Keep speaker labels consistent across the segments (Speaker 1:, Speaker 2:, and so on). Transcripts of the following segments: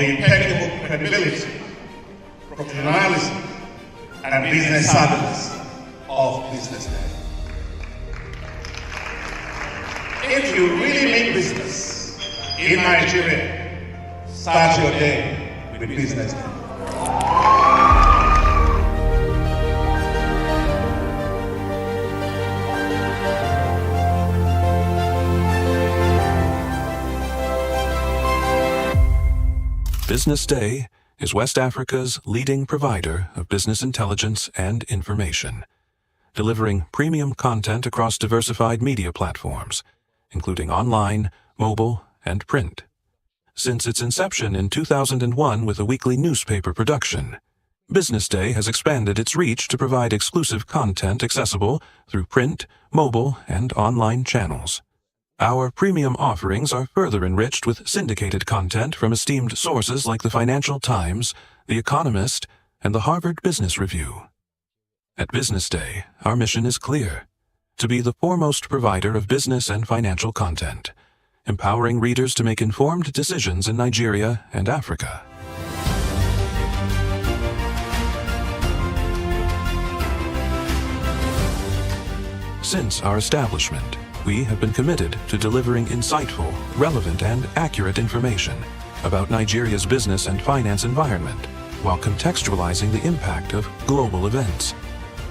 Speaker 1: the impeccable credibility, professionalism, and business savviness of BusinessDay. If you really mean business in Nigeria, start your day with BusinessDay.
Speaker 2: BusinessDay is West Africa's leading provider of business intelligence and information, delivering premium content across diversified media platforms, including online, mobile, and print. Since its inception in 2001 with a weekly newspaper production, BusinessDay has expanded its reach to provide exclusive content accessible through print, mobile, and online channels. Our premium offerings are further enriched with syndicated content from esteemed sources like the Financial Times, The Economist, and the Harvard Business Review. At BusinessDay, our mission is clear: to be the foremost provider of business and financial content, empowering readers to make informed decisions in Nigeria and Africa. Since our establishment, we have been committed to delivering insightful, relevant, and accurate information about Nigeria's business and finance environment, while contextualizing the impact of global events.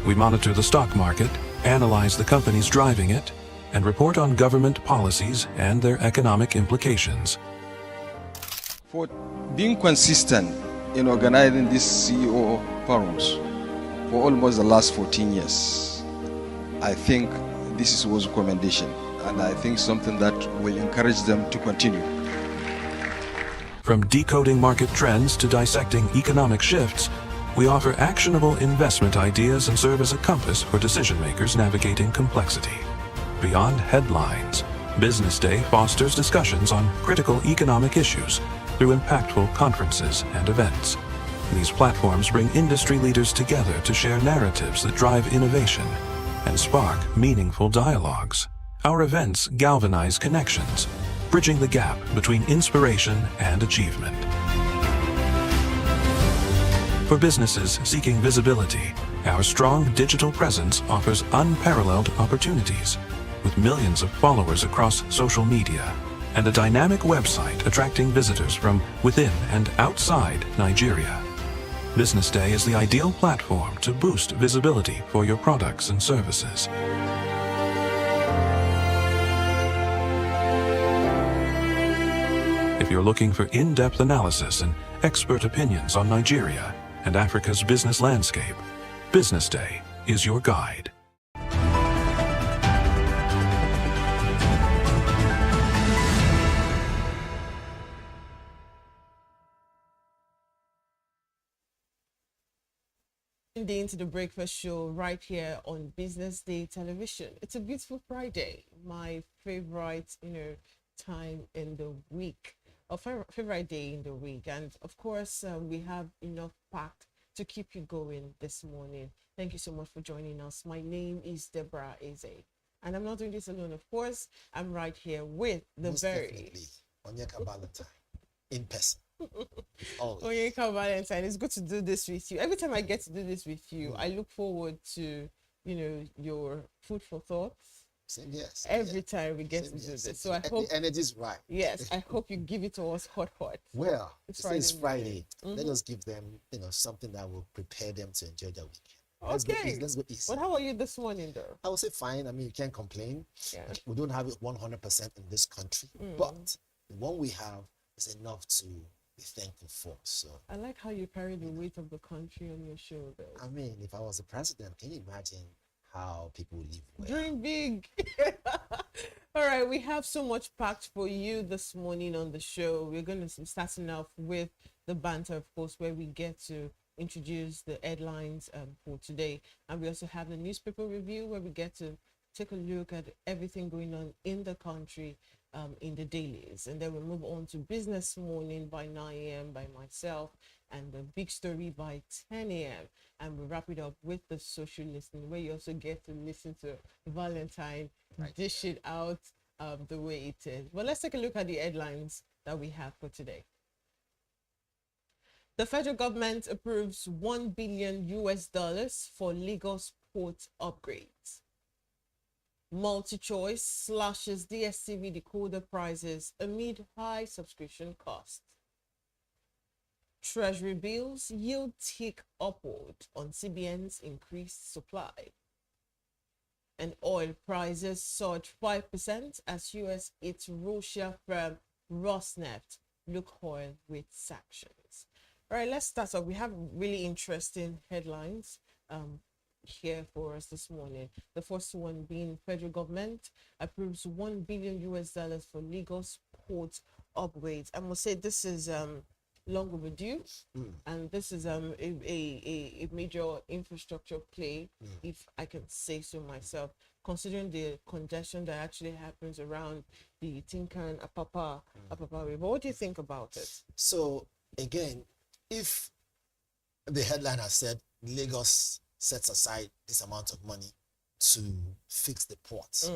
Speaker 2: We monitor the stock market, analyze the companies driving it, and report on government policies and their economic implications.
Speaker 3: For being consistent in organizing these CEO forums for almost the last 14 years, I think this was a commendation, and I think something that will encourage them to continue.
Speaker 2: From decoding market trends to dissecting economic shifts, we offer actionable investment ideas and serve as a compass for decision makers navigating complexity. Beyond headlines, BusinessDay fosters discussions on critical economic issues through impactful conferences and events. These platforms bring industry leaders together to share narratives that drive innovation and spark meaningful dialogues. Our events galvanize connections, bridging the gap between inspiration and achievement. For businesses seeking visibility, our strong digital presence offers unparalleled opportunities, with millions of followers across social media and a dynamic website attracting visitors from within and outside Nigeria. BusinessDay is the ideal platform to boost visibility for your products and services. If you're looking for in-depth analysis and expert opinions on Nigeria and Africa's business landscape, BusinessDay is your guide.
Speaker 4: Into the breakfast show right here on BusinessDay television. It's a beautiful Friday, my favorite time in the week, or favorite day in the week, and of course we have enough packed to keep you going this morning. Thank you so much for joining us. My name is Deborah Eze, and I'm not doing this alone. Of course, I'm right here with the very
Speaker 5: Onyeka Valentine in person.
Speaker 4: Onyeka Valentine, it's good to do this with you. Every time I get to do this with you, I look forward to, your food for thought.
Speaker 5: Same, yes.
Speaker 4: Every time we get to do this. So I hope
Speaker 5: the energy's right.
Speaker 4: Yes, I hope you give it to us hot.
Speaker 5: Well, it's Friday. Let us give them, something that will prepare them to enjoy their weekend. Let's go easy.
Speaker 4: But how are you this morning, though?
Speaker 5: I would say fine. I mean, you can't complain.
Speaker 4: Yeah.
Speaker 5: We don't have it 100% in this country, but the one we have is enough to be thankful for. So
Speaker 4: I like how you carry the weight of the country on your shoulders.
Speaker 5: I mean, if I was a president, can you imagine how people live well?
Speaker 4: Dream big. All right, we have so much packed for you this morning on the show. We're going to be starting off with the banter, of course, where we get to introduce the headlines for today, and we also have the newspaper review where we get to take a look at everything going on in the country in the dailies, and then we move on to Business Morning by 9 a.m. by myself, and the big story by 10 a.m. and we wrap it up with the social listening, where you also get to listen to Valentine dish it out the way it is. But let's take a look at the headlines that we have for today. The federal government approves $1 billion for Lagos port upgrades. MultiChoice slashes DSTV decoder prices amid high subscription costs. Treasury bills yield tick upward on CBN's increased supply. And oil prices soared 5% as US hits Russia firm Rosneft Lukoil with sanctions. All right, let's start off. We have really interesting headlines here for us this morning. The first one being federal government approves $1 billion for Lagos port upgrades. I must say this is long overdue, and this is a major infrastructure play, if I can say so myself, considering the congestion that actually happens around the Tinkan Apapa River. What do you think about it?
Speaker 5: So again, if the headline has said Lagos sets aside this amount of money to fix the ports,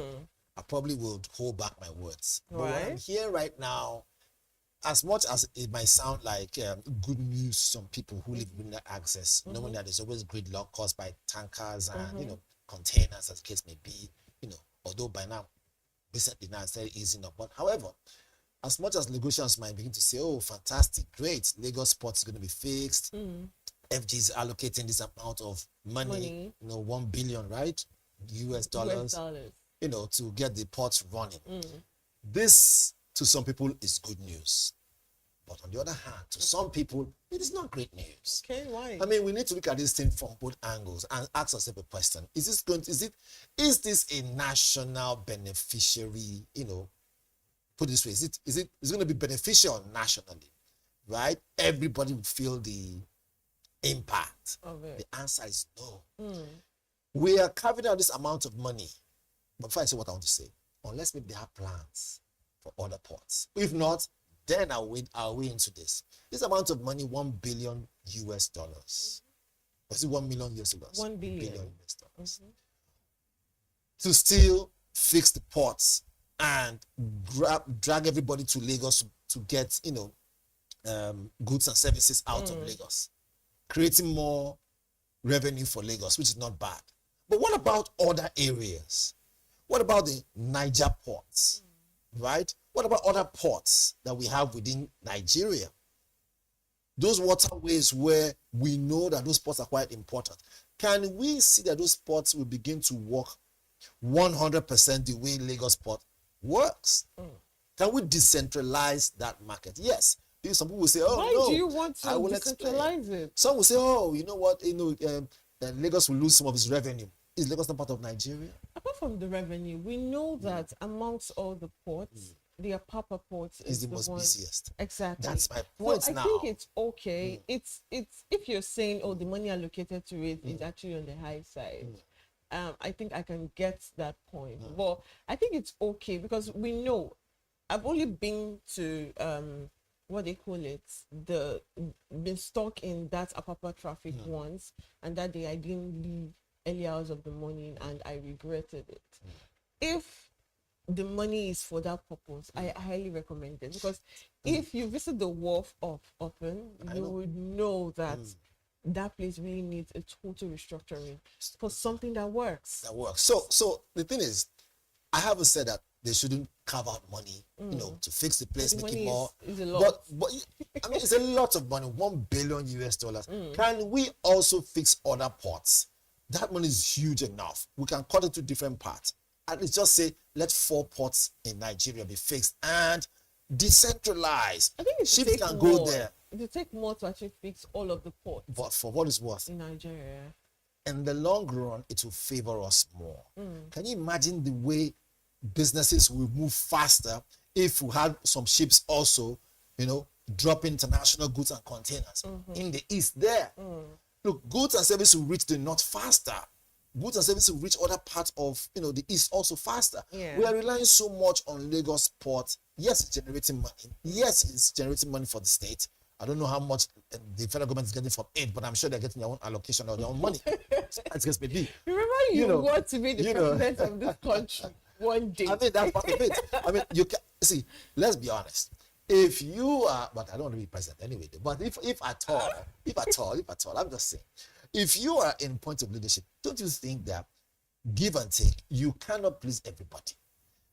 Speaker 5: I probably would hold back my words. But what I'm here right now, as much as it might sound like good news to some people who live within that access, knowing that there's always gridlock caused by tankers and containers, as the case may be, although by now recently now it's very easy enough. But however, as much as Lagosians might begin to say, oh, fantastic, great, Lagos port is going to be fixed, FG is allocating this amount of money, $1 billion, right? US dollars, to get the ports running. This, to some people, is good news. But on the other hand, to some people, it is not great news.
Speaker 4: Okay, why?
Speaker 5: I mean, we need to look at this thing from both angles and ask ourselves a question. Is this a national beneficiary, put it this way, is it going to be beneficial nationally, right? Everybody would feel the impact of it. The answer is no. We are carving out this amount of money. But before I say what I want to say, unless maybe they have plans for other ports. If not, then are we into this? This amount of money, $1 billion. Was it $1 million US dollars? $1 billion US dollars. To still fix the ports and drag everybody to Lagos to get, goods and services out of Lagos, creating more revenue for Lagos, which is not bad. But what about other areas? What about the Niger ports? Right? What about other ports that we have within Nigeria? Those waterways where we know that those ports are quite important. Can we see that those ports will begin to work 100% the way Lagos port works? Can we decentralize that market? Yes. Some people will say, oh,
Speaker 4: why
Speaker 5: no,
Speaker 4: do you want to decentralize it?
Speaker 5: Some will say, oh, you know what, Lagos will lose some of its revenue. Is Lagos not part of Nigeria?
Speaker 4: Apart from the revenue, we know that amongst all the ports, the Apapa port
Speaker 5: is the most busiest.
Speaker 4: Exactly.
Speaker 5: That's my point now.
Speaker 4: I think it's okay. It's if you're saying, oh, the money allocated to it is actually on the high side. I think I can get that point. But I think it's okay because we know. I've only been to what they call it, been stuck in that Apapa traffic once, and that day I didn't leave early hours of the morning and I regretted it. If the money is for that purpose, I highly recommend it, because if you visit the wharf often, you would know that that place really needs a total restructuring for something that works.
Speaker 5: So the thing is, I haven't said that they shouldn't carve out money, to fix the place, make it more.
Speaker 4: Is a lot.
Speaker 5: But I mean, it's a lot of money, $1 billion US dollars. Can we also fix other ports? That money is huge enough. We can cut it to different parts. And let's just say, let 4 ports in Nigeria be fixed and decentralized.
Speaker 4: I think
Speaker 5: ships can go there.
Speaker 4: It will take more to actually fix all of the ports.
Speaker 5: But for what it's worth,
Speaker 4: in Nigeria,
Speaker 5: in the long run, it will favor us more. Can you imagine the way businesses will move faster if we had some ships also, drop international goods and containers in the east there? Look, goods and services will reach the north faster. Goods and services will reach other parts of the east also faster.
Speaker 4: Yeah.
Speaker 5: We are relying so much on Lagos port. Yes, it's generating money. Yes, it's generating money for the state. I don't know how much the federal government is getting from it, but I'm sure they're getting their own allocation or their own money. As case may be.
Speaker 4: Remember, you want to be the president of this country one day.
Speaker 5: I mean, that's part of it. I mean, you can see. Let's be honest. if you are, but I don't want to be president anyway, but if at all, I'm just saying, if you are in point of leadership, don't you think that give and take, you cannot please everybody?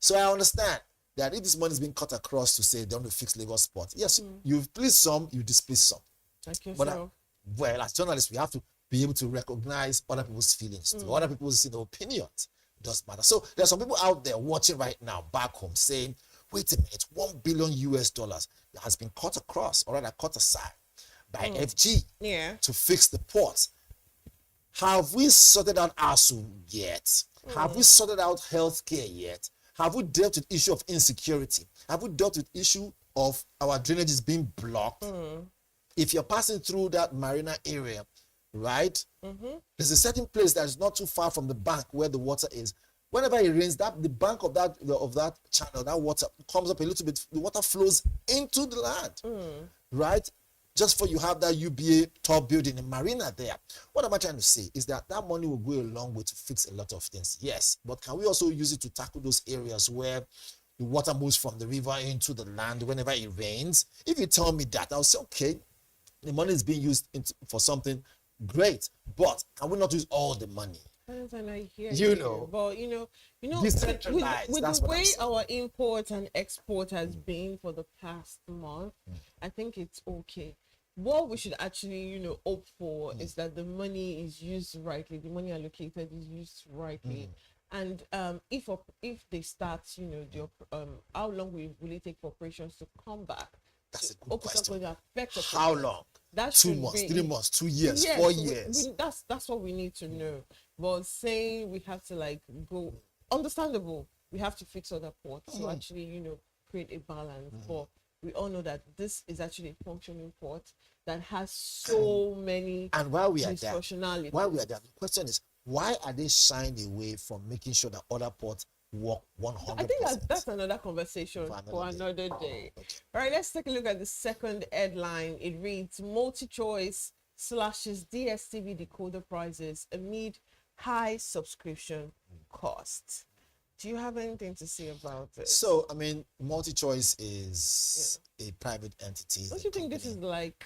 Speaker 5: So I understand that if this money is being cut across to say don't fix labor sport, yes, you've pleased some, you displease some.
Speaker 4: Like
Speaker 5: But
Speaker 4: yourself.
Speaker 5: well, as journalists, we have to be able to recognize other people's feelings, other people's opinions. It does matter. So there's some people out there watching right now back home saying, wait a minute, $1 billion has been cut across, or rather cut aside by FG to fix the port. Have we sorted out ASU yet? Have we sorted out healthcare yet? Have we dealt with issue of insecurity? Have we dealt with issue of our drainages being blocked? If you're passing through that marina area, right? There's a certain place that is not too far from the bank where the water is. Whenever it rains, the bank of that channel, that water comes up a little bit. The water flows into the land, right? Just for you have that UBA tall building in marina there. What am I trying to say is that money will go a long way to fix a lot of things. Yes, but can we also use it to tackle those areas where the water moves from the river into the land whenever it rains? If you tell me that, I'll say, okay, the money is being used for something great, but can we not use all the money?
Speaker 4: And I hear
Speaker 5: You know,
Speaker 4: but
Speaker 5: decentralized,
Speaker 4: with
Speaker 5: that's
Speaker 4: the
Speaker 5: what I'm
Speaker 4: way
Speaker 5: saying.
Speaker 4: our import and export has been for the past month, I think it's okay. What we should actually, hope for is that the money is used rightly, the money allocated is used rightly. And if they start, how long will it take for operations to come back?
Speaker 5: That's a good
Speaker 4: Focus on
Speaker 5: question.
Speaker 4: the effect of
Speaker 5: How
Speaker 4: operations.
Speaker 5: long?
Speaker 4: That
Speaker 5: 2
Speaker 4: should
Speaker 5: months,
Speaker 4: be
Speaker 5: 3 months, 2 years,
Speaker 4: Yes,
Speaker 5: 4
Speaker 4: we-
Speaker 5: years.
Speaker 4: that's what we need to know. But saying we have to go, understandable, we have to fix other ports to actually, create a balance. But we all know that this is actually a functioning port that has so many
Speaker 5: And while we are there,
Speaker 4: dysfunctionalities.
Speaker 5: the question is, why are they shying away from making sure that other ports work 100%?
Speaker 4: I think that's another conversation
Speaker 5: For
Speaker 4: another day. All right, let's take a look at the second headline. It reads, multi-choice slashes DSTV decoder prices amid high subscription costs. Do you have anything to say about it?
Speaker 5: So, I mean, MultiChoice is a private entity.
Speaker 4: Don't you think this is like,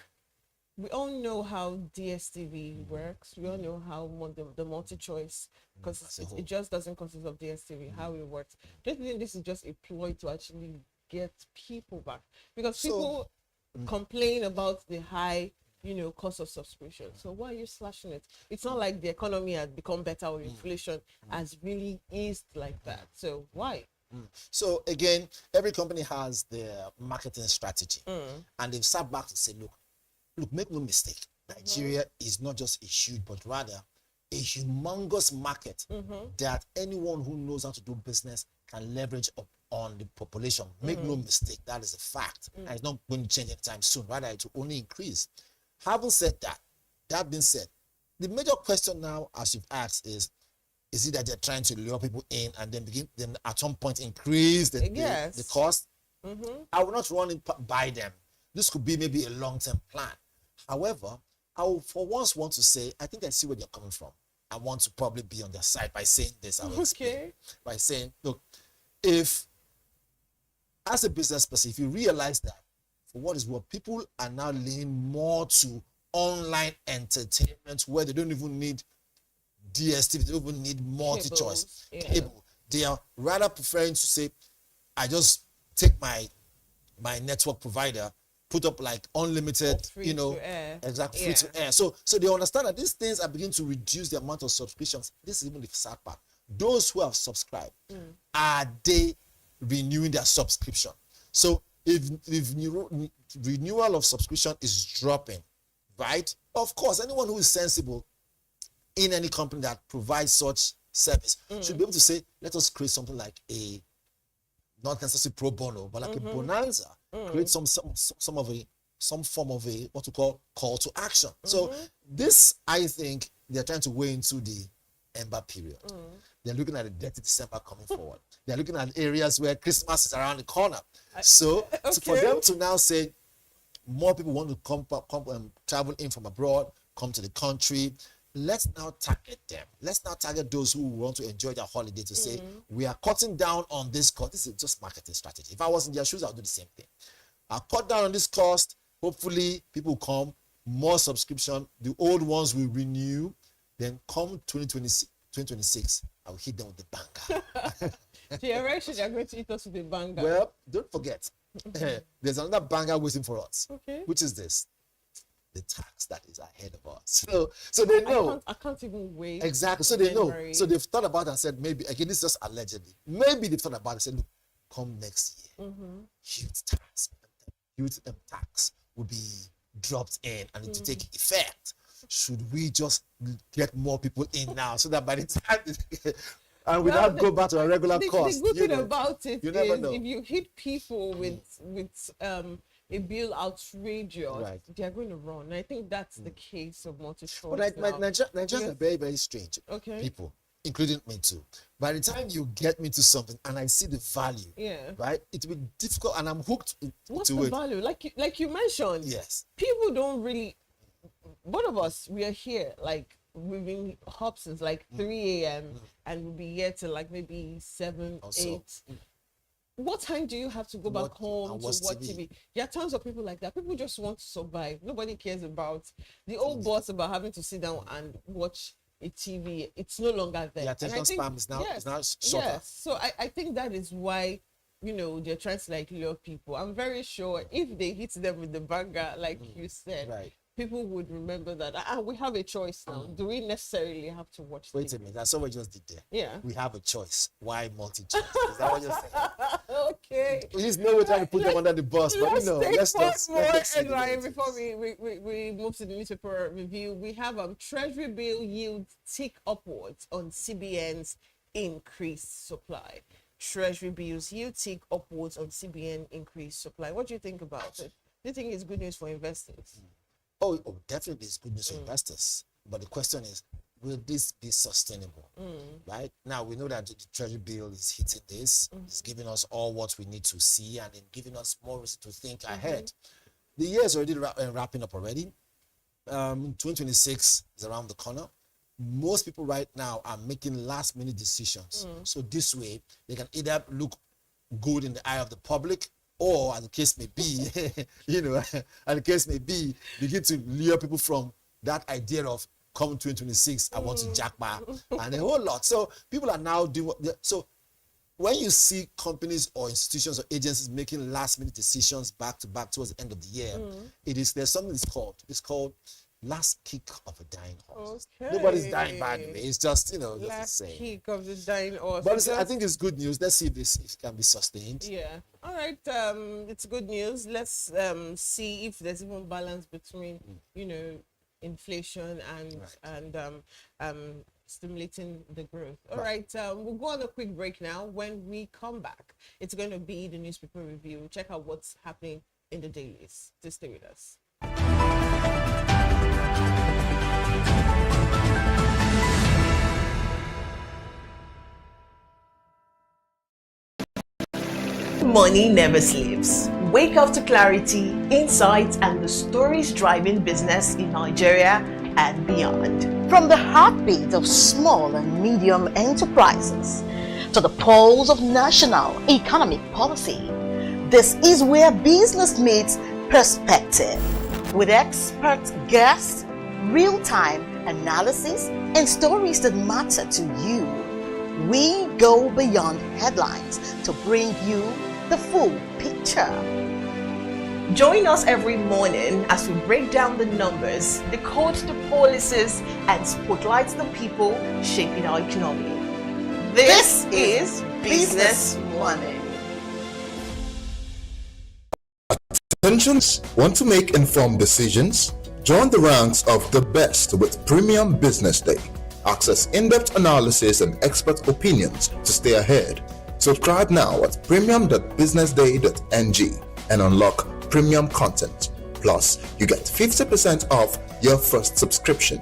Speaker 4: we all know how DSTV works. We all know how the multi-choice, because it just doesn't consist of DSTV, how it works. Don't you think this is just a ploy to actually get people back? Because people complain about the high, cost of subscription. So why are you slashing it? It's not like the economy has become better or inflation has really eased like that. So why?
Speaker 5: So again, every company has their marketing strategy, and they've sat back to say, look, make no mistake. Nigeria is not just a huge, but rather a humongous market that anyone who knows how to do business can leverage up on the population. Make no mistake, that is a fact. And it's not going to change anytime soon. Rather, it will only increase. Having said that being said, the major question now, as you've asked, is it that they're trying to lure people in and then at some point increase the cost? I will not run it by them. This could be maybe a long-term plan. However, I will for once want to say, I think I see where they're coming from. I want to probably be on their side by saying this. I will explain. By saying, look, if as a business person, if you realize that for what is what, people are now leaning more to online entertainment where they don't even need DSTV, they don't even need multi-choice cable. They are rather preferring to say, I just take my network provider, put up like unlimited, free to air. So they understand that these things are beginning to reduce the amount of subscriptions. This is even the sad part. Those who have subscribed, are they renewing their subscription? So if renewal of subscription is dropping, right? Of course, anyone who is sensible in any company that provides such service should be able to say, let us create something like a, not necessarily pro bono, but like a bonanza. Create some form of a what we call call to action. So this, I think, they're trying to weigh into the ember period. They're looking at the dirty December coming forward. They're looking at areas where Christmas is around the corner. So for them to now say more people want to come travel in from abroad, come to the country, let's now target them. Let's now target those who want to enjoy their holiday to say, we are cutting down on this cost. This is just marketing strategy. If I was in their shoes, I'll do the same thing. I'll cut down on this cost. Hopefully, people come, more subscription. The old ones will renew. Then come 2026, I will hit them with the banger.
Speaker 4: So you're right, you're going to hit us with a banger.
Speaker 5: Well, don't forget, there's another banger waiting for us.
Speaker 4: Okay.
Speaker 5: Which is this? The tax that is ahead of us. So they know.
Speaker 4: I can't even wait.
Speaker 5: Exactly. So they know.
Speaker 4: January.
Speaker 5: So they've thought about it and said, maybe, again, this is just allegedly. Maybe they've thought about it and said, look, come next year, huge tax will be dropped in and it will take effect. Should we just get more people in now so that by the time and we not go back to a regular cost?
Speaker 4: The good thing about it
Speaker 5: you never
Speaker 4: is
Speaker 5: know.
Speaker 4: if you hit people with a bill outrageous,
Speaker 5: Right.
Speaker 4: they're going to run. I think that's the case of multi-choice.
Speaker 5: But
Speaker 4: now.
Speaker 5: Nigerians are very, very strange people, including me too. By the time you get me to something and I see the value, right, it will be difficult and I'm hooked
Speaker 4: What's
Speaker 5: to
Speaker 4: the
Speaker 5: it.
Speaker 4: value? Like you mentioned,
Speaker 5: Yes.
Speaker 4: people don't really. Both of us, we are here. Like we've been up since like 3 a.m. and we'll be here till like maybe 7, 8. What time do you have to go back home to watch TV? There are tons of people like that. People just want to survive. Nobody cares about the old boss about having to sit down and watch a TV. It's no longer there.
Speaker 5: The attention span is now shorter.
Speaker 4: Yes. So I think that is why, they're trying to like lure people. I'm very sure if they hit them with the banger, like you said,
Speaker 5: Right.
Speaker 4: people would remember that we have a choice now. Do we necessarily have to watch
Speaker 5: Wait
Speaker 4: TV?
Speaker 5: a minute, that's what we just did there.
Speaker 4: Yeah.
Speaker 5: We have a choice. Why multi-choice? Is that what you're saying?
Speaker 4: Okay.
Speaker 5: There's no way trying to put them under the bus, but let's
Speaker 4: take one more
Speaker 5: see the
Speaker 4: headline
Speaker 5: details.
Speaker 4: before we move to the newspaper review. We have Treasury bill yield tick upwards on CBN's increased supply. Treasury bills yield tick upwards on CBN increased supply. What do you think about it? Do you think it's good news for investors?
Speaker 5: Oh, definitely it's good news for investors. But the question is, will this be sustainable? Right? Now, we know that the Treasury bill is hitting this. It's giving us all what we need to see and then giving us more reason to think ahead. The year is already wrapping up already. 2026 is around the corner. Most people right now are making last-minute decisions. So this way, they can either look good in the eye of the public or, as the case may be, begin to lure people from that idea of come 2026, I want to jackpot and a whole lot. So people are now doing so when you see companies or institutions or agencies making last-minute decisions back to back towards the end of the year, there's something it's called last kick of a dying horse. Okay. Nobody's dying, by the way. It's just, just
Speaker 4: last
Speaker 5: the same.
Speaker 4: kick of the dying horse.
Speaker 5: But I think it's good news. Let's see if it can be sustained.
Speaker 4: Yeah. All right. It's good news. Let's see if there's even balance between, inflation and stimulating the growth. All right. We'll go on a quick break now. When we come back, it's going to be the newspaper review. Check out what's happening in the dailies. Just stay with us. Money never sleeps. Wake up to clarity, insights, and the stories driving business in Nigeria and beyond.
Speaker 6: From the heartbeat of small and medium enterprises to the pulse of national economic policy, this is where business meets perspective. With expert guests, real-time analysis, and stories that matter to you, we go beyond headlines to bring you the full picture.
Speaker 4: Join us every morning as we break down the numbers, decode the policies, and spotlight the people shaping our economy. This is Business Money.
Speaker 7: Attentions, want to make informed decisions? Join the ranks of the best with Premium Business Day. Access in-depth analysis and expert opinions to stay ahead. Subscribe now at premium.businessday.ng and unlock premium content. Plus, you get 50% off your first subscription.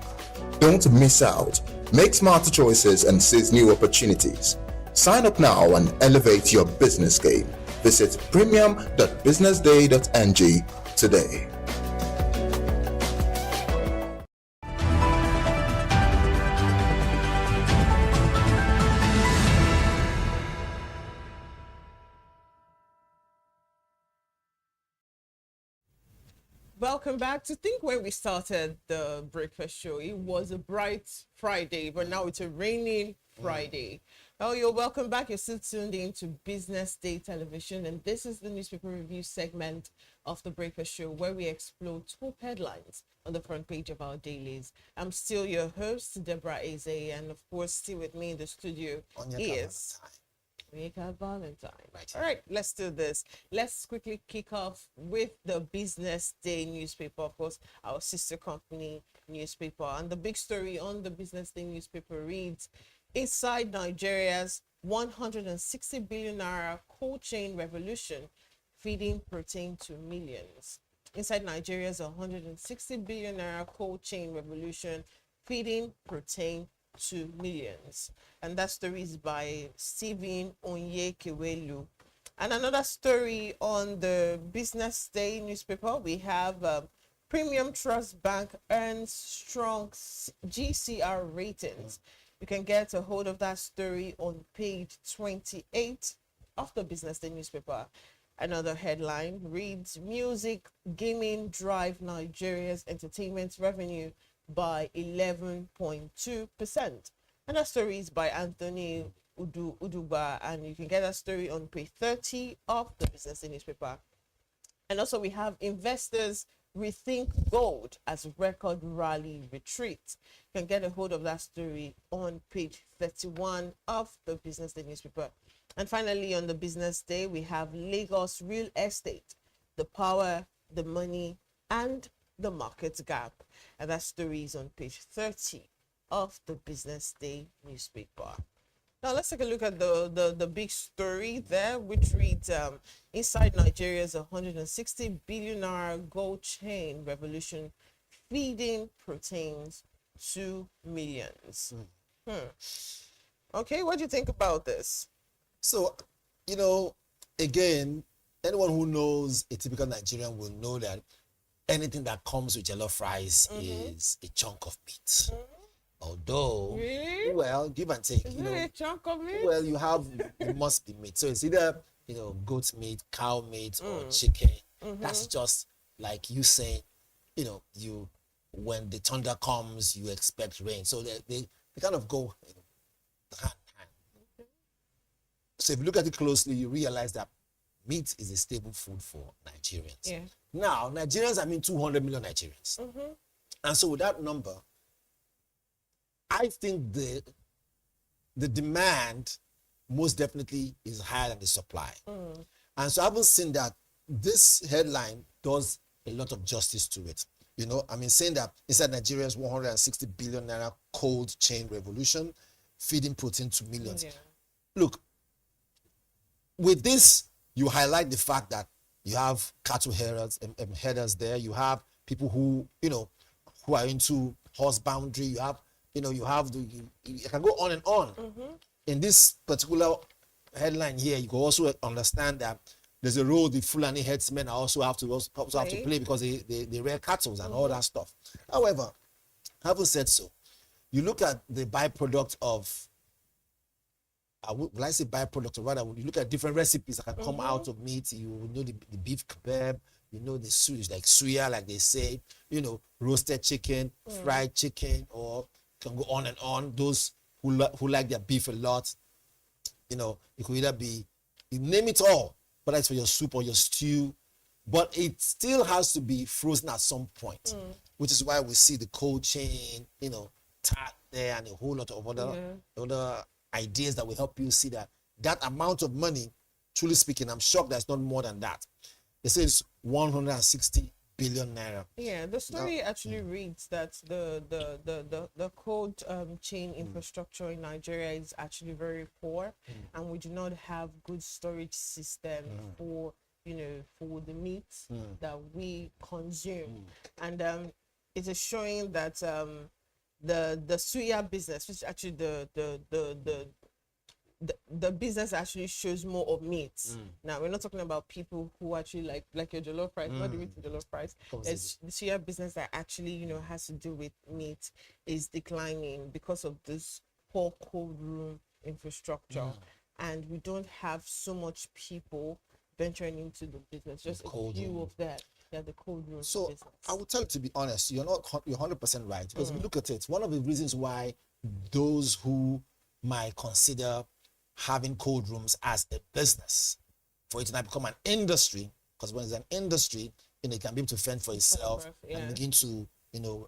Speaker 7: Don't miss out. Make smarter choices and seize new opportunities. Sign up now and elevate your business game. Visit premium.businessday.ng today.
Speaker 4: welcome back. To think when we started the breakfast show, it was a bright Friday, but now it's a raining Friday. Oh, you're welcome back. You're still tuned in to Business Day Television, and this is the newspaper review segment of the breakfast show where we explore top headlines on the front page of our dailies. I'm still your host, Deborah Eze, and of course, still with me in the studio is Onyeka Valentine.
Speaker 5: Right.
Speaker 4: All right, let's do this. Let's quickly kick off with the Business Day newspaper, of course, our sister company newspaper. And the big story on the Business Day newspaper reads, inside Nigeria's 160 billion naira cold chain revolution, feeding protein to millions. Inside Nigeria's 160 billion naira cold chain revolution, feeding protein to millions. And that story is by Stephen Onyekewelu. And another story on the Business Day newspaper, we have Premium Trust Bank earns strong GCR ratings. You can get a hold of that story on page 28 of the Business Day newspaper. Another headline reads, music gaming drive Nigeria's entertainment revenue by 11.2%. And that story is by Anthony Uduba, and you can get that story on page 30 of the Business Day newspaper. And also we have investors rethink gold as record rally retreat. You can get a hold of that story on page 31 of the Business Day newspaper. And finally, on the Business Day, we have Lagos real estate, the power, the money, and the market gap. And that story is on page 30 of the Business Day newspaper. Now let's take a look at the big story there, which reads, inside Nigeria's 160 billion naira gold chain revolution, feeding proteins to millions. Okay, what do you think about this?
Speaker 5: So, again, anyone who knows a typical Nigerian will know that anything that comes with jollof rice is a chunk of meat. Although,
Speaker 4: Really?
Speaker 5: well, give and take.
Speaker 4: Is it a chunk of meat?
Speaker 5: Well, it must be meat. So it's either, goat meat, cow meat, or chicken. That's just like you saying, when the thunder comes, you expect rain. So they kind of go hand in hand. So if you look at it closely, you realize that meat is a staple food for Nigerians.
Speaker 4: Yeah.
Speaker 5: Now, Nigerians, 200 million Nigerians. And so with that number, I think the demand most definitely is higher than the supply. And so I haven't seen that this headline does a lot of justice to it. Saying that inside Nigeria's 160 billion naira cold chain revolution, feeding protein to millions.
Speaker 4: Yeah.
Speaker 5: Look, with this, you highlight the fact that you have cattle headers there. You have people who are into horse boundary. You have you can go on and on. In this particular headline here, you can also understand that there's a role the Fulani herdsmen also have to play because they rear cattle and all that stuff. However, having said so, you look at the byproduct of, will I say byproduct, or rather, you look at different recipes that can come out of meat. You know the beef kebab, the suya, like they say, roasted chicken, fried chicken, or can go on and on. Those who like their beef a lot, it could either be, you name it all, whether it's for your soup or your stew, but it still has to be frozen at some point, which is why we see the cold chain, tart there, and a whole lot of other ideas that will help you see that amount of money. Truly speaking, I'm shocked there's not more than that. It says 160 billion naira.
Speaker 4: Yeah, the story actually reads that the cold chain infrastructure in Nigeria is actually very poor, and we do not have good storage system for the meat that we consume. And it is showing that the suya business, which is actually the business actually shows more of meat. Now we're not talking about people who actually like your jollof rice. What do you eat jollof rice? It's the suya business that actually has to do with meat is declining because of this poor cold room infrastructure, and we don't have so much people venturing into the business. Just a few of that. Yeah, the cold room
Speaker 5: So
Speaker 4: business.
Speaker 5: I will tell you, to be honest, you're 100% right, because if you look at it, one of the reasons why those who might consider having cold rooms as a business, for it to not become an industry, because when it's an industry, it can be able to fend for itself and begin to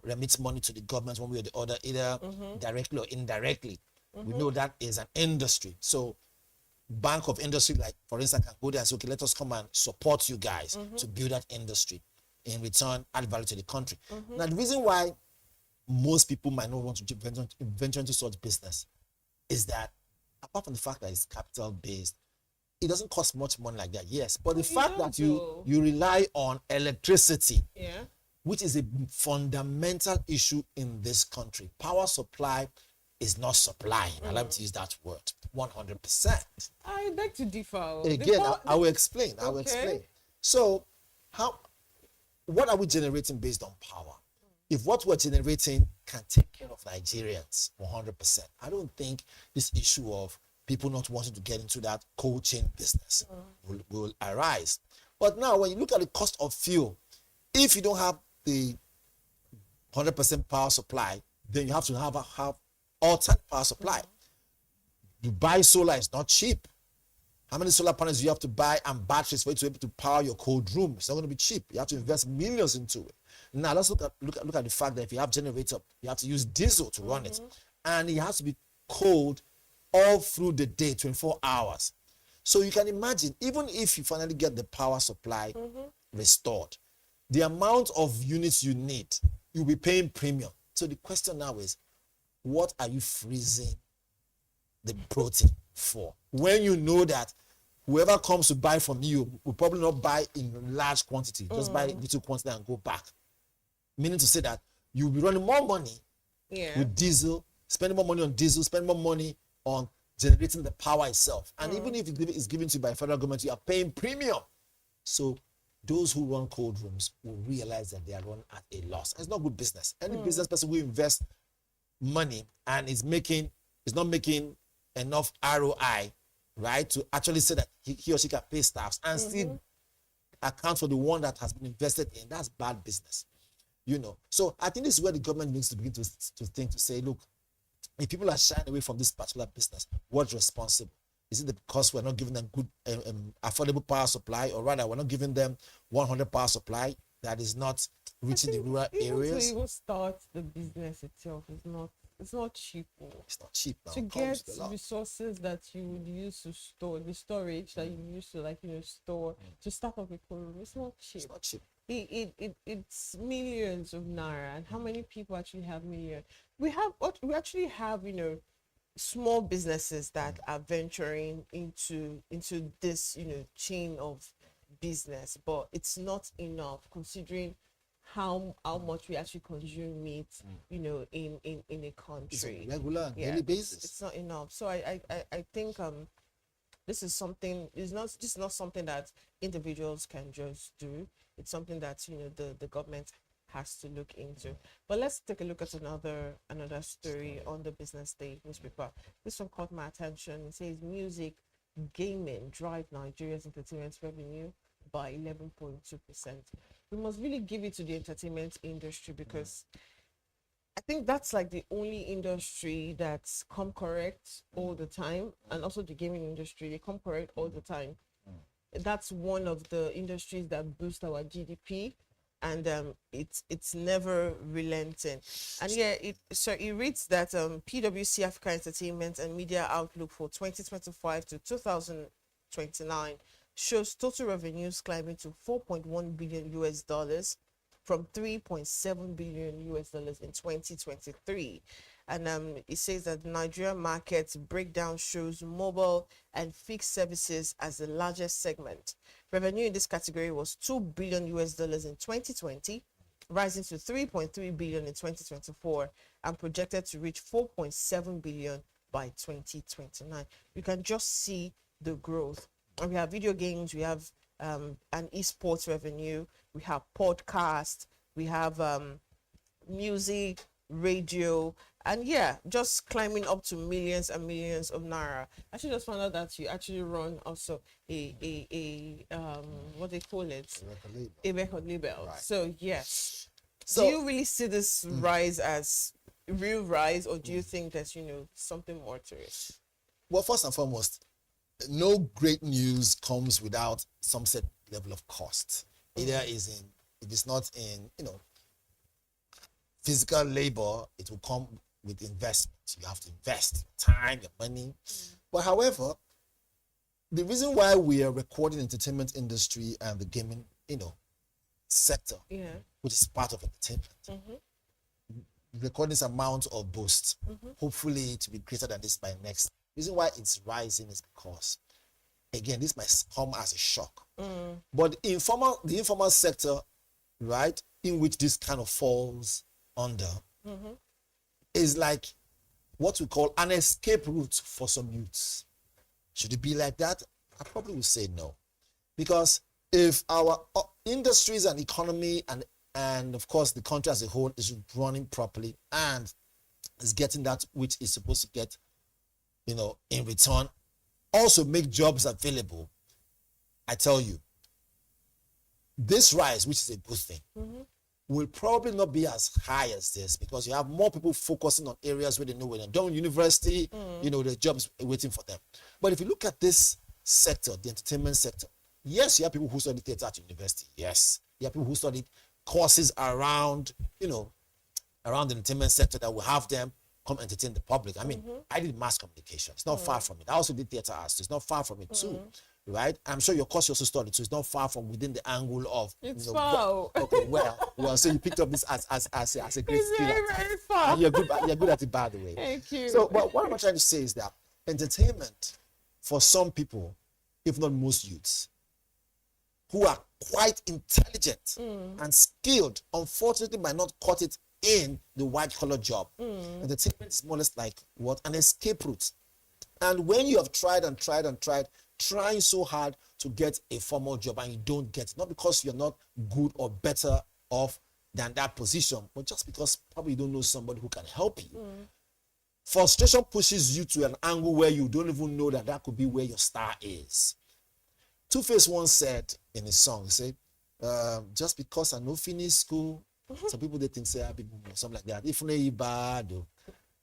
Speaker 5: remit money to the government one way or the other, either directly or indirectly. We know that is an industry. So bank of industry, like for instance, can go there and say, okay, let us come and support you guys to build that industry. In return, add value to the country. Now, the reason why most people might not want to venture into such business is that, apart from the fact that it's capital based, it doesn't cost much money like that, yes. But the fact that you rely on electricity, which is a fundamental issue in this country. Power supply is not supplying. Allow me to use that word. 100%.
Speaker 4: I beg to differ.
Speaker 5: Again, I will explain. I will explain. So, what are we generating based on power? If what we're generating can take care of Nigerians 100%, I don't think this issue of people not wanting to get into that cold chain business will arise. But now, when you look at the cost of fuel, if you don't have the 100% power supply, then you have to have alternate power supply. To buy solar is not cheap. How many solar panels do you have to buy and batteries for you to be able to power your cold room? It's not going to be cheap. You have to invest millions into it. Now let's look at the fact that if you have generator, you have to use diesel to run it, and it has to be cold all through the day, 24 hours. So you can imagine, even if you finally get the power supply restored, the amount of units you need, you'll be paying premium. So the question now is, what are you freezing the protein for? When you know that whoever comes to buy from you will probably not buy in large quantity, just buy little quantity and go back. Meaning to say that you'll be running more money with diesel, spending more money on diesel, spending more money on generating the power itself. And even if it's given to you by federal government, you are paying premium. So those who run cold rooms will realize that they are run at a loss. And it's not good business. Any business person who invests money and is not making enough ROI, right, to actually say that he or she can pay staffs and still account for the one that has been invested in, that's bad business. So I think this is where the government needs to begin to think, to say, look, if people are shying away from this particular business, what's responsible? Is it because we're not giving them good, affordable power supply, or rather, we're not giving them 100 power supply that is not reaching the rural areas?
Speaker 4: To even start the business itself it's not cheap.
Speaker 5: It's not cheap now.
Speaker 4: To get resources that you would use to store, the storage that you use to store, to start up a cold room, it's not cheap.
Speaker 5: It's not cheap.
Speaker 4: It's millions of naira. And how many people actually have millions? We actually have small businesses that are venturing into this chain of business, but it's not enough considering how much we actually consume meat in a country.
Speaker 5: It's regular daily basis.
Speaker 4: It's not enough. So I think this is something, this is not something that individuals can just do. It's something that the government has to look into. But let's take a look at another story on the BusinessDay newspaper. This one caught my attention. It says music, gaming drive Nigeria's entertainment revenue by 11.2%. We must really give it to the entertainment industry, because I think that's like the only industry that's come correct all the time, and also the gaming industry, they come correct all the time. That's one of the industries that boost our GDP, and it's never relenting. And it reads that PwC Africa Entertainment and Media Outlook for 2025 to 2029 shows total revenues climbing to $4.1 billion from $3.7 billion in 2023. And it says that the Nigerian market breakdown shows mobile and fixed services as the largest segment. Revenue in this category was $2 billion in 2020, rising to $3.3 billion in 2024, and projected to reach $4.7 billion by 2029. You can just see the growth. And we have video games, we have an esports revenue, we have podcasts, we have music, radio, and yeah, just climbing up to millions and millions of naira. I actually just found out that you actually run also a what they call it, a record label.
Speaker 5: Right.
Speaker 4: So yes,
Speaker 5: So-
Speaker 4: do you really see this rise as real rise, or do you think there's something more to it?
Speaker 5: Well, first and foremost, no great news comes without some set level of cost. Either is in, if it's not in, physical labor, it will come with investment. You have to invest time, your money. But however, the reason why we are recording entertainment industry and the gaming, sector,
Speaker 4: Yeah.
Speaker 5: which is part of entertainment, recording this amount of boost, hopefully to be greater than this by next. Reason why it's rising is because, again, this might come as a shock. But the informal sector, right, in which this kind of falls under, is like what we call an escape route for some youths. Should it be like that? I probably would say no. Because if our industries and economy and of course the country as a whole is running properly and is getting that which is supposed to get, in return, also make jobs available, I tell you, this rise, which is a good thing, will probably not be as high as this, because you have more people focusing on areas where they know when they're done university, the jobs waiting for them. But if you look at this sector, the entertainment sector, yes, you have people who study theater at university. Yes, you have people who study courses around, around the entertainment sector that will have them come entertain the public. I mean, I did mass communication. It's not far from it. I also did theater arts. So it's not far from it too, right? I'm sure your course you also studied, so it's not far from within the angle of.
Speaker 4: It's far.
Speaker 5: Okay, well, so you picked up this as a great
Speaker 4: It's
Speaker 5: skill.
Speaker 4: very, very far.
Speaker 5: And you're good at it, by the way.
Speaker 4: Thank you.
Speaker 5: So, but what I'm trying to say is that entertainment, for some people, if not most youths, who are quite intelligent and skilled, unfortunately might not cut it in the white collar job. Entertainment is more or less like what? An escape route. And when you have tried and tried and tried, trying so hard to get a formal job and you don't get it, not because you're not good or better off than that position, but just because probably you don't know somebody who can help you. Frustration pushes you to an angle where you don't even know that could be where your star is. Two-Face once said in his song, he said, just because I know finish school, some people they think say something like that. If they bad,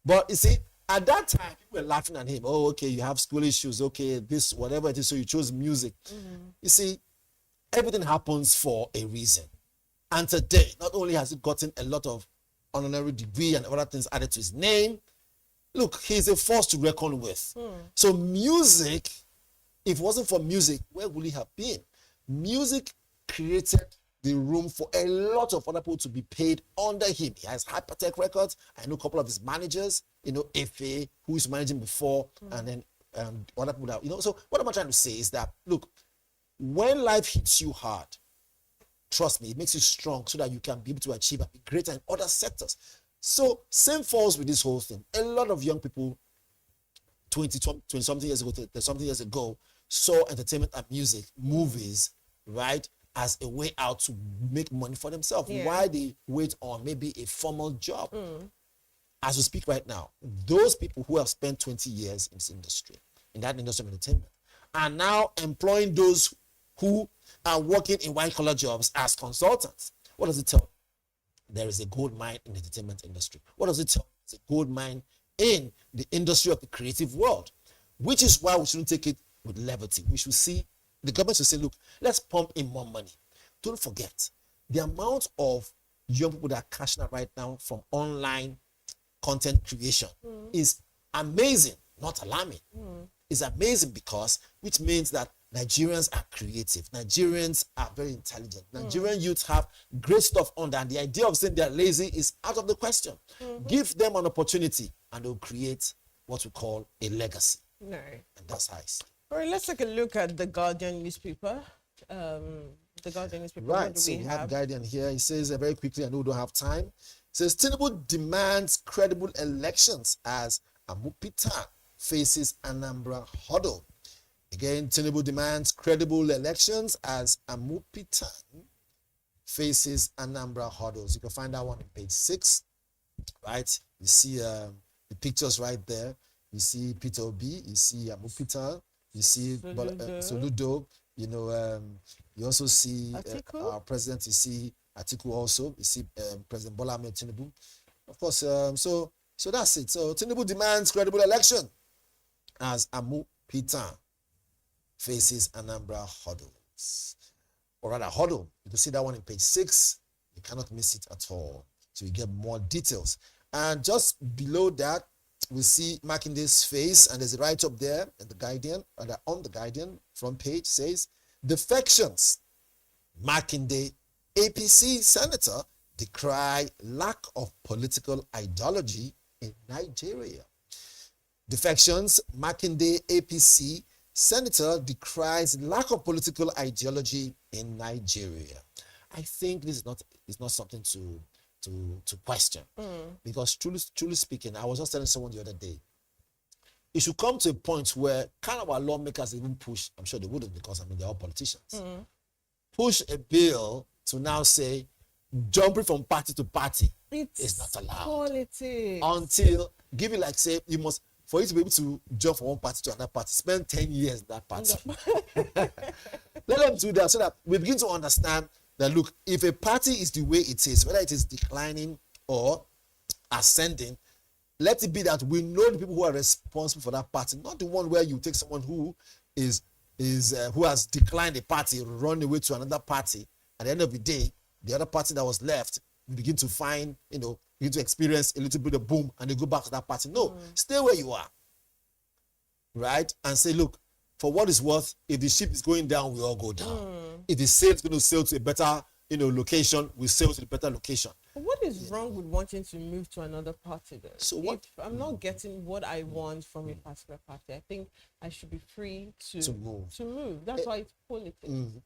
Speaker 5: but you see, at that time people were laughing at him. Oh, okay, you have school issues. Okay, this whatever it is. So you chose music. You see, everything happens for a reason. And today, not only has he gotten a lot of honorary degree and other things added to his name, look, he's a force to reckon with. So music, if it wasn't for music, where would he have been? Music created the room for a lot of other people to be paid under him. He has Hypertech Records. I know a couple of his managers, FA, who is managing before, and then other people that, So what am I trying to say is that, look, when life hits you hard, trust me, it makes you strong so that you can be able to achieve and be greater in other sectors. So same falls with this whole thing. A lot of young people, 20 something years ago, saw entertainment and music, movies, right, as a way out to make money for themselves.
Speaker 4: Yeah.
Speaker 5: Why they wait on maybe a formal job. As we speak right now, those people who have spent 20 years in this industry, in that industry of entertainment, are now employing those who are working in white-collar jobs as consultants. What does it tell? There is a gold mine in the entertainment industry. What does it tell? It's a gold mine in the industry of the creative world, which is why we shouldn't take it with levity. We should see, the government should say, look, let's pump in more money. Don't forget, the amount of young people that are cashing out right now from online content creation is amazing, not alarming. It's amazing because, which means that Nigerians are creative. Nigerians are very intelligent. Nigerian youths have great stuff on that. And the idea of saying they're lazy is out of the question. Give them an opportunity and they'll create what we call a legacy.
Speaker 4: No.
Speaker 5: And that's how I see it.
Speaker 4: All right, let's take a look at the Guardian newspaper. The Guardian newspaper.
Speaker 5: Right,
Speaker 4: What do
Speaker 5: so
Speaker 4: we
Speaker 5: we have
Speaker 4: have?
Speaker 5: Guardian here. He says very quickly, I know we don't have time. It says Tinubu demands credible elections as Amupita faces Anambra hurdle. Again, Tinubu demands credible elections as Amupita faces Anambra hurdles. You can find that one on page 6, right? You see pictures right there. You see Peter Obi, you see Peter, you see Soludo, you know, you also see our president, you see Atiku also, you see President Bola Ahmed Tinubu. Of course, so that's it. So Tinubu demands credible election as Amu Peter faces Anambra hurdles. Or rather, huddle. You can see that one in page 6. You cannot miss it at all. So you get more details. And just below that, we see Makinde's face, and there's a write-up there in the Guardian, or on the Guardian front page, says, defections. Makinde, APC senator, decry lack of political ideology in Nigeria. Defections. Makinde, APC senator, decries lack of political ideology in Nigeria. I think this is not something to question, because truly speaking, I was just telling someone the other day, it should come to a point where kind of our lawmakers even push, I'm sure they wouldn't, because I mean they're all politicians, push a bill to now say jumping from party to party is not allowed. Politics. Until, give it like, say, you must, for you to be able to jump from one party to another party, spend 10 years in that party. Let them do that so that we begin to understand that, look, if a party is the way it is, whether it is declining or ascending, let it be that we know the people who are responsible for that party, not the one where you take someone who who has declined a party, run away to another party. At the end of the day, the other party that was left, you begin to find, begin to experience a little bit of boom, and they go back to that party. No, stay where you are, right? And say, look, for what it's worth, if the ship is going down, we all go down. If the sail is going to sail to a better, location, we sail to the better location.
Speaker 4: What is wrong with wanting to move to another party then? So what? If I'm not getting what I want from a particular party, I think I should be free to move. That's why it's politics.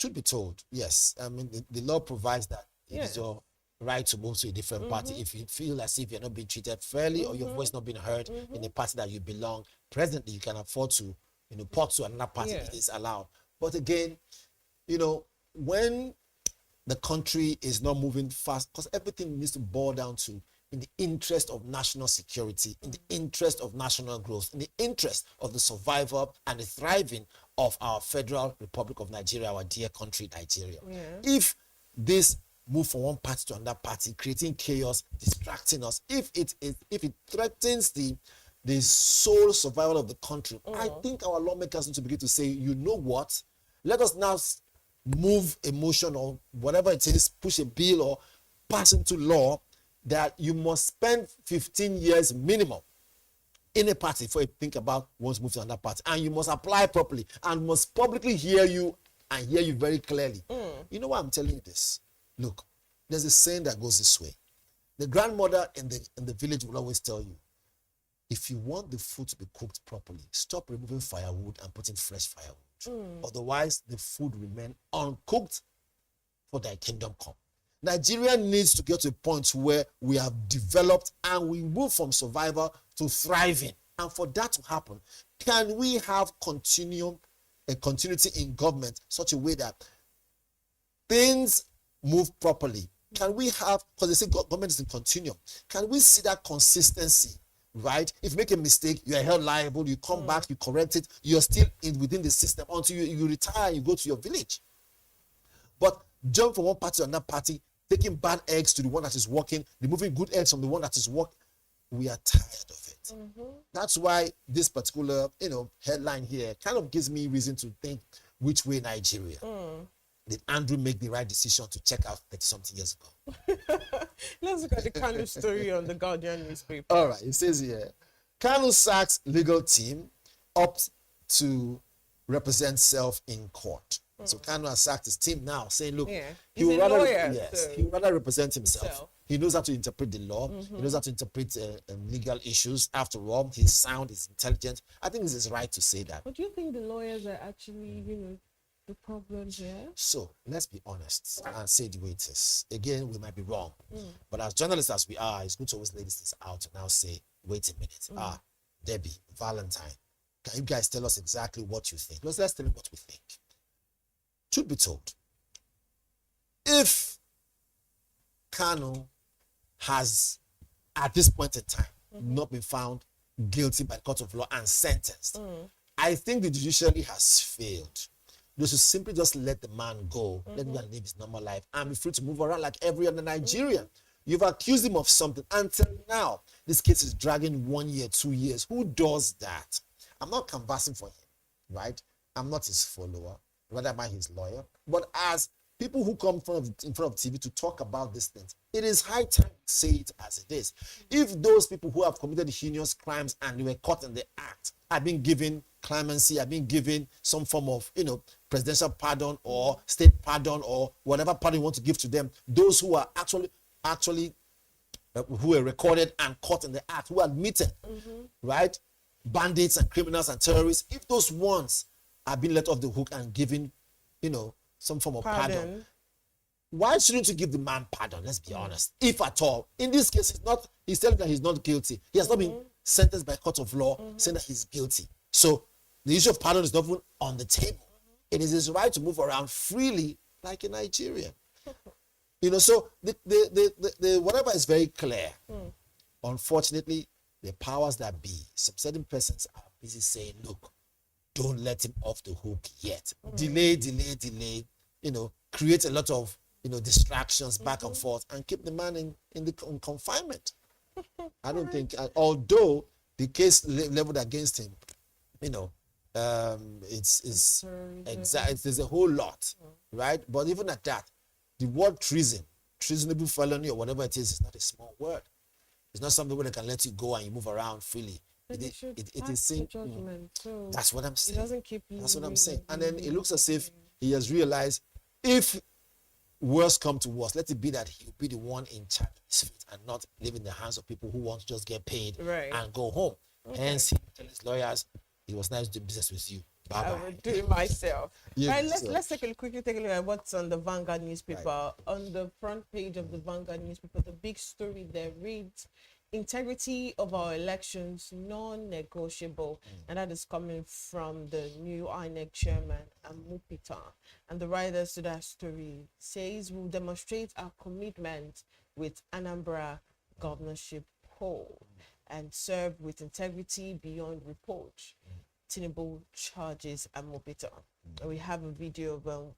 Speaker 5: Should be told, yes. I mean, the law provides that it is your right to move to a different party if you feel as if you're not being treated fairly or your voice not being heard in the party that you belong. Presently, you can afford to, port to another party. It is allowed. But again, when the country is not moving fast, because everything needs to boil down to, in the interest of national security, in the interest of national growth, in the interest of the survival and the thriving of our Federal Republic of Nigeria, our dear country, Nigeria. If this move from one party to another party, creating chaos, distracting us, if it threatens the sole survival of the country, I think our lawmakers need to begin to say, you know what? Let us now move a motion or whatever it is, push a bill or pass into law that you must spend 15 years minimum in a party before you think about once move to another party, and you must apply properly and must publicly hear you and hear you very clearly. You know why I'm telling you this? Look, there's a saying that goes this way. The grandmother in the village will always tell you, if you want the food to be cooked properly, stop removing firewood and putting fresh firewood. Otherwise, the food remain uncooked for thy kingdom come. Nigeria needs to get to a point where we have developed and we move from survival to thriving. And for that to happen, can we have continuity in government such a way that things move properly? Can we have, because they say government is in continuum, can we see that consistency? Right? If you make a mistake, you are held liable, you come back, you correct it, you're still within the system until you retire and you go to your village. But jump from one party to another party, taking bad eggs to the one that is working, removing good eggs from the one that is working, we are tired of it. That's why this particular, headline here kind of gives me reason to think, which way Nigeria? Did Andrew make the right decision to check out 30-something years ago?
Speaker 4: Let's look at the Kanu story on the Guardian newspaper.
Speaker 5: All right, it says here, Kanu sacks legal team opt to represent self in court. So Kanu has sacked his team now, saying, look, he would rather represent himself. He knows how to interpret the law. He knows how to interpret legal issues. After all, he's sound, he's intelligent. I think it's his right to say that.
Speaker 4: But do you think the lawyers are actually, the problem here? So
Speaker 5: let's be honest and say the way it is. Again, we might be wrong, but as journalists as we are, it's good to always lay these things out and now say, wait a minute. Debbie, Valentine, can you guys tell us exactly what you think? Let's tell them what we think. Truth be told, if Kanu has, at this point in time, not been found guilty by the court of law and sentenced. I think the judiciary has failed. They should simply just let the man go, let him live his normal life, and be free to move around like every other Nigerian. You've accused him of something. Until now, this case is dragging 1 year, 2 years. Who does that? I'm not canvassing for him, right? I'm not his follower, rather am I his lawyer. But as people who come in front of TV to talk about these things, it is high time to say it as it is. If those people who have committed heinous crimes and they were caught in the act are being given clemency, are being given some form of, presidential pardon or state pardon or whatever pardon you want to give to them, those who are actually who were recorded and caught in the act, who admitted, right, bandits and criminals and terrorists, if those ones are being let off the hook and given, some form of pardon, why shouldn't you give the man pardon? Let's be honest. If at all, in this case, he's telling that he's not guilty. He has not been sentenced by court of law saying that he's guilty. So the issue of pardon is not even on the table. It is his right to move around freely like a Nigerian. So the whatever is very clear. Unfortunately, the powers that be, some certain persons are busy saying, look, don't let him off the hook yet. Delay, create a lot of distractions back and forth and keep the man in confinement. I don't think, although the case leveled against him, it's exactly, there's a whole lot, right? But even at that, the word treason, treasonable felony or whatever it is not a small word. It's not something where they can let you go and you move around freely. It is saying, that's what I'm saying.
Speaker 4: It doesn't keep you.
Speaker 5: That's what I'm saying. And then it looks as if he has realized, if worse come to worse, let it be that he'll be the one in charge of his feet and not live in the hands of people who want to just get paid and go home. Hence, he tell his lawyers, it was nice doing business with you. Bye-bye.
Speaker 4: I would do it myself.
Speaker 5: Yeah,
Speaker 4: right, let's quickly take a look at what's on the Vanguard newspaper.
Speaker 5: Right.
Speaker 4: On the front page of the Vanguard newspaper, the big story there reads, integrity of our elections non-negotiable, and that is coming from the new INEC chairman, Amupita. And the writers to that story says, we'll demonstrate our commitment with Anambra governorship poll and serve with integrity beyond reproach. Tinubu charges Amupita. And we have a video of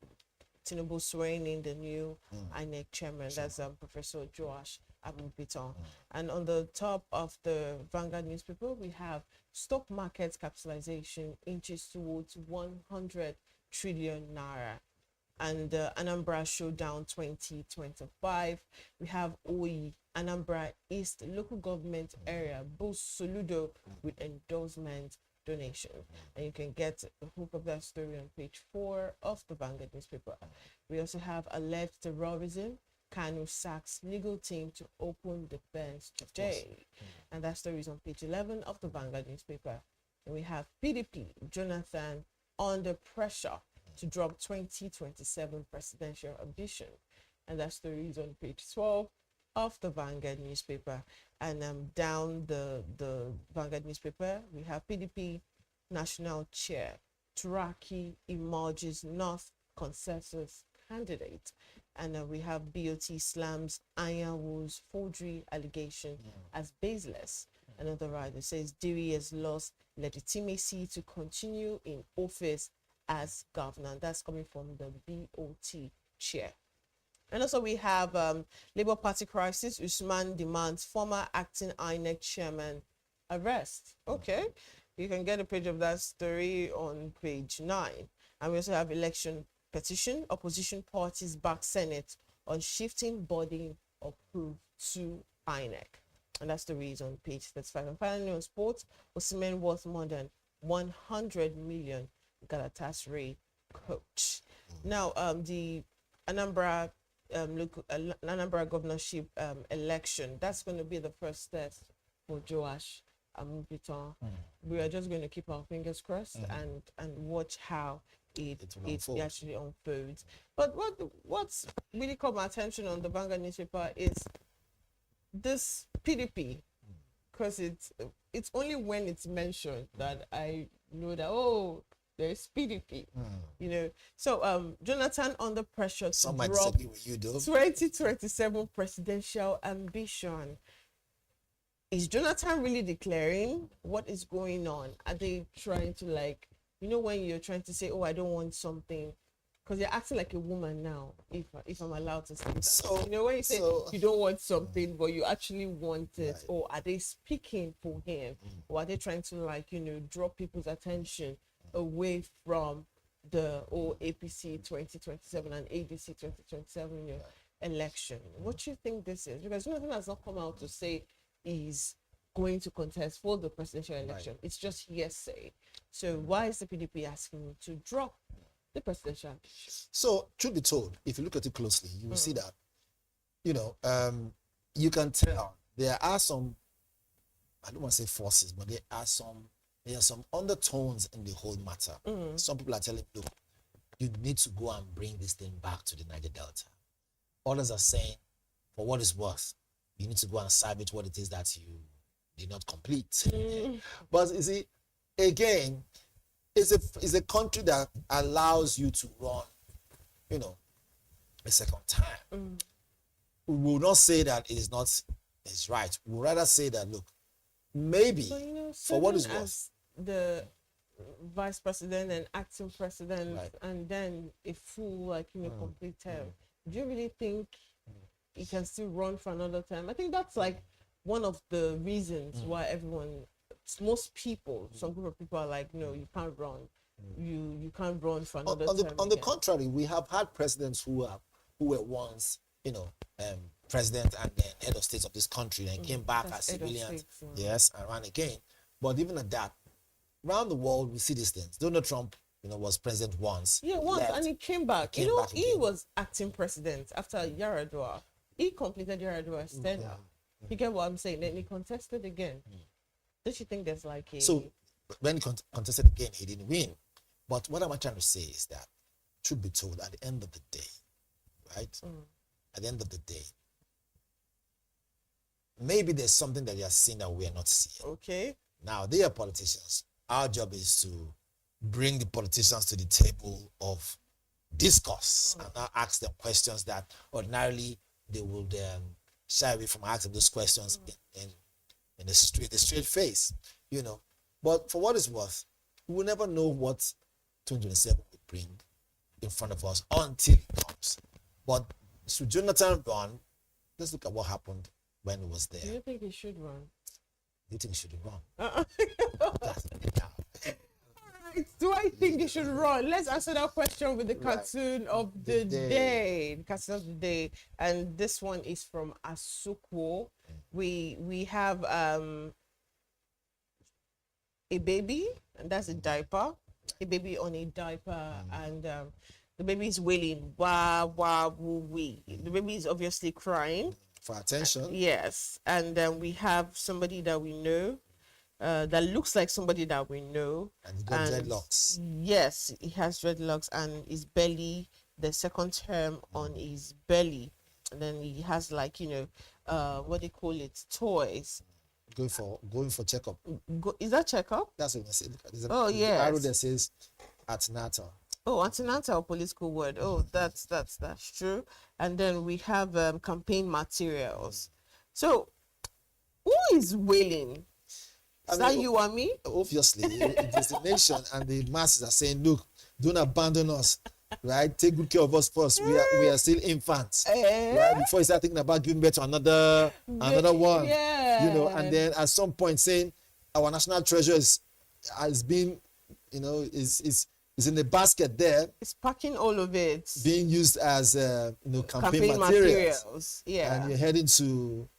Speaker 4: Tinubu swearing in the new INEC chairman. That's Professor Joash Amupita. And on the top of the Vanguard newspaper, we have stock market capitalization inches towards 100 trillion naira. And Anambra Showdown 2025. We have OE, Anambra East local government area, boosts Soludo with endorsement donation. And you can get the hook of that story on page 4 of the Vanguard newspaper. We also have alleged terrorism. Kanu sacks legal team to open defense today. And that story is on page 11 of the Vanguard newspaper. And we have PDP, Jonathan under pressure to drop 2027 presidential ambition. And that story is on page 12 of the Vanguard newspaper. And down the Vanguard newspaper, we have PDP national chair, Turaki emerges North consensus candidate. And we have BOT slams Ironwood's forgery allegation as baseless. Another writer says Dewey has lost legitimacy to continue in office as governor. That's coming from the BOT chair. And also we have Labour Party crisis. Usman demands former acting INEC chairman arrest. Okay, you can get a page of that story on page 9. And we also have election petition. Opposition parties back Senate on shifting body approved to INEC. And that's the reason on page 35. And finally on sports, Osimhen worth more than 100 million Galatasaray coach. Now, the Anambra Anambra governorship election, that's going to be the first step for Joash Amupita. We are just going to keep our fingers crossed and watch how it actually unfolds. But what's really caught my attention on the Vanguard newspaper is this PDP, because it's only when it's mentioned that I know that there's PDP, So Jonathan under pressure to drop 2027 presidential ambition. is Jonathan really declaring what is going on? Are they trying to, like, when you're trying to say, oh, I don't want something, because you're acting like a woman now, if I'm allowed to say that.
Speaker 5: So,
Speaker 4: when you say you don't want something, but you actually want it,
Speaker 5: Right.
Speaker 4: or are they speaking for him, or are they trying to, like, draw people's attention away from the APC 2027 and ADC 2027 election? What do you think this is? Because Jonathan has not come out to say he's going to contest for the presidential election. It's just hearsay. So why is the PDP asking him to drop the presidential ambition?
Speaker 5: So, truth be told, if you look at it closely, you will see that, you can tell there are some, I don't want to say forces, but there are some undertones in the whole matter. Some people are telling, look, you need to go and bring this thing back to the Niger Delta. Others are saying, for what it's worth, you need to go and salvage what it is that you did not complete. But you see, again, it's a country that allows you to run, a second time. We will not say that it's right. We will rather say that, look, maybe for what it's
Speaker 4: serving
Speaker 5: worth.
Speaker 4: as the vice president and acting president,
Speaker 5: Right.
Speaker 4: and then a full, complete term. Do you really think he can still run for another term? I think that's like one of the reasons why most people, some group of people are like, no, you can't run. You can't run for another term.
Speaker 5: On the
Speaker 4: again.
Speaker 5: contrary, we have had presidents who were once, president and then head of state of this country and came back
Speaker 4: That's
Speaker 5: as
Speaker 4: head of
Speaker 5: civilians.
Speaker 4: state,
Speaker 5: Yes, and ran again. But even at that, around the world, we see these things. Donald Trump, was president once.
Speaker 4: Yeah, once,
Speaker 5: left.
Speaker 4: and he came back.
Speaker 5: He came back
Speaker 4: He
Speaker 5: again.
Speaker 4: was acting president after Yaradua. He completed Yaradua's tenure. You get what I'm saying? Then he contested again. Don't you think there's like a...
Speaker 5: So when he contested again, he didn't win. But what am I trying to say is that, truth be told, at the end of the day, right? At the end of the day, maybe there's something that they are seeing that we are not seeing.
Speaker 4: Okay.
Speaker 5: Now, they are politicians. Our job is to bring the politicians to the table of discourse and now ask them questions that ordinarily they would shy away from asking those questions in a straight face, But for what it's worth, we will never know what 2027 will bring in front of us until it comes. But should Jonathan run? Let's look at what happened when he was there.
Speaker 4: Do you think he should run?
Speaker 5: Do you think he should run? That's
Speaker 4: Do I think he should run? Let's answer that question with the cartoon of the day. The cartoon of the day. And this one is from Asukwo. We have a baby, and that's a diaper. A baby on a diaper, and the baby is wailing. Wah, wah, woo, wee. The baby is obviously crying.
Speaker 5: for attention.
Speaker 4: Yes. And then we have somebody that we know. That looks like somebody that we know.
Speaker 5: And he got dreadlocks.
Speaker 4: Yes, he has dreadlocks, and his belly, the second term on his belly. And then he has what they call it, toys.
Speaker 5: Going for checkup.
Speaker 4: Is that checkup?
Speaker 5: That's what I say. There's
Speaker 4: Oh,
Speaker 5: there's
Speaker 4: yes.
Speaker 5: an arrow that says antenatal.
Speaker 4: Oh, antenatal political word. Oh, that's true. And then we have campaign materials. So, who is wailing? Is that you and me?
Speaker 5: Obviously, it is the nation, and the masses are saying, "Look, don't abandon us, right? Take good care of us first. We are still infants, right? Before you start thinking about giving birth to another one,
Speaker 4: Yeah.
Speaker 5: And then at some point saying our national treasure has been, is in the basket there,
Speaker 4: It's packing all of it.
Speaker 5: being used as campaign materials.
Speaker 4: Yeah.
Speaker 5: And you're heading to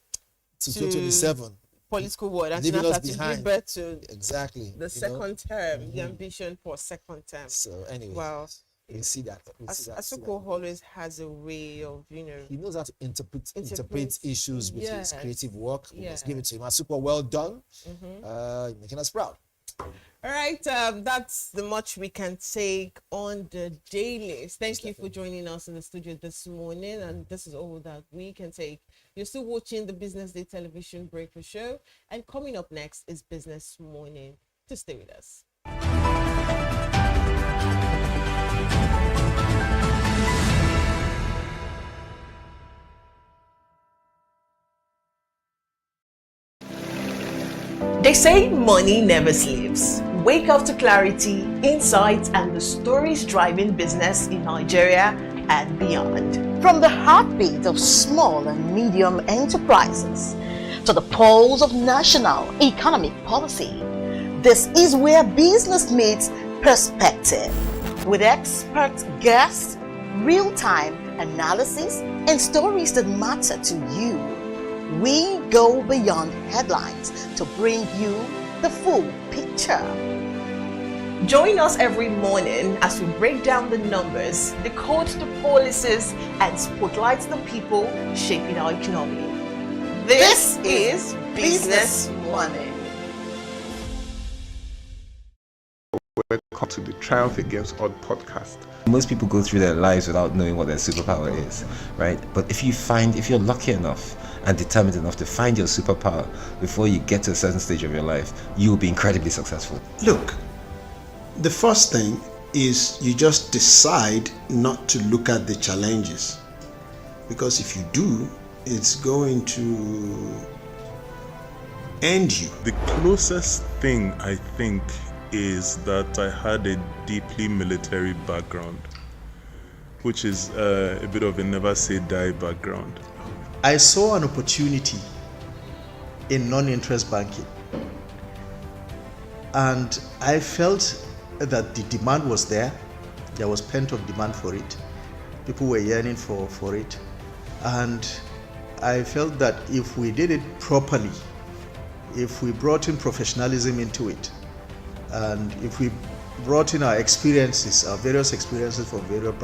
Speaker 5: 2027.
Speaker 4: Political word. And
Speaker 5: Leaving
Speaker 4: now
Speaker 5: us
Speaker 4: to give
Speaker 5: behind.
Speaker 4: birth to
Speaker 5: Exactly.
Speaker 4: the second term, the ambition for second term.
Speaker 5: So anyway,
Speaker 4: Wow.
Speaker 5: we see that.
Speaker 4: Asuko always has a way of,
Speaker 5: He knows how to interpret
Speaker 4: Interpret,
Speaker 5: issues with his
Speaker 4: yes.
Speaker 5: creative work. We must
Speaker 4: Yeah.
Speaker 5: give it to him. Asuko, well done. Making us proud.
Speaker 4: All right, that's the much we can take on the daily. Thank you for joining us in the studio this morning, and this is all that we can take. You're still watching the Business Day television breakfast show, and coming up next is Business Morning. To stay with us.
Speaker 6: They say money never sleeps. Wake up to clarity, insights, and the stories driving business in Nigeria and beyond. From the heartbeat of small and medium enterprises to the pulse of national economic policy, this is where business meets perspective. With expert guests, real-time analysis, and stories that matter to you, we go beyond headlines to bring you the full picture. Join us every morning as we break down the numbers, decode the policies, and spotlight the people shaping our economy. This is Business Money.
Speaker 8: Welcome to the Triumph Against Odd podcast.
Speaker 9: Most people go through their lives without knowing what their superpower is, right? But if you're lucky enough and determined enough to find your superpower before you get to a certain stage of your life, you will be incredibly successful.
Speaker 10: Look, the first thing is you just decide not to look at the challenges, because if you do, it's going to end you.
Speaker 8: The closest thing I think is that I had a deeply military background, which is a bit of a never say die background.
Speaker 10: I saw an opportunity in non-interest banking, and I felt that the demand was there. There was pent-up demand for it. People were yearning for it, and I felt that if we did it properly, if we brought in professionalism into it, and if we brought in our experiences, our various experiences from various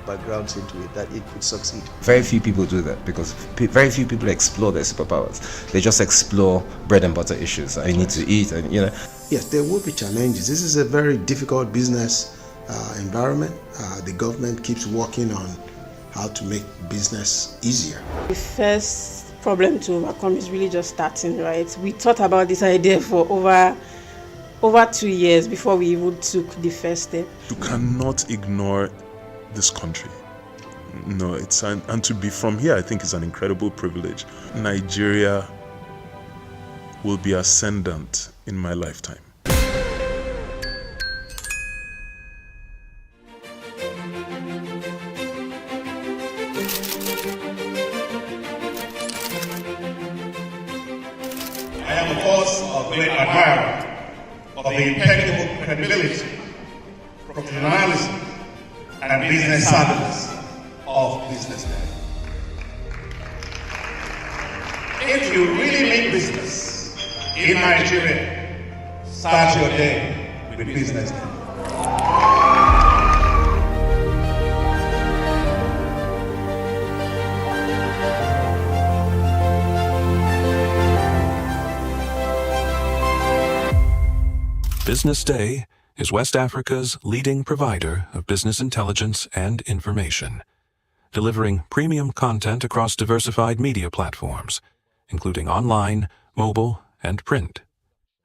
Speaker 10: backgrounds into it, that it could succeed.
Speaker 9: Very few people do that because very few people explore their superpowers. They just explore bread and butter issues. I need to eat, and
Speaker 10: Yes, there will be challenges. This is a very difficult business environment. The government keeps working on how to make business easier.
Speaker 11: The first problem to overcome is really just starting, right? We thought about this idea for over 2 years before we even took the first step.
Speaker 8: You cannot ignore this country. No, and to be from here, I think is an incredible privilege. Nigeria will be ascendant in my lifetime.
Speaker 1: I am, of course, a great admirer of the impeccable credibility, professionalism, and business savviness of BusinessDay. If you really mean business in Nigeria, start your day with BusinessDay.
Speaker 2: BusinessDay is West Africa's leading provider of business intelligence and information, delivering premium content across diversified media platforms, including online, mobile, and print.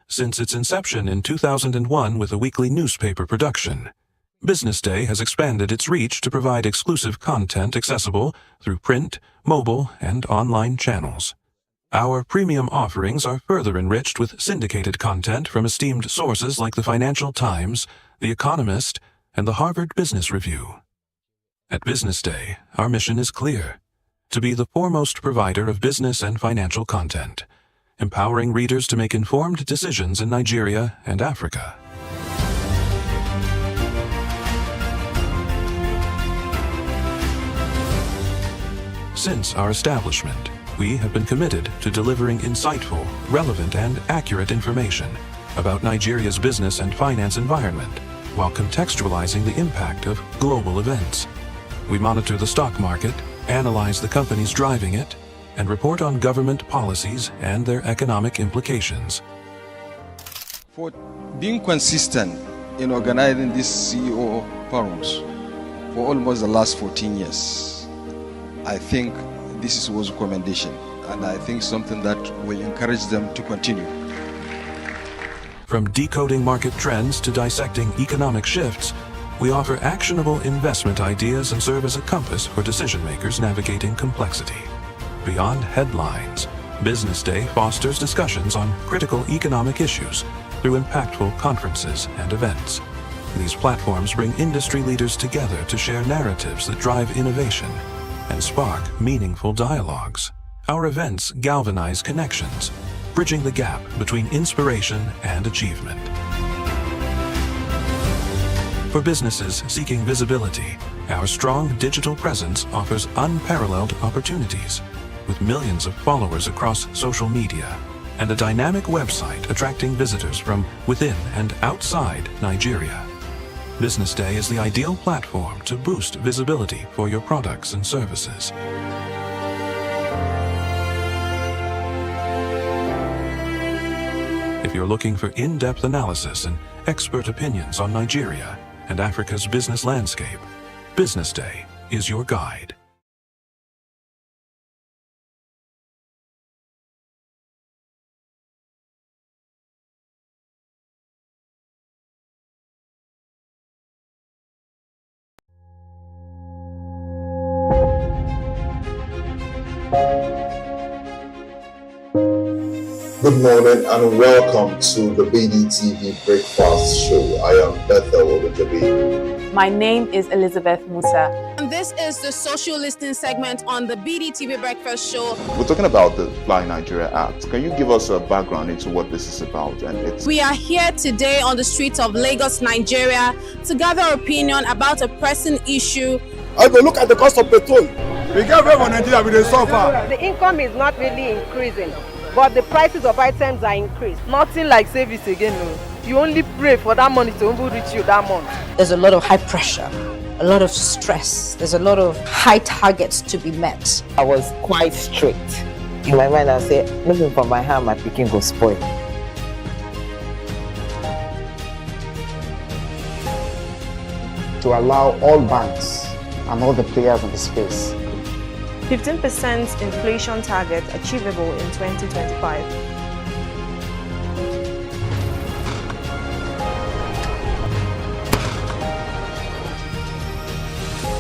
Speaker 2: Since its inception in 2001 with a weekly newspaper production, BusinessDay has expanded its reach to provide exclusive content accessible through print, mobile, and online channels. Our premium offerings are further enriched with syndicated content from esteemed sources like the Financial Times, The Economist, and the Harvard Business Review. At BusinessDay, our mission is clear: to be the foremost provider of business and financial content, empowering readers to make informed decisions in Nigeria and Africa. Since our establishment, we have been committed to delivering insightful, relevant, and accurate information about Nigeria's business and finance environment while contextualizing the impact of global events. We monitor the stock market, analyze the companies driving it, and report on government policies and their economic implications.
Speaker 3: For being consistent in organizing these CEO forums for almost the last 14 years, I think this was a recommendation, and I think something that will encourage them to continue.
Speaker 2: From decoding market trends to dissecting economic shifts, we offer actionable investment ideas and serve as a compass for decision makers navigating complexity. Beyond headlines, Business Day fosters discussions on critical economic issues through impactful conferences and events. These platforms bring industry leaders together to share narratives that drive innovation and spark meaningful dialogues. Our events galvanize connections, bridging the gap between inspiration and achievement. For businesses seeking visibility, our strong digital presence offers unparalleled opportunities, with millions of followers across social media and a dynamic website attracting visitors from within and outside Nigeria. Business Day is the ideal platform to boost visibility for your products and services. If you're looking for in-depth analysis and expert opinions on Nigeria and Africa's business landscape, Business Day is your guide.
Speaker 7: Good morning and welcome to the BDTV Breakfast Show. I am Bethel Obajabi.
Speaker 12: My name is Elizabeth Musa.
Speaker 13: And this is the social listening segment on the BDTV Breakfast Show.
Speaker 14: We're talking about the Fly Nigeria Act. Can you give us a background into what this is about?
Speaker 13: We are here today on the streets of Lagos, Nigeria, to gather opinion about a pressing issue.
Speaker 15: I go look at the cost of petrol.
Speaker 16: We get very Nigeria with the suffer.
Speaker 17: The income is not really increasing, but the prices of items are increased.
Speaker 18: Nothing like service again, no. You only pray for that money to reach you that month.
Speaker 19: There's a lot of high pressure, a lot of stress. There's a lot of high targets to be met.
Speaker 20: I was quite strict. In my mind, I said, moving from my hand, my picking go spoil.
Speaker 21: To allow all banks and all the players in the space
Speaker 22: 15% inflation target achievable in 2025.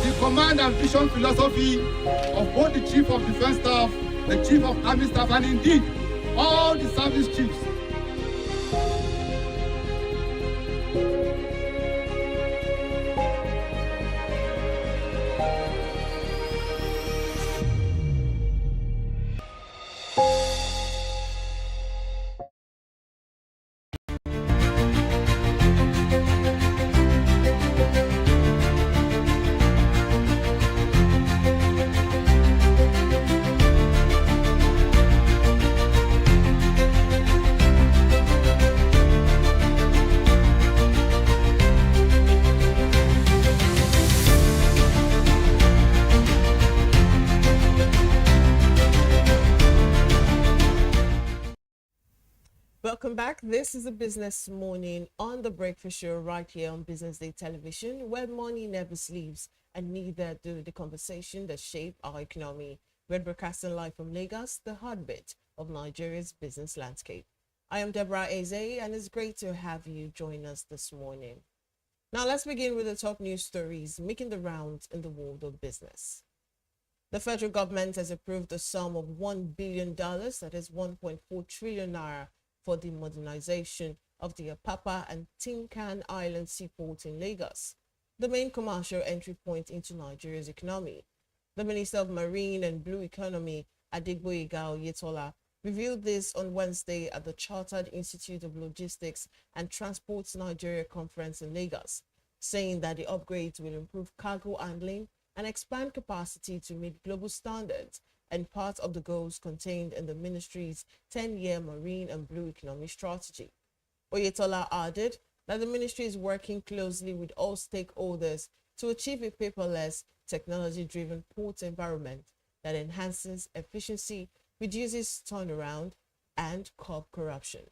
Speaker 16: The command and vision philosophy of both the Chief of Defense Staff, the Chief of Army Staff, and indeed all the service chiefs.
Speaker 4: Welcome back. This is a Business Morning on the Breakfast Show right here on Business Day Television, where money never sleeps and neither do the conversation that shape our economy. We're broadcasting live from Lagos, the heartbeat of Nigeria's business landscape. I am Deborah Eze, and it's great to have you join us this morning. Now let's begin with the top news stories making the rounds in the world of business. The federal government has approved a sum of $1 billion, that is 1.4 trillion naira, for the modernization of the Apapa and Tinkan Island seaport in Lagos, the main commercial entry point into Nigeria's economy. The Minister of Marine and Blue Economy, Adegboyega Oyetola, revealed this on Wednesday at the Chartered Institute of Logistics and Transport's Nigeria Conference in Lagos, saying that the upgrades will improve cargo handling and expand capacity to meet global standards and part of the goals contained in the ministry's 10-year marine and blue economy strategy. Oyetola added that the ministry is working closely with all stakeholders to achieve a paperless, technology-driven port environment that enhances efficiency, reduces turnaround, and curb corruption.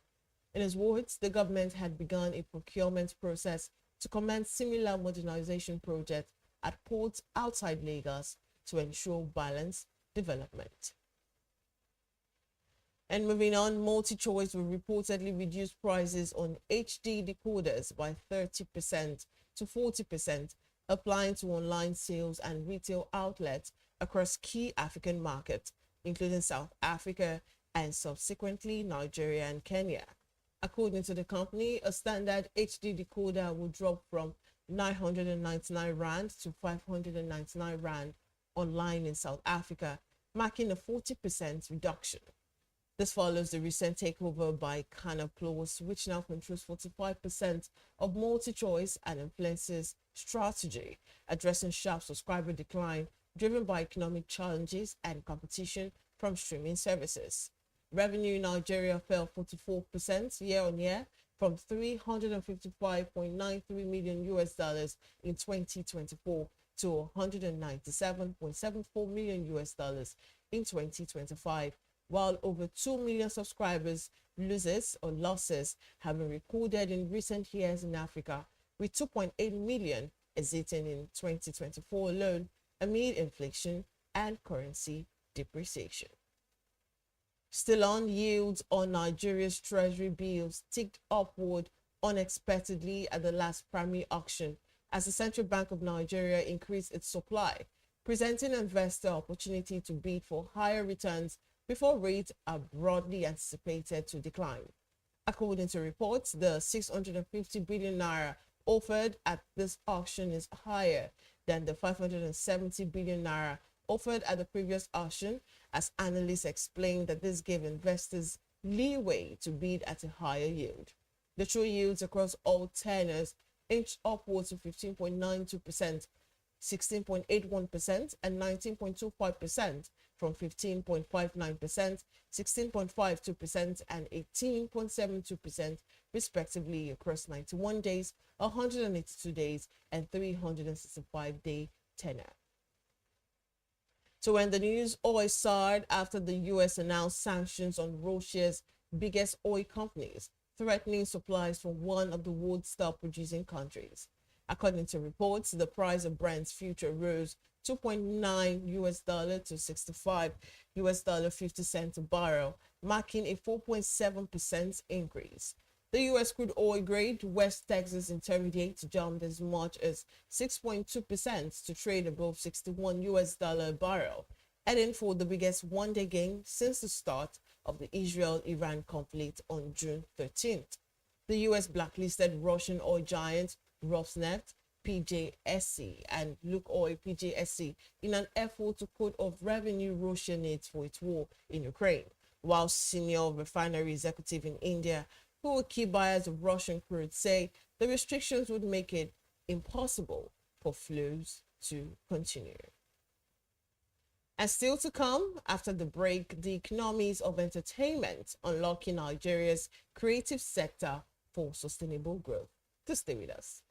Speaker 4: In his words, the government had begun a procurement process to commence similar modernization projects at ports outside Lagos to ensure balanced development. And moving on, MultiChoice will reportedly reduce prices on HD decoders by 30% to 40%, applying to online sales and retail outlets across key African markets, including South Africa and subsequently Nigeria and Kenya. According to the company, a standard HD decoder will drop from 999 Rand to 599 Rand online in South Africa, marking a 40% reduction. This follows the recent takeover by Canaplos, which now controls 45% of multi-choice and influences strategy, addressing sharp subscriber decline driven by economic challenges and competition from streaming services. Revenue in Nigeria fell 44% year-on-year from $355.93 million in 2024 to $197.74 million in 2025, while over 2 million subscribers losses have been recorded in recent years in Africa, with 2.8 million exiting in 2024 alone amid inflation and currency depreciation. Still on, yields on Nigeria's treasury bills ticked upward unexpectedly at the last primary auction as the Central Bank of Nigeria increased its supply, presenting investor opportunity to bid for higher returns before rates are broadly anticipated to decline. According to reports, the 650 billion naira offered at this auction is higher than the 570 billion naira offered at the previous auction, as analysts explained that this gave investors leeway to bid at a higher yield. The true yields across all tenors inched upwards to 15.92%, 16.81%, and 19.25% from 15.59%, 16.52%, and 18.72% respectively across 91 days, 182 days, and 365-day tenor. So when the news oil soared after the U.S. announced sanctions on Russia's biggest oil companies, threatening supplies from one of the world's top-producing countries. According to reports, the price of Brent's future rose $2.9 to $65.50 a barrel, marking a 4.7% increase. The U.S. crude oil grade West Texas Intermediate jumped as much as 6.2% to trade above $61 a barrel, heading for the biggest one-day gain since the start of the Israel-Iran conflict on June 13th. The U.S. blacklisted Russian oil giant Rosneft PJSC and Lukoil PJSC in an effort to cut off revenue Russia needs for its war in Ukraine, while senior refinery executive in India who were key buyers of Russian crude say the restrictions would make it impossible for flows to continue. And still to come, after the break, the economies of entertainment unlocking Nigeria's creative sector for sustainable growth. To stay with us.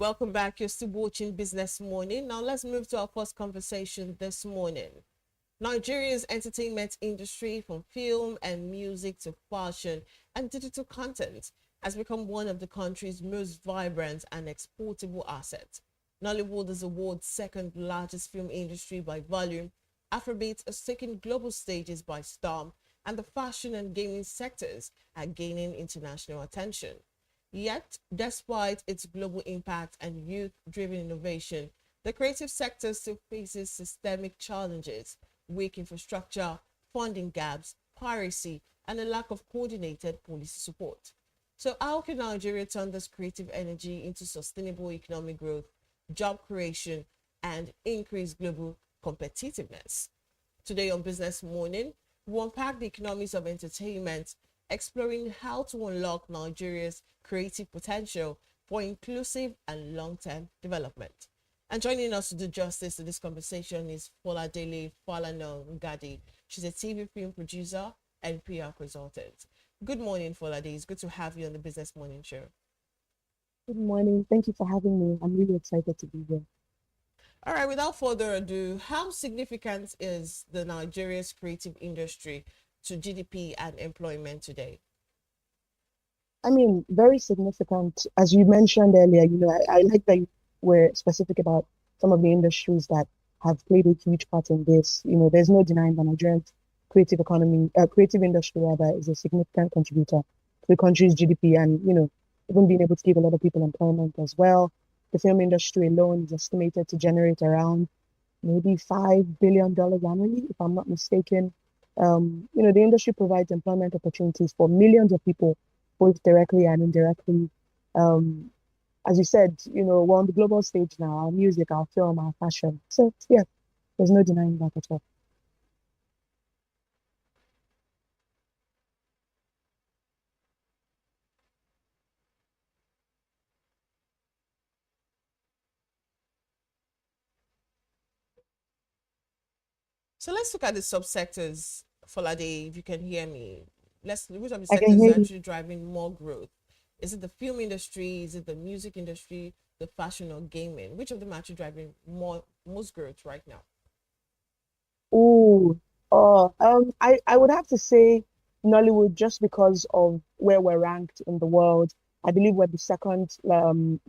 Speaker 4: Welcome back. You're still watching Business Morning. Now let's move to our first conversation this morning. Nigeria's entertainment industry, from film and music to fashion and digital content, has become one of the country's most vibrant and exportable assets. Nollywood is the world's second largest film industry by volume. Afrobeat is taking global stages by storm, and the fashion and gaming sectors are gaining international attention. Yet, despite its global impact and youth-driven innovation, the creative sector still faces systemic challenges, weak infrastructure, funding gaps, piracy, and a lack of coordinated policy support. So how can Nigeria turn this creative energy into sustainable economic growth, job creation, and increased global competitiveness? Today on Business Morning, we unpack the economics of entertainment, exploring how to unlock Nigeria's creative potential for inclusive and long-term development. And joining us to do justice to this conversation is Foladele Falana Ngadi. She's a TV film producer and PR consultant. Good morning, Folade. It's good to have you on the Business Morning Show.
Speaker 5: Good morning. Thank you for having me. I'm really excited to be here.
Speaker 4: All right, without further ado, how significant is the Nigeria's creative industry to GDP and employment today?
Speaker 5: I mean, very significant. As you mentioned earlier, I like that you were specific about some of the industries that have played a huge part in this. There's no denying that Nigeria's creative industry rather, is a significant contributor to the country's GDP and, even being able to give a lot of people employment as well. The film industry alone is estimated to generate around maybe $5 billion annually, if I'm not mistaken. The industry provides employment opportunities for millions of people, both directly and indirectly. As you said, we're on the global stage now, our music, our film, our fashion. So yeah, there's no denying that at all.
Speaker 4: So let's look at the subsectors, Folade, if you can hear me. Which of the
Speaker 5: I can
Speaker 4: sectors
Speaker 5: hear
Speaker 4: is
Speaker 5: you.
Speaker 4: actually driving more growth? Is it the film industry? Is it the music industry, the fashion or gaming? Which of them are actually driving most growth right now?
Speaker 5: I would have to say Nollywood just because of where we're ranked in the world. I believe we're the second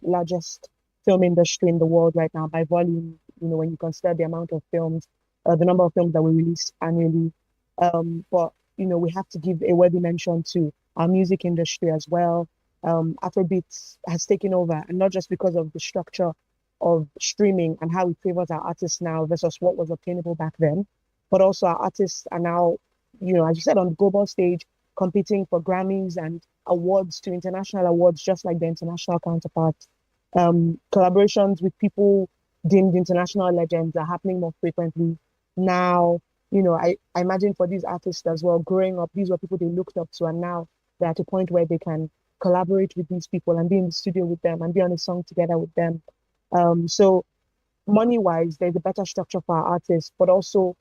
Speaker 5: largest film industry in the world right now by volume, when you consider the amount of films, the number of films that we release annually. But we have to give a worthy mention to our music industry as well. Afrobeats has taken over, and not just because of the structure of streaming and how it favors our artists now versus what was obtainable back then, but also our artists are now, as you said, on the global stage, competing for Grammys and awards to international awards, just like the international counterparts. Collaborations with people deemed international legends are happening more frequently now. I imagine for these artists as well, growing up, these were people they looked up to, and now they're at a point where they can collaborate with these people and be in the studio with them and be on a song together with them. So money-wise, there's a better structure for our artists, but also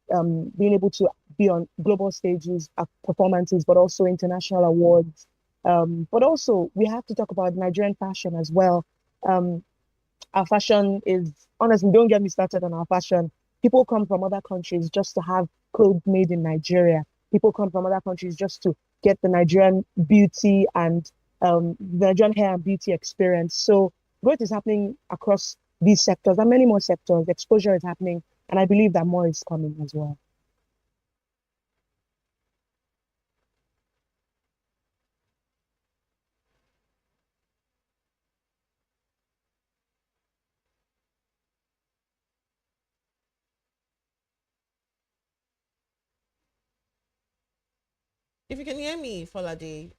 Speaker 5: being able to be on global stages, performances, but also international awards. But also, we have to talk about Nigerian fashion as well. Our fashion is, honestly, don't get me started on our fashion. People come from other countries just to have clothes made in Nigeria. People come from other countries just to get the Nigerian beauty and Nigerian hair and beauty experience. So growth is happening across these sectors and many more sectors. Exposure is happening, and I believe that more is coming as well.
Speaker 4: If you can hear me, Folade,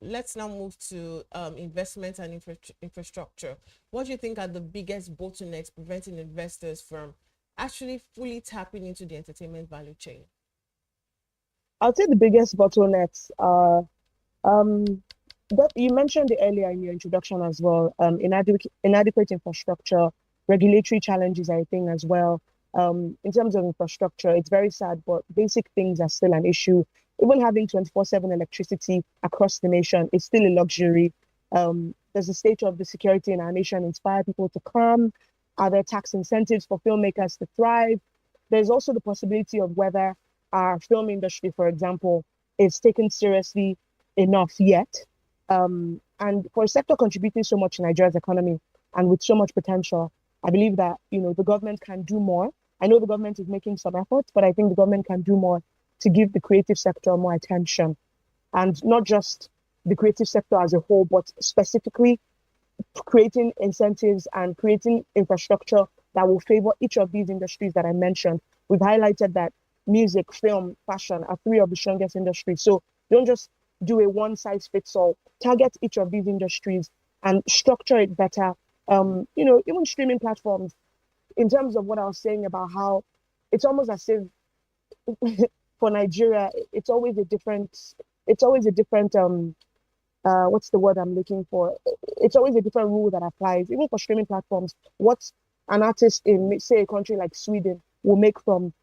Speaker 4: let's now move to investment and infrastructure. What do you think are the biggest bottlenecks preventing investors from actually fully tapping into the entertainment value chain?
Speaker 5: I'll say the biggest bottlenecks are that you mentioned it earlier in your introduction as well. Inadequate infrastructure, regulatory challenges, I think as well. In terms of infrastructure, it's very sad, but basic things are still an issue. Even having 24/7 electricity across the nation is still a luxury. Does the state of the security in our nation inspire people to come? Are there tax incentives for filmmakers to thrive? There's also the possibility of whether our film industry, for example, is taken seriously enough yet. And for a sector contributing so much to Nigeria's economy and with so much potential, I believe that, the government can do more. I know the government is making some efforts, but I think the government can do more to give the creative sector more attention, and not just the creative sector as a whole, but specifically creating incentives and creating infrastructure that will favor each of these industries that I mentioned. We've highlighted that music, film, fashion are three of the strongest industries. So don't just do a one size fits all. Target each of these industries and structure it better. Even streaming platforms, in terms of what I was saying about how it's almost as if for Nigeria, it's always a different what's the word I'm looking for? It's always a different rule that applies. Even for streaming platforms, what an artist in, say, a country like Sweden will make from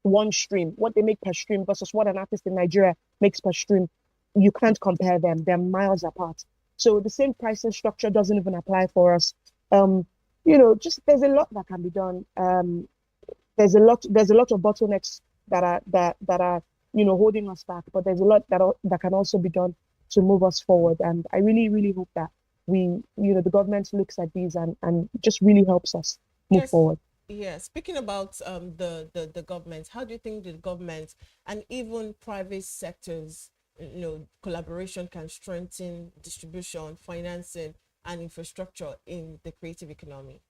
Speaker 5: one stream, what they make per stream versus what an artist in Nigeria makes per stream, you can't compare them. They're miles apart. So the same pricing structure doesn't even apply for us. Just there's a lot that can be done. There's a lot of bottlenecks that are holding us back. But there's a lot that can also be done to move us forward. And I really, really hope that the government looks at these and just really helps us move forward.
Speaker 4: Yeah, speaking about the government, how do you think the government and even private sectors, collaboration can strengthen distribution, financing, and infrastructure in the creative economy?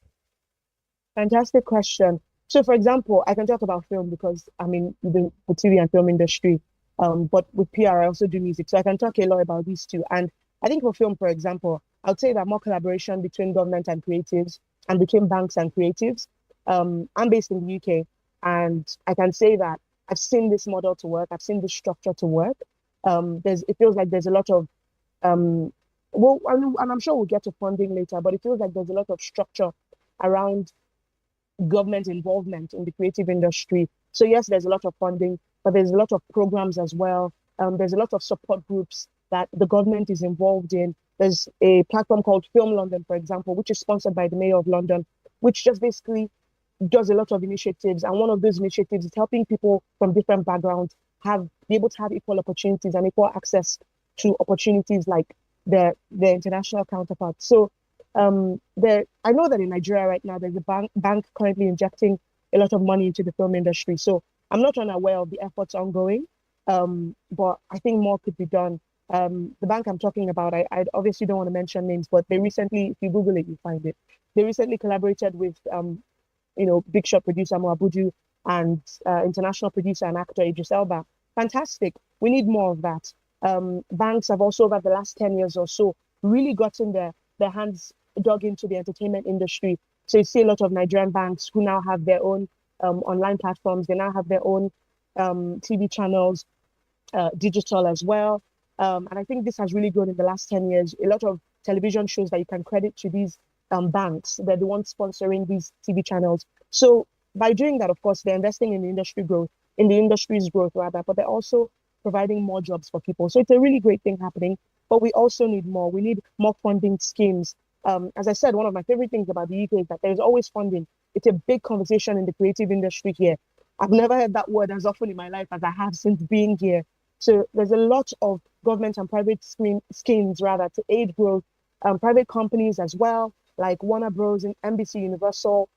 Speaker 5: Fantastic question. So, for example, I can talk about film because I'm in the TV and film industry, but with PR, I also do music. So I can talk a lot about these two. And I think for film, for example, I would say that more collaboration between government and creatives and between banks and creatives. I'm based in the UK, and I can say that I've seen this model to work. I've seen this structure to work. It feels like there's a lot of, and I'm sure we'll get to funding later, but it feels like there's a lot of structure around government involvement in the creative industry. So yes, there's a lot of funding, but there's a lot of programs as well. There's a lot of support groups that the government is involved in. There's a platform called Film London, for example, which is sponsored by the Mayor of London, which just basically does a lot of initiatives. And one of those initiatives is helping people from different backgrounds be able to have equal opportunities and equal access to opportunities like their international counterparts. So I know that in Nigeria right now, there's a bank currently injecting a lot of money into the film industry. So I'm not unaware of the efforts ongoing, but I think more could be done. The bank I'm talking about, I obviously don't want to mention names, but they recently, if you Google it, you find it. They recently collaborated with, big shot producer Mo Abudu and international producer and actor Idris Elba. Fantastic. We need more of that. Banks have also, over the last 10 years or so, really gotten their hands dug into the entertainment industry. So you see a lot of Nigerian banks who now have their own online platforms. They now have their own TV channels, digital as well. And I think this has really grown in the last 10 years. A lot of television shows that you can credit to these banks. They're the ones sponsoring these TV channels. So by doing that, of course, they're investing in the industry's growth rather, but they're also providing more jobs for people. So it's a really great thing happening, but we also need more. We need more funding schemes. As I said, one of my favorite things about the UK is that there's always funding. It's a big conversation in the creative industry here. I've never heard that word as often in my life as I have since being here. So there's a lot of government and private schemes rather to aid growth. Private companies as well, like Warner Bros. And NBC Universal,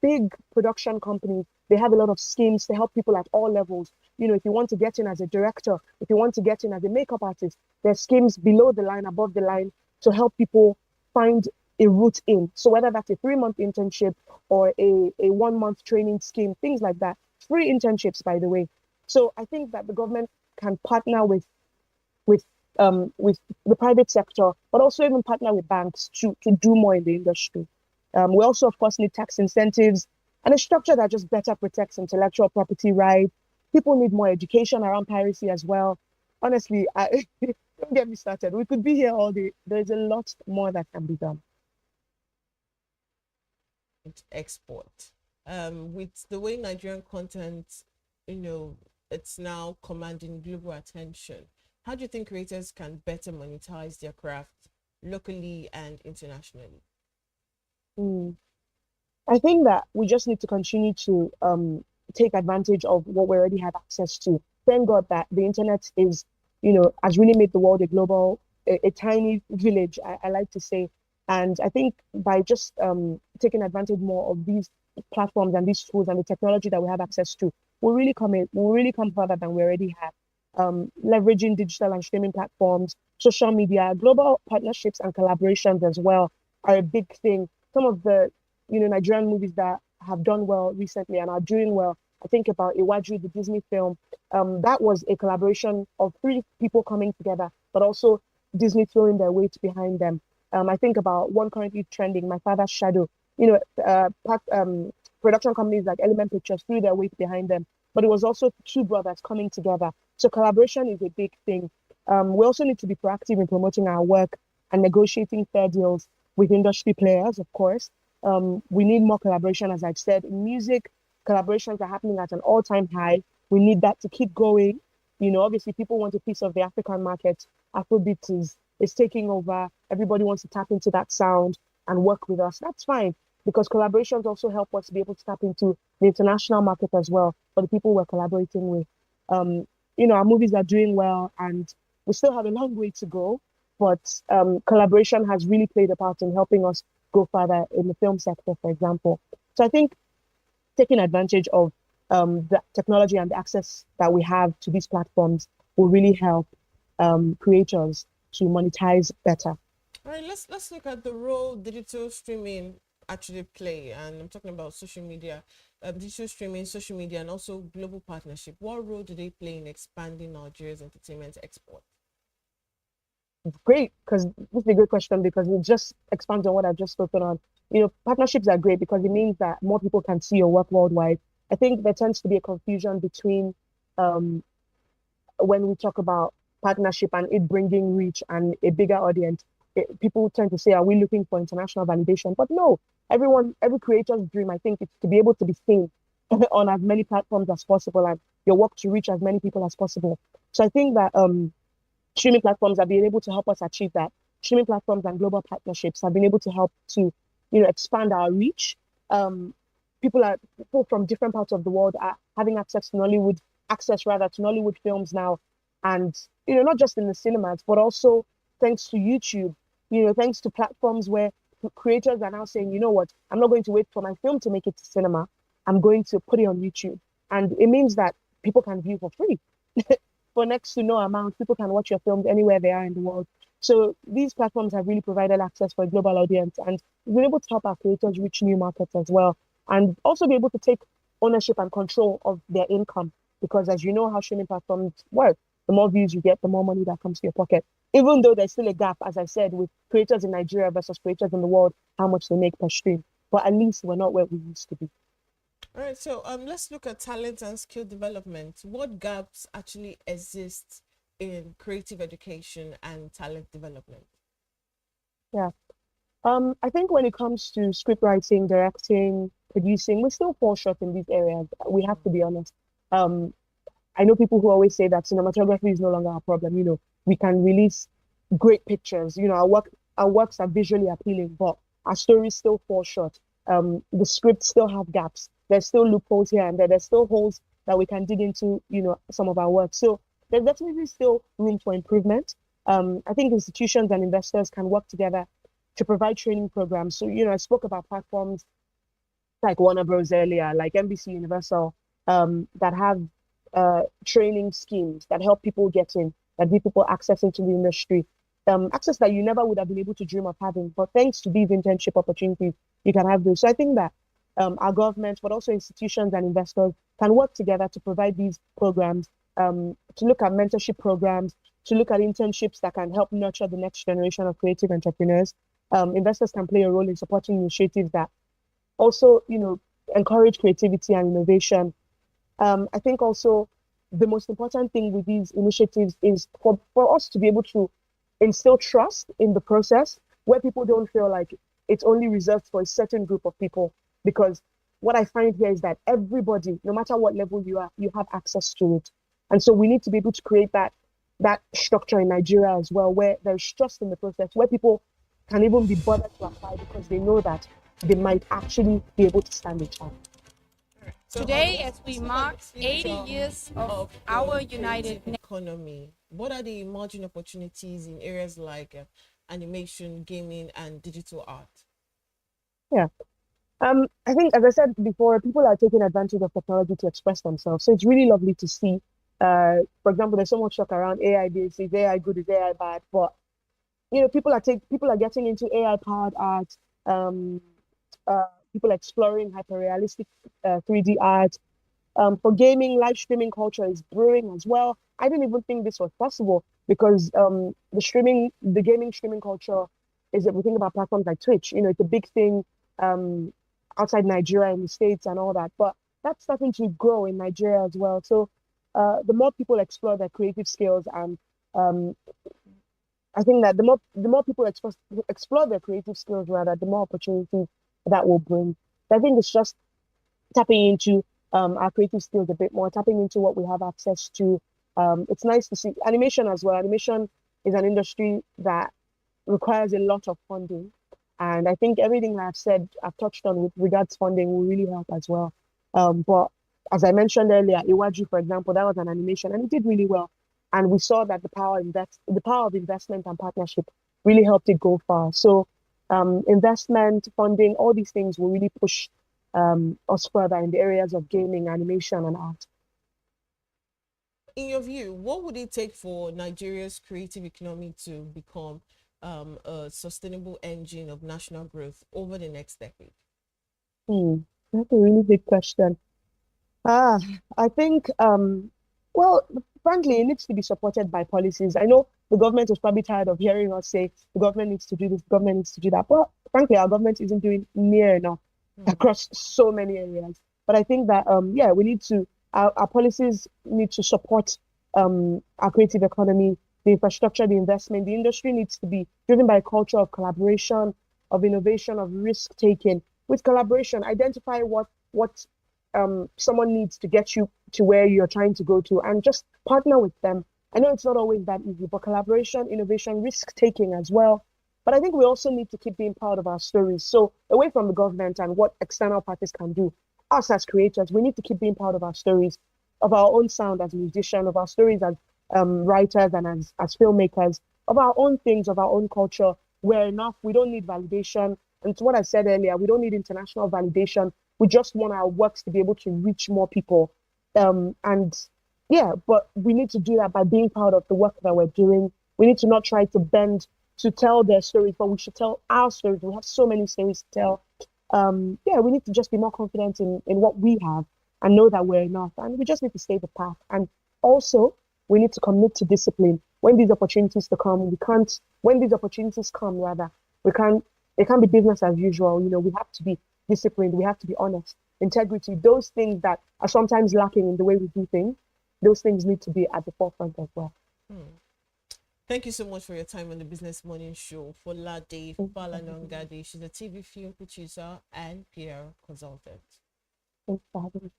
Speaker 5: big production companies, they have a lot of schemes to help people at all levels. If you want to get in as a director, if you want to get in as a makeup artist, there's schemes below the line, above the line to help people find a route in. So whether that's a 3-month internship or a 1-month training scheme, things like that. Free internships, by the way. So I think that the government can partner with the private sector, but also even partner with banks to do more in the industry. We also, of course, need tax incentives and a structure that just better protects intellectual property rights. People need more education around piracy as well. Honestly, don't get me started. We could be here all day. There's a lot more that can be done.
Speaker 4: Export. With the way Nigerian content, it's now commanding global attention. How do you think creators can better monetize their craft locally and internationally?
Speaker 5: I think that we just need to continue to take advantage of what we already have access to. Thank God that the internet has really made the world a tiny village, I like to say. And I think by just taking advantage more of these platforms and these tools and the technology that we have access to, we'll really come further than we already have. Leveraging digital and streaming platforms, social media, global partnerships and collaborations as well are a big thing. Some of the Nigerian movies that have done well recently and are doing well, I think about Iwaju, the Disney film. That was a collaboration of 3 people coming together, but also Disney throwing their weight behind them. I think about one currently trending, My Father's Shadow. Production companies like Element Pictures threw their weight behind them, but it was also 2 brothers coming together. So collaboration is a big thing. We also need to be proactive in promoting our work and negotiating fair deals with industry players, of course. We need more collaboration, as I've said. In music, collaborations are happening at an all-time high. We need that to keep going. Obviously, people want a piece of the African market. Afrobeat is taking over. Everybody wants to tap into that sound and work with us. That's fine, because collaborations also help us be able to tap into the international market as well for the people we're collaborating with. our movies are doing well, and we still have a long way to go. But collaboration has really played a part in helping us go further in the film sector, for example. So I think taking advantage of the technology and the access that we have to these platforms will really help creators to monetize better.
Speaker 4: All right, let's look at the role digital streaming actually play, and I'm talking about social media, digital streaming, social media, and also global partnership. What role do they play in expanding Nigeria's entertainment export?
Speaker 5: Great, because this is a good question, because it just expands on what I've just spoken on. Partnerships are great because it means that more people can see your work worldwide. I think there tends to be a confusion between when we talk about partnership and it bringing reach and a bigger audience. People tend to say, are we looking for international validation? But no, every creator's dream, I think, is to be able to be seen on as many platforms as possible and your work to reach as many people as possible. So I think that streaming platforms have been able to help us achieve that. Streaming platforms and global partnerships have been able to help to, expand our reach. People from different parts of the world are having access to Nollywood films now, and not just in the cinemas, but also thanks to YouTube. Thanks to platforms where creators are now saying, you know what, I'm not going to wait for my film to make it to cinema. I'm going to put it on YouTube, and it means that people can view for free. For next to no amount, people can watch your films anywhere they are in the world. So these platforms have really provided access for a global audience, and we've been able to help our creators reach new markets as well, and also be able to take ownership and control of their income. Because as you know how streaming platforms work, the more views you get, the more money that comes to your pocket. Even though there's still a gap, as I said, with creators in Nigeria versus creators in the world, how much they make per stream. But at least we're not where we used to be.
Speaker 4: All right, so let's look at talent and skill development. What gaps actually exist in creative education and talent development?
Speaker 5: Yeah. I think when it comes to script writing, directing, producing, we still fall short in these areas. We have to be honest. I know people who always say that cinematography is no longer a problem. We can release great pictures. Our works are visually appealing, but our stories still fall short. The scripts still have gaps. There's still loopholes here and there. There's still holes that we can dig into, some of our work. So there's definitely still room for improvement. I think institutions and investors can work together to provide training programs. So, I spoke about platforms like Warner Bros. Earlier, like NBC Universal, that have training schemes that help people get in, that give people access into the industry, access that you never would have been able to dream of having. But thanks to these internship opportunities, you can have those. So I think that our government, but also institutions and investors can work together to provide these programs, to look at mentorship programs, to look at internships that can help nurture the next generation of creative entrepreneurs. Investors can play a role in supporting initiatives that also, encourage creativity and innovation. I think also the most important thing with these initiatives is for us to be able to instill trust in the process, where people don't feel like it's only reserved for a certain group of people. Because what I find here is that everybody, no matter what level you are, you have access to it. And so we need to be able to create that structure in Nigeria as well, where there's trust in the process, where people can even be bothered to apply because they know that they might actually be able to stand a chance.
Speaker 6: Today, as we mark 80 years of our united
Speaker 4: economy, what are the emerging opportunities in areas like animation, gaming, and digital art?
Speaker 5: Yeah. I think, as I said before, people are taking advantage of technology to express themselves. So it's really lovely to see. For example, there's so much talk around AI this, is AI good, is AI bad? But people are getting into AI-powered art. People exploring hyper-realistic 3D art. For gaming, live streaming culture is brewing as well. I didn't even think this was possible because the gaming streaming culture is, if we think about platforms like Twitch, it's a big thing outside Nigeria, in the States and all that. But that's starting to grow in Nigeria as well. So the more people explore their creative skills, and I think that the more people explore their creative skills, rather, the more opportunities that will bring. I think it's just tapping into our creative skills a bit more, tapping into what we have access to. It's nice to see animation as well. Animation is an industry that requires a lot of funding. And I think everything that I've touched on with regards to funding will really help as well. But as I mentioned earlier, Iwaju, for example, that was an animation and it did really well. And we saw that the power of investment and partnership really helped it go far. So investment, funding, all these things will really push us further in the areas of gaming, animation, and art.
Speaker 4: In your view, what would it take for Nigeria's creative economy to become a sustainable engine of national growth over the next decade?
Speaker 5: That's a really big question. I think, well, frankly, it needs to be supported by policies. I know the government is probably tired of hearing us say the government needs to do this, the government needs to do that. But frankly, our government isn't doing near enough across so many areas. But I think that, yeah, we need to, our policies need to support our creative economy, the infrastructure, the investment. The industry needs to be driven by a culture of collaboration, of innovation, of risk-taking. With collaboration, identify what someone needs to get you to where you're trying to go to and just partner with them. I know it's not always that easy, but collaboration, innovation, risk-taking as well. But I think we also need to keep being proud of our stories. So away from the government and what external parties can do, us as creators, we need to keep being proud of our stories, of our own sound as musicians, of our stories as writers and as filmmakers, of our own things, of our own culture. We're enough. We don't need validation. And to what I said earlier, we don't need international validation. We just want our works to be able to reach more people. And yeah, but we need to do that by being proud of the work that we're doing. We need to not try to bend to tell their stories, but we should tell our stories. We have so many stories to tell. Yeah, we need to just be more confident in what we have and know that we're enough. And we just need to stay the path. And also, we need to commit to discipline. When these opportunities come, it can't be business as usual. You know, we have to be disciplined. We have to be honest. Integrity, those things that are sometimes lacking in the way we do things, those things need to be at the forefront as well.
Speaker 4: Thank you so much for your time on the Business Morning Show. Folade Falanongade, she's a TV film producer and PR consultant.
Speaker 5: Thanks for having me.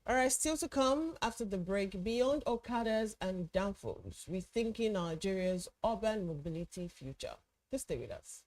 Speaker 4: All right, still to come after the break, beyond Okadas and downfalls, rethinking Nigeria's urban mobility future. Just stay with us.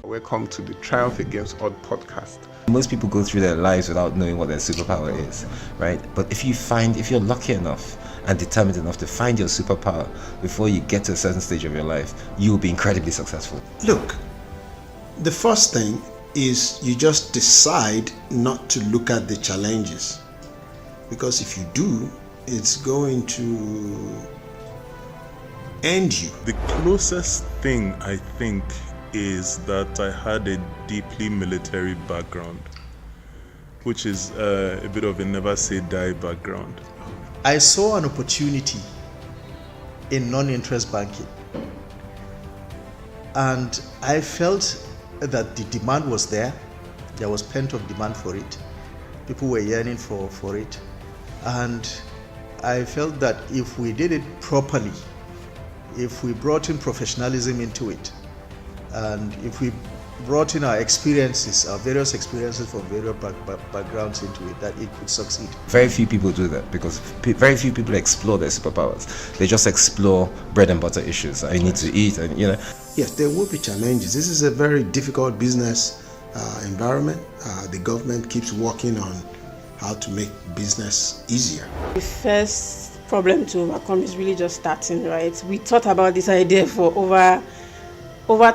Speaker 9: Welcome to the Triumph Against Odd podcast.
Speaker 10: Most people go through their lives without knowing what their superpower is, right? But if you're lucky enough and determined enough to find your superpower before you get to a certain stage of your life, you will be incredibly successful.
Speaker 23: Look, the first thing is you just decide not to look at the challenges, because if you do, it's going to end you.
Speaker 8: The closest thing I think is that I had a deeply military background, which is a bit of a never say die background.
Speaker 24: I saw an opportunity in non-interest banking, and I felt that the demand was there. There was pent-up demand for it. People were yearning for it, and I felt that if we did it properly, if we brought in professionalism into it, and if we brought in our experiences, our various experiences from various backgrounds into it, that it could succeed.
Speaker 10: Very few people do that because very few people explore their superpowers. They just explore bread and butter issues. I need to eat, and you know.
Speaker 23: Yes, there will be challenges. This is a very difficult business environment. The government keeps working on how to make business easier.
Speaker 11: The first problem to overcome is really just starting, right? We thought about this idea for over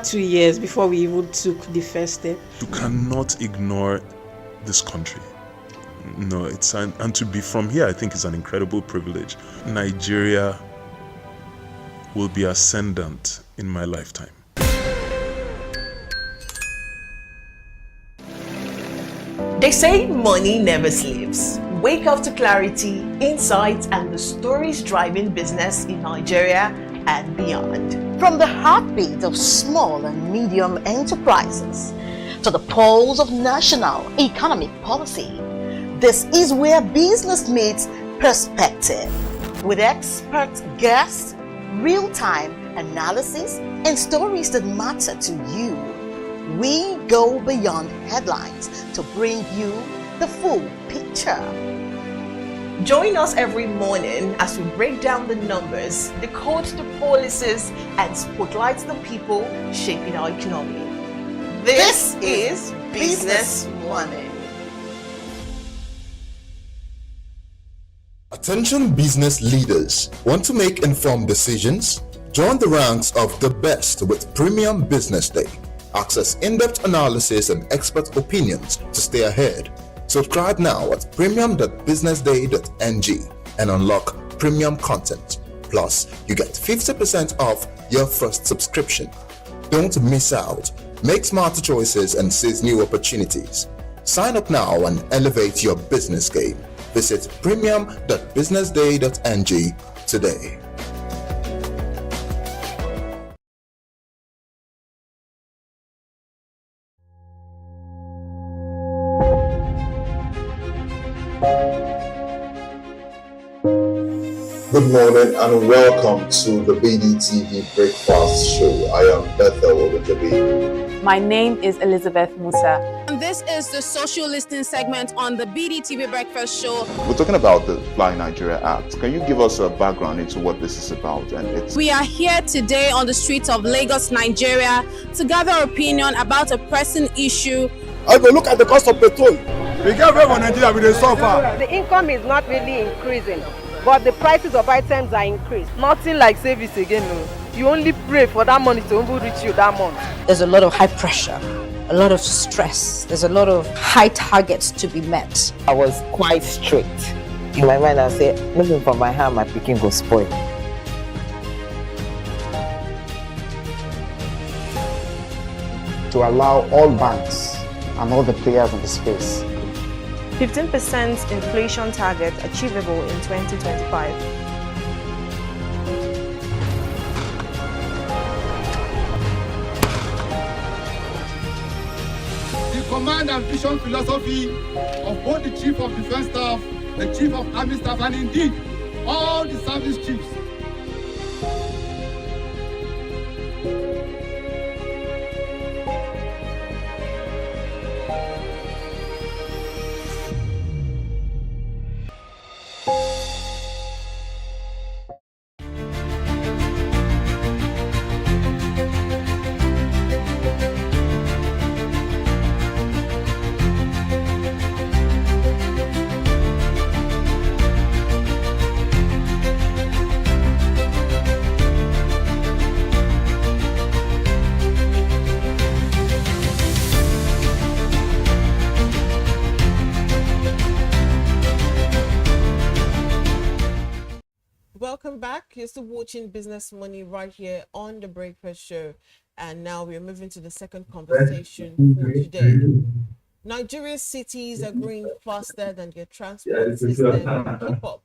Speaker 11: 2 years before we even took the first step.
Speaker 8: You cannot ignore this country. No, and to be from here, I think is an incredible privilege. Nigeria will be ascendant in my lifetime.
Speaker 25: They say money never sleeps. Wake up to clarity, insights, and the stories driving business in Nigeria and beyond.
Speaker 19: From the heartbeat of small and medium enterprises to the pulse of national economic policy, this is where business meets
Speaker 25: perspective. With expert guests, real-time analysis, and stories that matter to you. We go beyond headlines to bring you the full picture. Join us every morning as we break down the numbers, decode the policies, and spotlight the people shaping our economy. This is Business Money.
Speaker 1: Attention business leaders. Want to make informed decisions? Join the ranks of the best with Premium Business Day. Access in-depth analysis and expert opinions to stay ahead. Subscribe now at premium.businessday.ng and unlock premium content. Plus, you get 50% off your first subscription. Don't miss out. Make smarter choices and seize new opportunities. Sign up now and elevate your business game. Visit premium.businessday.ng today.
Speaker 14: Good morning and welcome to the BDTV Breakfast Show. I am Bethel Obajabi.
Speaker 2: My name is Elizabeth Musa.
Speaker 13: And this is the social listening segment on the BDTV Breakfast Show.
Speaker 14: We're talking about the Fly Nigeria Act. Can you give us a background into what this is about?
Speaker 13: We are here today on the streets of Lagos, Nigeria, to gather opinion about a pressing issue.
Speaker 15: I go look at the cost of petrol.
Speaker 16: We get very Nigeria with the suffer.
Speaker 17: The income is not really increasing, but the prices of items are increased.
Speaker 18: Nothing like service again, no. You only pray for that money to reach you that month.
Speaker 19: There's a lot of high pressure, a lot of stress. There's a lot of high targets to be met.
Speaker 20: I was quite strict. In my mind, I said, looking for my hand, my picking go spoil.
Speaker 21: To allow all banks and all the players in the space
Speaker 22: 15% inflation target achievable in 2025.
Speaker 16: The command and vision philosophy of both the Chief of Defense Staff, the Chief of Army Staff, and indeed all the service chiefs.
Speaker 4: Welcome back. You're still watching Business Money right here on the Breakfast Show. And now we're moving to the second conversation for today. Nigeria's cities are growing faster than their transport system can keep up.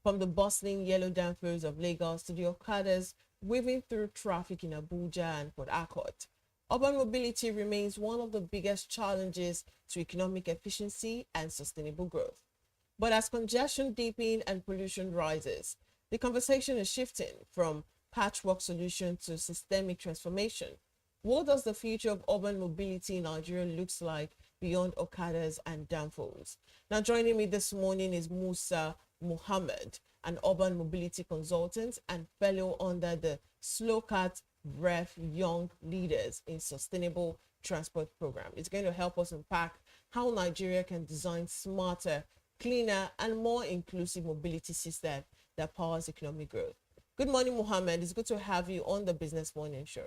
Speaker 4: From the bustling yellow dampers of Lagos to the Okadas weaving through traffic in Abuja and Port Harcourt, urban mobility remains one of the biggest challenges to economic efficiency and sustainable growth. But as congestion deepens and pollution rises, the conversation is shifting from patchwork solution to systemic transformation. What does the future of urban mobility in Nigeria looks like beyond Okadas and Danfos? Now joining me this morning is Musa Muhammad, an urban mobility consultant and fellow under the Slowcat Ref Young Leaders in Sustainable Transport Program. It's going to help us unpack how Nigeria can design smarter, cleaner, and more inclusive mobility system that powers economic growth. Good morning, Muhammad. It's good to have you on the Business Morning Show.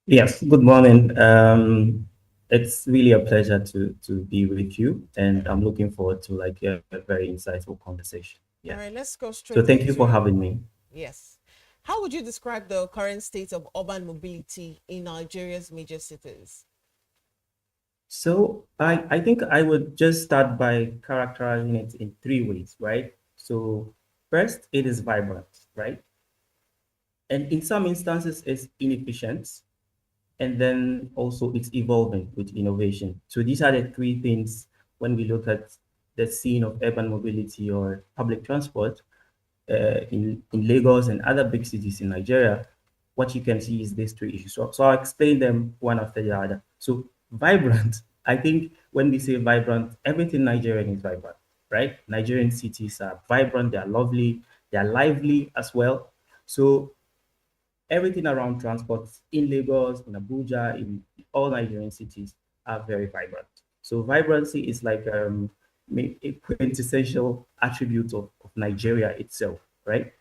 Speaker 3: Yes, good morning. It's really a pleasure to be with you, and I'm looking forward to a very insightful conversation. Yeah.
Speaker 4: All right, let's go straight.
Speaker 3: So thank you for having me.
Speaker 4: Yes. How would you describe the current state of urban mobility in Nigeria's major cities?
Speaker 3: So I think I would just start by characterizing it in three ways, right? So first, it is vibrant, right? And in some instances, it's inefficient. And then also it's evolving with innovation. So these are the three things when we look at the scene of urban mobility or public transport in Lagos and other big cities in Nigeria, what you can see is these three issues. So I'll explain them one after the other. So vibrant, I think when we say vibrant, everything Nigerian is vibrant, right? Nigerian cities are vibrant, they are lovely, they are lively as well. So everything around transport in Lagos, in Abuja, in all Nigerian cities are very vibrant. So vibrancy is like a quintessential attribute of Nigeria itself, right?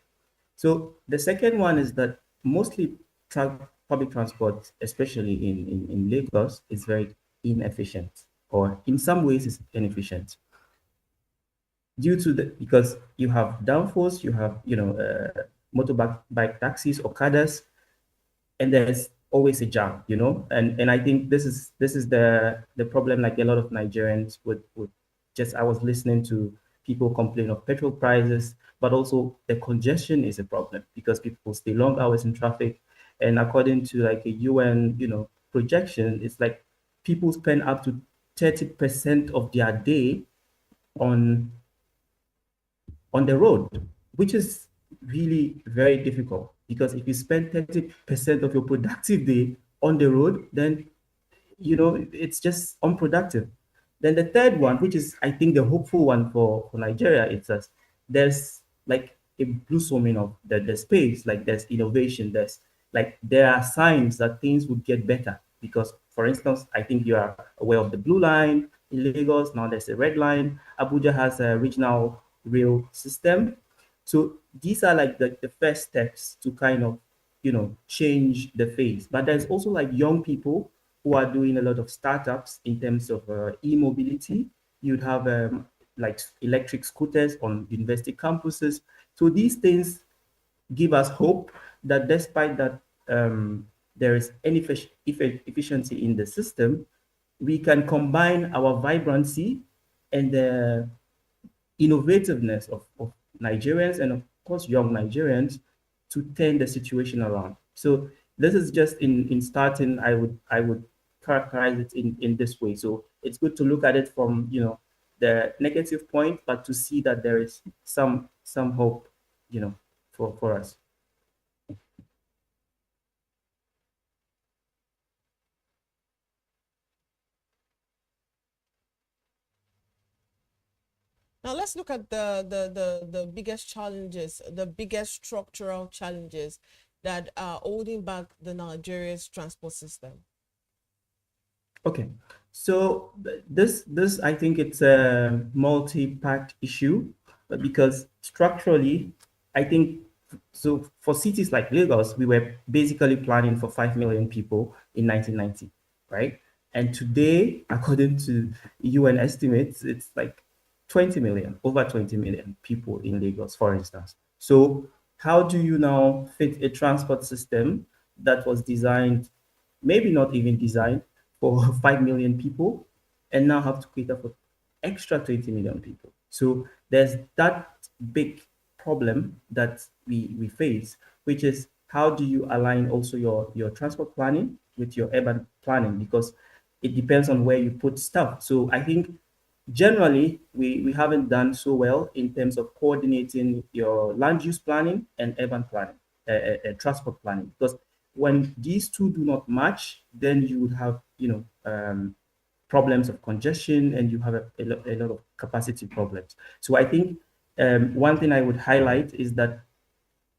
Speaker 3: So the second one is that mostly public transport, especially in Lagos, is very inefficient, or in some ways is inefficient due to the because you have downforce, you have motorbike bike taxis, okadas, and there's always a jam, and I think this is the problem. Like a lot of Nigerians would just I was listening to people complain of petrol prices, but also the congestion is a problem because people stay long hours in traffic, and according to like a UN projection, it's like people spend up to 30% of their day on the road, which is really very difficult because if you spend 30% of your productive day on the road, then it's just unproductive. Then the third one, which is I think the hopeful one for Nigeria, it's that there's like a blossoming of the space, like there's innovation, there are signs that things would get better. Because for instance, I think you are aware of the blue line in Lagos, now there's a red line. Abuja has a regional rail system. So these are like the first steps to kind of change the face. But there's also like young people who are doing a lot of startups in terms of e-mobility. You'd have like electric scooters on university campuses. So these things give us hope that despite that there is inefficiency in the system, we can combine our vibrancy and the innovativeness of Nigerians and of course young Nigerians to turn the situation around. So this is just in starting, I would characterize it in this way. So it's good to look at it from the negative point, but to see that there is some hope, for us.
Speaker 4: Now let's look at the biggest challenges, the biggest structural challenges that are holding back the Nigeria's transport system.
Speaker 3: Okay, so this I think it's a multi-packed issue, because structurally, I think so for cities like Lagos, we were basically planning for 5 million people in 1990, right? And today, according to UN estimates, it's like 20 million, over 20 million people in Lagos, for instance. So how do you now fit a transport system that was designed, maybe not even designed, for 5 million people, and now have to cater for extra 20 million people? So there's that big problem that we face, which is how do you align also your transport planning with your urban planning, because it depends on where you put stuff. So I think generally we haven't done so well in terms of coordinating your land use planning and urban planning, transport planning, because when these two do not match, then you would have problems of congestion, and you have a lot of capacity problems. So I think one thing I would highlight is that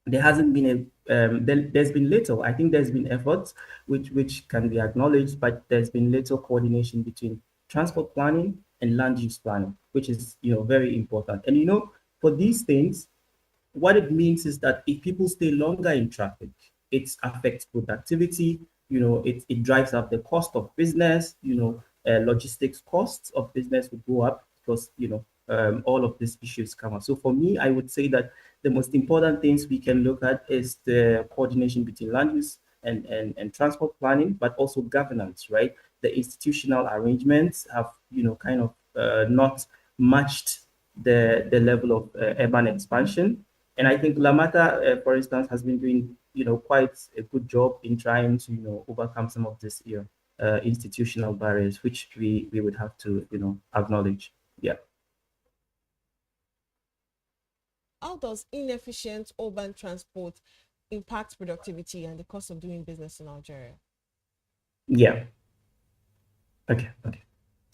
Speaker 3: there hasn't been there's been little. I think there's been efforts which can be acknowledged, but there's been little coordination between transport planning and land use planning, which is very important. And for these things, what it means is that if people stay longer in traffic, it affects productivity. It drives up the cost of business. Logistics costs of business would go up because all of these issues come up. So for me, I would say that the most important things we can look at is the coordination between land use and transport planning, but also governance, right? The institutional arrangements have kind of not matched the level of urban expansion. And I think Lamata, for instance, has been doing quite a good job in trying to overcome some of these institutional barriers, which we would have to acknowledge. Yeah.
Speaker 4: how does inefficient urban transport impact productivity and the cost of doing business in Nigeria?
Speaker 3: Yeah. Okay.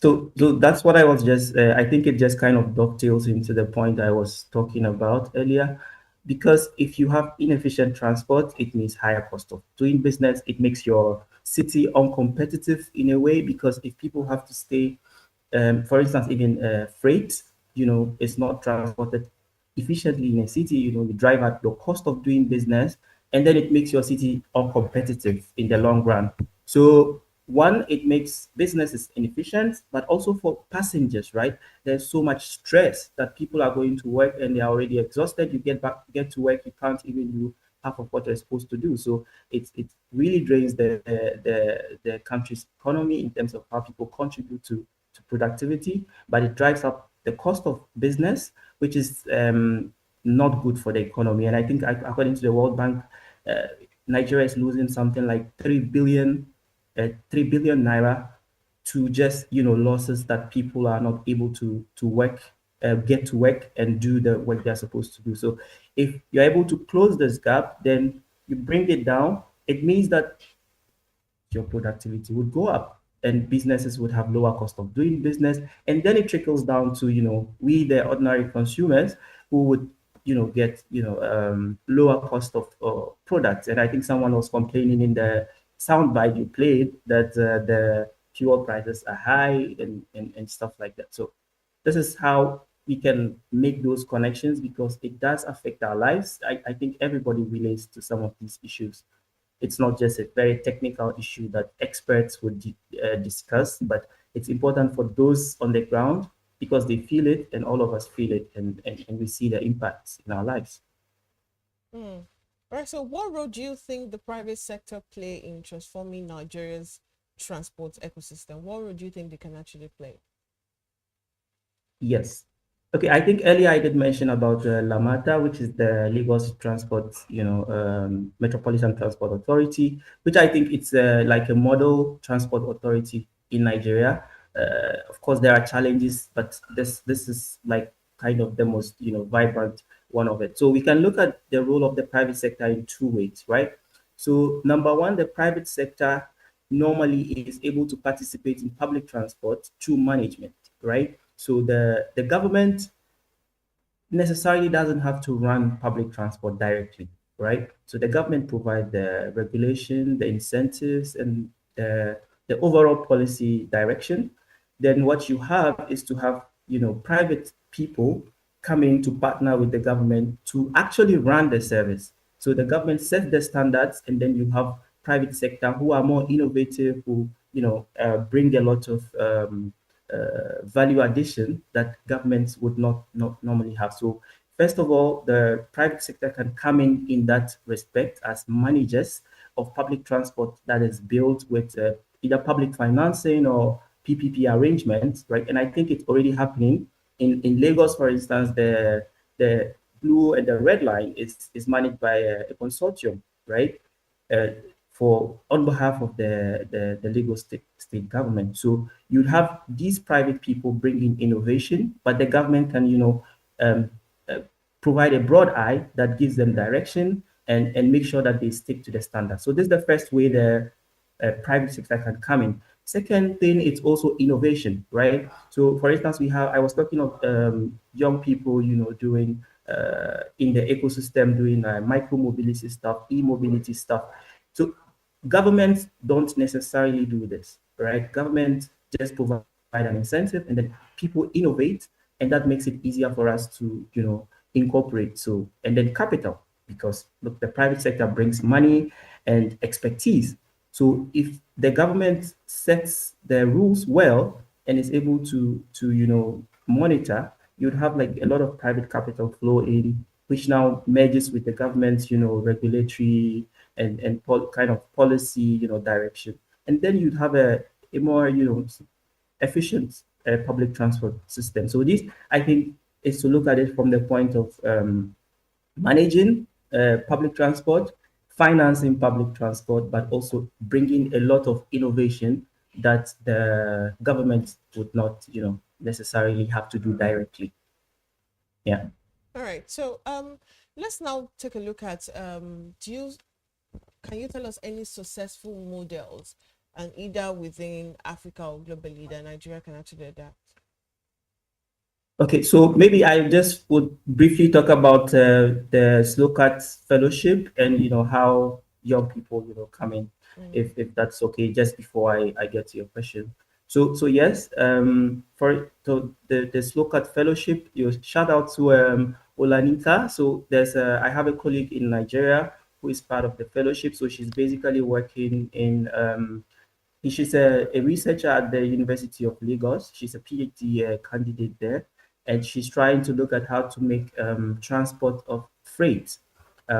Speaker 3: So that's what I was just, I think it just kind of dovetails into the point I was talking about earlier. Because if you have inefficient transport, it means higher cost of doing business. It makes your city uncompetitive in a way, because if people have to stay, for instance, even freight, is not transported efficiently in a city, you drive at the cost of doing business, and then it makes your city uncompetitive in the long run. So one, it makes businesses inefficient, but also for passengers, right? There's so much stress that people are going to work and they're already exhausted. You get to work, you can't even do half of what you're supposed to do. So it really drains the country's economy in terms of how people contribute to productivity, but it drives up the cost of business, which is not good for the economy. And I think, according to the World Bank, Nigeria is losing something like 3 billion naira to just losses that people are not able to work, get to work and do the work they're supposed to do. So if you're able to close this gap, then you bring it down. It means that your productivity would go up and businesses would have lower cost of doing business, and then it trickles down to we, the ordinary consumers, who would get lower cost of products. And I think someone was complaining in the soundbite you played that the fuel prices are high and stuff like that. So this is how we can make those connections, because it does affect our lives. I think everybody relates to some of these issues. It's not just a very technical issue that experts would discuss, but it's important for those on the ground, because they feel it and all of us feel it, and we see the impacts in our lives.
Speaker 4: All right. So what role do you think the private sector play in transforming Nigeria's transport ecosystem? What role do you think they can actually play?
Speaker 3: Yes. Okay, I think earlier I did mention about Lamata, which is the Lagos Transport, Metropolitan Transport Authority, which I think it's like a model transport authority in Nigeria. Of course, there are challenges, but this is like kind of the most vibrant one of it. So we can look at the role of the private sector in two ways, right? So number one, the private sector normally is able to participate in public transport through management, right? So the government necessarily doesn't have to run public transport directly, right? So the government provides the regulation, the incentives, and the overall policy direction. Then what you have is to have private people come in to partner with the government to actually run the service. So the government sets the standards, and then you have private sector who are more innovative, who bring a lot of value addition that governments would not normally have. So first of all, the private sector can come in that respect as managers of public transport that is built with either public financing or PPP arrangements, right? And I think it's already happening in Lagos, for instance. The blue and the red line is managed by a consortium, right? For on behalf of the Lagos state government. So you'd have these private people bringing innovation, but the government can provide a broad eye that gives them direction and make sure that they stick to the standard. So this is the first way the private sector can come in. Second thing, it's also innovation, right? So for instance, I was talking of young people, doing in the ecosystem, doing micro mobility stuff, e-mobility stuff. So governments don't necessarily do this, right? Government just provide an incentive, and then people innovate, and that makes it easier for us to, incorporate. So, and then capital, because look, the private sector brings money and expertise. So if the government sets the rules well and is able to monitor, you'd have like a lot of private capital flow in, which now merges with the government's, regulatory and kind of policy, direction. And then you'd have a more, efficient public transport system. So this, I think, is to look at it from the point of managing public transport, financing public transport, but also bringing a lot of innovation that the government would not, necessarily have to do directly. Yeah.
Speaker 4: All right. So let's now take a look at can you tell us any successful models, and either within Africa or globally, that Nigeria can actually adapt?
Speaker 3: Okay, so maybe I just would briefly talk about the Slow Cut Fellowship and how young people come in, if that's okay, just before I get to your question. So yes, for the Slow Cut Fellowship, you shout out to Olanita. So I have a colleague in Nigeria who is part of the fellowship. So she's basically working in she's a researcher at the University of Lagos. She's a PhD candidate there, and she's trying to look at how to make transport of freight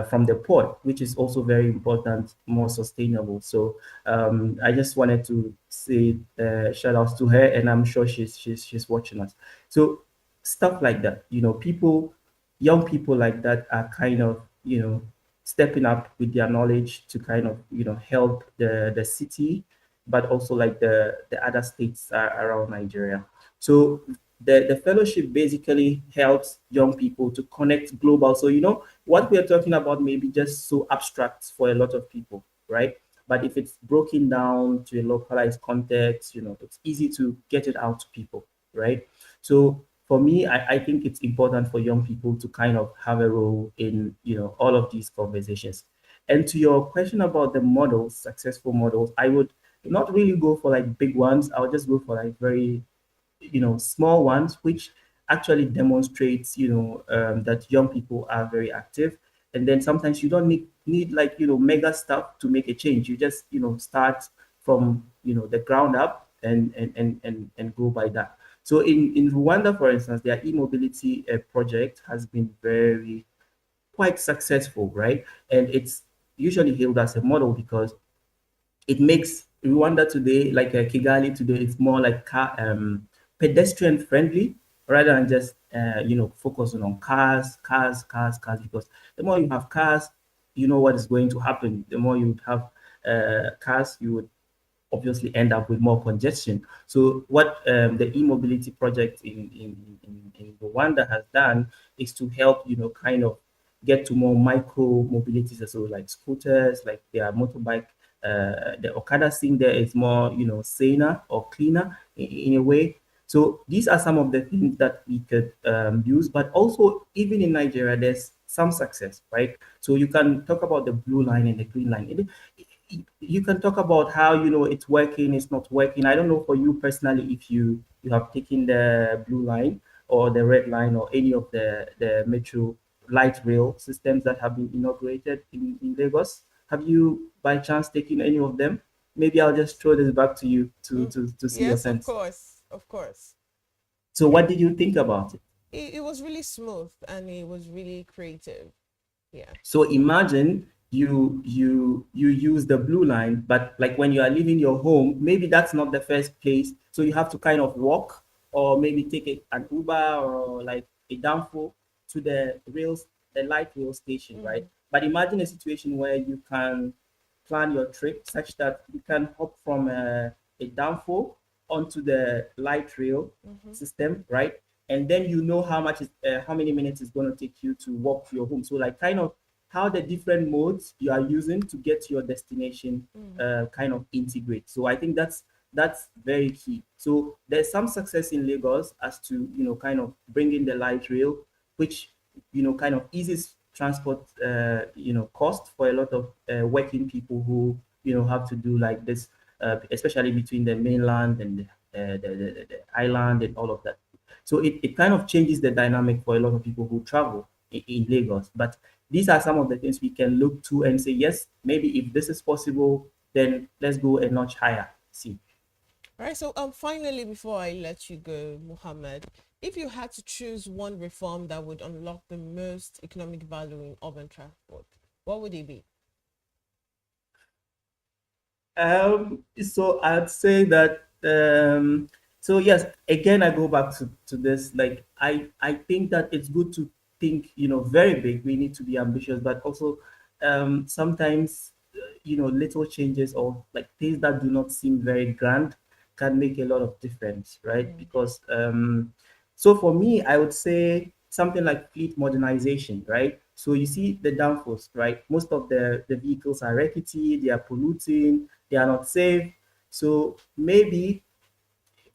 Speaker 3: from the port, which is also very important, more sustainable. So I just wanted to say shout outs to her, and I'm sure she's watching us. So stuff like that, young people like that are kind of stepping up with their knowledge to kind of help the city, but also like the other states around Nigeria. So the fellowship basically helps young people to connect global. So what we are talking about may be just so abstract for a lot of people, right? But if it's broken down to a localized context, it's easy to get it out to people, right? So for me, I think it's important for young people to kind of have a role in all of these conversations. And to your question about the models, successful models, I would not really go for like big ones. I'll just go for like very small ones, which actually demonstrates that young people are very active. And then sometimes you don't need like mega stuff to make a change. You just start from the ground up and go by that. So in Rwanda, for instance, their e-mobility project has been quite successful, right? And it's usually hailed as a model because it makes Rwanda today, like Kigali today, it's more like pedestrian friendly rather than just focusing on cars. Because the more you have cars, you know what is going to happen. The more you have cars, you would obviously end up with more congestion. So what the e-mobility project in Rwanda has done is to help, kind of get to more micro mobilities, so like scooters, like their motorbike. The Okada scene there is more, saner or cleaner in a way. So these are some of the things that we could use, but also even in Nigeria, there's some success, right? So you can talk about the blue line and the green line. You can talk about how it's working, it's not working. I don't know for you personally if you have taken the blue line or the red line or any of the metro light rail systems that have been inaugurated in Lagos. Have you by chance taken any of them? Maybe I'll just throw this back to you to see your
Speaker 4: Yes,
Speaker 3: sense.
Speaker 4: of course.
Speaker 3: So what did you think about it?
Speaker 4: It was really smooth and it was really creative. Yeah.
Speaker 3: So imagine you use the blue line, but like when you are leaving your home, maybe that's not the first place. So you have to kind of walk or maybe take an Uber or like a downfall to the light rail station, right? But imagine a situation where you can plan your trip such that you can hop from a downfall onto the light rail system, right? And then how many minutes it's going to take you to walk to your home. So like kind of how the different modes you are using to get to your destination kind of integrate. So I think that's very key. So there's some success in Lagos as to kind of bringing the light rail, which kind of eases transport cost for a lot of working people who have to do like this, especially between the mainland and the island and all of that. So it kind of changes the dynamic for a lot of people who travel in Lagos. But these are some of the things we can look to and say, yes, maybe if this is possible, then let's go a notch higher. See.
Speaker 4: All right. So finally, before I let you go, Muhammad, if you had to choose one reform that would unlock the most economic value in urban transport, what would it be?
Speaker 3: So I'd say that so yes, again I go back to this. Like I think that it's good to think, very big. We need to be ambitious, but also sometimes little changes or like things that do not seem very grand can make a lot of difference, right? Because so for me, I would say something like fleet modernization, right? So you see the downforce, right? Most of the vehicles are rickety, they are polluting, they are not safe. So maybe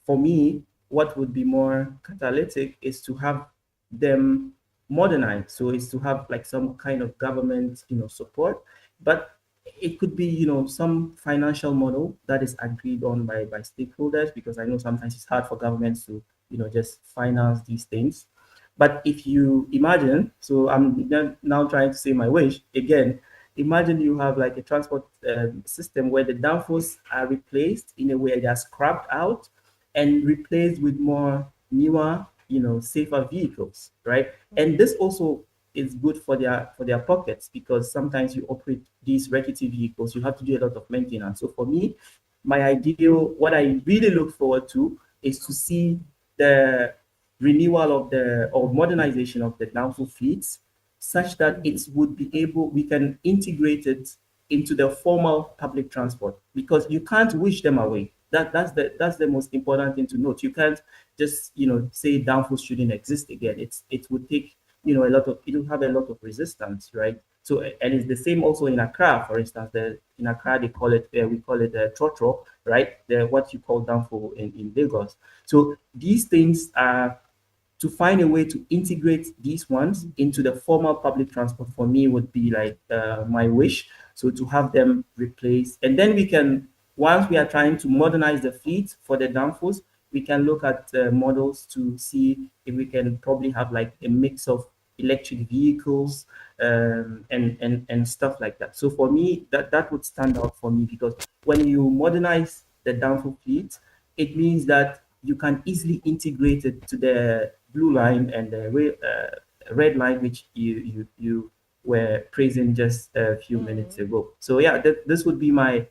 Speaker 3: for me, what would be more catalytic is to have them modernized. So it's to have like some kind of government, support, but it could be, some financial model that is agreed on by stakeholders, because I know sometimes it's hard for governments to, just finance these things. But if you imagine, so I'm now trying to say my wish again, imagine you have like a transport system where the downforce are replaced in a way they are scrapped out and replaced with more newer, safer vehicles, right? And this also is good for their pockets, because sometimes you operate these rickety vehicles, you have to do a lot of maintenance. So for me, my ideal, what I really look forward to is to see the renewal of or modernization of the downfall fleets, such that we can integrate it into the formal public transport, because you can't wish them away. That's the most important thing to note. You can't just say downfall shouldn't exist again. It would take it will have a lot of resistance, right? So, and it's the same also in Accra, for instance. In Accra we call it trotro, right? What you call downfall in Lagos. So these things are, to find a way to integrate these ones into the formal public transport, for me would be like my wish. So to have them replaced, and then we can, once we are trying to modernize the fleet for the downforce, we can look at models to see if we can probably have like a mix of electric vehicles and stuff like that. So for me, that would stand out for me, because when you modernize the downforce fleet, it means that you can easily integrate it to the blue line and the red line, which you were praising just a few minutes ago. So yeah, this would be my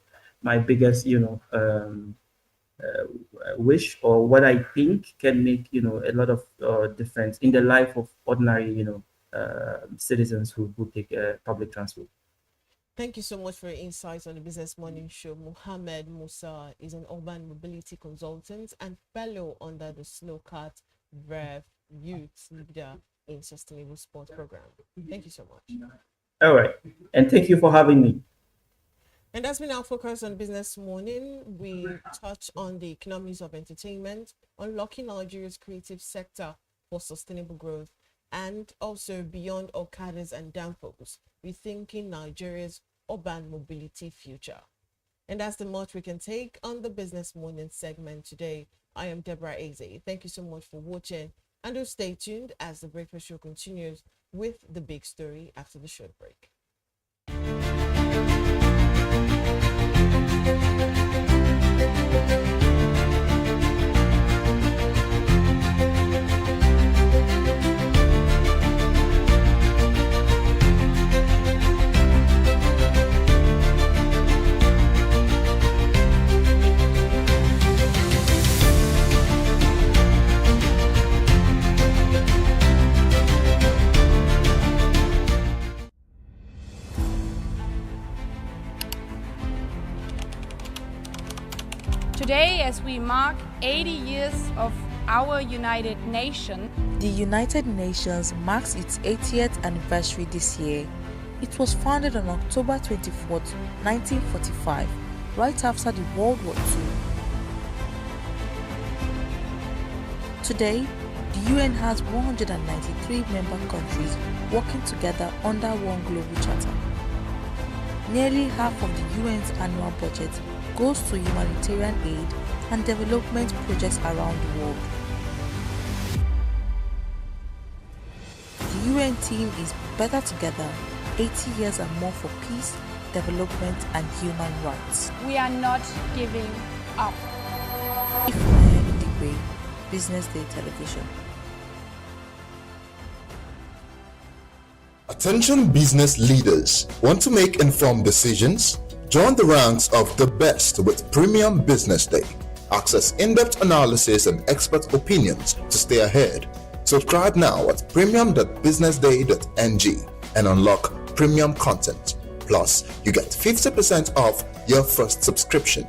Speaker 3: biggest wish, or what I think can make a lot of difference in the life of ordinary citizens who take public transport.
Speaker 4: Thank you so much for your insights on the Business Morning Show. Mohammed Musa is an urban mobility consultant and fellow under the Snowcat Rev Youth Leader in Sustainable Sport Program. Thank you so much.
Speaker 3: All right, and thank you for having me.
Speaker 4: And that's been our focus on Business Morning. We touch on the economies of entertainment, unlocking Nigeria's creative sector for sustainable growth, and also beyond Okadas and Danfos, rethinking Nigeria's urban mobility future. And that's the much we can take on the Business Morning segment today. I am Deborah Eze. Thank you so much for watching, and do stay tuned as the Breakfast Show continues with the big story after the short break.
Speaker 5: Today, as we mark 80 years of our United Nations,
Speaker 6: the United Nations marks its 80th anniversary this year. It was founded on October 24, 1945, right after the World War II. Today, the UN has 193 member countries working together under one global charter. Nearly half of the UN's annual budget goes to humanitarian aid and development projects around the world. The UN theme is Better Together, 80 years and more for peace, development and human rights.
Speaker 5: we are not giving up.
Speaker 6: BusinessDay Television.
Speaker 1: Attention business leaders. Want to make informed decisions? Join the ranks of the best with Premium Business Day. Access in-depth analysis and expert opinions to stay ahead. Subscribe now at premium.businessday.ng and unlock premium content. Plus, you get 50% off your first subscription.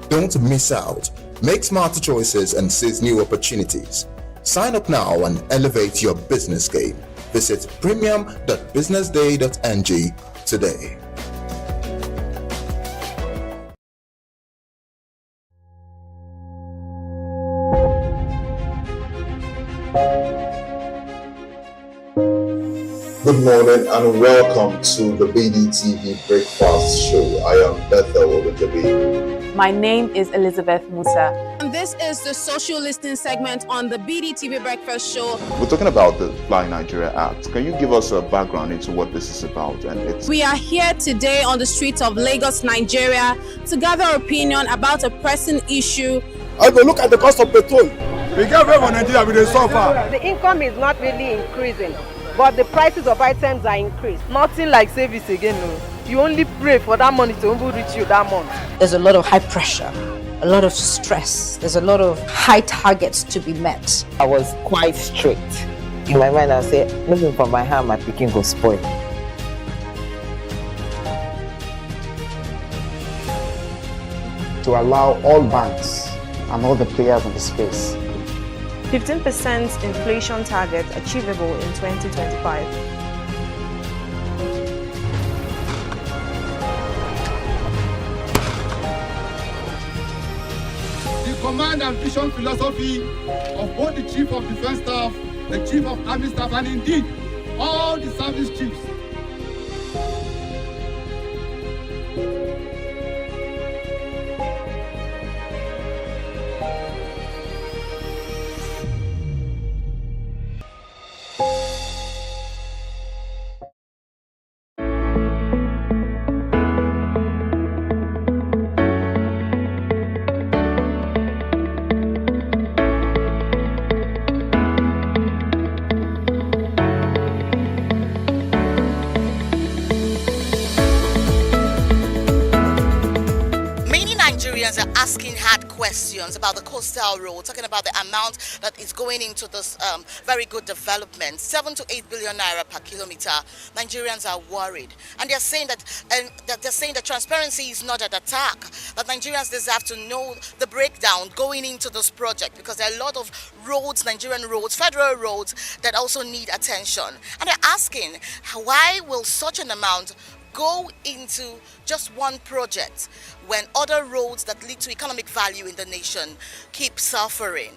Speaker 1: Don't miss out. Make smarter choices and seize new opportunities. Sign up now and elevate your business game. Visit premium.businessday.ng today.
Speaker 14: Good morning and welcome to the BDTV Breakfast Show. I am Bethel Obajabi.
Speaker 2: My name is Elizabeth Musa.
Speaker 13: And this is the social listening segment on the BDTV Breakfast Show.
Speaker 7: We're talking about the Fly Nigeria Act. Can you give us a background into what this is about?
Speaker 13: We are here today on the streets of Lagos, Nigeria, to gather opinion about a pressing issue.
Speaker 15: I go look at the cost of petrol.
Speaker 16: We get away from Nigeria with the suffer.
Speaker 17: The income is not really increasing, but the prices of items are increased.
Speaker 18: Nothing like service again, no. You only pray for that money to reach you that month.
Speaker 19: There's a lot of high pressure, a lot of stress. There's a lot of high targets to be met.
Speaker 20: I was quite strict. In my mind, I said, nothing from my hand, my picking go spoil.
Speaker 21: To allow all banks and all the players in the space
Speaker 22: 15% inflation target achievable in 2025.
Speaker 16: The command and vision philosophy of both the Chief of Defense Staff, the Chief of Army Staff, and indeed all the service chiefs.
Speaker 25: Nigerians are asking hard questions about the coastal road, talking about the amount that is going into this very good development, 7 to 8 billion naira per kilometer. Nigerians are worried, and they're saying that transparency is not an attack. That Nigerians deserve to know the breakdown going into this project, because there are a lot of roads, Nigerian roads, federal roads, that also need attention. And they're asking, why will such an amount go into just one project when other roads that lead to economic value in the nation keep suffering?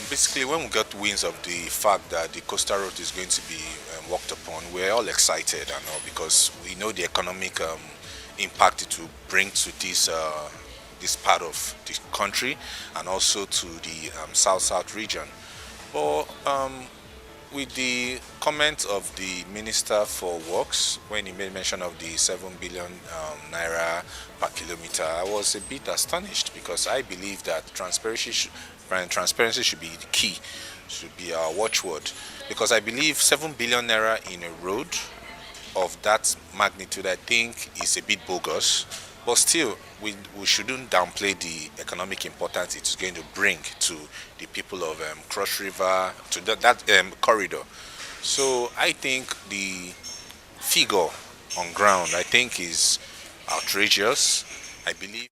Speaker 9: Basically, when we got winds of the fact that the coastal road is going to be worked upon, we're all excited, I know, because we know the economic impact it will bring to this part of the country and also to the south-south region. But with the comment of the Minister for Works, when he made mention of the 7 billion naira per kilometer, I was a bit astonished, because I believe that transparency should be the key, should be our watchword. Because I believe 7 billion naira in a road of that magnitude, I think, is a bit bogus. But still, we shouldn't downplay the economic importance it's going to bring to the people of Cross River, to that corridor. So I think the figure on ground, I think, is outrageous. I believe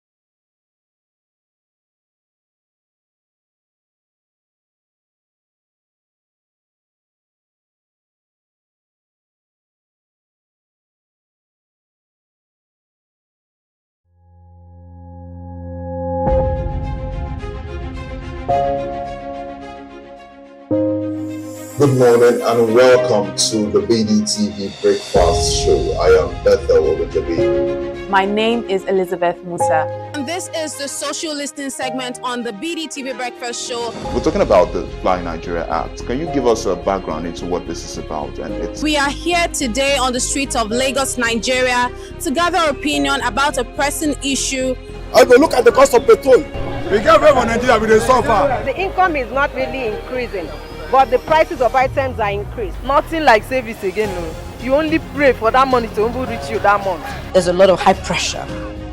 Speaker 14: Good morning and welcome to the BDTV Breakfast Show. I am Bethel Obajabi.
Speaker 2: My name is Elizabeth Musa.
Speaker 13: And this is the social listening segment on the BDTV Breakfast Show.
Speaker 7: We're talking about the Fly Nigeria Act. Can you give us a background into what this is about?
Speaker 13: We are here today on the streets of Lagos, Nigeria, to gather opinion about a pressing issue.
Speaker 15: I go look at the cost of petrol.
Speaker 16: We get away from Nigeria with the suffer.
Speaker 17: The income is not really increasing, but the prices of items are increased.
Speaker 18: Nothing like service again, no. You only pray for that money to reach you that month.
Speaker 19: There's a lot of high pressure,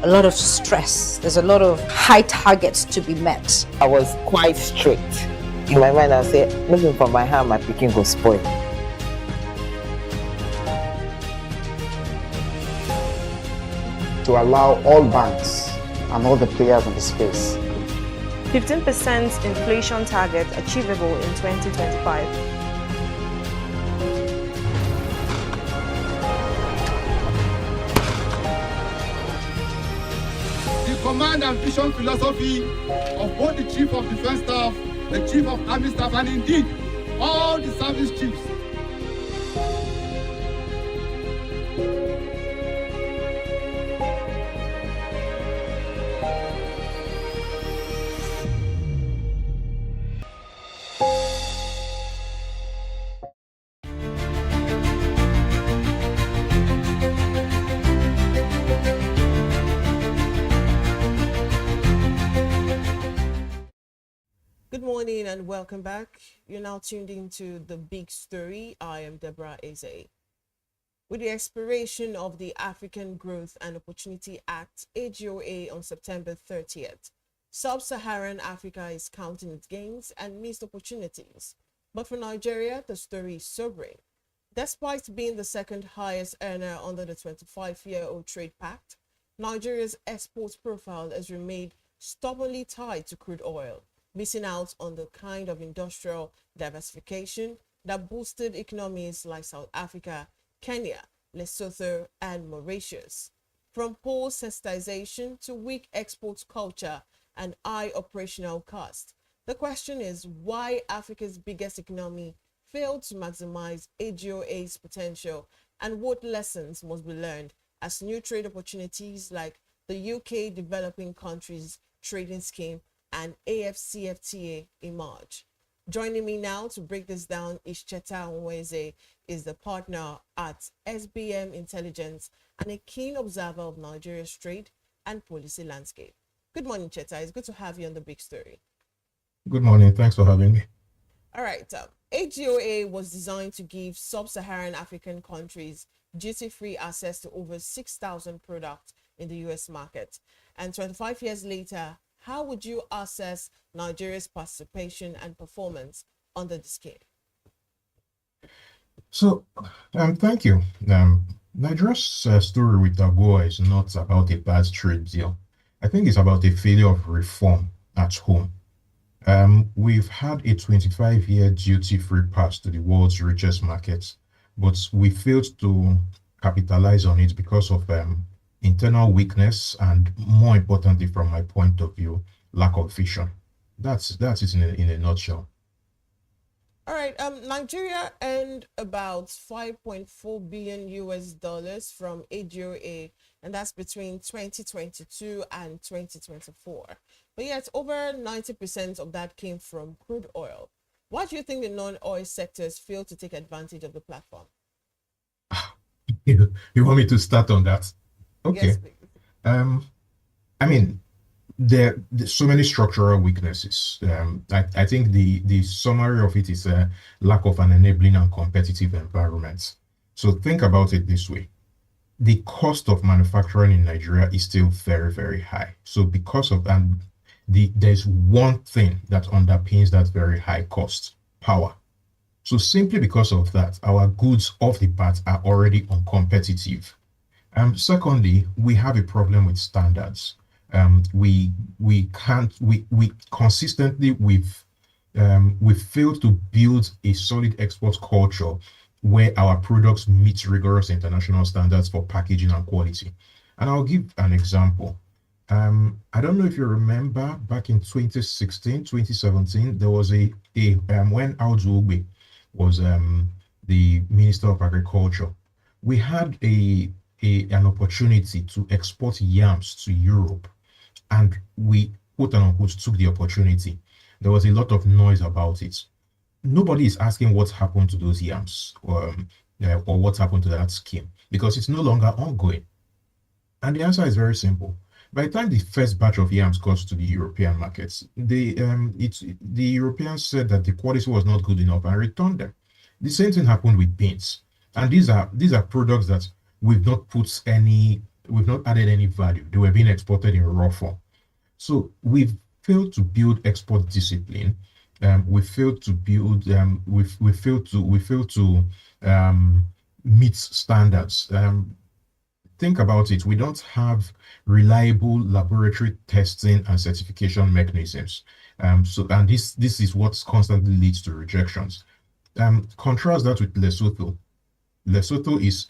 Speaker 19: a lot of stress. There's a lot of high targets to be met.
Speaker 20: I was quite strict. In my mind, I said, nothing from my hand, my picking go spoil.
Speaker 21: to allow all banks and all the players in the space
Speaker 22: 15% inflation target achievable in 2025.
Speaker 16: The command and vision philosophy of both the Chief of Defense Staff, the Chief of Army Staff, and indeed all the service chiefs.
Speaker 4: Good morning and welcome back. You're now tuned into The Big Story. I am Deborah Eze. With the expiration of the African Growth and Opportunity Act, AGOA, on September 30th, Sub-Saharan Africa is counting its gains and missed opportunities. But for Nigeria, the story is sobering. Despite being the second highest earner under the 25-year-old trade pact, Nigeria's export profile has remained stubbornly tied to crude oil, missing out on the kind of industrial diversification that boosted economies like South Africa, Kenya, Lesotho, and Mauritius. From poor sensitization to weak export culture and high operational cost, the question is why Africa's biggest economy failed to maximize AGOA's potential and what lessons must be learned as new trade opportunities like the UK Developing Countries Trading Scheme and AFCFTA emerge. Joining me now to break this down is Cheta Onweze, is the partner at SBM Intelligence and a keen observer of Nigeria's trade and policy landscape. Good morning, Cheta. It's good to have you on The Big Story.
Speaker 10: Good morning. Thanks for having me.
Speaker 4: All right. AGOA was designed to give sub-Saharan African countries duty-free access to over 6,000 products in the U.S. market. And 25 years later, how would you assess Nigeria's participation and performance under the scheme?
Speaker 10: So, thank you. Nigeria's story with AGOA is not about a bad trade deal. I think it's about a failure of reform at home. We've had a 25-year duty-free pass to the world's richest markets, but we failed to capitalize on it because of internal weakness and, more importantly, from my point of view, lack of vision. That's it in a nutshell.
Speaker 4: All right. Nigeria earned about $5.4 billion US from AGOA, and that's between 2022 and 2024. But yet, over 90% of that came from crude oil. Why do you think the non-oil sectors failed to take advantage of the platform?
Speaker 10: You want me to start on that? Okay.
Speaker 4: Yes, please.
Speaker 10: I mean, there's so many structural weaknesses. I think the summary of it is a lack of an enabling and competitive environment. So think about it this way. The cost of manufacturing in Nigeria is still very, very high. So because of that, there's one thing that underpins that very high cost: power. So simply because of that, our goods off the bat are already uncompetitive. Secondly, we have a problem with standards. We consistently we've failed to build a solid export culture where our products meet rigorous international standards for packaging and quality. And I'll give an example. I don't know if you remember back in 2016, 2017, there was when Audu Ogbe was the Minister of Agriculture. We had an opportunity to export yams to Europe, and we quote unquote took the opportunity. There was a lot of noise about it. Nobody is asking what's happened to those yams or what's happened to that scheme because it's no longer ongoing. And the answer is very simple. By the time the first batch of yams got to the European markets, the Europeans said that the quality was not good enough and returned them. The same thing happened with beans. And these are products that we've not added any value. They were being exported in raw form. So we've failed to build export discipline. We failed to build. We failed to meet standards. think about it, we don't have reliable laboratory testing and certification mechanisms. And this is what constantly leads to rejections. Contrast that with Lesotho. Lesotho is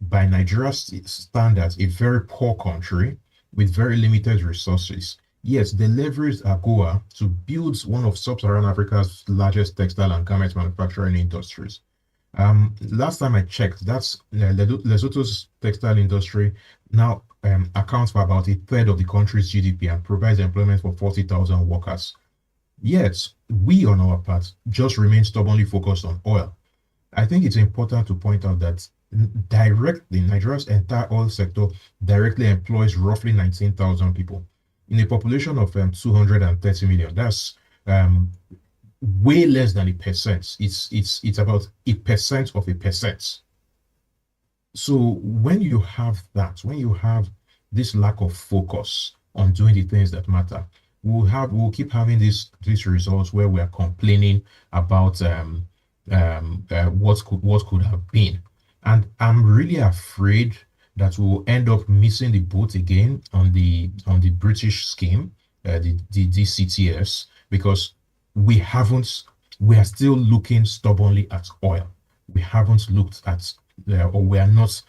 Speaker 10: by Nigeria's standards, a very poor country with very limited resources. Yes, they leveraged AGOA to build one of sub-Saharan Africa's largest textile and garment manufacturing industries. Last time I checked, that's Lesotho's textile industry now accounts for about a third of the country's GDP and provides employment for 40,000 workers. Yet, we on our part just remain stubbornly focused on oil. I think it's important to point out that directly, Nigeria's entire oil sector directly employs roughly 19,000 people in a population of 230 million. That's way less than 1%. It's about 1% of 1%. So when you have that, when you have this lack of focus on doing the things that matter, we'll keep having these results where we are complaining about what could have been. And I'm really afraid that we'll end up missing the boat again on the British scheme, the DCTS, because we are still looking stubbornly at oil. We haven't looked at, or we are not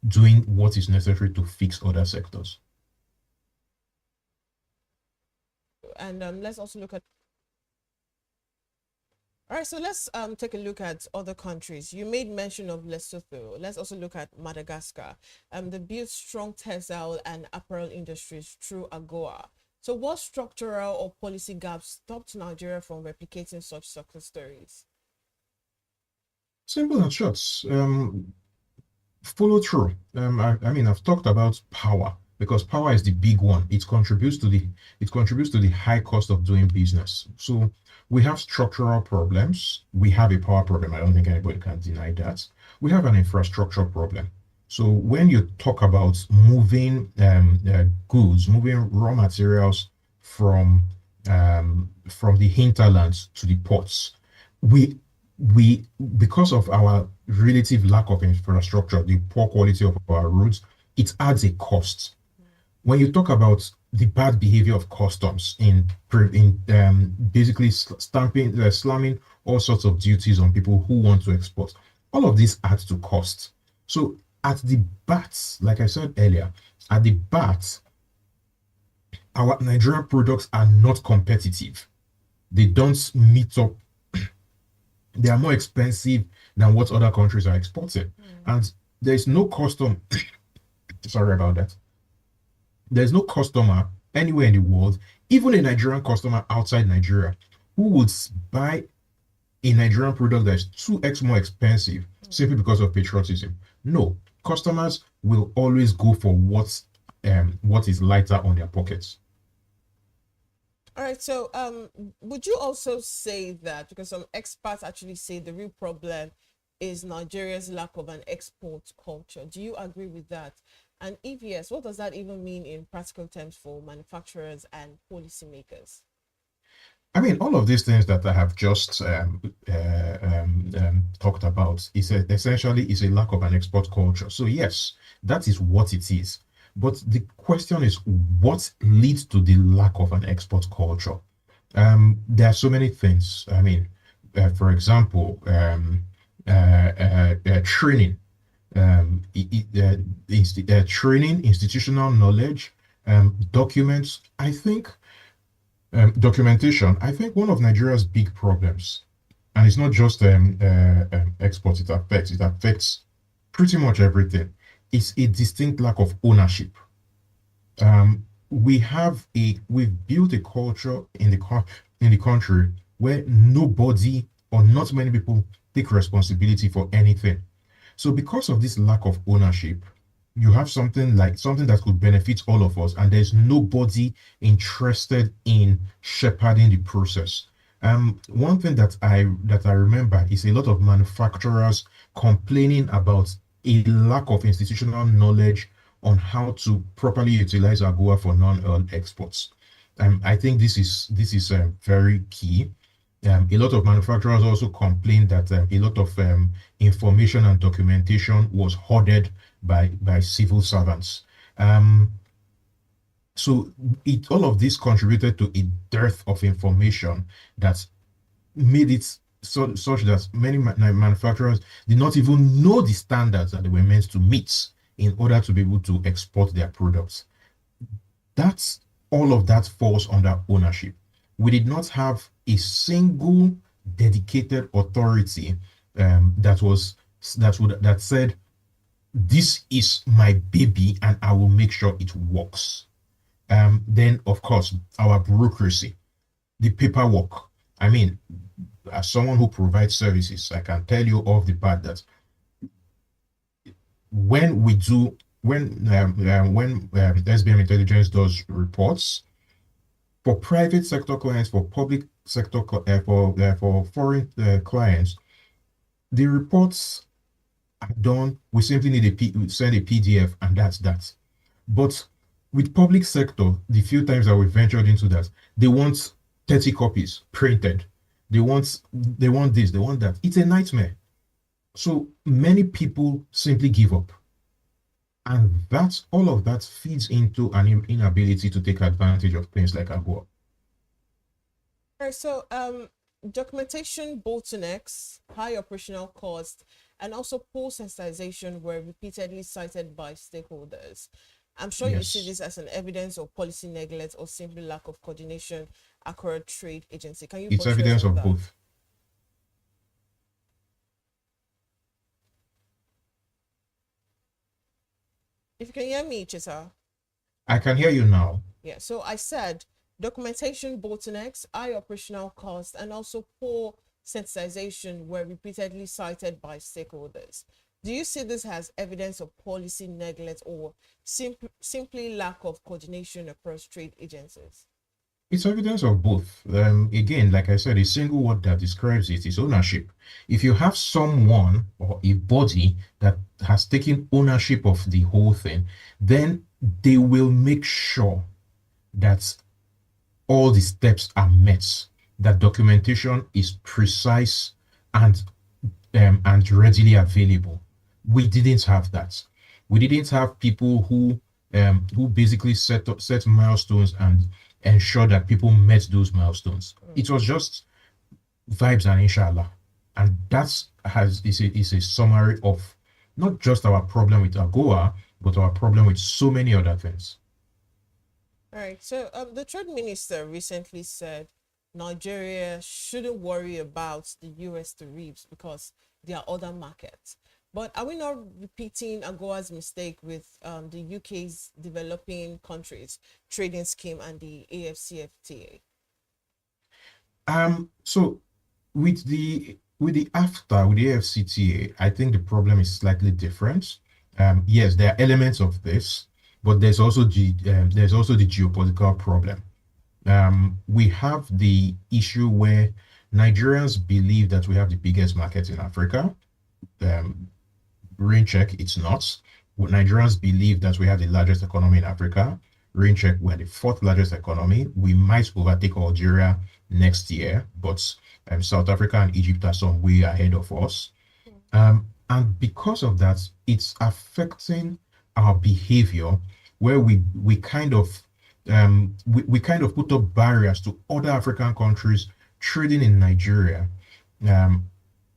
Speaker 10: doing what is necessary to fix other sectors.
Speaker 4: And let's also look at. All right, so let's take a look at other countries. You made mention of Lesotho. Let's also look at Madagascar. They build strong textile and apparel industries through AGOA. So what structural or policy gaps stopped Nigeria from replicating such success stories?
Speaker 10: Simple and short. Follow through. I mean, I've talked about power, because power is the big one. It contributes to the high cost of doing business. So we have structural problems. We have a power problem. I don't think anybody can deny that. We have an infrastructure problem. So when you talk about moving goods, moving raw materials from the hinterlands to the ports, we because of our relative lack of infrastructure, the poor quality of our roads, it adds a cost. When you talk about the bad behavior of customs in basically slamming all sorts of duties on people who want to export, all of this adds to cost. So at the BAT, like I said earlier, at the BAT, our Nigerian products are not competitive. They don't meet up. They are more expensive than what other countries are exporting. And there's no custom. Sorry about that. There's no customer anywhere in the world, even a Nigerian customer outside Nigeria, who would buy a Nigerian product that's 2x more expensive simply because of patriotism. No, customers will always go for what is lighter on their pockets.
Speaker 4: All right, so would you also say that, because some experts actually say the real problem is Nigeria's lack of an export culture? Do you agree with that? And if yes, what does that even mean in practical terms for manufacturers and policymakers?
Speaker 10: I mean, all of these things that I have just talked about is essentially a lack of an export culture. So yes, that is what it is. But the question is, what leads to the lack of an export culture? There are so many things. I mean, for example, training, training, institutional knowledge, documents. I think documentation. I think one of Nigeria's big problems, and it's not just exports. It affects pretty much everything. It's a distinct lack of ownership. We've built a culture in the country where nobody or not many people take responsibility for anything. So because of this lack of ownership, you have something that could benefit all of us, and there's nobody interested in shepherding the process. One thing that I remember is a lot of manufacturers complaining about a lack of institutional knowledge on how to properly utilize AGOA for non-oil exports. I think this is very key. A lot of manufacturers also complained that a lot of information and documentation was hoarded by civil servants. So all of this contributed to a dearth of information that made it such that many manufacturers did not even know the standards that they were meant to meet in order to be able to export their products. That's all of that falls under ownership. We did not have a single dedicated authority that said, this is my baby and I will make sure it works. Then of course our bureaucracy, the paperwork. I mean, as someone who provides services, I can tell you off the bat that when SBM Intelligence does reports for private sector clients, for public sector, for foreign clients, the reports are done. We simply need send a PDF, and that's that. But with public sector, the few times that we ventured into that, they want 30 copies printed. They want this, they want that. It's a nightmare. So many people simply give up. And all of that feeds into an inability to take advantage of things like AGOA.
Speaker 4: All right, so documentation bottlenecks, high operational cost, and also poor sensitization were repeatedly cited by stakeholders. I'm sure you see this as an evidence of policy neglect or simply lack of coordination across trade agency. Can you?
Speaker 10: It's evidence of both.
Speaker 4: If you can hear me, Chisa.
Speaker 10: I can hear you now.
Speaker 4: Yeah, so I said documentation bottlenecks, high operational costs, and also poor sensitization were repeatedly cited by stakeholders. Do you see this as evidence of policy neglect or simply lack of coordination across trade agencies?
Speaker 10: It's evidence of both. Again, like I said, a single word that describes it is ownership. If you have someone or a body that has taken ownership of the whole thing, then they will make sure that all the steps are met, that documentation is precise and readily available. We didn't have that. We didn't have people who basically set milestones and ensure that people met those milestones. It was just vibes and inshallah. And that's is a summary of not just our problem with AGOA, but our problem with so many other things.
Speaker 4: All right. So the trade minister recently said Nigeria shouldn't worry about the US tariffs because there are other markets. But are we not repeating AGOA's mistake with the UK's developing countries trading scheme and the AFCFTA?
Speaker 10: So with the AFCTA, I think the problem is slightly different. Yes, there are elements of this, but there's also the geopolitical problem. We have the issue where Nigerians believe that we have the biggest market in Africa. Rain check, it's not. Nigerians believe that we have the largest economy in Africa. Rain check, we're the fourth largest economy. We might overtake Algeria next year, but South Africa and Egypt are some way ahead of us. And because of that, it's affecting our behavior, where we kind of put up barriers to other African countries trading in Nigeria.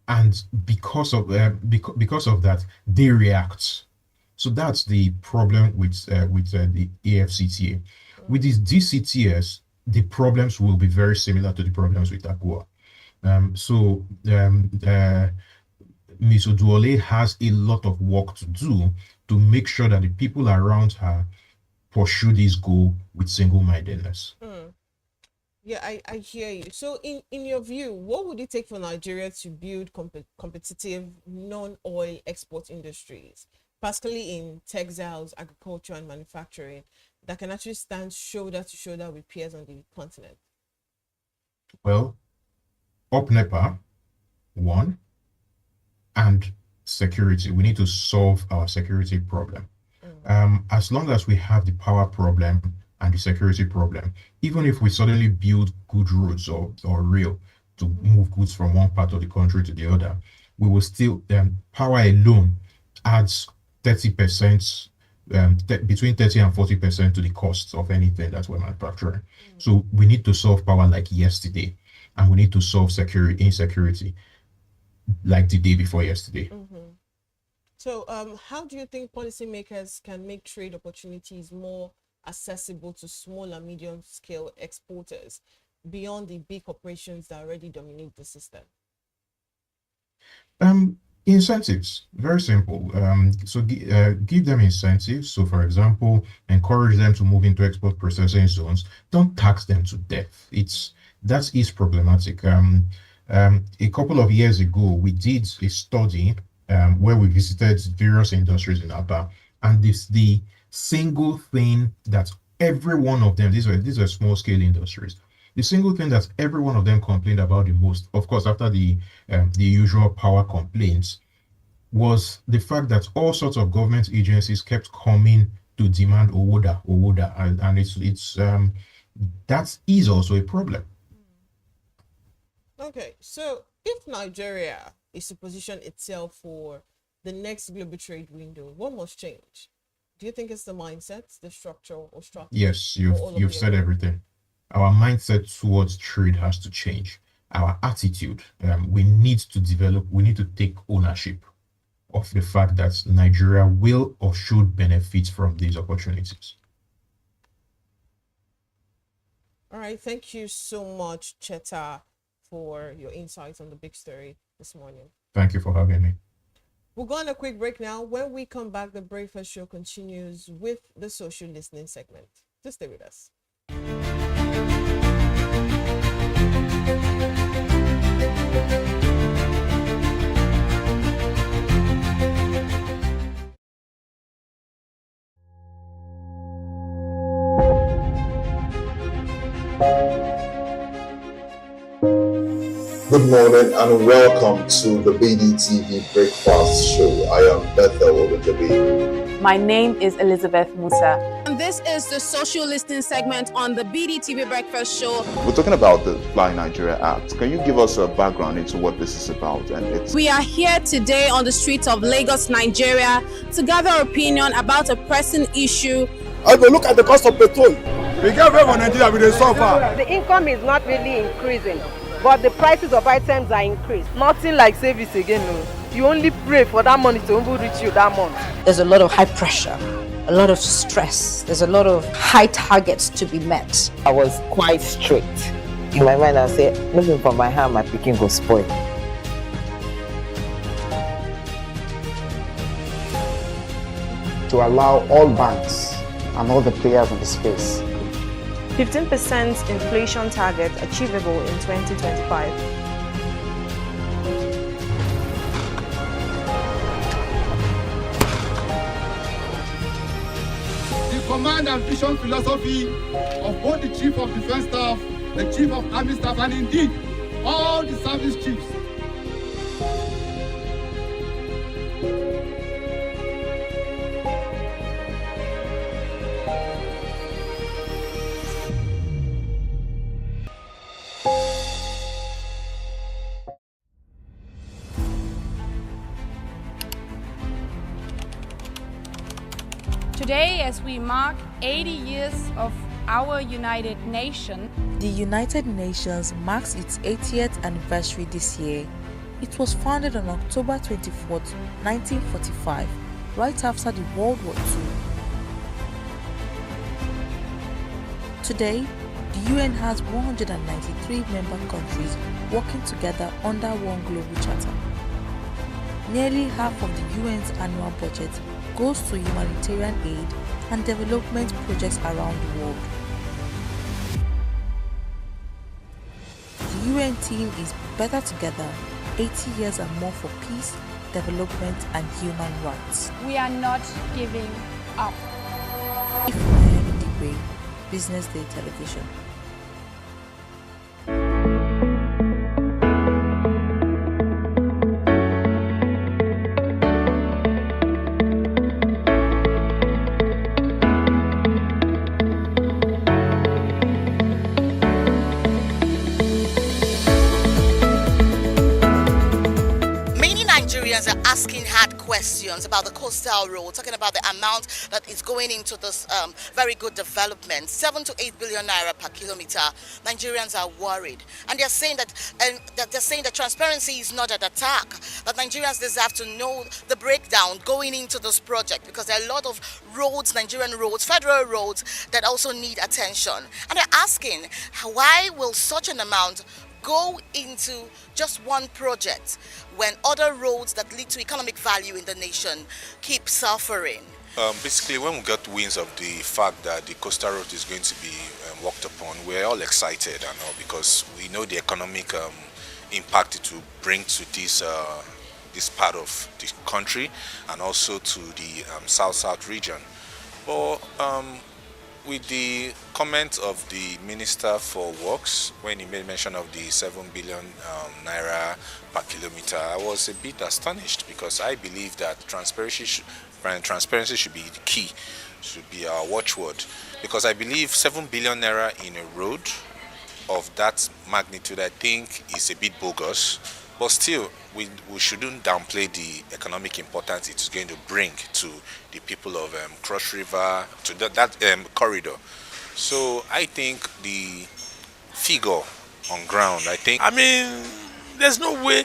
Speaker 10: And because of that, they react. So that's the problem with the AFCTA. With these DCTS, the problems will be very similar to the problems with AGOA. Ms. Oduole has a lot of work to do to make sure that the people around her pursue this goal with single-mindedness.
Speaker 4: Yeah, I hear you. So in your view, what would it take for Nigeria to build competitive non-oil export industries, particularly in textiles, agriculture, and manufacturing, that can actually stand shoulder to shoulder with peers on the continent?
Speaker 10: Well, UPNEPA, one, and security. We need to solve our security problem. As long as we have the power problem and the security problem, even if we suddenly build good roads or rail to move goods from one part of the country to the other, we will still, power alone adds 30%, between 30 and 40% to the cost of anything that we're manufacturing. So we need to solve power like yesterday, and we need to solve insecurity like the day before yesterday.
Speaker 4: So how do you think policymakers can make trade opportunities more accessible to small and medium scale exporters beyond the big corporations that already dominate the system?
Speaker 10: Incentives, very simple. So give them incentives. So, for example, encourage them to move into export processing zones. Don't tax them to death. That is problematic. A couple of years ago, we did a study where we visited various industries in Aba, and the single thing that every one of them, these are small scale industries, the single thing that every one of them complained about the most, of course, after the usual power complaints, was the fact that all sorts of government agencies kept coming to demand Owoda, and that is also a problem.
Speaker 4: Okay, so if Nigeria is to position itself for the next global trade window, what must change? Do you think it's the mindset, the structure, or strategy?
Speaker 10: Yes, you've said everything. Our mindset towards trade has to change. Our attitude, we need to take ownership of the fact that Nigeria will or should benefit from these opportunities.
Speaker 4: All right, thank you so much, Cheta, for your insights on the big story this morning.
Speaker 10: Thank you for having me.
Speaker 4: We'll go on a quick break now. When we come back, the Breakfast Show continues with the social listening segment. Just stay with us.
Speaker 14: Good morning and welcome to the BDTV Breakfast Show. I am Bethel Olujabi.
Speaker 2: My name is Elizabeth Musa.
Speaker 13: And this is the social listening segment on the BDTV Breakfast Show.
Speaker 7: We're talking about the Fly Nigeria Act. Can you give us a background into what this is about?
Speaker 13: We are here today on the streets of Lagos, Nigeria, to gather opinion about a pressing issue.
Speaker 15: I go look at the cost of petrol.
Speaker 16: We get very Nigeria with the suffer.
Speaker 17: The income is not really increasing, but the prices of items are increased.
Speaker 18: Nothing like service again, no. You only pray for that money to reach you that month.
Speaker 19: There's a lot of high pressure, a lot of stress. There's a lot of high targets to be met.
Speaker 20: I was quite strict. In my mind, I said, looking for my hand, my picking go spoil.
Speaker 21: To allow all banks and all the players in the space
Speaker 22: 15% inflation target achievable in 2025.
Speaker 16: The command and vision philosophy of both the Chief of Defense Staff, the Chief of Army Staff, and indeed all the service chiefs.
Speaker 5: Today, as we mark 80 years of our United Nation,
Speaker 6: The United Nations marks its 80th anniversary this year. It was founded on October 24, 1945, right after the World War II. Today, the UN has 193 member countries working together under one global charter. Nearly half of the UN's annual budget goes to humanitarian aid and development projects around the world. The UN team is better together, 80 years and more for peace, development and human rights.
Speaker 5: we are not giving up.
Speaker 6: If in the way, Business Day Television.
Speaker 25: Nigerians are asking hard questions about the coastal road, talking about the amount that is going into this very good development, 7 to 8 billion naira per kilometer. Nigerians are worried, and they're saying that transparency is not an attack. That Nigerians deserve to know the breakdown going into this project, because there are a lot of roads, Nigerian roads, federal roads, that also need attention. And they're asking, why will such an amount go into just one project when other roads that lead to economic value in the nation keep suffering?
Speaker 9: Basically, when we got winds of the fact that the coastal road is going to be worked upon, we're all excited and all, because we know the economic impact it will bring to this part of the country and also to the south region. But with the comment of the Minister for Works, when he made mention of the 7 billion naira per kilometer, I was a bit astonished, because I believe that transparency should be the key, should be our watchword, because I believe 7 billion naira in a road of that magnitude, I think, is a bit bogus. But still, we shouldn't downplay the economic importance it's going to bring to the people of Cross River, to that corridor. So I think the figure on ground,
Speaker 8: I mean, there's no way,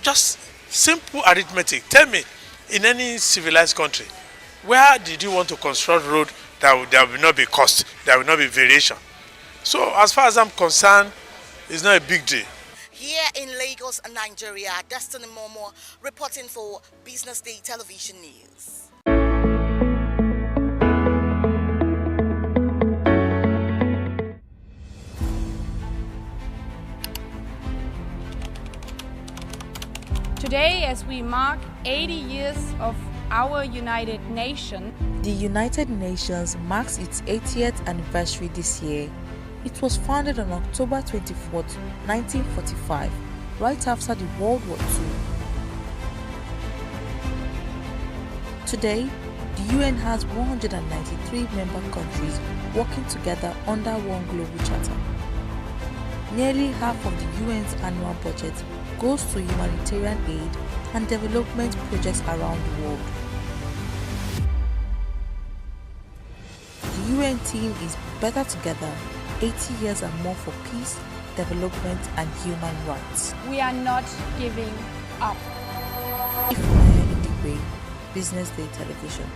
Speaker 8: just simple arithmetic. Tell me, in any civilized country, where did you want to construct road that there will not be cost, there will not be variation? So as far as I'm concerned, it's not a big deal.
Speaker 25: Here in Lagos, Nigeria, Destiny Momo reporting for Business Day Television News.
Speaker 5: Today, as we mark 80 years of our United Nation,
Speaker 6: The United Nations marks its 80th anniversary this year. It was founded on October 24, 1945, right after the World War II. Today, the UN has 193 member countries working together under one global charter. Nearly half of the UN's annual budget goes to humanitarian aid and development projects around the world. The UN team is better together, 80 years and more for peace, development and human rights.
Speaker 5: we are not giving up.
Speaker 6: If we are in the way, Business Day Television.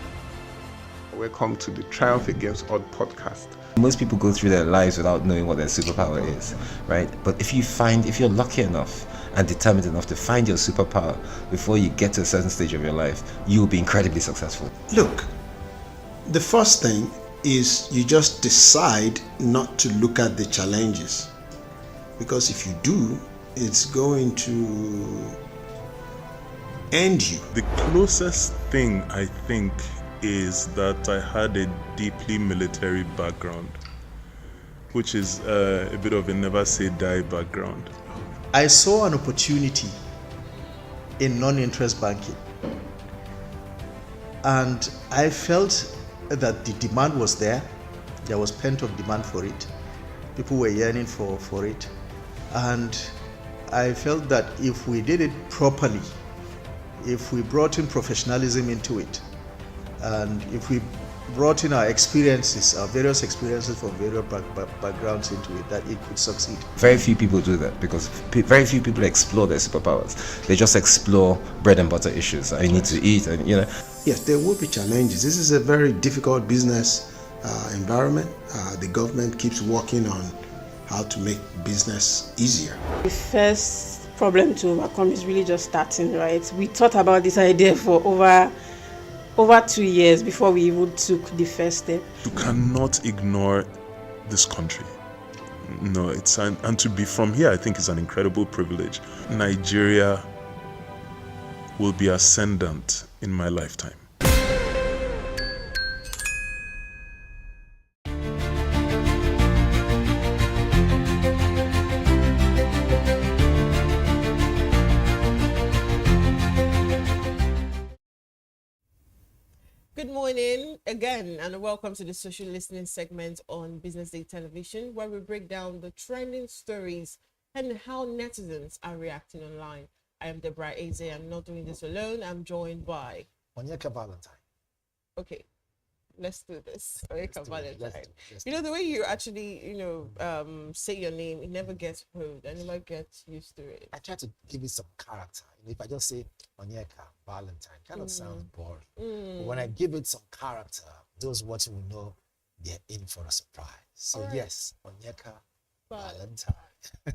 Speaker 11: Welcome to the Triumph Against Odd podcast.
Speaker 12: Most people go through their lives without knowing what their superpower is, right? But if you're lucky enough and determined enough to find your superpower before you get to a certain stage of your life, you will be incredibly successful.
Speaker 15: Look, the first thing is you just decide not to look at the challenges, because if you do, it's going to end you.
Speaker 23: The closest thing I think is that I had a deeply military background, which is a bit of a never say die background.
Speaker 15: I saw an opportunity in non-interest banking, and I felt that the demand was there. There was pent-up demand for it. People were yearning for it, and I felt that if we did it properly, if we brought in professionalism into it, and if we brought in our experiences, our various experiences from various backgrounds into it, that it could succeed.
Speaker 12: Very few people do that because very few people explore their superpowers. They just explore bread and butter issues. I need to eat, and
Speaker 15: Yes, there will be challenges. This is a very difficult business environment. The government keeps working on how to make business easier.
Speaker 24: The first problem to overcome is really just starting, right? We thought about this idea for over 2 years before we even took the first step.
Speaker 23: You cannot ignore this country. No, and to be from here, I think is an incredible privilege. Nigeria will be ascendant in my lifetime.
Speaker 4: Good morning again, and welcome to the social listening segment on Business Day Television, where we break down the trending stories and how netizens are reacting online. I am Deborah Eze. I'm not doing this alone. I'm joined by
Speaker 1: Onyeka Valentine.
Speaker 4: Okay, let's do this. Onyeka Valentine.
Speaker 1: Let's
Speaker 4: You know, the way you actually, say your name, it never gets old. I never get used to it.
Speaker 1: I try to give it some character. If I just say Onyeka Valentine, kind of sounds boring. But when I give it some character, those watching will know they're in for a surprise. So yes, Onyeka Valentine.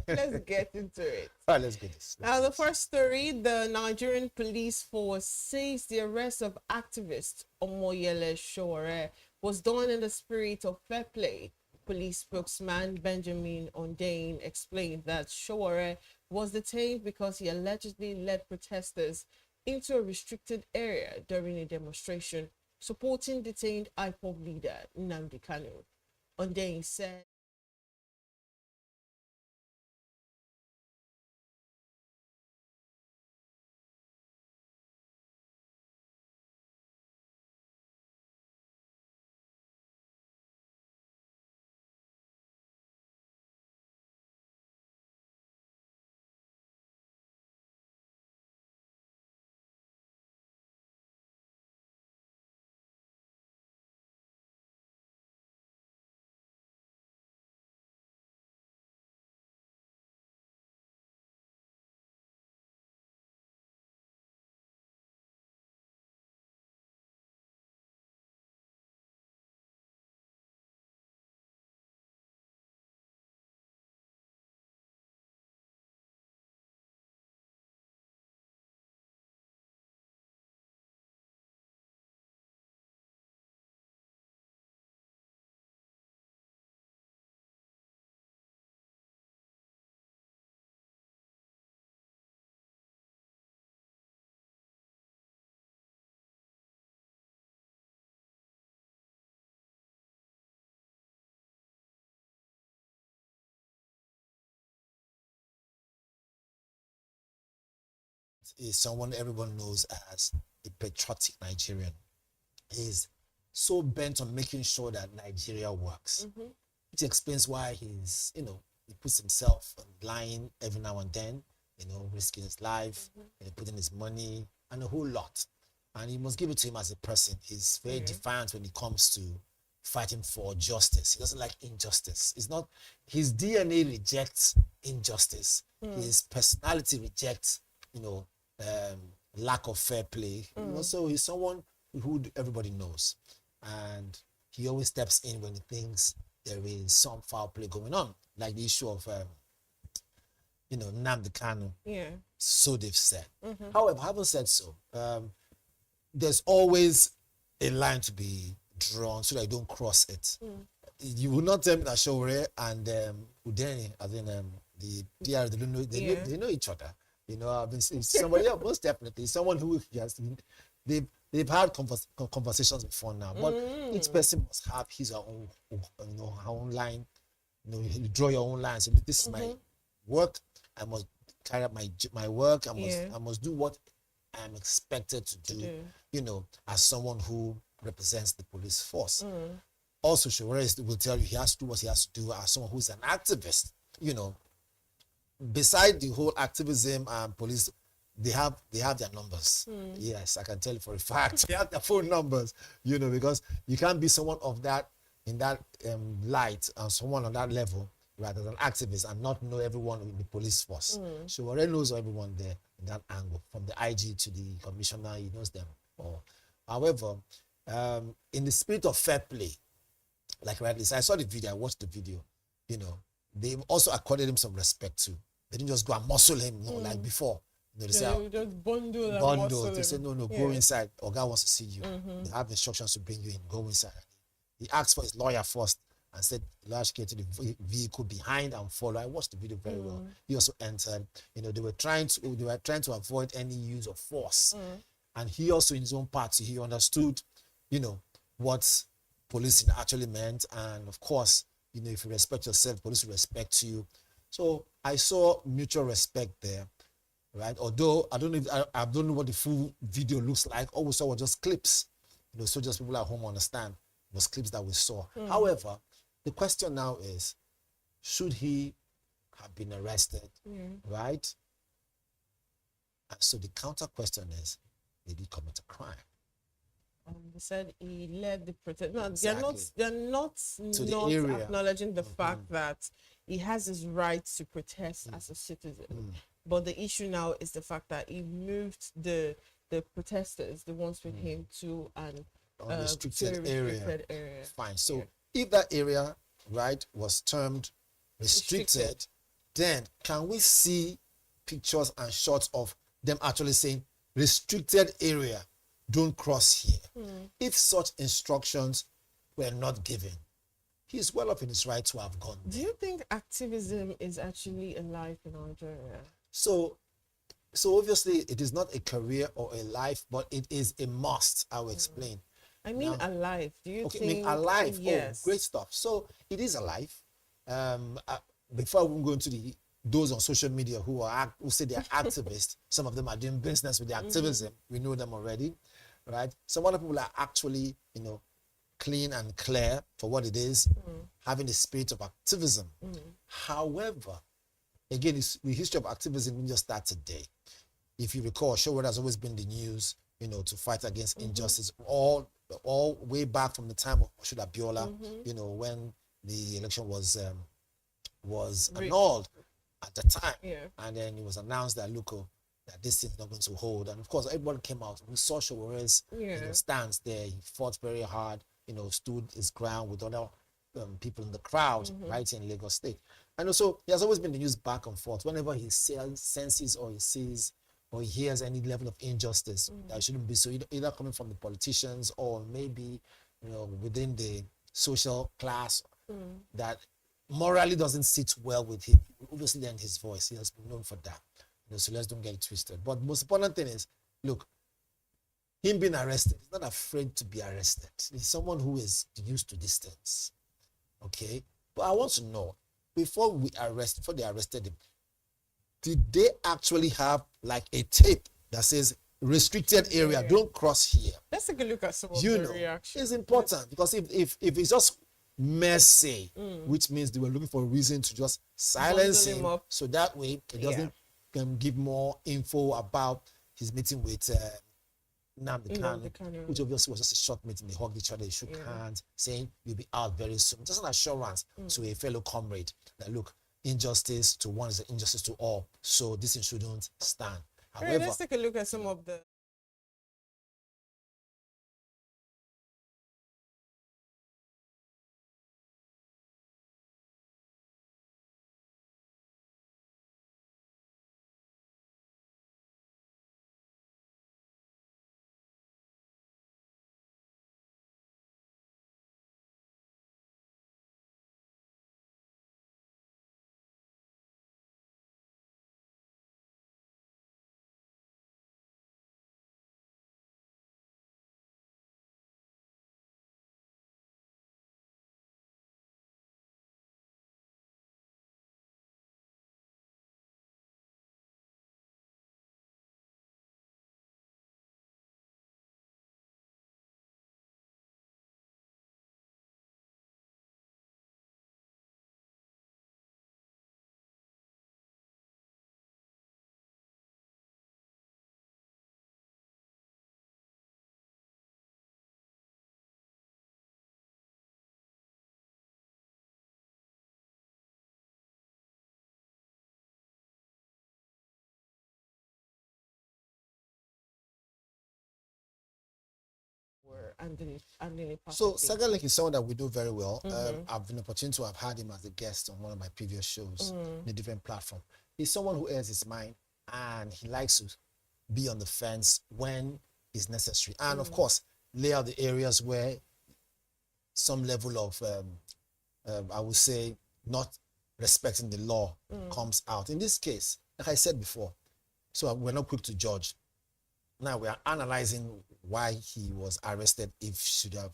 Speaker 4: Let's get into it.
Speaker 1: All right, let's do this.
Speaker 4: Now, the first story, the Nigerian police force says the arrest of activist Omoyele Sowore was done in the spirit of fair play. Police spokesman Benjamin Ondain explained that Sowore was detained because he allegedly led protesters into a restricted area during a demonstration supporting detained IPOB leader Nnamdi Kanu. Ondain said,
Speaker 1: is someone everyone knows as a patriotic Nigerian. He's so bent on making sure that Nigeria works. Which explains why he's, he puts himself on line every now and then, risking his life, putting his money and a whole lot. And you must give it to him as a person. He's very defiant when it comes to fighting for justice. He doesn't like injustice. It's not, his DNA rejects injustice. His personality rejects, lack of fair play. So he's someone who everybody knows. And he always steps in when he thinks there is some foul play going on, like the issue of, Nnamdi Kanu.
Speaker 4: Yeah.
Speaker 1: So they've said. However, having said so, there's always a line to be drawn so that you don't cross it. You will not tell me that Sowore and Udeni, I think the PR, they know each other. I've been somebody else, most definitely someone who has they've had conversations before now, but each person must have his or her own line. You draw your own line. So this is my work. I must carry out my work. I must do what I am expected to do. As someone who represents the police force. Also, Sowore will tell you he has to do what he has to do as someone who's an activist. Beside the whole activism and police, they have their numbers. Yes, I can tell you for a fact. They have their phone numbers, because you can't be someone of that in that light and someone on that level rather than activists and not know everyone in the police force. So already knows everyone there in that angle, from the IG to the commissioner, he knows them all. However, in the spirit of fair play, like rightly said, I saw the video, I watched the video, they also accorded him some respect too. They didn't just go and muscle him, like before. They say,
Speaker 4: just bundle.
Speaker 1: They say, no, go inside. Oga wants to see you. They have instructions to bring you in. Go inside. He asked for his lawyer first and said, "Large get to the vehicle behind and follow." I watched the video very well. He also entered. They were trying to avoid any use of force, and he also, in his own part, he understood, what policing actually meant, and of course, if you respect yourself, police will respect you. So I saw mutual respect there, right? Although I don't know what the full video looks like. All we saw were just clips. So just people at home understand it was clips that we saw. However, the question now is, should he have been arrested, right? And so the counter question is, did he commit a crime?
Speaker 4: They said he led the protest. No,
Speaker 1: Exactly.
Speaker 4: they're not
Speaker 1: the
Speaker 4: not
Speaker 1: area.
Speaker 4: acknowledging the fact that he has his right to protest as a citizen. But the issue now is the fact that he moved the protesters, the ones with him, to an
Speaker 1: restricted
Speaker 4: area.
Speaker 1: Fine. So if that area, right, was termed restricted, then can we see pictures and shots of them actually saying restricted area, don't cross here? If such instructions were not given, he's well up in his right to have gone there.
Speaker 4: Do you think activism is actually alive in Nigeria?
Speaker 1: So obviously it is not a career or a life, but it is a must. I will explain.
Speaker 4: I mean, now, alive. Do you think?
Speaker 1: I mean, alive.
Speaker 4: Yes.
Speaker 1: Oh, great stuff. So it is alive. Before we go into those on social media who say they are activists, some of them are doing business with the activism. We know them already, right? Some other people are actually, clean and clear for what it is, having the spirit of activism. However, again, the history of activism didn't just start today. If you recall, Showroad has always been the news, to fight against injustice, all way back from the time of Moshood Abiola, when the election was annulled at the time. And then it was announced that, look, that this thing is not going to hold. And of course, everyone came out. We saw Showore's stance there. He fought very hard, stood his ground with other people in the crowd, right, in Lagos State. And also, he has always been the news back and forth. Whenever he senses or he sees or he hears any level of injustice that shouldn't be so, either coming from the politicians or maybe, within the social class that morally doesn't sit well with him. Obviously, then his voice, he has been known for that. So let's don't get it twisted. But the most important thing is, look, him being arrested, he's not afraid to be arrested. He's someone who is used to these things. Okay? But I want to know, before they arrested him, did they actually have like a tape that says restricted area, don't cross here?
Speaker 4: Let's take a look at some of the reactions.
Speaker 1: It's important because if it's just mercy, which means they were looking for a reason to just silence him so that way it doesn't give more info about his meeting with Nnamdi Kanu, which obviously was just a short meeting. They hugged each other, they shook hands, saying you'll be out very soon. Just an assurance to a fellow comrade that, look, injustice to one is an injustice to all, so this thing shouldn't stand. However,
Speaker 4: let's take a look at some of the
Speaker 1: So Saga Lake is someone that we do very well. I've been opportunity to have had him as a guest on one of my previous shows in a different platform. He's someone who airs his mind and he likes to be on the fence when it's necessary. And of course, lay out the areas where some level of, I would say, not respecting the law comes out. In this case, like I said before, so we're not quick to judge. Now we are analyzing why he was arrested, if should have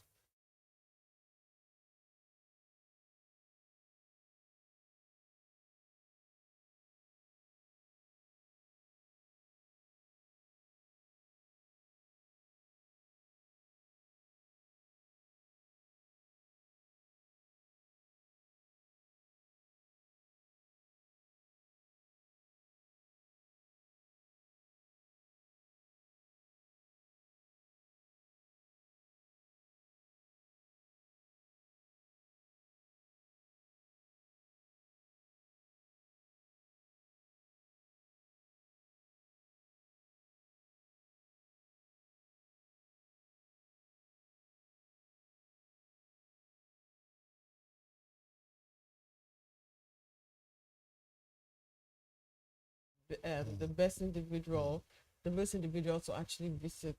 Speaker 4: the best individual, the most individual to actually visit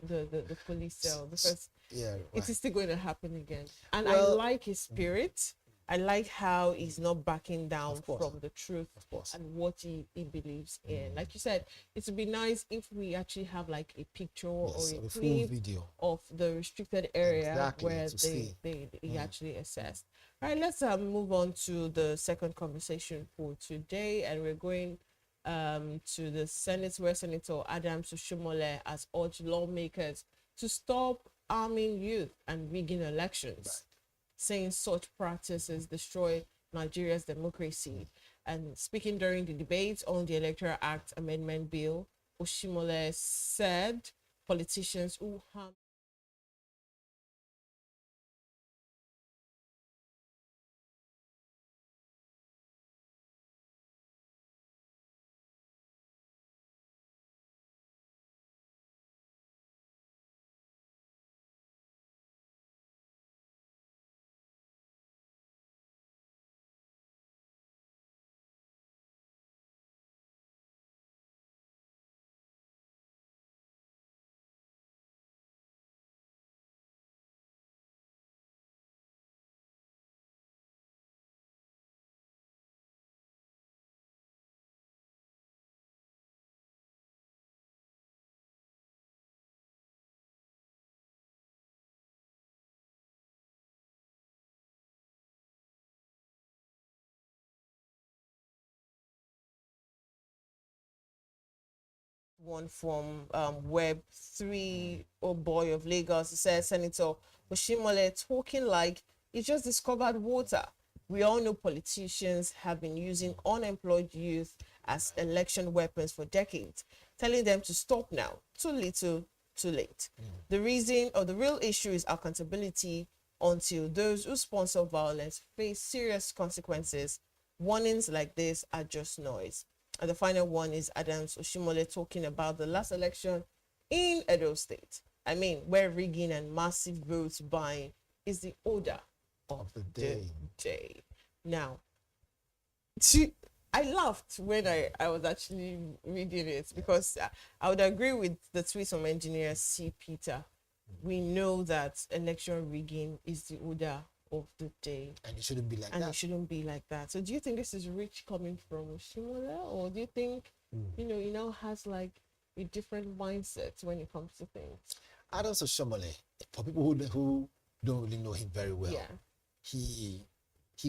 Speaker 4: the police cell, because it is still going to happen again. And I like his spirit. I like how he's not backing down from the truth and what he believes in. Like you said, it would be nice if we actually have like a picture or a
Speaker 1: full video
Speaker 4: of the restricted area where they actually assessed. All right, let's move on to the second conversation for today, and we're going to the Senate, where Senator Adams Oshomole has urged lawmakers to stop arming youth and rigging elections, saying such practices destroy Nigeria's democracy. And speaking during the debate on the Electoral Act Amendment Bill, Oshomole said politicians who harm one from Web3 or Boy of Lagos. It says Senator Oshomole talking like he just discovered water. We all know politicians have been using unemployed youth as election weapons for decades, telling them to stop now. Too little, too late. The reason or the real issue is accountability until those who sponsor violence face serious consequences. Warnings like this are just noise. And the final one is Adams Oshomole talking about the last election in Edo State. I mean, where rigging and massive vote buying is the order of the day. Now, I laughed when I was actually reading it, because I would agree with the tweet from engineer C. Peter. We know that election rigging is the order of the day,
Speaker 1: and it shouldn't be like
Speaker 4: and
Speaker 1: that.
Speaker 4: it shouldn't be like that. So do you think this is rich coming from Oshomole, or do you think he now has like a different mindset when it comes to things?
Speaker 1: Adams Oshomole, for people who don't really know him very well, he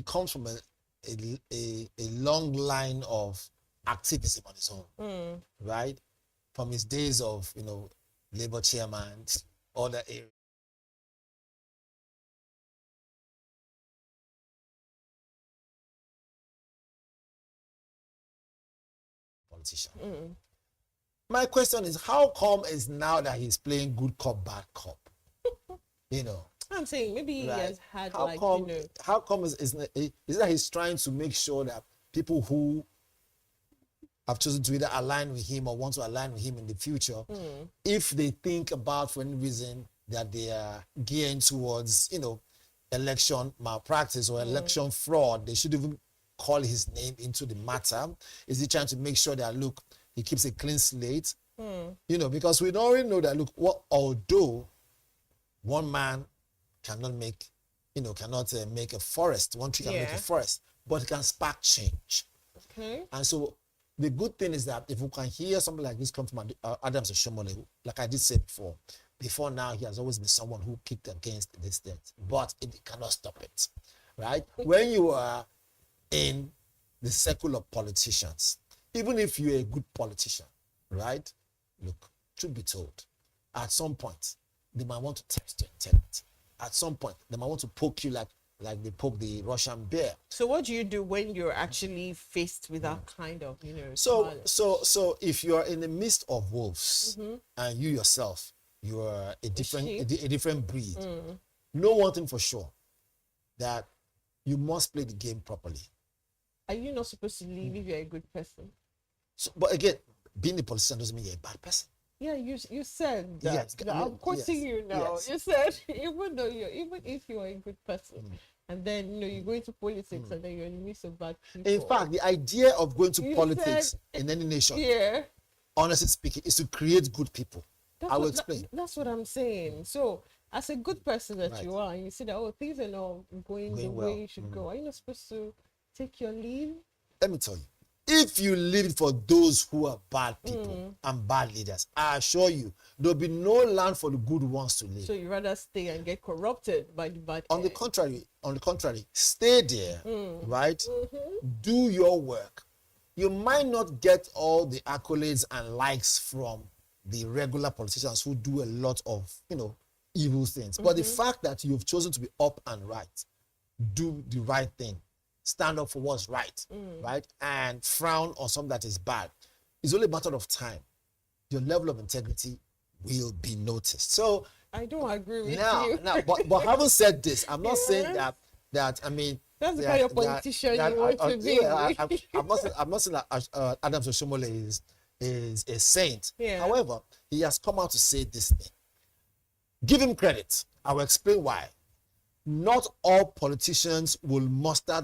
Speaker 1: comes from a long line of activism on his own, right? From his days of labor chairman, other areas. Politician. My question is, how come is now that he's playing good cop, bad cop?
Speaker 4: I'm saying maybe he has had
Speaker 1: how come is it that he's trying to make sure that people who have chosen to either align with him or want to align with him in the future, if they think about for any reason that they are gearing towards election malpractice or election fraud, they should even call his name into the matter? Is he trying to make sure that, look, he keeps a clean slate? Because we already know that, look, although one man cannot make a forest, one tree can make a forest, but it can spark change.
Speaker 4: Okay.
Speaker 1: And so the good thing is that if we can hear something like this come from Adams Oshomole, like I did say before now, he has always been someone who kicked against this death, but it cannot stop it, right? When you are in the circle of politicians, even if you're a good politician, right? Look, truth be told, at some point, they might want to test your intent. At some point, they might want to poke you like they poke the Russian bear.
Speaker 4: So what do you do when you're actually faced with that kind of,
Speaker 1: So if you are in the midst of wolves and you yourself, you are a different breed, know one thing for sure, that you must play the game properly.
Speaker 4: Are you not supposed to leave if you're a good person?
Speaker 1: So, but again, being a politician doesn't mean you're a bad person.
Speaker 4: Yeah, you said that.
Speaker 1: Yes,
Speaker 4: I'm quoting you now.
Speaker 1: Yes.
Speaker 4: You said even if you are a good person and then you go into politics, and then you're in the midst of bad people.
Speaker 1: In fact, the idea of going to politics in any nation, honestly speaking, is to create good people. I will explain.
Speaker 4: That's what I'm saying. So, as a good person that you are, and you see that things are not going the way you should go, are you not supposed to take your leave?
Speaker 1: Let me tell you, if you leave for those who are bad people and bad leaders, I assure you, there'll be no land for the good ones to live.
Speaker 4: So you rather stay and get corrupted by the bad.
Speaker 1: On the contrary, stay there, right? Do your work. You might not get all the accolades and likes from the regular politicians who do a lot of, evil things. But the fact that you've chosen to be up and right, do the right thing, stand up for what's right, right, and frown on something that is bad, it's only a matter of time. Your level of integrity will be noticed. So
Speaker 4: I don't agree with
Speaker 1: you. But having said this, I'm not saying that I mean
Speaker 4: that's the kind of politician you want to be.
Speaker 1: I'm not saying that Adams Oshomole is a saint. However, he has come out to say this thing. Give him credit. I will explain why. Not all politicians will muster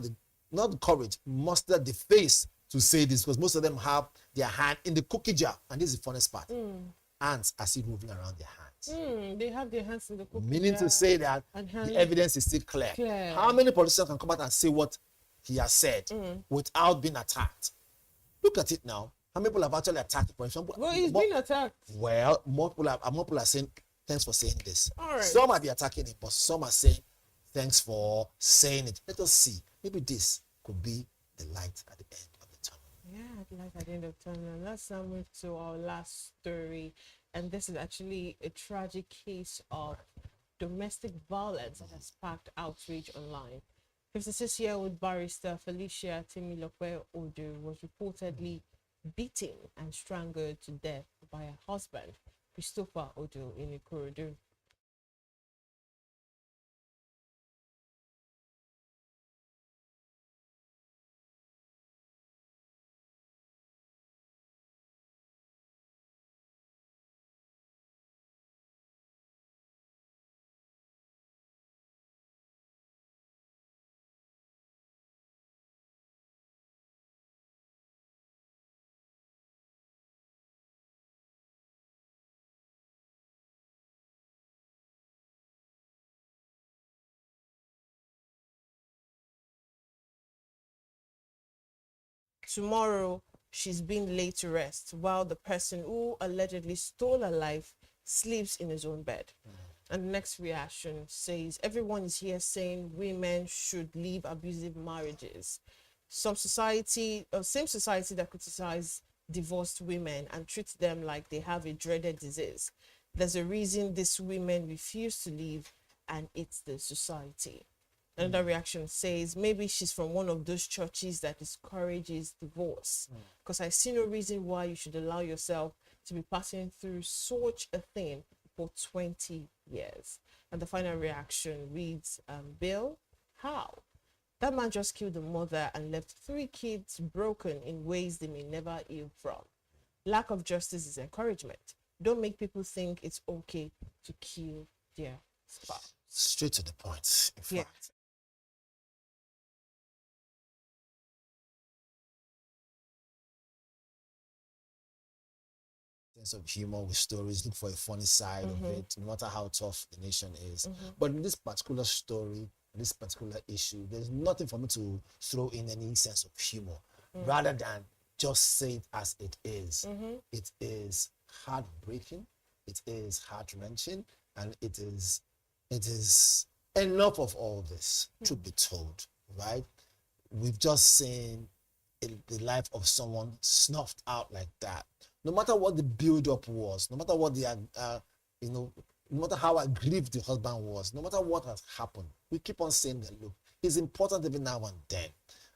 Speaker 1: muster the face to say this, because most of them have their hand in the cookie jar. And this is the funniest part. Ants are still moving around their hands.
Speaker 4: They have their hands in the cookie jar.
Speaker 1: Meaning to say that the evidence is still clear. How many politicians can come out and say what he has said without being attacked? Look at it now. How many people have actually attacked the politician?
Speaker 4: Well, he's been attacked.
Speaker 1: Well, more people are saying, thanks for saying this.
Speaker 4: All right.
Speaker 1: Some might be attacking it, but some are saying, thanks for saying it. Let us see. Maybe this could be the light at the end of the tunnel.
Speaker 4: Yeah, the light at the end of the tunnel. And let's now move to our last story. And this is actually a tragic case of domestic violence that has sparked outrage online. 56-year-old barrister Felicia Temilope Odo was reportedly beaten and strangled to death by her husband, Christopher Odo, in Ikorodu. Tomorrow, she's being laid to rest while the person who allegedly stole her life sleeps in his own bed. And the next reaction says, everyone is here saying women should leave abusive marriages. Same society that criticize divorced women and treat them like they have a dreaded disease. There's a reason these women refuse to leave, and it's the society. Another reaction says, maybe she's from one of those churches that discourages divorce. Because I see no reason why you should allow yourself to be passing through such a thing for 20 years. And the final reaction reads, Bill, how? That man just killed the mother and left 3 kids broken in ways they may never heal from. Lack of justice is encouragement. Don't make people think it's okay to kill their spouse.
Speaker 1: Straight to the point, in fact. Sense of humor with stories, look for a funny side of it, no matter how tough the nation is. But in this particular story, this particular issue, there's nothing for me to throw in any sense of humor, rather than just say it as it is. It is heartbreaking, it is heart-wrenching, and it is enough of all this to be told, right? We've just seen the life of someone snuffed out like that. No matter what the build-up was, no matter what no matter how aggrieved the husband was, no matter what has happened, we keep on saying that, look, it's important every now and then.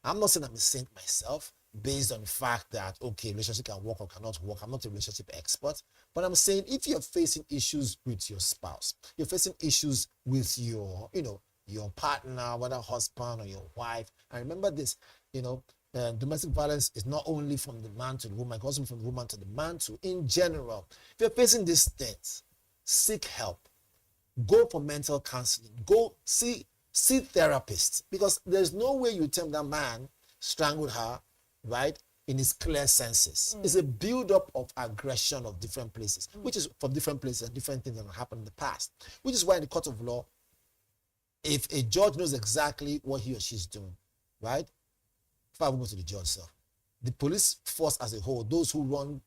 Speaker 1: I'm not saying I'm a saint myself, based on the fact that, okay, relationship can work or cannot work. I'm not a relationship expert, but I'm saying if you're facing issues with your spouse, you're facing issues with your, your partner, whether husband or your wife, and remember this, domestic violence is not only from the man to the woman, it's also from the woman to the man too. In general, if you're facing these things, seek help. Go for mental counseling. Go see see therapists, because there's no way you tell that man strangled her, right, in his clear senses. It's a build-up of aggression of different places, which is from different places and different things that have happened in the past, which is why in the court of law, if a judge knows exactly what he or she is doing, right, if I will go to the judge, sir, the police force as a whole, those who run,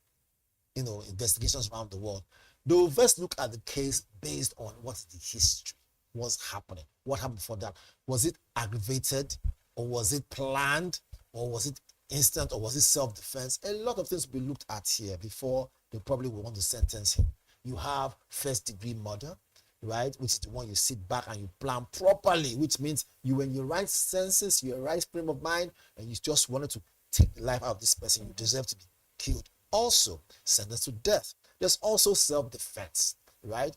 Speaker 1: investigations around the world, they will first look at the case based on what is the history, what's happening, what happened before that. Was it aggravated, or was it planned, or was it instant, or was it self-defense? A lot of things will be looked at here before they probably will want to sentence him. You have first-degree murder, right, which is the one you sit back and you plan properly, which means you in your right senses, your right frame of mind, and you just wanted to take the life out of this person. You deserve to be killed. Also, sentenced to death. There's also self-defense, right?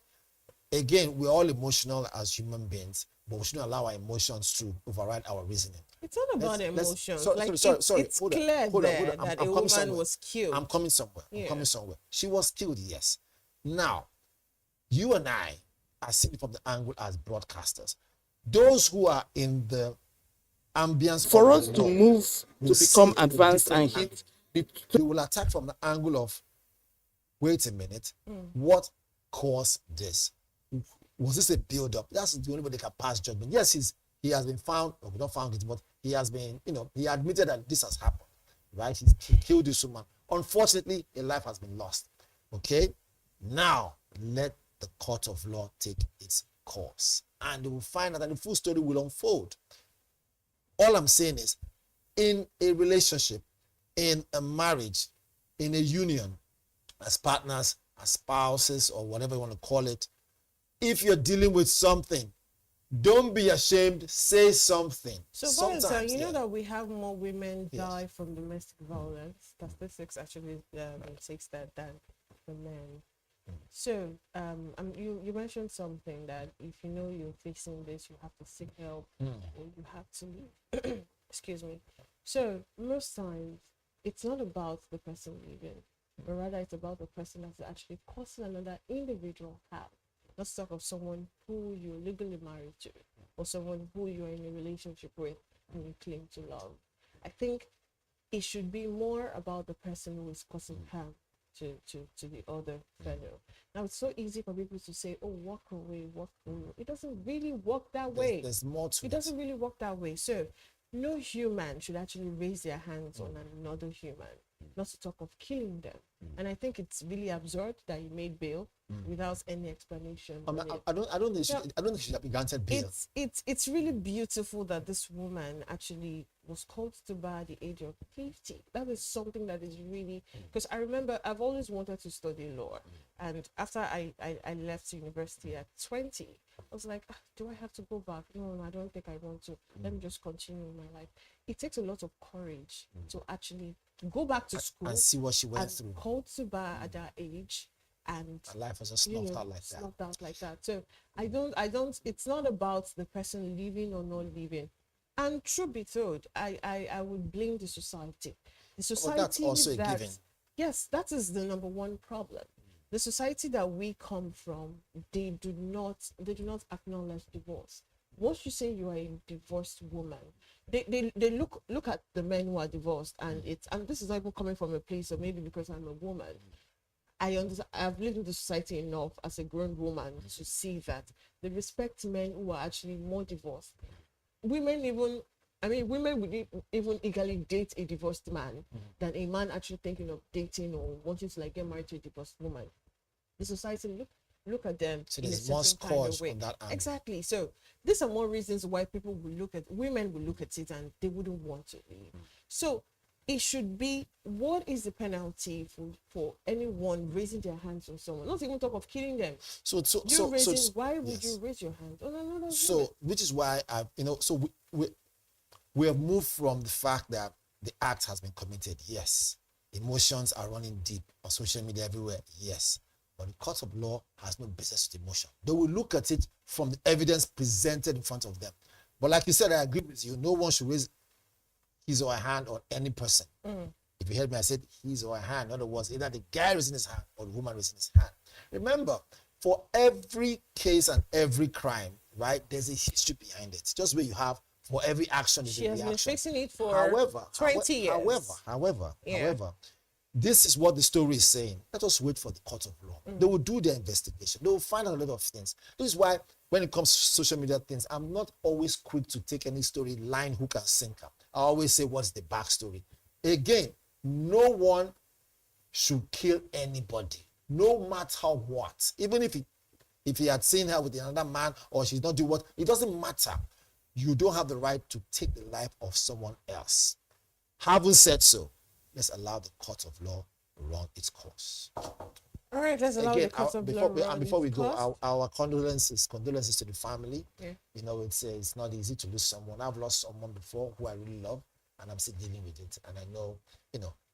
Speaker 1: Again, we're all emotional as human beings, but we shouldn't allow our emotions to override our reasoning.
Speaker 4: It's not about emotions.
Speaker 1: Sorry.
Speaker 4: It's clear that a woman was killed.
Speaker 1: I'm coming somewhere. She was killed, yes. Now, you and I are seeing it from the angle as broadcasters. Those who are in the ambience
Speaker 21: for us to move to become advanced and hit,
Speaker 1: they will attack from the angle of, wait a minute, what caused this? Was this a build-up? That's the only way they can pass judgment. Yes, he has been found, or we don't found it, but he has been, he admitted that this has happened, right? He killed this woman. Unfortunately, a life has been lost. Okay? Now, let the court of law take its course, and they will find out, and the full story will unfold. All I'm saying is, in a relationship, in a marriage, in a union, as partners, as spouses, or whatever you want to call it, if you're dealing with something, don't be ashamed, say something.
Speaker 4: So, sometimes, you know that we have more women die from domestic violence. Statistics actually takes that than the men. So, you mentioned something that if you know you're facing this, you have to seek help, or you have to excuse me. So, most times, it's not about the person leaving, but rather it's about the person that's actually causing another individual harm. Let's talk of someone who you're legally married to, or someone who you're in a relationship with and you claim to love. I think it should be more about the person who is causing harm to the other fellow. Now, it's so easy for people to say, oh, walk away. It doesn't really work that way.
Speaker 1: There's more to it.
Speaker 4: It doesn't really work that way. So no human should actually raise their hands on another human, not to talk of killing them. And I think it's really absurd that he made bail without any explanation.
Speaker 1: I don't think she should have been granted bail.
Speaker 4: It's really beautiful that this woman actually was called to bar at the age of 50. That is something that is really, because I remember I've always wanted to study law, and after I left university at 20, I was like, do I have to go back? No, I don't think I want to. Let me just continue my life. It takes a lot of courage to actually go back to school
Speaker 1: and see what she went through.
Speaker 4: Called to bar at that age, and
Speaker 1: her life was just snuffed out like that.
Speaker 4: So I don't. It's not about the person leaving or not leaving. And truth be told, I would blame the society. The society
Speaker 1: that's also a given.
Speaker 4: Yes, that is the number one problem. The society that we come from, they do not acknowledge divorce. Once you say you are a divorced woman, they look at the men who are divorced, and this is not even coming from a place of maybe because I'm a woman. I understand. I've lived in the society enough as a grown woman to see that they respect men who are actually more divorced. Women would even eagerly date a divorced man than a man actually thinking of dating or wanting to get married to a divorced woman. The society look at them
Speaker 1: so
Speaker 4: in a
Speaker 1: there's more
Speaker 4: certain kind of way.
Speaker 1: on that angle.
Speaker 4: Exactly. So these are more reasons why women will look at it and they wouldn't want to leave. So it should be, what is the penalty for anyone raising their hands on someone? Not even talk of killing them. Why would you raise your hand on another woman?
Speaker 1: Which is why we have moved from the fact that the act has been committed. Yes. Emotions are running deep on social media everywhere. Yes. But the court of law has no business with emotion. They will look at it from the evidence presented in front of them. But like you said, I agree with you. No one should raise his or her hand on any person. If you heard me, I said his or her hand. In other words, either the guy raising his hand or the woman raising his hand. Remember, For every case and every crime, right, there's a history behind it. Just where you have for every action is
Speaker 4: She
Speaker 1: a
Speaker 4: has
Speaker 1: reaction.
Speaker 4: been fixing it for
Speaker 1: However,
Speaker 4: 20 years.
Speaker 1: However, this is what the story is saying. Let us wait for the court of law. They will do their investigation. They will find out a lot of things. This is why when it comes to social media things, I'm not always quick to take any story line, hook and sinker. I always say, what's the backstory? Again, no one should kill anybody, no matter what. Even if he had seen her with another man or she's not doing what, it doesn't matter. You don't have the right to take the life of someone else. Having said so, let's allow the court of law run its course.
Speaker 4: All right, let's allow the court of law run
Speaker 1: before we
Speaker 4: its
Speaker 1: go,
Speaker 4: course.
Speaker 1: our condolences to the family.
Speaker 4: Yeah.
Speaker 1: You know, it's not easy to lose someone. I've lost someone before who I really love, and I'm still dealing with it. And I know,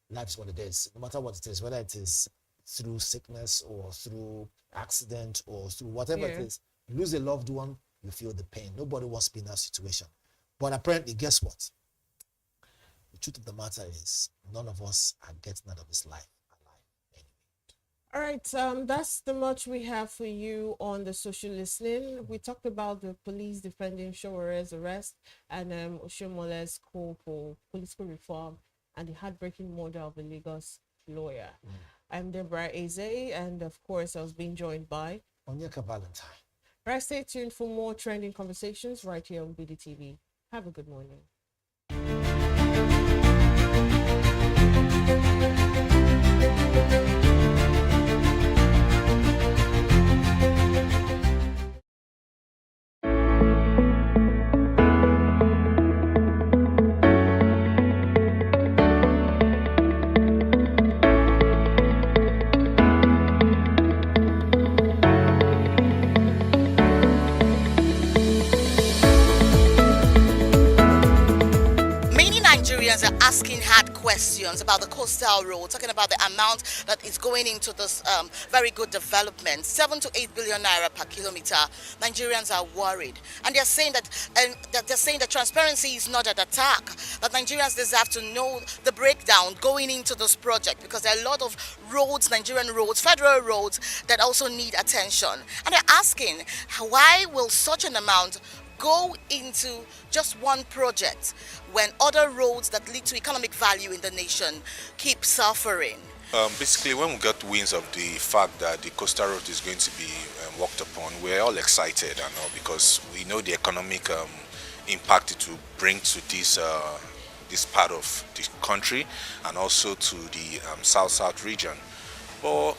Speaker 1: life is what it is. No matter what it is, whether it is through sickness or through accident or through whatever it is, you lose a loved one, you feel the pain. Nobody wants to be in that situation. But apparently, guess what? The truth of the matter is, none of us are getting out of this life alive.
Speaker 4: All right, that's the much we have for you on the social listening. We talked about the police defending Showere's arrest and Oshomole's call for political reform and the heartbreaking murder of a Lagos lawyer. I'm Deborah Eze, and of course, I was being joined by
Speaker 1: Onyeka Valentine.
Speaker 4: Right, stay tuned for more trending conversations right here on BDTV. Have a good morning.
Speaker 25: Nigerians are asking hard questions about the coastal road, talking about the amount that is going into this very good development, 7 to 8 billion naira per kilometer. Nigerians are worried, and they're saying that transparency is not an attack. That Nigerians deserve to know the breakdown going into this project because there are a lot of roads, Nigerian roads, federal roads that also need attention. And they're asking, why will such an amount go into just one project when other roads that lead to economic value in the nation keep suffering?
Speaker 9: Basically, when we got winds of the fact that the coastal road is going to be worked upon, we're all excited and all because we know the economic impact it will bring to this part of the country and also to the south region. But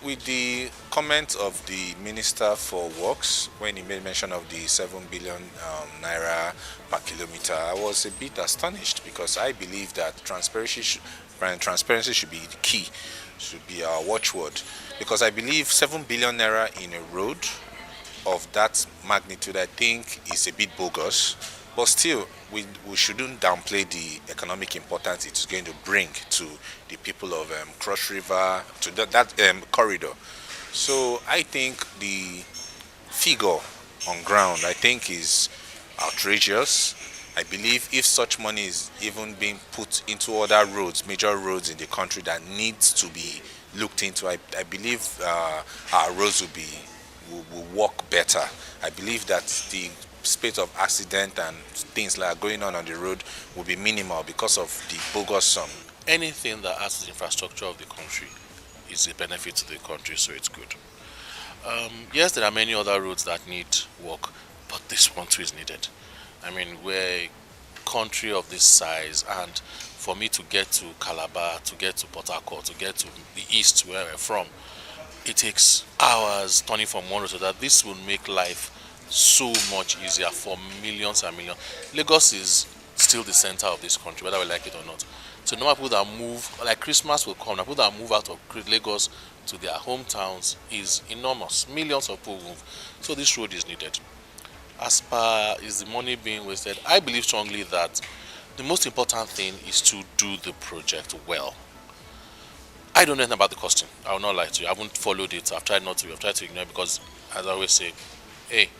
Speaker 9: with the comment of the Minister for Works, when he made mention of the 7 billion naira per kilometer, I was a bit astonished because I believe that transparency should be the key, should be our watchword. Because I believe 7 billion naira in a road of that magnitude, I think, is a bit bogus. But still, we shouldn't downplay the economic importance it's going to bring to the people of Cross River, to that corridor. So I think the figure on ground, I think, is outrageous. I believe if such money is even being put into other roads, major roads in the country that needs to be looked into, I believe our roads will work better. I believe that the spate of accident and things like going on the road will be minimal because of the bogus sum.
Speaker 2: Anything that adds to the infrastructure of the country is a benefit to the country, so it's good. Yes, there are many other roads that need work, but this one too is needed. I mean, we're a country of this size, and for me to get to Calabar, to get to Port Harcourt, to get to the east where we're from, it takes hours turning from one road to that. This will make life so much easier for millions and millions. Lagos is still the center of this country, whether we like it or not. So no people that move, like Christmas will come, people that move out of Lagos to their hometowns is enormous. Millions of people move. So this road is needed. As far as the money being wasted, I believe strongly that the most important thing is to do the project well. I don't know anything about the costing. I will not lie to you. I haven't followed it. I've tried not to. I've tried to ignore it because, as I always say, hey,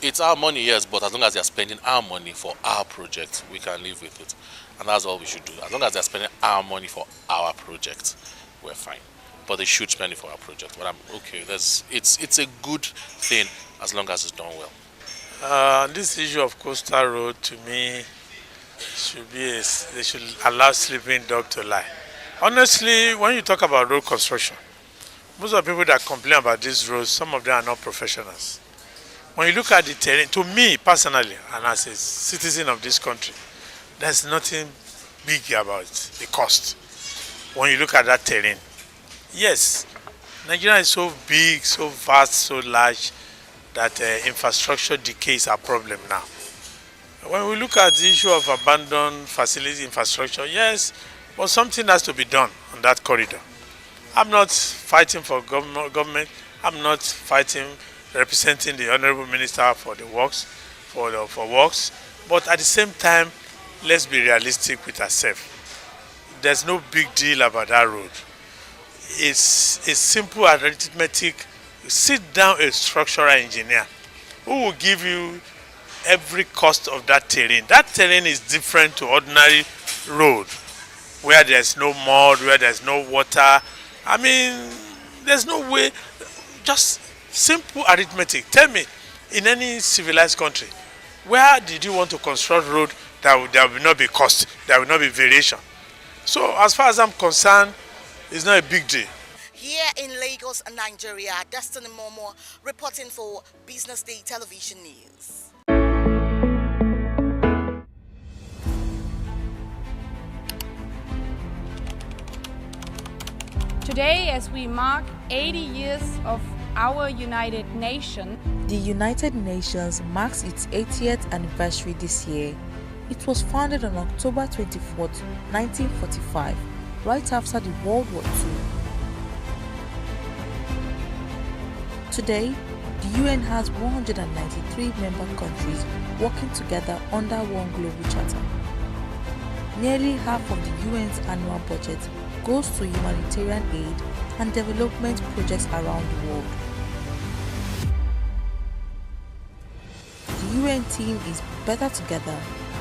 Speaker 2: it's our money, yes, but as long as they're spending our money for our project, we can live with it. And that's all we should do. As long as they're spending our money for our project, we're fine. but they should spend it for our project. But I'm okay. It's a good thing as long as it's done well.
Speaker 8: This issue of coastal road, to me, they should allow sleeping dog to lie. Honestly, when you talk about road construction, most of the people that complain about these roads, some of them are not professionals. When you look at the terrain, to me personally, and as a citizen of this country, there's nothing big about the cost. When you look at that terrain, yes, Nigeria is so big, so vast, so large that infrastructure decay is a problem now. When we look at the issue of abandoned facility infrastructure, yes, but something has to be done on that corridor. I'm not fighting for government. I'm not fighting representing the Honorable Minister for the works, for works. But at the same time, let's be realistic with ourselves. There's no big deal about that road. It's a simple arithmetic. You sit down a structural engineer who will give you every cost of that terrain. That terrain is different to ordinary road, where there's no mud, where there's no water. I mean, there's no way. Just simple arithmetic. Tell me, in any civilized country, where did you want to construct road that there will not be cost, there will not be variation? So as far as I'm concerned, it's not a big deal.
Speaker 25: Here in Lagos, Nigeria, Destiny Momo reporting for Business Day Television News.
Speaker 5: Today, as we mark 80 years of our United Nation,
Speaker 6: The United Nations marks its 80th anniversary this year. It was founded on October 24, 1945, right after the World War II. Today, the UN has 193 member countries working together under one global charter. Nearly half of the UN's annual budget goes to humanitarian aid and development projects around the world. The UN team is better together,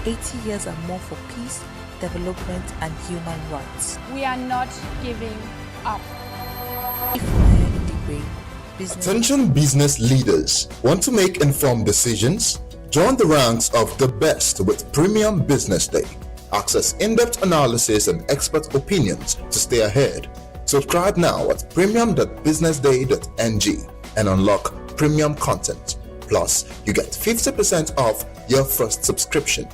Speaker 6: 80 years and more for peace, development and human rights.
Speaker 5: we are not giving up.
Speaker 3: Attention business leaders. Want to make informed decisions? Join the ranks of the best with Premium Business Day. Access in-depth analysis and expert opinions to stay ahead. Subscribe now at premium.businessday.ng and unlock premium content. Plus, you get 50% off your first subscription.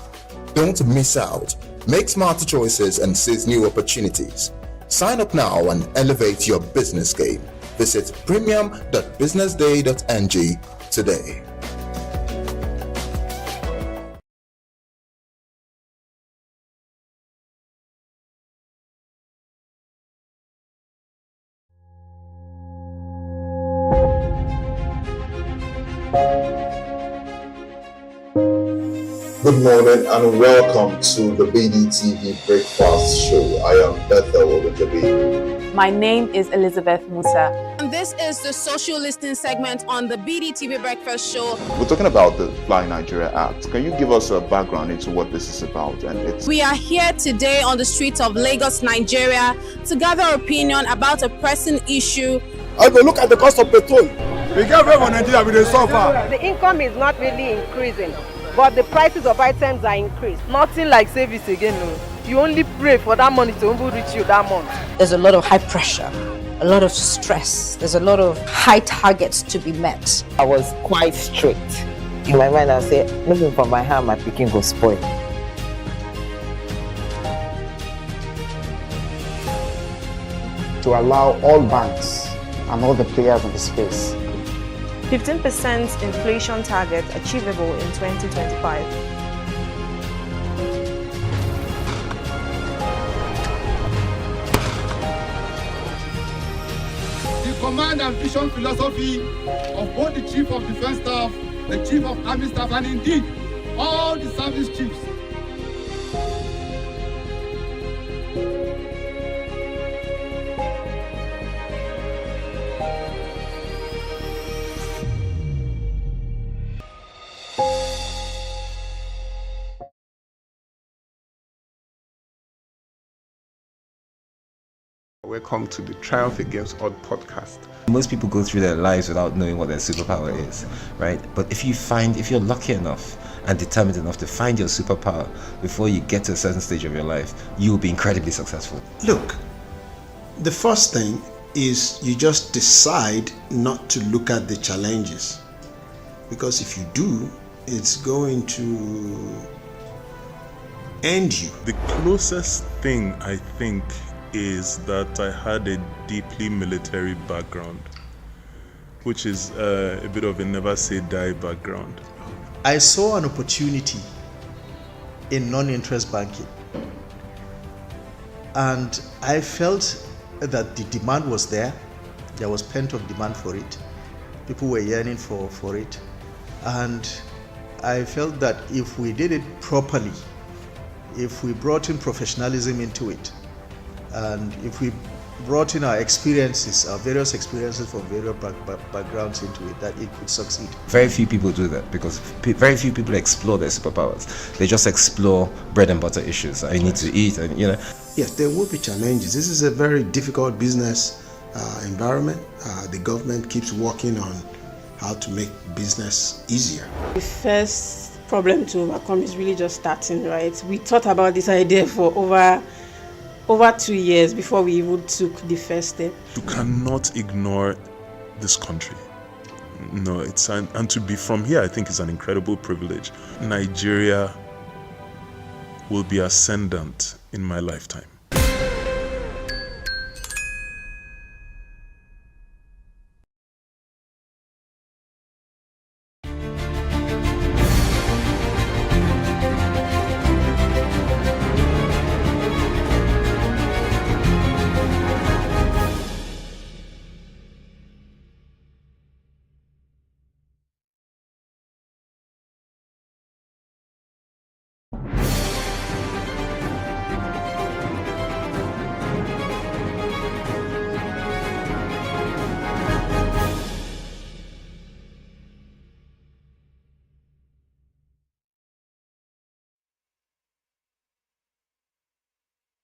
Speaker 3: Don't miss out. Make smarter choices and seize new opportunities. Sign up now and elevate your business game. Visit premium.businessday.ng today.
Speaker 7: Good morning and welcome to the BDTV Breakfast Show. I am Bethel Ogunjobi.
Speaker 10: My name is Elizabeth Musa.
Speaker 13: And this is the social listening segment on the BDTV Breakfast Show.
Speaker 21: We're talking about the Fly Nigeria Act. Can you give us a background into what this is about?
Speaker 13: We are here today on the streets of Lagos, Nigeria, to gather opinion about a pressing issue.
Speaker 16: I go look at the cost of petrol. We get very Nigeria with the suffer.
Speaker 17: The income is not really increasing, but the prices of items are increased.
Speaker 18: Nothing like service again, no. You only pray for that money to reach you that month.
Speaker 19: There's a lot of high pressure, a lot of stress. There's a lot of high targets to be met.
Speaker 20: I was quite strict. In my mind, I said, moving from my hand, my picking go spoil.
Speaker 21: To allow all banks and all the players in the space
Speaker 22: 15% inflation target achievable in 2025.
Speaker 16: The command and vision philosophy of both the Chief of Defense Staff, the Chief of Army Staff, and indeed all the service chiefs.
Speaker 11: Welcome to the Triumph Against Odd podcast.
Speaker 12: Most people go through their lives without knowing what their superpower is, right? But if you're lucky enough and determined enough to find your superpower before you get to a certain stage of your life, you will be incredibly successful.
Speaker 14: Look, the first thing is you just decide not to look at the challenges, because if you do, it's going to end you.
Speaker 23: The closest thing I think is that I had a deeply military background, which is a bit of a never say die background.
Speaker 14: I saw an opportunity in non-interest banking, and I felt that the demand was there. There was pent-up demand for it. People were yearning for it, and I felt that if we did it properly, if we brought in professionalism into it, and if we brought in our experiences, our various experiences from various backgrounds into it, that it could succeed.
Speaker 12: Very few people do that because very few people explore their superpowers. They just explore bread and butter issues. I need to eat, and
Speaker 14: Yes, there will be challenges. This is a very difficult business environment. The government keeps working on how to make business easier.
Speaker 15: The first problem to overcome is really just starting, right? We thought about this idea for over 2 years before we even took the first step.
Speaker 23: You cannot ignore this country. No, and to be from here, I think is an incredible privilege. Nigeria will be ascendant in my lifetime.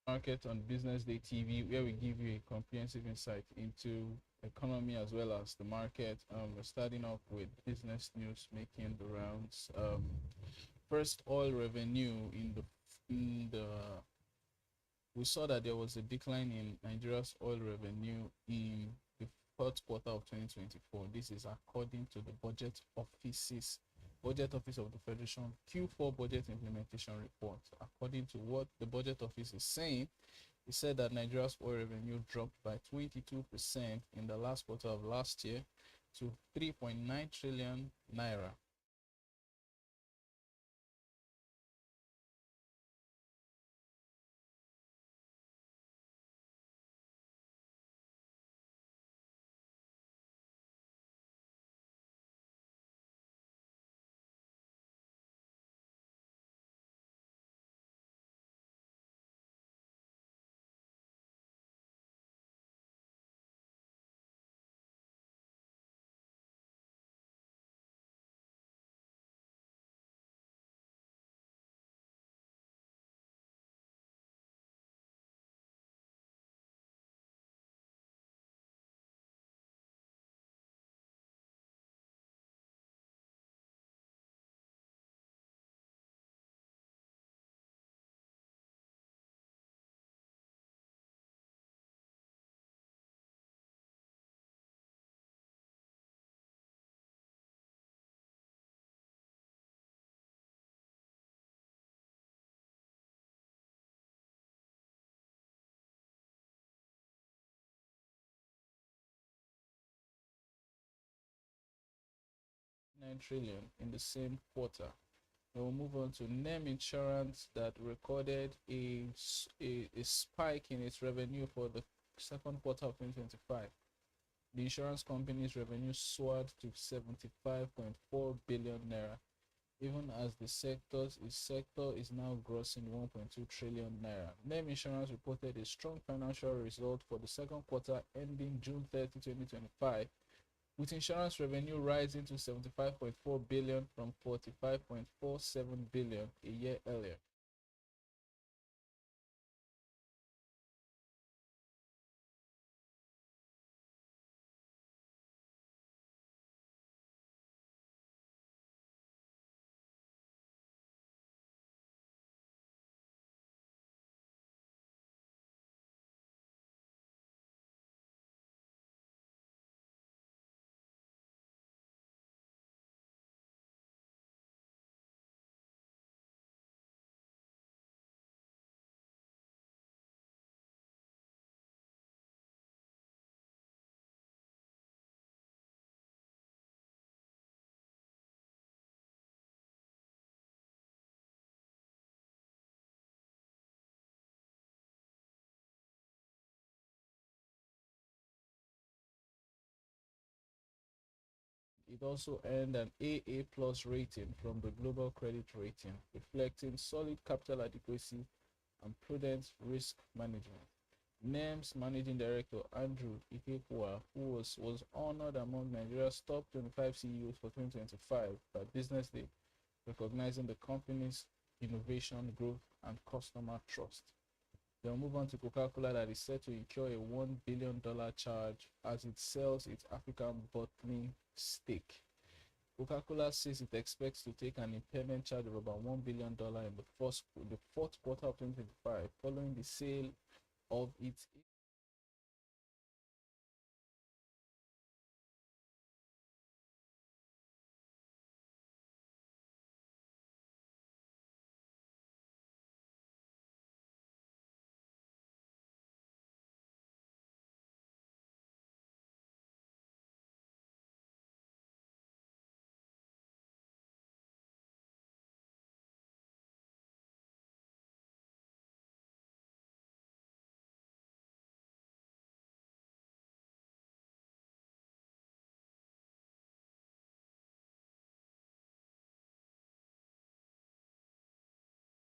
Speaker 24: Market on BusinessDay TV, where we give you a comprehensive insight into economy as well as the market. We're starting off with business news making the rounds. First, oil revenue we saw that there was a decline in Nigeria's oil revenue in the fourth quarter of 2024. This is according to the Budget Office of the Federation Q4 Budget Implementation Report. According to what the Budget Office is saying, it said that Nigeria's oil revenue dropped by 22% in the last quarter of last year to 3.9 trillion naira. Trillion in the same quarter. We'll move on to NEM Insurance that recorded a spike in its revenue for the second quarter of 2025. The insurance company's revenue soared to 75.4 billion naira, even as its sector is now grossing 1.2 trillion naira. NEM Insurance reported a strong financial result for the second quarter ending June 30, 2025, with insurance revenue rising to 75.4 billion from 45.47 billion a year earlier. It also earned an AA plus rating from the Global Credit Rating, reflecting solid capital adequacy and prudent risk management. NEM's Managing Director Andrew Ikekwa, who was honored among Nigeria's top 25 CEOs for 2025 by BusinessDay, recognizing the company's innovation, growth, and customer trust. They'll move on to Coca-Cola, that is set to incur a $1 billion charge as it sells its African bottling stake. Coca-Cola says it expects to take an impairment charge of about $1 billion in the fourth quarter of 2025 following the sale of its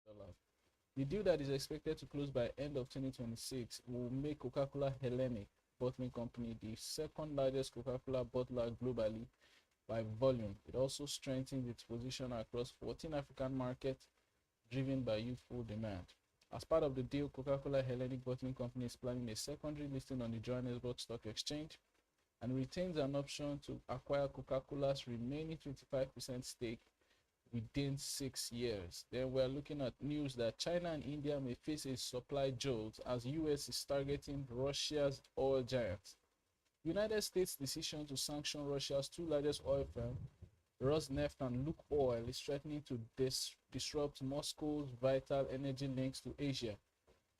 Speaker 24: dollars. The deal that is expected to close by end of 2026 will make Coca-Cola Hellenic Bottling Company the second largest Coca-Cola bottler globally by volume. It also strengthens its position across 14 African markets, driven by youthful demand. As part of the deal, Coca-Cola Hellenic Bottling Company is planning a secondary listing on the Johannesburg Stock Exchange and retains an option to acquire Coca-Cola's remaining 25% stake within 6 years. Then we're looking at news that China and India may face a supply jolt as US is targeting Russia's oil giants. United States' decision to sanction Russia's two largest oil firms, Rosneft and Lukoil, is threatening to disrupt Moscow's vital energy links to Asia,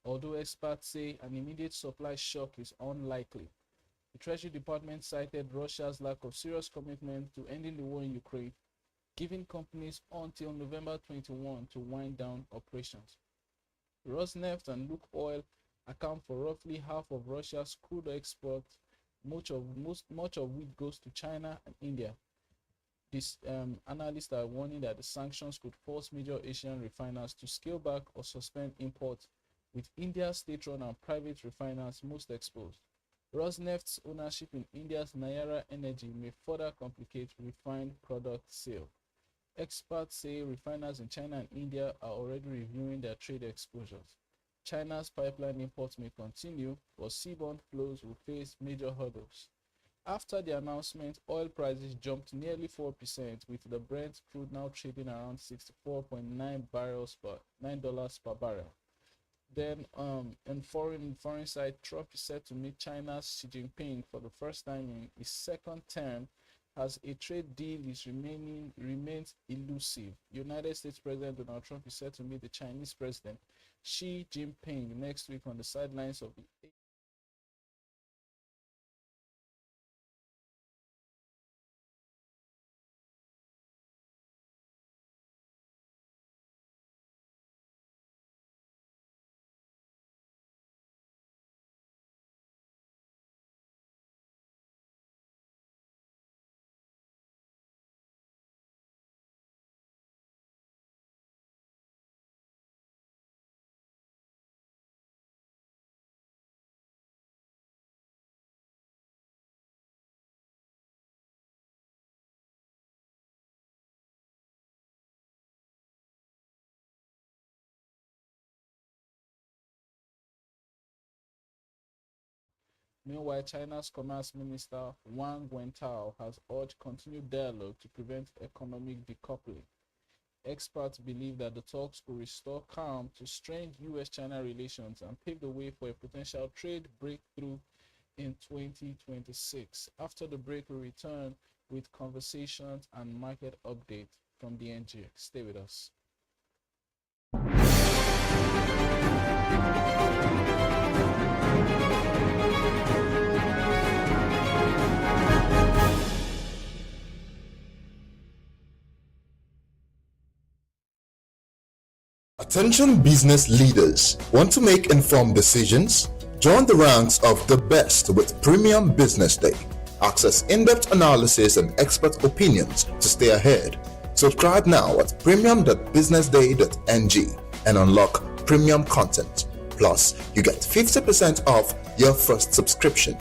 Speaker 24: although experts say an immediate supply shock is unlikely. The Treasury Department cited Russia's lack of serious commitment to ending the war in Ukraine, giving companies until November 21 to wind down operations. Rosneft and Lukoil account for roughly half of Russia's crude exports, much of which goes to China and India. These analysts are warning that the sanctions could force major Asian refiners to scale back or suspend imports, with India's state-run and private refiners most exposed. Rosneft's ownership in India's Nayara Energy may further complicate refined product sale. Experts say refiners in China and India are already reviewing their trade exposures. China's pipeline imports may continue, but seaborne flows will face major hurdles. After the announcement, oil prices jumped nearly 4%, with the Brent crude now trading around $64.9 per barrel. Then, on foreign side, Trump is set to meet China's Xi Jinping for the first time in his second term, as a trade deal remains elusive. United States President Donald Trump is set to meet the Chinese President Xi Jinping next week on the sidelines of the Meanwhile, China's Commerce Minister Wang Wentao has urged continued dialogue to prevent economic decoupling. Experts believe that the talks could restore calm to strained US-China relations and pave the way for a potential trade breakthrough in 2026. After the break, we return with conversations and market updates from the NG. Stay with us.
Speaker 3: Attention business leaders. Want to make informed decisions? Join the ranks of the best with Premium Business Day. Access in-depth analysis and expert opinions to stay ahead. Subscribe now at premium.businessday.ng and unlock premium content. Plus, you get 50% off your first subscription.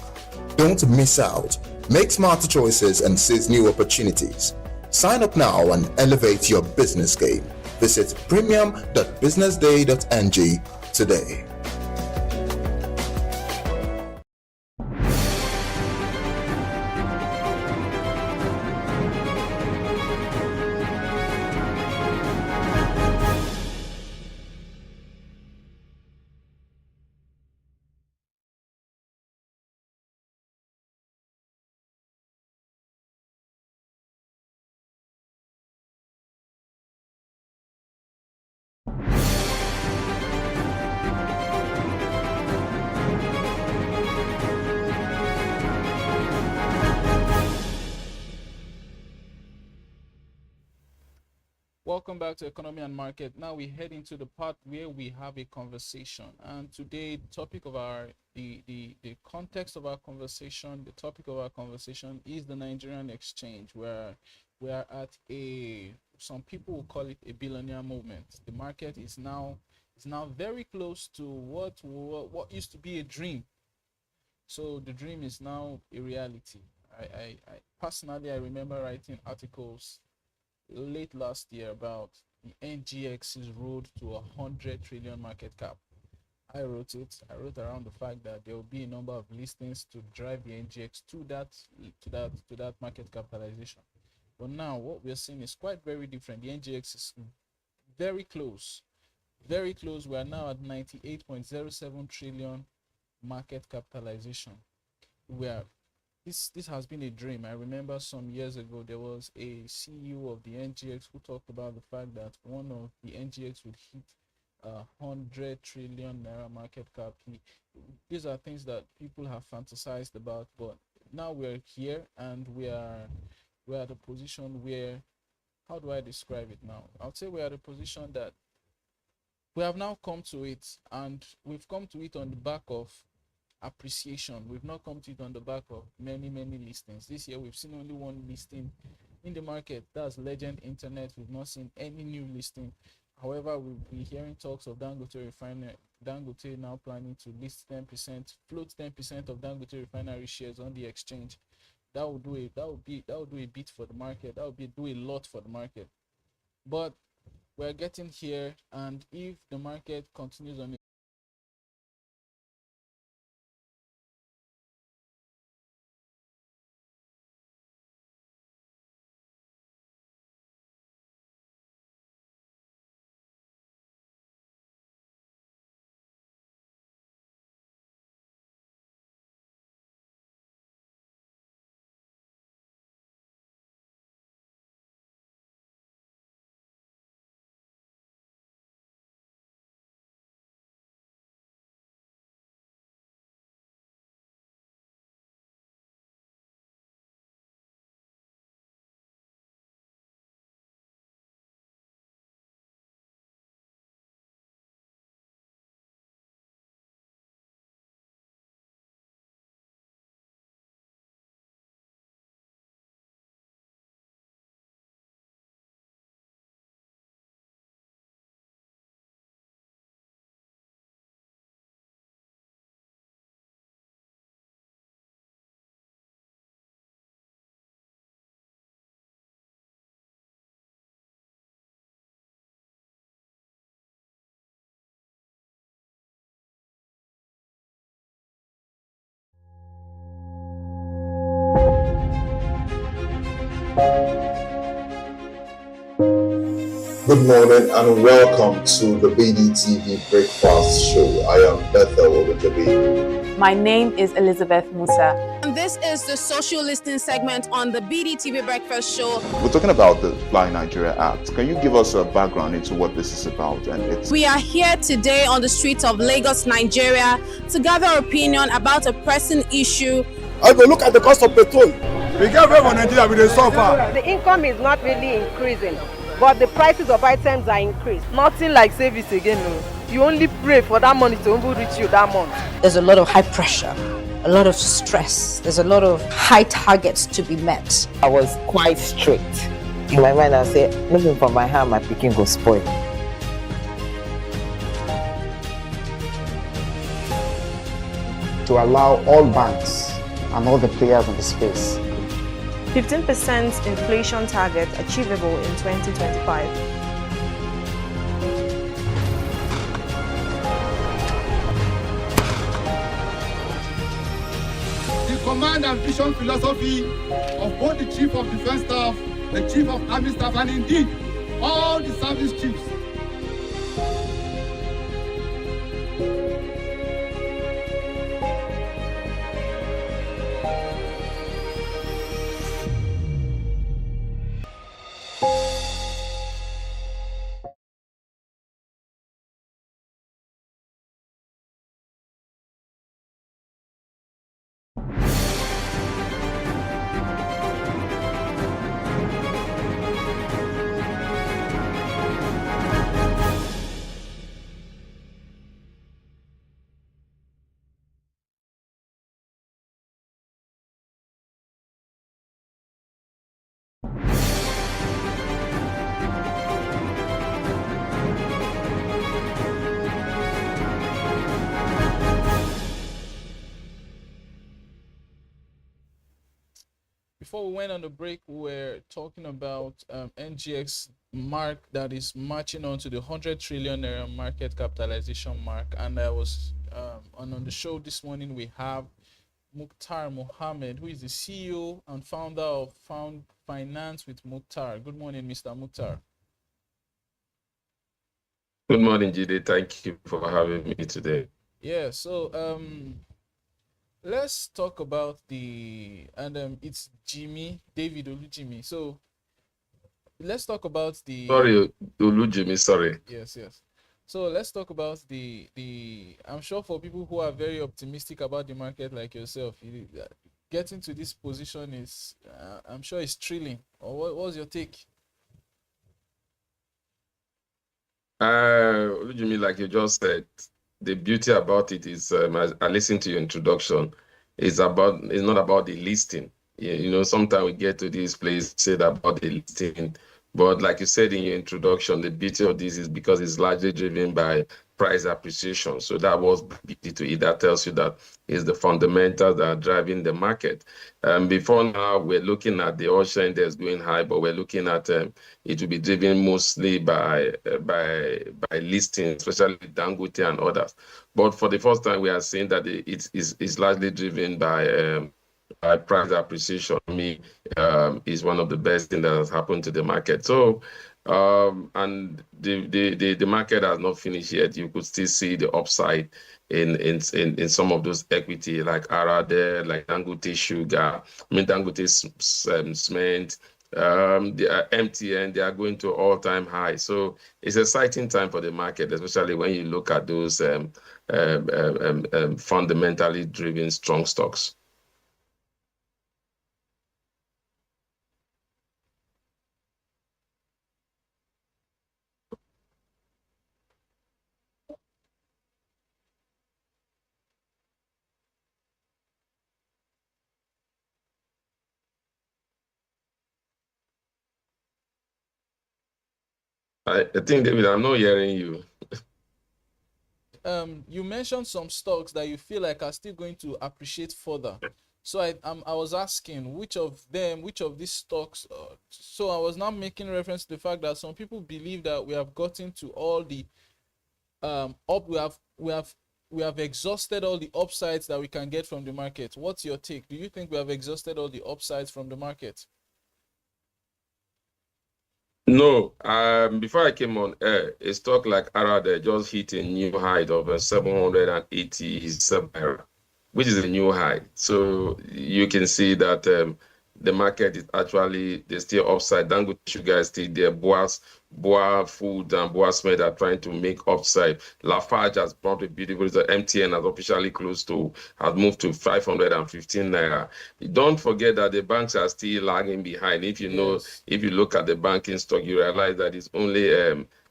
Speaker 3: Don't miss out. Make smarter choices and seize new opportunities. Sign up now and elevate your business game. Visit premium.businessday.ng today.
Speaker 24: Welcome back to Economy and Market. Now we head into the part where we have a conversation, and today the topic of the context of our conversation, the topic of our conversation is the Nigerian exchange, where we are at some people will call it a billionaire movement. The market is now very close to what used to be a dream. So the dream is now a reality. I personally remember writing articles late last year about the NGX's road to 100 trillion market cap. I wrote around the fact that there will be a number of listings to drive the NGX to that market capitalization. But now what we're seeing is quite very different. The NGX is very close. We are now at 98.07 trillion market capitalization. This has been a dream. I remember some years ago there was a CEO of the NGX who talked about the fact that one of the NGX would hit 100 trillion naira market cap. These are things that people have fantasized about, but now we're here and we're at a position where, how do I describe it now? I would say we're at a position that we have now come to it, and we've come to it on the back of appreciation. We've not come to it on the back of many listings. This year we've seen only one listing in the market. That's Legend Internet. We've not seen any new listing. However, we'll be hearing talks of Dangote Refinery. Dangote now planning to list 10%, float 10% of Dangote Refinery shares on the exchange. That would do a bit for the market. That would do a lot for the market. But we're getting here, and if the market continues on
Speaker 7: Good morning and welcome to the BDTV Breakfast Show. I am Bethel Obajabi.
Speaker 10: My name is Elizabeth Musa.
Speaker 13: And this is the social listening segment on the BDTV Breakfast Show.
Speaker 21: We're talking about the Fly Nigeria Act. Can you give us a background into what this is about?
Speaker 13: We are here today on the streets of Lagos, Nigeria, to gather opinion about a pressing issue.
Speaker 16: I go look at the cost of petrol. We get very Nigeria with the suffer.
Speaker 17: The income is not really increasing, but the prices of items are increased.
Speaker 18: Nothing like service again, no. You only pray for that money to reach you that month.
Speaker 19: There's a lot of high pressure a lot of stress. There's a lot of high targets to be met.
Speaker 20: I was quite strict. In my mind, I said, looking for my hand, my picking go spoil.
Speaker 21: To allow all banks and all the players in the space
Speaker 22: 15% inflation target achievable in 2025.
Speaker 16: The command and vision philosophy of both the Chief of Defense Staff, the Chief of Army Staff, and indeed all the service chiefs.
Speaker 24: Before we went on the break, we were talking about NGX mark that is marching on to the 100 trillion naira market capitalization mark. And I was on the show this morning, we have Mukhtar Mohammed, who is the CEO and founder of Found Finance with Mukhtar. Good morning, Mr. Mukhtar.
Speaker 1: Good morning, Jide. Thank you for having me today.
Speaker 24: Yeah, so let's talk about it's Jimmy, David Olujimi. So let's talk about the...
Speaker 1: Sorry, Olujimi, sorry.
Speaker 24: Yes. So let's talk about the I'm sure for people who are very optimistic about the market like yourself, getting to this position is, I'm sure it's thrilling. Or what was your take?
Speaker 1: Olujimi, like you just said, the beauty about it is, I listened to your introduction, it's not about the listing. You know, sometimes we get to this place, said about the listing, but like you said in your introduction, the beauty of this is because it's largely driven by price appreciation. So that was beauty to it. That tells you that it's the fundamentals that are driving the market. Before now, we're looking at the ocean index going high, but we're looking at it will be driven mostly by listings, especially Dangote and others. But for the first time, we are seeing that it's largely driven by price appreciation. Is one of the best things that has happened to the market. So, and the market has not finished yet. You could still see the upside in some of those equity like Arade, like Dangote Sugar, Dangote Cement, the MTN, they are going to all-time high. So it's an exciting time for the market, especially when you look at those fundamentally driven strong stocks. I think, David, I'm not hearing you.
Speaker 24: You mentioned some stocks that you feel like are still going to appreciate further. So I was asking which of these stocks. So I was now making reference to the fact that some people believe that we have gotten to all the we have exhausted all the upsides that we can get from the market. What's your take? Do you think we have exhausted all the upsides from the market?
Speaker 1: No, before I came on air, a stock like Arade just hit a new height of 787, which is a new high. So you can see that the market is actually, they're still upside. Dangote Sugar is still there. Boa Food and Boa Cement are trying to make upside. Lafarge has bumped a beautiful. The MTN has officially has moved to 515 naira. Don't forget that the banks are still lagging behind. If you know, if you look at the banking stock, you realize that it's only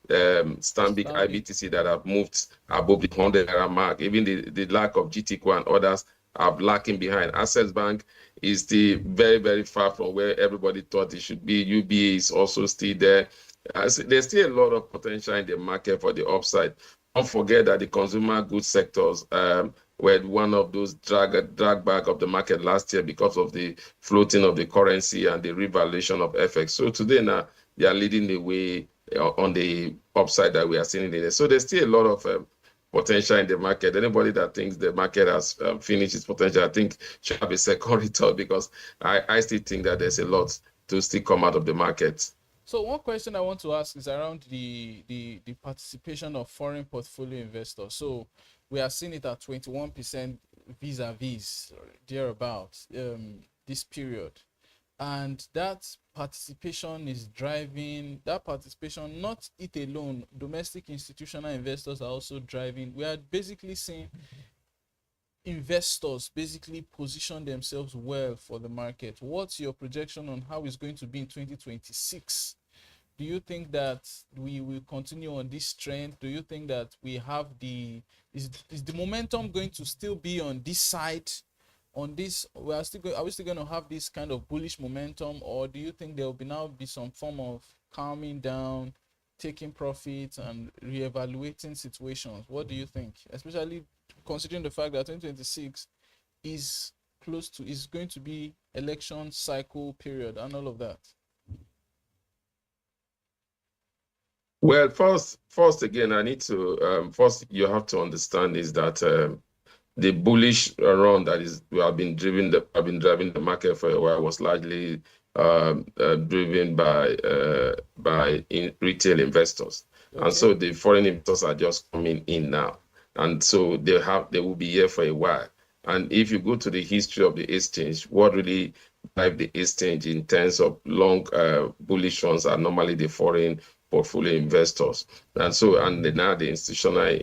Speaker 1: Stanbic IBTC that have moved above the 100 naira mark. Even the lack of GTCO and others are lacking behind. Access Bank is still very, very far from where everybody thought it should be. UBA is also still there. There's still a lot of potential in the market for the upside. Don't forget that the consumer goods sectors were one of those drag back of the market last year because of the floating of the currency and the revaluation of FX. So today now they are leading the way on the upside that we are seeing in there. So there's still a lot of potential in the market. Anybody that thinks the market has finished its potential, I think should have a second thought, because I still think that there's a lot to still come out of the market.
Speaker 24: So one question I want to ask is around the participation of foreign portfolio investors. So we are seeing it at 21% vis-a-vis thereabouts this period, and that participation is driving that participation, not it alone. Domestic institutional investors are also driving. We are basically seeing investors basically position themselves well for the market. What's your projection on how it's going to be in 2026? Do you think that we will continue on this trend? Do you think that we have is the momentum going to still be on this side? On this, are we still going to have this kind of bullish momentum, or do you think there will now be some form of calming down, taking profits, and reevaluating situations? What do you think, especially considering the fact that 2026 is going to be election cycle period and all of that?
Speaker 1: Well, first again, I need to first you have to understand is that the bullish run that we have been driving the market for a while was largely driven by retail investors, and so the foreign investors are just coming in now, and so they will be here for a while. And if you go to the history of the exchange, what really drive the exchange in terms of long bullish runs are normally the foreign portfolio investors, and now the institutional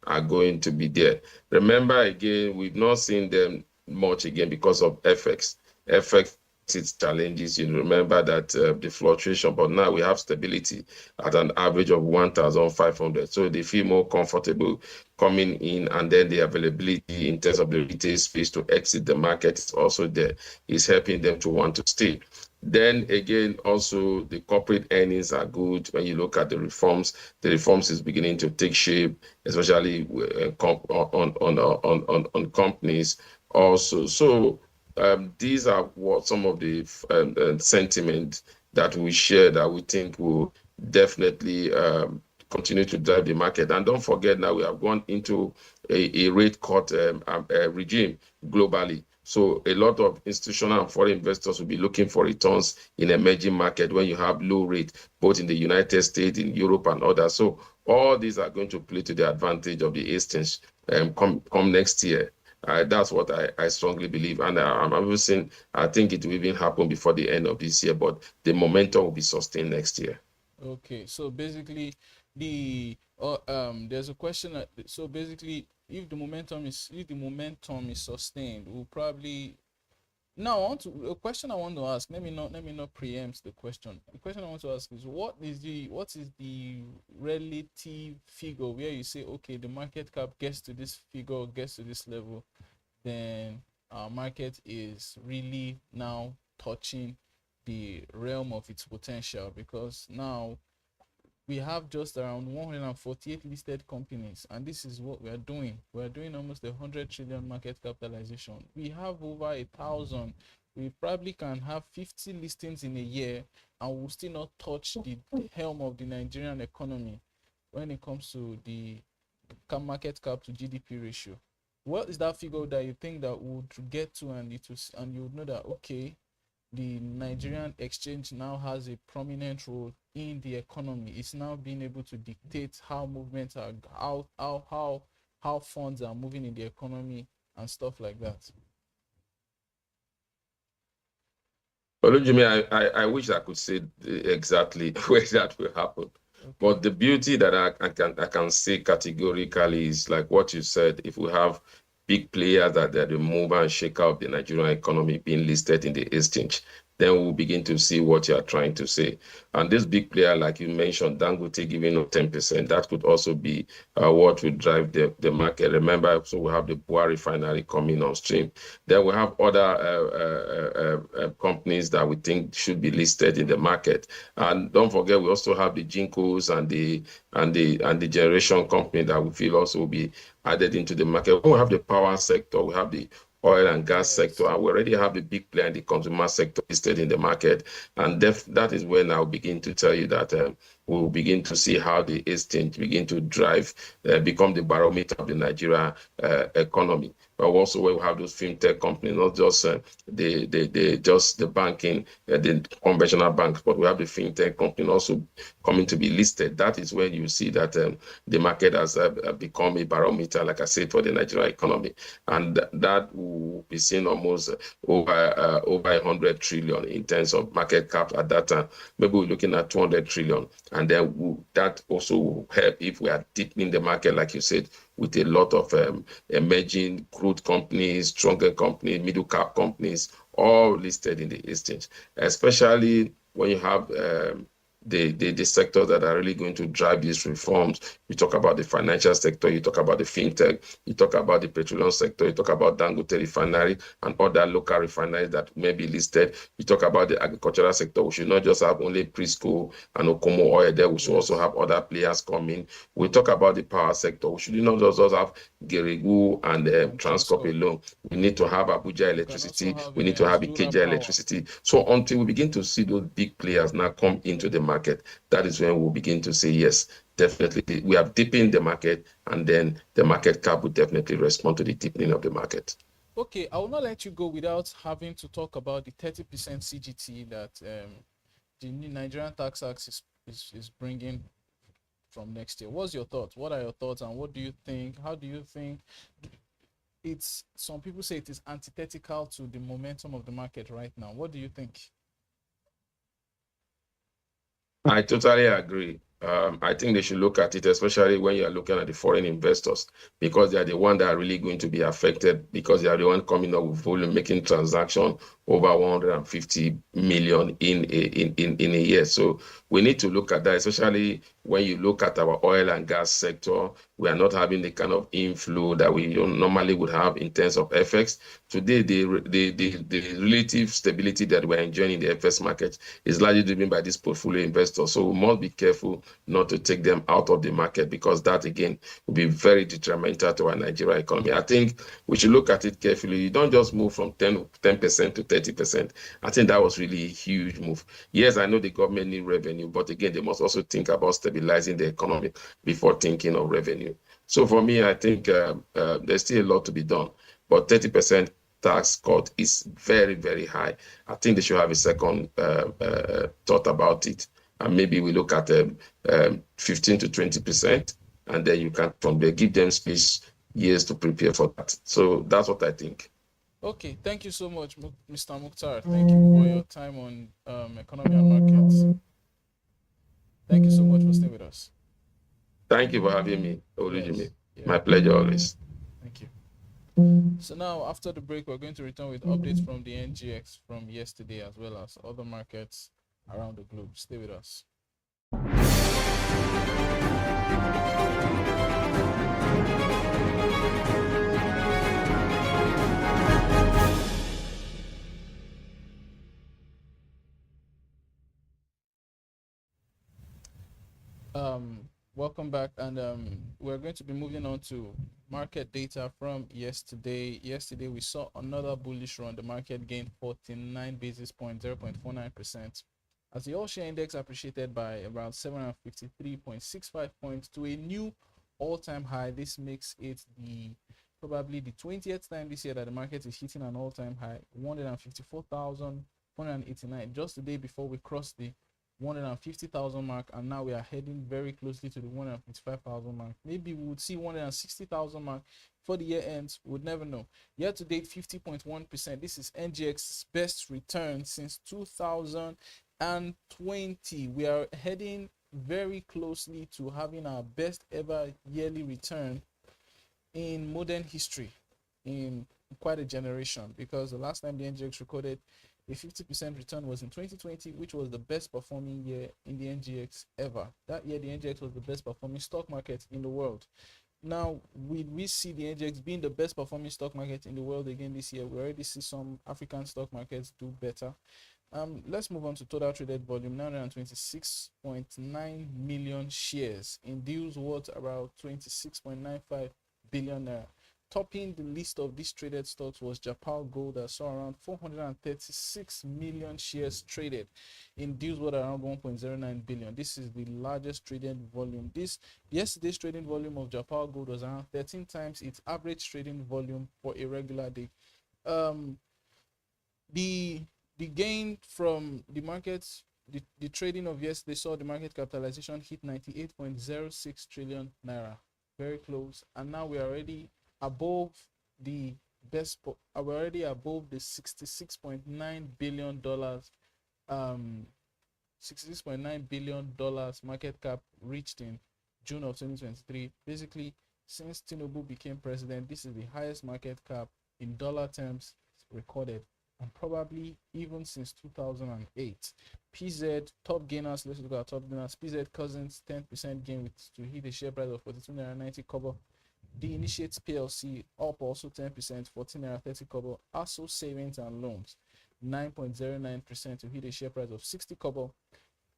Speaker 1: are going to be there. Remember again, we've not seen them much again because of FX. FX its challenges. You remember that the fluctuation, but now we have stability at an average of 1,500. So they feel more comfortable coming in, and then the availability in terms of the retail space to exit the market is also there. It's helping them to want to stay. Then again, also the corporate earnings are good. When you look at the reforms is beginning to take shape, especially on companies also. So these are what some of the sentiment that we share that we think will definitely continue to drive the market. And don't forget, now we have gone into a rate cut regime globally. So a lot of institutional and foreign investors will be looking for returns in emerging market when you have low rate, both in the United States, in Europe, and others. So all these are going to play to the advantage of the exchange come next year. That's what I strongly believe. And I'm saying I think it will even happen before the end of this year, but the momentum will be sustained next year.
Speaker 24: Okay, so basically there's a question. So basically, if the momentum is sustained, we'll probably. Now, a question I want to ask. Let me not preempt the question. The question I want to ask is, what is the relative figure where you say, okay, the market cap gets to this figure, gets to this level, then our market is really now touching the realm of its potential, because now we have just around 148 listed companies, and this is what we are doing. We are doing almost 100 trillion market capitalization. We have over 1,000. We probably can have 50 listings in a year, and we'll still not touch the helm of the Nigerian economy when it comes to the market cap to GDP ratio. What is that figure that you think that would get to, and you would know that, okay, the Nigerian exchange now has a prominent role in the economy? It's now being able to dictate how movements are, how funds are moving in the economy and stuff like that.
Speaker 1: Well, Jimmy, I wish I could say exactly where that will happen. Okay. But the beauty that I can say categorically is like what you said. If we have big players that move and shake out the Nigerian economy being listed in the exchange, then we'll begin to see what you are trying to say. And this big player, like you mentioned, Dangote giving up 10%, that could also be what will drive the market. Remember, so we have the Bua refinery coming on stream. Then we have other companies that we think should be listed in the market. And don't forget, we also have the Jinkos and the generation company that we feel also will be added into the market. When we have the power sector, we have the oil and gas sector, and we already have the big player in the consumer sector listed in the market. And that is when I'll begin to tell you that we'll begin to see how the exchange begin to drive, become the barometer of the Nigeria economy. But also where we have those fintech companies, not just the banking, the conventional banks, but we have the fintech company also coming to be listed. That is when you see that the market has become a barometer, like I said, for the Nigerian economy, and that will be seen almost over 100 trillion in terms of market cap at that time. Maybe we're looking at 200 trillion, and then that also will help if we are deepening the market, like you said, with a lot of emerging crude companies, stronger companies, middle cap companies, all listed in the exchange, especially when you have the sectors that are really going to drive these reforms. You talk about the financial sector, you talk about the fintech, you talk about the petroleum sector, you talk about Dangote refinery and other local refineries that may be listed. You talk about the agricultural sector. We should not just have only Prisco and Okomo oil there. We should also have other players coming. We talk about the power sector. We should not just have Geregu and Transcorp alone. We need to have Abuja electricity. We need to have Ikeja electricity. So until we begin to see those big players now come into the market, that is when we'll begin to say, yes, definitely, we have deepened the market, and then the market cap will definitely respond to the deepening of the market.
Speaker 24: Okay, I will not let you go without having to talk about the 30% CGT that the new Nigerian Tax Act is bringing from next year. What's your thoughts? What are your thoughts, and what do you think? How do you think it's? Some people say it is antithetical to the momentum of the market right now. What do you think?
Speaker 1: I totally agree. I think they should look at it, especially when you're looking at the foreign investors, because they are the ones that are really going to be affected, because they are the one coming up with volume, making transaction over 150 million in a year. So we need to look at that, especially when you look at our oil and gas sector. We are not having the kind of inflow that we normally would have in terms of FX. Today, the relative stability that we're enjoying in the FX market is largely driven by these portfolio investors. So we must be careful not to take them out of the market, because that, again, will be very detrimental to our Nigerian economy. I think we should look at it carefully. You don't just move from 10% to 30%. I think that was really a huge move. Yes, I know the government need revenue, but again, they must also think about stabilizing the economy before thinking of revenue. So for me, I think there's still a lot to be done, but 30% tax cut is very, very high. I think they should have a second thought about it, and maybe we look at 15 to 20%, and then you can from there give them space, years to prepare for that. So that's what I think.
Speaker 24: Okay, thank you so much, Mr. Mukhtar. Thank you for your time on economy and markets. Thank you so much for staying with us.
Speaker 1: Thank you for having me, Olujimi. Yes. Yeah. My pleasure always.
Speaker 24: Thank you. So now, after the break, we're going to return with updates from the NGX from yesterday, as well as other markets around the globe. Stay with us. Welcome back, and we're going to be moving on to market data from yesterday. Yesterday we saw another bullish run. The market gained 49 basis points, 0.49%, as the all-share index appreciated by around 753.65 points to a new all-time high. This makes it probably the 20th time this year that the market is hitting an all-time high, 154,189, just the day before we crossed the 150,000 mark, and now we are heading very closely to the 155,000 mark. Maybe we would see 160,000 mark for the year ends. We would never know. Year to date, 50.1%. This is NGX's best return since 2020. We are heading very closely to having our best ever yearly return in modern history, in quite a generation, because the last time the NGX recorded A 50% return was in 2020, which was the best performing year in the NGX ever. That year, the NGX was the best performing stock market in the world. Now, we see the NGX being the best performing stock market in the world again this year. We already see some African stock markets do better. Let's move on to total traded volume. 926.9 million shares in deals worth about 26.95 billion naira. Topping the list of these traded stocks was Japan Gold that saw around 436 million shares traded in deals worth around 1.09 billion. This is the largest traded volume. Yesterday's trading volume of Japan Gold was around 13 times its average trading volume for a regular day. The gain from the markets, the trading of yesterday saw the market capitalization hit 98.06 trillion naira, very close, and now we are already above the we're already above the $66.9 billion $66.9 billion market cap reached in June of 2023. Basically, since Tinubu became president, this is the highest market cap in dollar terms recorded, and probably even since 2008. PZ top gainers, let's look at top gainers. PZ Cousins 10% gain to hit a share price of 42.90 kobo. The Initiates PLC up also 10%, 14.30 kobo. ASO Savings and Loans 9.09% to hit a share price of 60 kobo.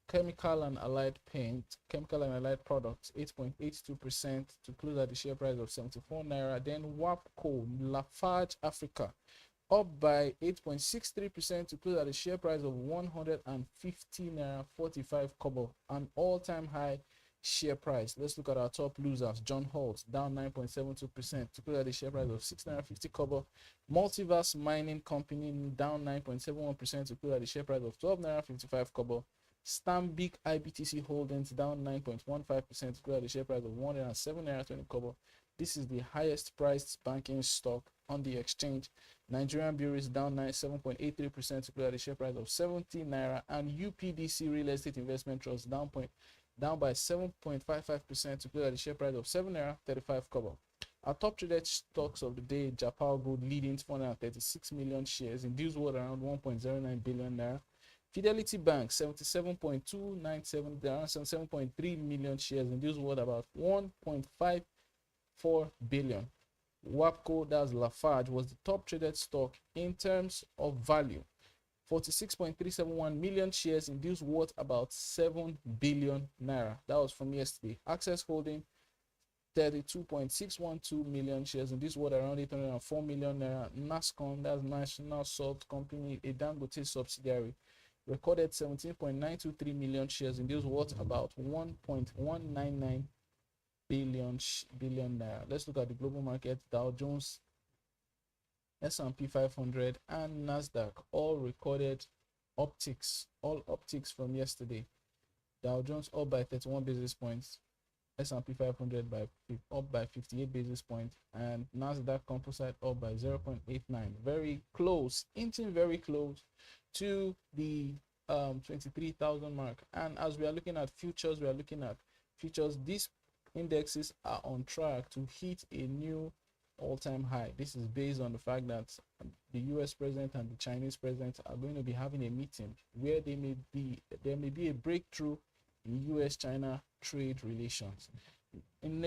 Speaker 24: Chemical and Allied Products 8.82% to close at the share price of 74 naira. Then WAPCO Lafarge Africa up by 8.63% to close at a share price of 150 naira 45 kobo, an all-time high share price. Let's look at our top losers. John Holt down 9.72% to close at a share price of 6 naira 50 kobo. Multiverse Mining Company down 9.71% to close at a share price of 12 naira 55 kobo. Stanbic IBTC Holdings down 9.15% to close at a share price of 107 naira 20 kobo. This is the highest priced banking stock on the exchange. Nigerian Bureau is down 7.83% to close at a share price of 70 naira, and UPDC Real Estate Investment Trust down by 7.55% to close at a share price of 7 naira 35 kobo. Our top traded stocks of the day: Japan Gold leading 436 million shares in deals worth around 1.09 billion naira. Fidelity Bank 77.297, around 77.3 million shares in deals worth about 1.54 billion. WAPCO, that's Lafarge, was the top traded stock in terms of value. 46.371 million shares in deals worth about 7 billion naira. That was from yesterday. Access Holding 32.612 million shares in deals worth around 804 million naira. NASCOM, that's National Salt Company, a Dangote subsidiary, recorded 17.923 million shares in deals worth about 1.199 billion naira. Let's look at the global market. Dow Jones, S&P 500 and Nasdaq all recorded upticks, all upticks from yesterday. Dow Jones up by 31 basis points, S&P 500 up by 58 basis points, and Nasdaq Composite up by 0.89. Very close, inching very close to the 23,000 mark. And as we are looking at futures, these indexes are on track to hit a new all-time high. This is based on the fact that the US president and the Chinese president are going to be having a meeting where there may be a breakthrough in US-China trade relations.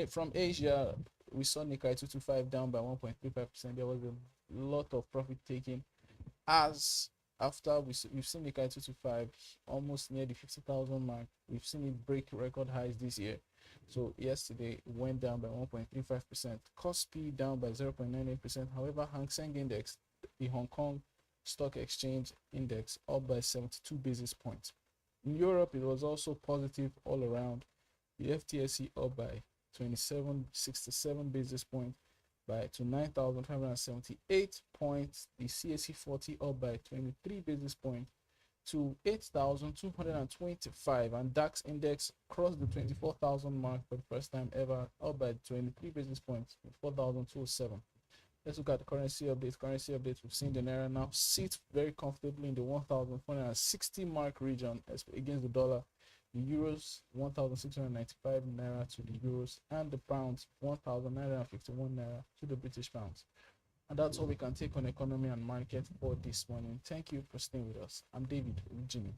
Speaker 24: From Asia, we saw Nikkei 225 down by 1.35%. There was a lot of profit taking as after we've seen Nikkei 225 almost near the 50,000 mark. We've seen it break record highs this year. So yesterday it went down by 1.35%. Kospi down by 0.98%. However, Hang Seng Index, the Hong Kong Stock Exchange Index, up by 72 basis points. In Europe, it was also positive all around. The FTSE up by 67 basis points to 9,578 points. The CAC 40 up by 23 basis points to 8,225, and DAX index crossed the 24,000 mark for the first time ever, up by 23 basis points to 4,207. Let's look at the currency updates. We've seen the naira now sit very comfortably in the 1,460 mark region against the dollar. The euros 1,695 naira to the euros, and the pounds 1,951 naira to the British pounds. And that's all we can take on economy and market for this morning. Thank you for staying with us. I'm David Jimmy.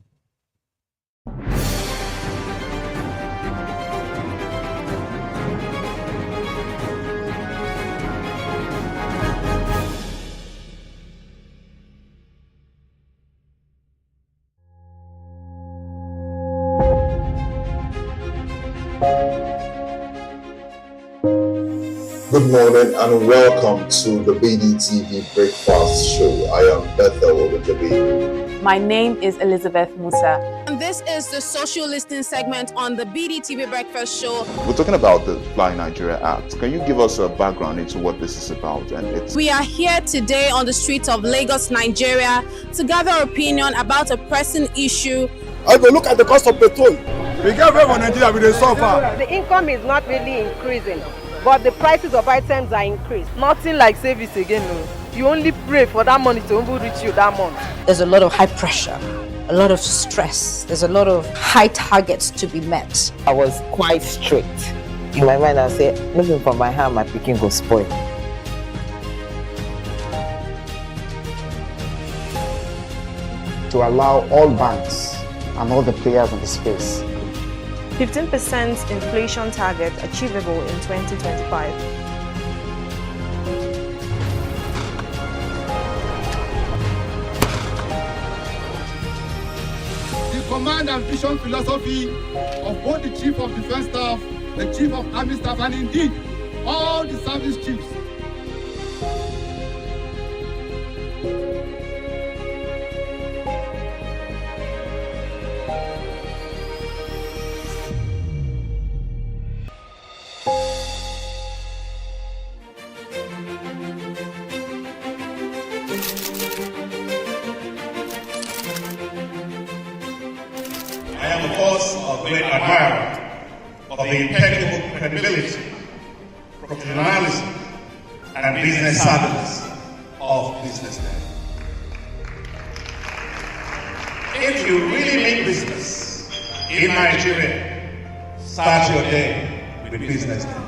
Speaker 7: Good morning and welcome to the BDTV Breakfast Show. I am Bethel Obajabi.
Speaker 10: My name is Elizabeth Musa.
Speaker 13: And this is the social listening segment on the BDTV Breakfast Show.
Speaker 21: We're talking about the Fly Nigeria Act. Can you give us a background into what this is about?
Speaker 13: We are here today on the streets of Lagos, Nigeria, to gather opinion about a pressing issue.
Speaker 16: I go look at the cost of petrol. We get everyone in Nigeria with a suffer.
Speaker 17: The income is not really increasing, but the prices of items are increased.
Speaker 18: Nothing like service again, no. You only pray for that money to reach you that month.
Speaker 19: There's a lot of high pressure, a lot of stress. There's a lot of high targets to be met.
Speaker 20: I was quite strict. In my mind, I said, looking for my hand, my picking go spoil.
Speaker 21: To allow all banks and all the players in the space
Speaker 22: 15% inflation target achievable in 2025.
Speaker 16: The command and vision philosophy of both the Chief of Defense Staff, the Chief of Army Staff, and indeed all the service chiefs.
Speaker 2: I am, of course, a great admirer of the impeccable credibility, professionalism, and business savviness of BusinessDay. If you really mean business in Nigeria, start your day with BusinessDay.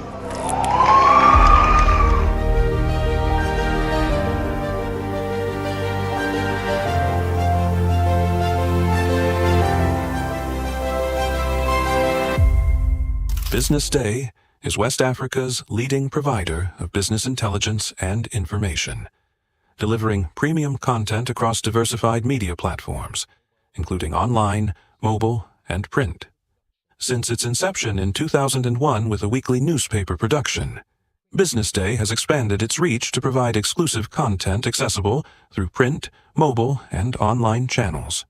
Speaker 4: BusinessDay is West Africa's leading provider of business intelligence and information, delivering premium content across diversified media platforms, including online, mobile, and print. Since its inception in 2001 with a weekly newspaper production, BusinessDay has expanded its reach to provide exclusive content accessible through print, mobile, and online channels.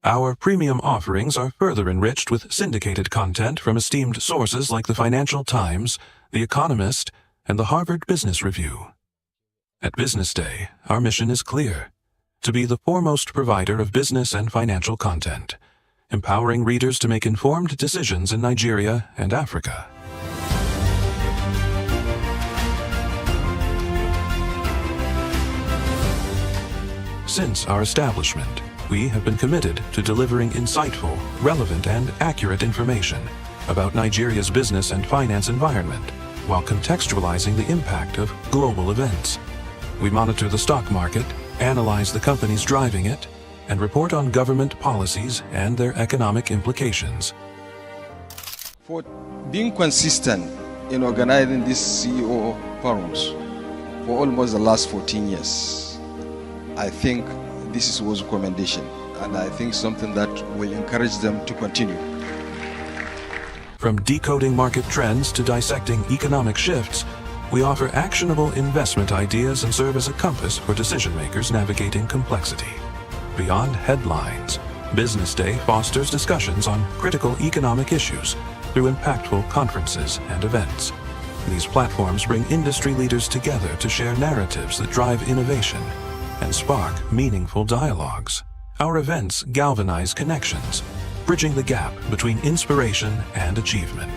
Speaker 4: Our premium offerings are further enriched with syndicated content from esteemed sources like the Financial Times, The Economist, and the Harvard Business Review. At BusinessDay, our mission is clear: to be the foremost provider of business and financial content, empowering readers to make informed decisions in Nigeria and Africa. Since our establishment, we have been committed to delivering insightful, relevant, and accurate information about Nigeria's business and finance environment, while contextualizing the impact of global events. We monitor the stock market, analyze the companies driving it, and report on government policies and their economic implications.
Speaker 8: For being consistent in organizing these CEO forums for almost the last 14 years, I think this was a commendation, and I think something that will encourage them to continue.
Speaker 4: From decoding market trends to dissecting economic shifts, we offer actionable investment ideas and serve as a compass for decision makers navigating complexity. Beyond headlines, BusinessDay fosters discussions on critical economic issues through impactful conferences and events. These platforms bring industry leaders together to share narratives that drive innovation and spark meaningful dialogues. Our events galvanize connections, bridging the gap between inspiration and achievement.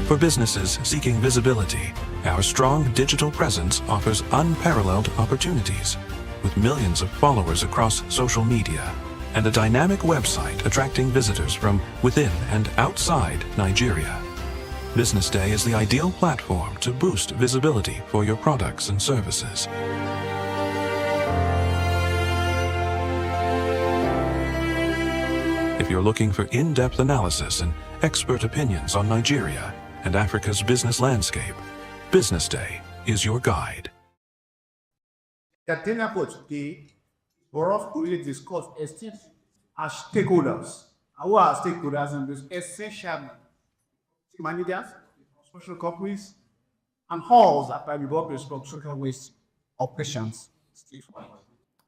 Speaker 4: For businesses seeking visibility, our strong digital presence offers unparalleled opportunities, with millions of followers across social media and a dynamic website attracting visitors from within and outside Nigeria. Business Day is the ideal platform to boost visibility for your products and services. If you're looking for in-depth analysis and expert opinions on Nigeria and Africa's business landscape, Business Day is your guide.
Speaker 2: The dinner for today, for us to really discuss esteem as stakeholders. And who are stakeholders in this? Essentially, managers, social companies, and halls that are involved with social waste operations.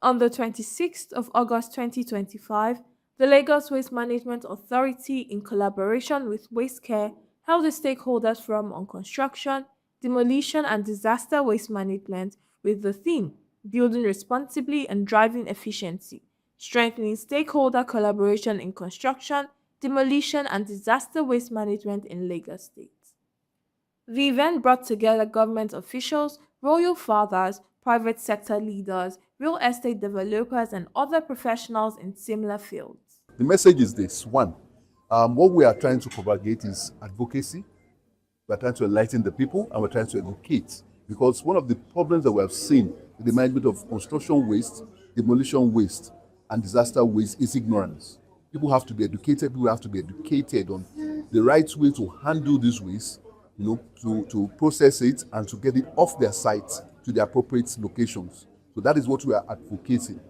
Speaker 5: On the 26th of August 2025, the Lagos Waste Management Authority, in collaboration with Waste Care, held a stakeholders forum on construction, demolition and disaster waste management with the theme Building Responsibly and Driving Efficiency, Strengthening Stakeholder Collaboration in Construction, Demolition and Disaster Waste Management in Lagos State. The event brought together government officials, royal fathers, private sector leaders, real estate developers, and other professionals in similar fields.
Speaker 6: The message is this. One, what we are trying to propagate is advocacy. We're trying to enlighten the people, and we're trying to educate. Because one of the problems that we have seen in the management of construction waste, demolition waste, and disaster waste is ignorance. People have to be educated. People have to be educated on the right way to handle this waste, to process it and to get it off their site to the appropriate locations. So that is what we are advocating.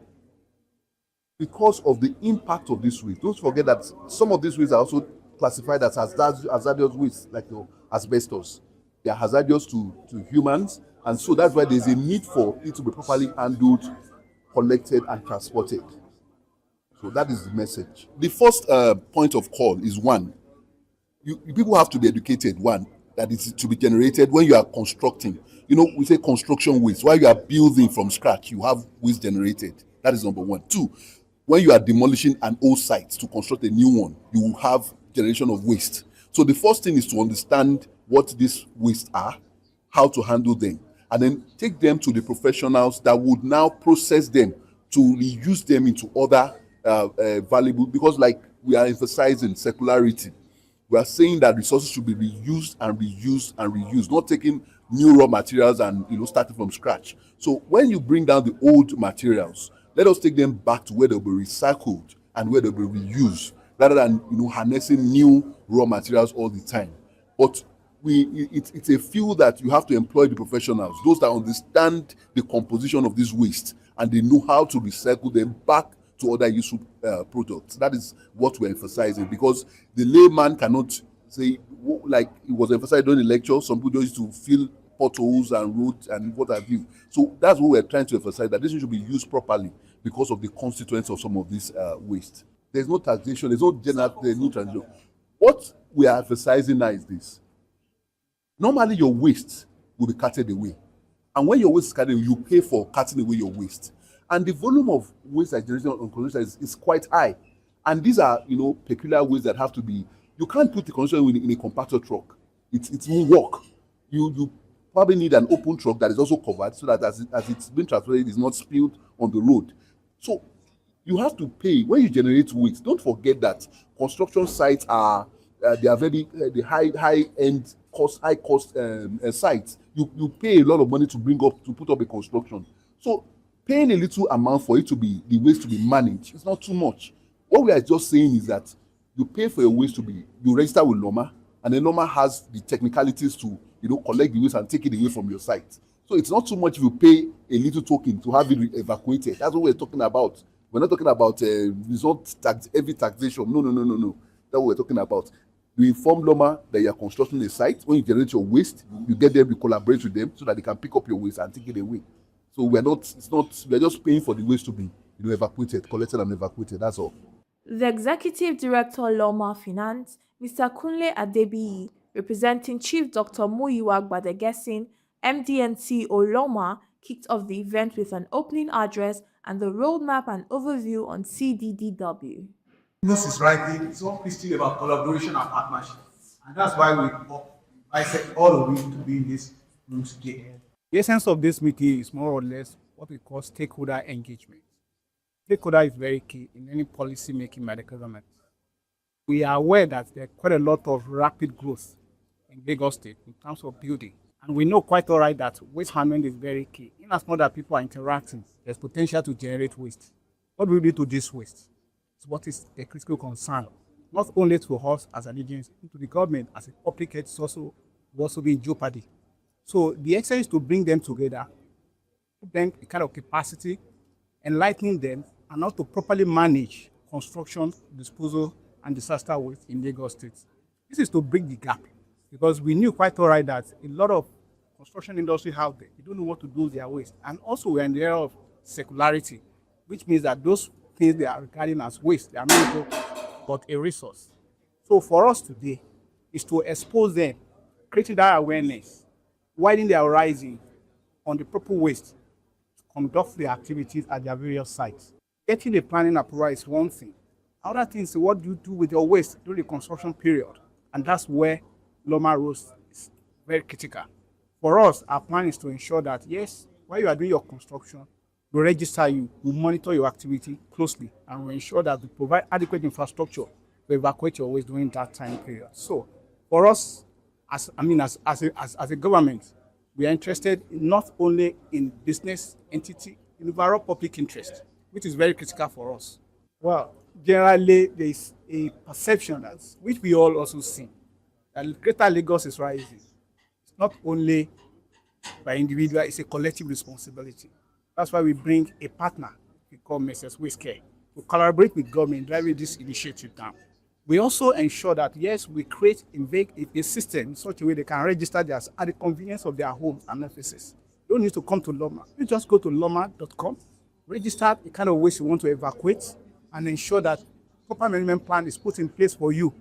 Speaker 6: Because of the impact of this waste, don't forget that some of these wastes are also classified as hazardous waste, like asbestos. They are hazardous to humans, and so that's why there's a need for it to be properly handled, collected, and transported. So that is the message. The first point of call is one, people have to be educated, one, that it is to be generated when you are constructing. We say construction waste. While you are building from scratch, you have waste generated. That is number one. Two, when you are demolishing an old site to construct a new one, you will have generation of waste. So the first thing is to understand what these wastes are, how to handle them, and then take them to the professionals that would now process them to reuse them into other valuable, because like we are emphasizing circularity. We are saying that resources should be reused and reused and reused, not taking new raw materials and starting from scratch. So when you bring down the old materials, let us take them back to where they'll be recycled and where they'll be reused, rather than harnessing new raw materials all the time. But it's a field that you have to employ the professionals, those that understand the composition of this waste and they know how to recycle them back to other useful products. That is what we're emphasizing, because the layman cannot say, like it was emphasized during the lecture, some people just used to fill potholes and roads and what have you. So that's what we're trying to emphasize, that this should be used properly because of the constituents of some of this waste. There's no taxation, there's no transition. What we are emphasizing now is this. Normally your waste will be carted away. And when your waste is carted away, you pay for carting away your waste. And the volume of waste that generation on construction is quite high. And these are, peculiar waste that have to be, you can't put the construction in a compactor truck. It won't work. You probably need an open truck that is also covered so that as it's being transported, it's not spilled on the road. So you have to pay. When you generate waste, don't forget that construction sites are, they are very, the high-end cost, high-cost sites. You pay a lot of money to put up a construction. So paying a little amount for it to be, the waste to be managed, it's not too much. What we are just saying is that you pay for your waste to be, you register with Loma, and then Loma has the technicalities to, collect the waste and take it away from your site. So it's not too much if you pay a little token to have it evacuated. That's what we're talking about. We're not talking about heavy taxation. No. That's what we're talking about. You inform Loma that you are constructing a site. When you generate your waste, you get them, you collaborate with them so that they can pick up your waste and take it away. So we're just paying for the waste to be evacuated, collected and evacuated. That's all.
Speaker 5: The Executive Director, Loma Finance, Mr. Kunle Adebiyi, representing Chief Dr. Muyiwa Gbadegesin, MD and CEO Loma, kicked off the event with an opening address and the roadmap and overview on CDDW.
Speaker 2: This is right. It's all still about collaboration and partnership. And that's why I said all of you to be in this room today. The essence of this meeting is more or less what we call stakeholder engagement. Stakeholder is very key in any policy making by the government. We are aware that there are quite a lot of rapid growth in Lagos State in terms of building. And we know quite all right that waste handling is very key. In as much as people are interacting, there's potential to generate waste. What do we do to this waste? It's what is a critical concern, not only to us as an agency, to the government as a public health is also will also be in jeopardy. So the exercise is to bring them together, put them a kind of capacity, enlightening them, and how to properly manage construction, disposal, and disaster waste in Lagos State. This is to bridge the gap, because we knew quite all right that a lot of construction industry out there, they don't know what to do with their waste. And also we're in the era of circularity, which means that those things they are regarding as waste, they are not but a resource. So for us today is to expose them, creating that awareness, widening their horizon on the proper waste to conduct the activities at their various sites. Getting the planning approval is one thing. Other things is what do you do with your waste during the construction period? And that's where Loma Road is very critical. For us, our plan is to ensure that, yes, while you are doing your construction, we register you, we monitor your activity closely, and we ensure that we provide adequate infrastructure to evacuate your waste during that time period. So, for us, as a government, we are interested not only in business entity, in overall public interest, which is very critical for us. Well, generally, there is a perception that, which we all also see, that Greater Lagos is rising. It's not only by individual, it's a collective responsibility. That's why we bring a partner we call Mrs. Whisker to collaborate with government driving this initiative down. We also ensure that, yes, we create a system in such a way they can register theirs at the convenience of their homes and offices. You don't need to come to Loma. You just go to loma.com, register the kind of waste you want to evacuate, and ensure that proper management plan is put in place for you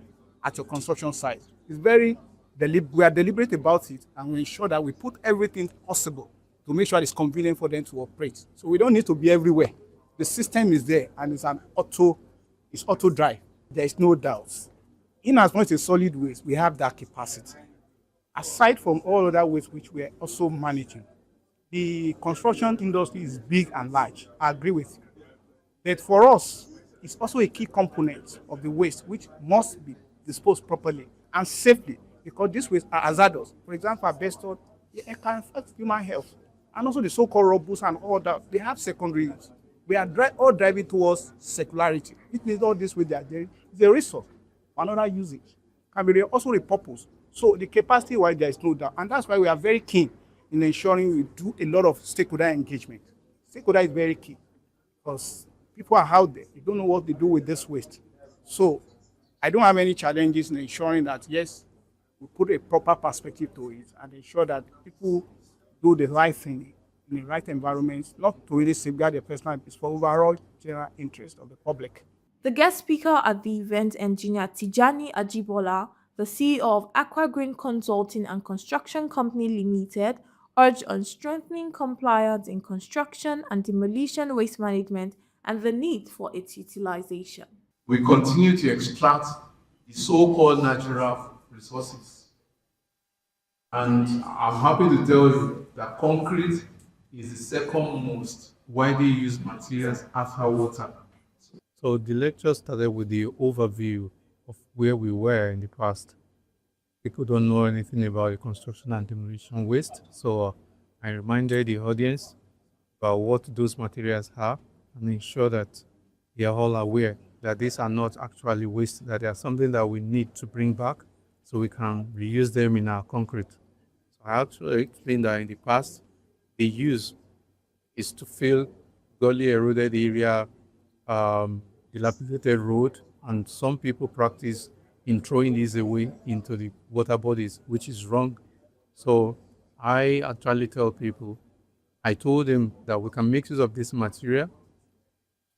Speaker 2: at your construction site. It's we are deliberate about it, and we ensure that we put everything possible to make sure it's convenient for them to operate. So we don't need to be everywhere. The system is there, and it's auto drive. There is no doubt. In as much as solid waste, we have that capacity. Aside from all other waste which we are also managing, the construction industry is big and large. I agree with you. But for us, it's also a key component of the waste which must be disposed properly and safely, because these wastes are hazardous. For example, asbestos, it can affect human health. And also the so-called rubbles and all that, they have secondary use. We are all driving towards circularity. It means all this with is a resource for another usage, can be also repurposed. So the capacity why there is no doubt. And that's why we are very keen in ensuring we do a lot of stakeholder engagement. Stakeholder is very key, because people are out there, they don't know what they do with this waste. So I don't have any challenges in ensuring that, yes, we put a proper perspective to it and ensure that people do the right thing in the right environment, not to really safeguard their personal peace, for overall general interest of the public.
Speaker 5: The guest speaker at the event, engineer Tijani Ajibola, the CEO of Aqua Green Consulting and Construction Company Limited, urged on strengthening compliance in construction and demolition waste management and the need for its utilization.
Speaker 2: We continue to extract the so-called natural resources. And I'm happy to tell you that concrete is the second most widely used materials after water.
Speaker 9: So the lecture started with the overview of where we were in the past. People don't know anything about the construction and demolition waste. So I reminded the audience about what those materials are and ensure that they are all aware that these are not actually waste, that they are something that we need to bring back so we can reuse them in our concrete. So I actually explained that in the past, the use is to fill gully eroded area, dilapidated road, and some people practice in throwing these away into the water bodies, which is wrong. So I actually tell people, I told them that we can make use of this material,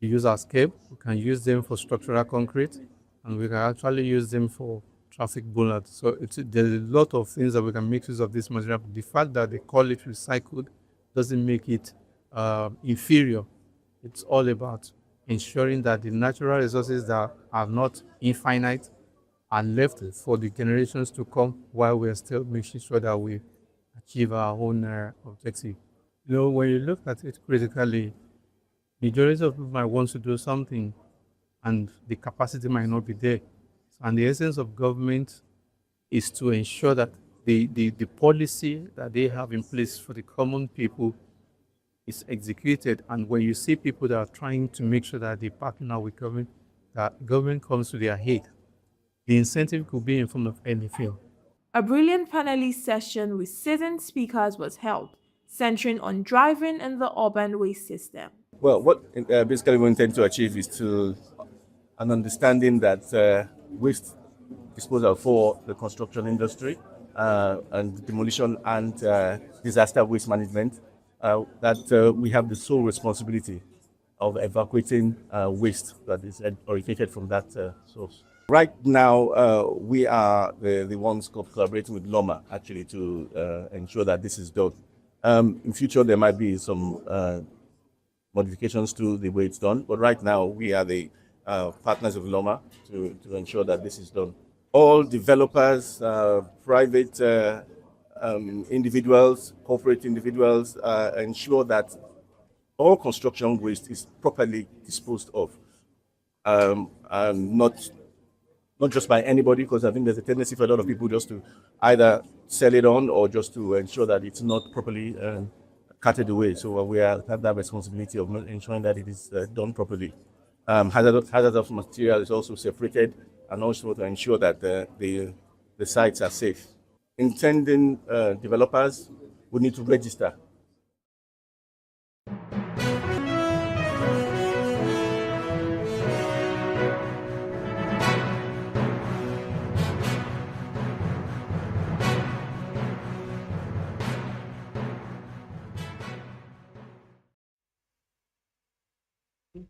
Speaker 9: use as scape, we can use them for structural concrete, and we can actually use them for traffic bollards. So there's a lot of things that we can make use of this material. The fact that they call it recycled doesn't make it inferior. It's all about ensuring that the natural resources that are not infinite are left for the generations to come, while we're still making sure that we achieve our own objective. You know, when you look at it critically, majority of people might want to do something and the capacity might not be there. And the essence of government is to ensure that the policy that they have in place for the common people is executed. And when you see people that are trying to make sure that they partner with government, that government comes to their aid, the incentive could be in form of anything.
Speaker 5: A brilliant panelist session with seasoned speakers was held, centering on driving in the urban waste system.
Speaker 11: Well, what basically we intend to achieve is to an understanding that waste disposal for the construction industry and demolition and disaster waste management, that we have the sole responsibility of evacuating waste that is originated from that source. Right now, we are the ones collaborating with Loma actually to ensure that this is done. In future, there might be some modifications to the way it's done, but right now we are the partners of Loma to ensure that this is done. All developers, private individuals, corporate individuals ensure that all construction waste is properly disposed of, and not just by anybody, because I think there's a tendency for a lot of people just to either sell it on or just to ensure that it's not properly carted away. So we have that responsibility of ensuring that it is done properly. Hazardous material is also separated, and also to ensure that the sites are safe. Intending developers would need to register.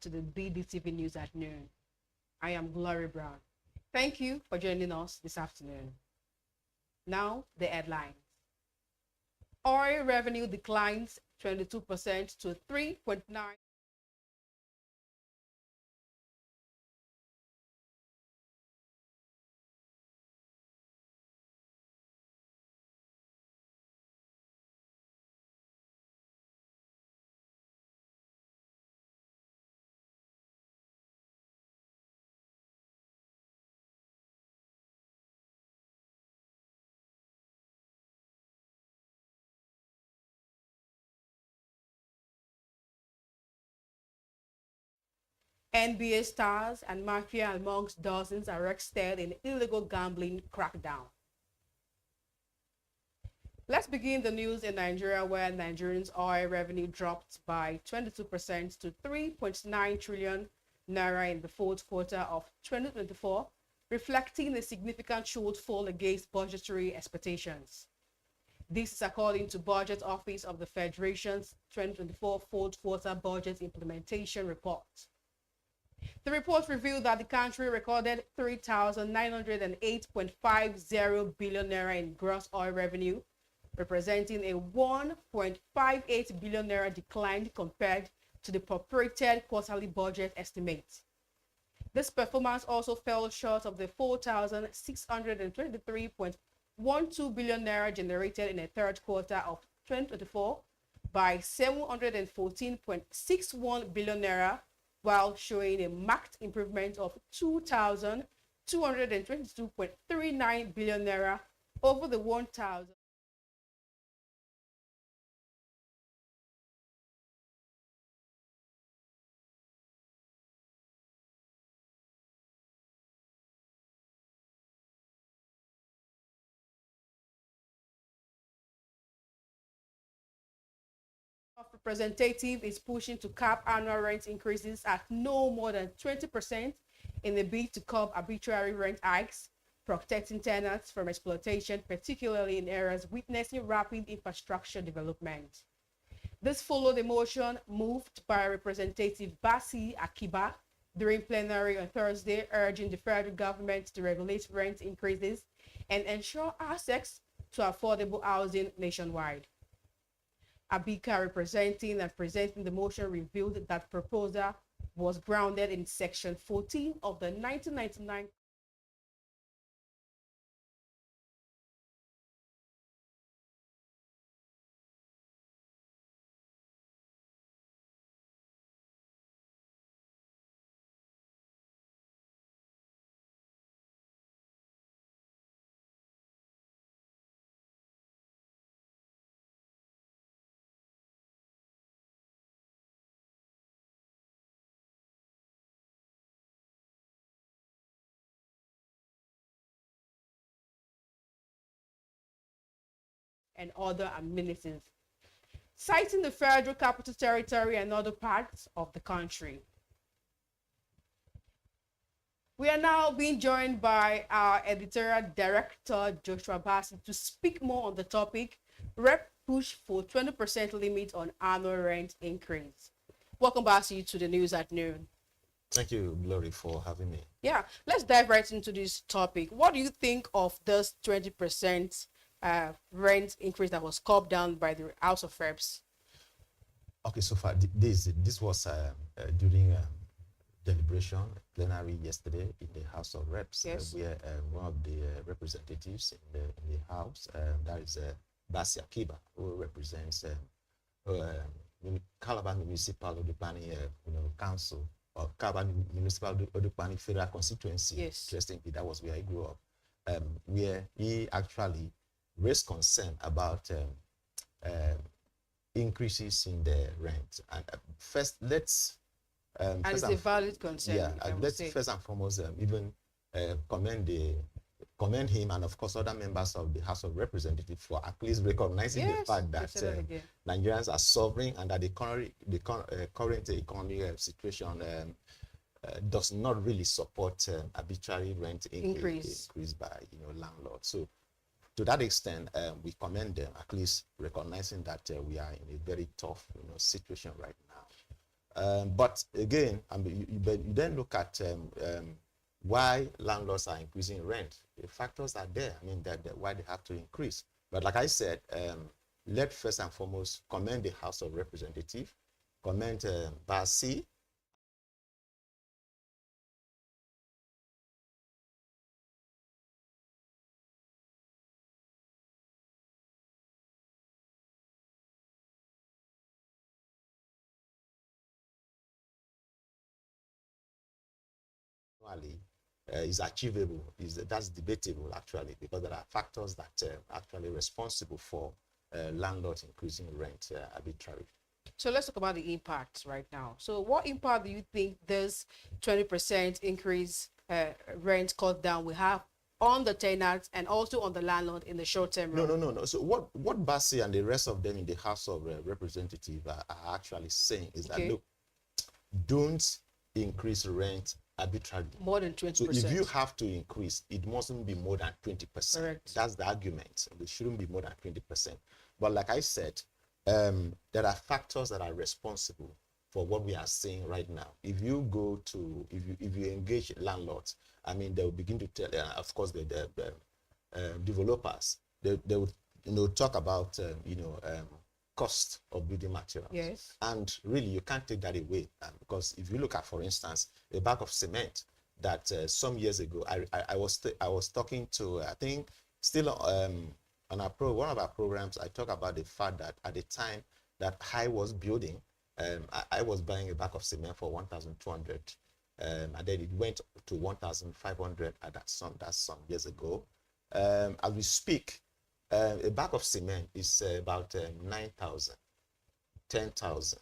Speaker 12: To the BDTV News at noon. I am Glory Brown. Thank you for joining us this afternoon. Now, the headlines. Oil revenue declines 22% to 3.9. NBA stars and mafia amongst dozens arrested in illegal gambling crackdown. Let's begin the news in Nigeria, where Nigerians' oil revenue dropped by 22% to 3.9 trillion naira in the fourth quarter of 2024, reflecting a significant shortfall against budgetary expectations. This is according to Budget Office of the Federation's 2024 fourth quarter budget implementation report. The report revealed that the country recorded 3,908.50 billion naira in gross oil revenue, representing a 1.58 billion naira decline compared to the purported quarterly budget estimate. This performance also fell short of the 4,623.12 billion naira generated in the third quarter of 2024 by 714.61 billion naira, while showing a marked improvement of 2,222.39 billion naira over the 1,000. Representative is pushing to cap annual rent increases at no more than 20% in a bid to curb arbitrary rent hikes, protecting tenants from exploitation, particularly in areas witnessing rapid infrastructure development. This followed a motion moved by Representative Basi Akiba during plenary on Thursday, urging the federal government to regulate rent increases and ensure access to affordable housing nationwide. Abika, representing and presenting the motion, revealed that proposal was grounded in Section 14 of the 1999 and other amenities, citing the Federal Capital Territory and other parts of the country. We are now being joined by our editorial director, Joshua Bassett, to speak more on the topic, Rep push for 20% limit on annual rent increase. Welcome back to the news at noon.
Speaker 3: Thank you, Glory, for having me.
Speaker 12: Yeah, let's dive right into this topic. What do you think of this 20% rent increase that was called down by the House of Reps?
Speaker 3: Okay, so far, this was during deliberation plenary yesterday in the House of Reps,
Speaker 12: yes.
Speaker 3: Where one of the representatives in the House, that is Basi Akiba, who represents Calabar Municipal Planning Council, or Calabar Municipal Planning Federal Constituency.
Speaker 12: Yes.
Speaker 3: Interestingly, that was where I grew up, where he actually raised concern about increases in the rent. And first, let's
Speaker 12: and it's a valid concern.
Speaker 3: Yeah, let's first and foremost even commend him and of course other members of the House of Representatives for at least recognizing the fact that Nigerians are suffering and that the current economic situation does not really support arbitrary rent increase by landlords. So to that extent, we commend them, at least recognizing that we are in a very tough situation right now. But again, you then look at why landlords are increasing rent. The factors are there. I mean, that why they have to increase. But like I said, let's first and foremost commend the House of Representatives, commend Basi. Is achievable, that's debatable actually, because there are factors that are actually responsible for landlords increasing rent arbitrarily.
Speaker 12: So let's talk about the impact right now. So what impact do you think this 20% increase rent cut down will have on the tenants and also on the landlord in the short term?
Speaker 3: No. So what Basi and the rest of them in the House of Representatives are actually saying is that, look, don't increase rent arbitrarily.
Speaker 12: More than 20%.
Speaker 3: So if you have to increase, it mustn't be more than 20%.
Speaker 12: Correct.
Speaker 3: That's the argument. It shouldn't be more than 20%. But like I said, there are factors that are responsible for what we are seeing right now. If you go to, if you engage landlords, I mean, they will begin to tell, of course, the developers, they will talk about, cost of building materials.
Speaker 12: Yes.
Speaker 3: And really, you can't take that away because if you look at, for instance, a bag of cement that some years ago, I was talking to, I think, still on one of our programs, I talk about the fact that at the time that I was building, I was buying a bag of cement for 1,200, and then it went to 1,500 at that's some years ago. As we speak, a bag of cement is about 9,000, 10,000,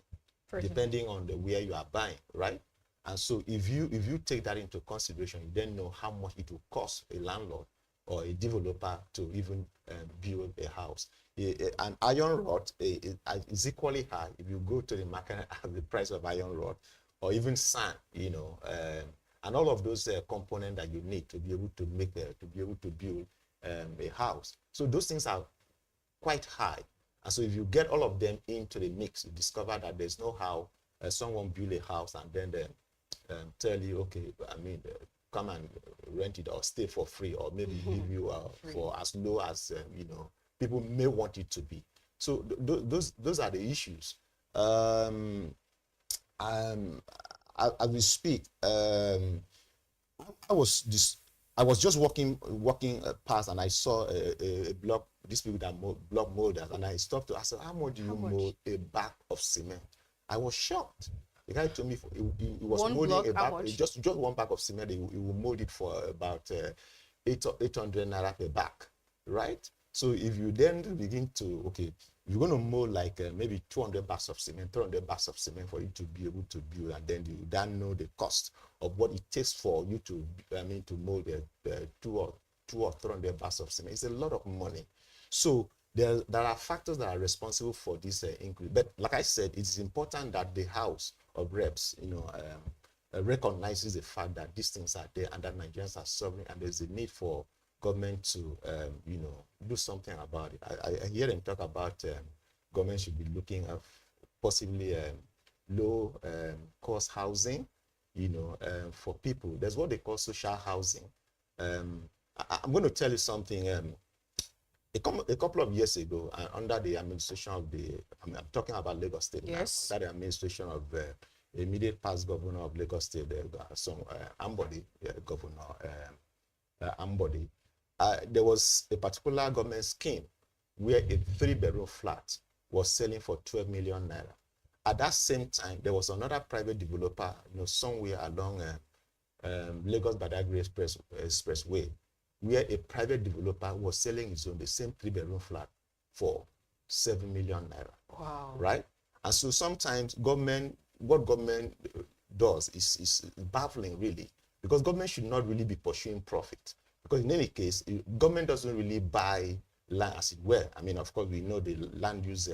Speaker 3: depending on where you are buying, right? And so if you take that into consideration, you then know how much it will cost a landlord or a developer to even build a house. An iron rod is equally high if you go to the market at the price of iron rod, or even sand, and all of those components that you need to be able to build a house. So those things are quite high. And so if you get all of them into the mix, you discover that there's no how someone build a house and then tell you, okay, I mean, come and rent it or stay for free, or maybe give you for as low as, people may want it to be. So those are the issues. As we speak, I was just walking past and I saw a block, these people that block molders, and I stopped to ask, how much do you mold a bag of cement? I was shocked. The guy told me he was molding a bag, just one bag of cement. He will mold it for about 800 naira per bag, right? So if you then begin to, okay, you're going to mold like maybe 200 bags of cement, 300 bags of cement for you to be able to build, and then you then know the cost of what it takes for you to, to mold 200 or 300 bags of cement. It's a lot of money. So there are factors that are responsible for this increase. But like I said, it's important that the House of Reps, recognizes the fact that these things are there and that Nigerians are suffering, and there's a need for government to, do something about it. I hear them talk about government should be looking at possibly low cost housing, for people. There's what they call social housing. I'm going to tell you something. A couple of years ago, under the administration of I'm talking about Lagos State.
Speaker 12: Yes.
Speaker 3: Now, under the administration of immediate past governor of Lagos State, Ambody, Governor Ambody, there was a particular government scheme where a 3-bedroom flat was selling for 12 million naira. At that same time, there was another private developer, somewhere along Lagos Badagry Expressway, where a private developer was selling his own, the same 3-bedroom flat for 7 million naira.
Speaker 12: Wow.
Speaker 3: Right? And so sometimes what government does is baffling, really, because government should not really be pursuing profit. Because in any case, government doesn't really buy land, as it were. I mean, of course, we know the land use,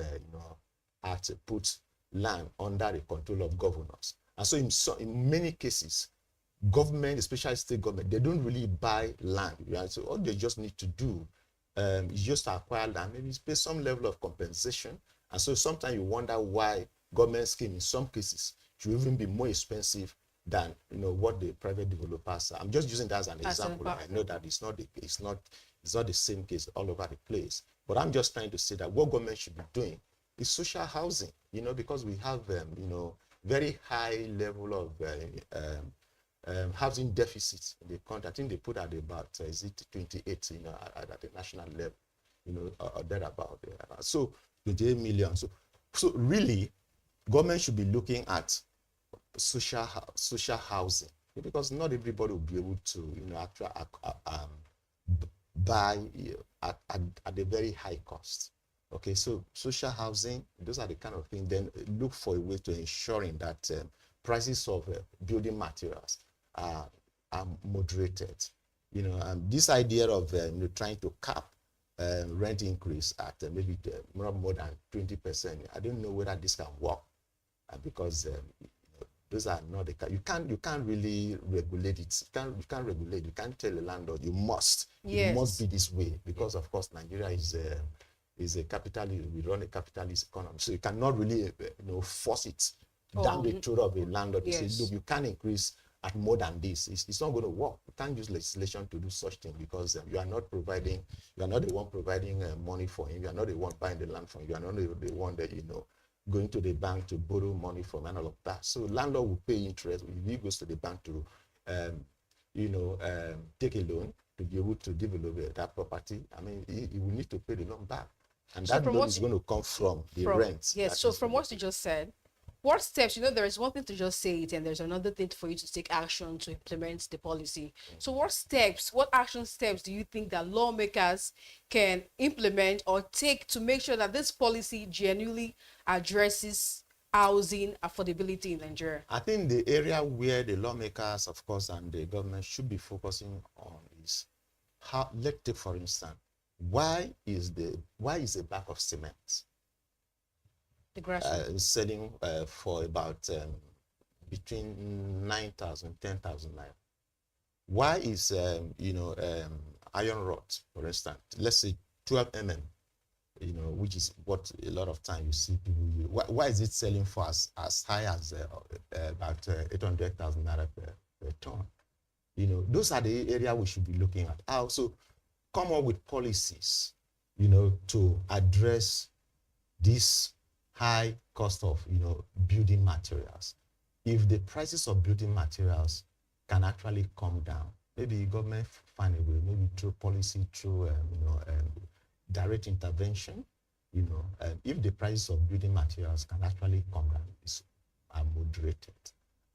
Speaker 3: Act puts land under the control of governors. And so in many cases, government, especially state government, they don't really buy land. Right? So all they just need to do is just acquire land, maybe pay some level of compensation. And so sometimes you wonder why government scheme in some cases should even be more expensive than what the private developers are. I'm just using that as an example. I know that it's not the same case all over the place. But I'm just trying to say that what government should be doing is social housing, because we have very high level of housing deficits in the country. I think they put at about 28, at the national level, or thereabout. So 28 million. So really, government should be looking at social housing, because not everybody will be able to actually buy at a very high cost. Okay, so social housing, those are the kind of things. Then look for a way to ensuring that prices of building materials are moderated. This idea of trying to cap rent increase at maybe more than 20%. I don't know whether this can work, because those are not the you can't really regulate it. You can't regulate. You can't tell a landlord you must be this way, because of course Nigeria is a capitalist. We run a capitalist economy, so you cannot really force it down the throat of a landlord. You say, look, you can't increase at more than this. It's not going to work. You can't use legislation to do such thing, because you are not the one providing money for him. You are not the one buying the land from him. You are not the one that going to the bank to borrow money from and all of that. So landlord will pay interest if he goes to the bank to take a loan to be able to develop that property. I mean, he will need to pay the loan back, and that loan is going to come from the rent.
Speaker 12: Yes. So from what you just said, what steps, there is one thing to just say it, and there's another thing for you to take action to implement the policy. So what action steps do you think that lawmakers can implement or take to make sure that this policy genuinely addresses housing affordability in Nigeria?
Speaker 3: I think the area where the lawmakers, of course, and the government should be focusing on is how, let's take for instance, why is the bag of cement selling for about between 9,000, 10,000 naira? Why is iron rod, for instance, let's say 12 mm, which is what a lot of time you see people use. Why is it selling for as high as about 800,000 naira per ton? Those are the area we should be looking at. Also, come up with policies, to address this high cost of, building materials. If the prices of building materials can actually come down, maybe government find a way, maybe through policy, through, direct intervention, if the prices of building materials can actually come down, are moderated.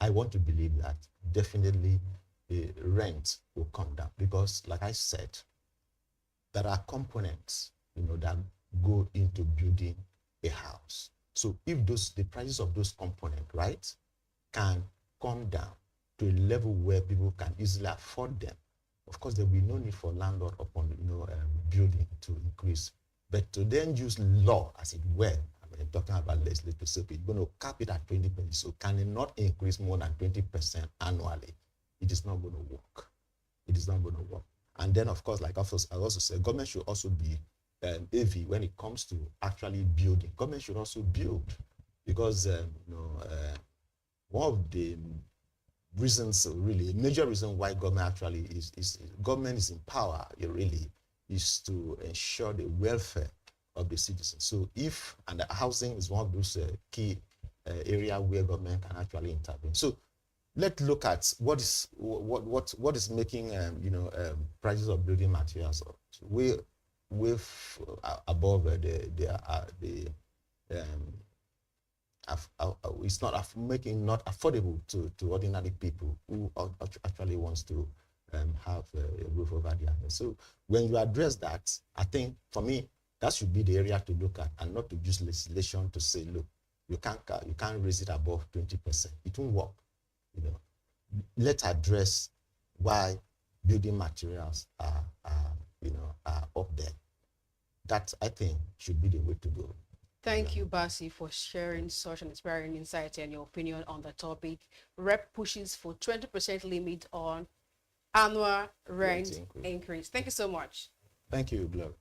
Speaker 3: I want to believe that definitely the rent will come down, because like I said, there are components, that go into building a house. So if the prices of those components, right, can come down to a level where people can easily afford them, of course there will be no need for landlord upon building to increase But to then use law as it were, I mean, talking about legislative, so it's going to cap it at 20%. So can it not increase more than 20% annually? It is not going to work. It is not going to work. And then, of course, like I also said, government should also be heavy when it comes to actually building. Government should also build, because one of the reasons, really, a major reason why government actually is government is in power, it really is to ensure the welfare of the citizens. So if, and the housing is one of those key area where government can actually intervene. So let's look at what is making prices of building materials way above it's not making not affordable to ordinary people who actually wants to have a roof over their head. So when you address that, I think for me that should be the area to look at, and not to use legislation to say, look, you can't raise it above 20%. It won't work. Let's address why building materials are up there. That, I think, should be the way to go.
Speaker 12: Thank you, Basi, for sharing such an inspiring insight and your opinion on the topic. REP pushes for 20% limit on annual rent increase. Thank you so much.
Speaker 3: Thank you, Gloria.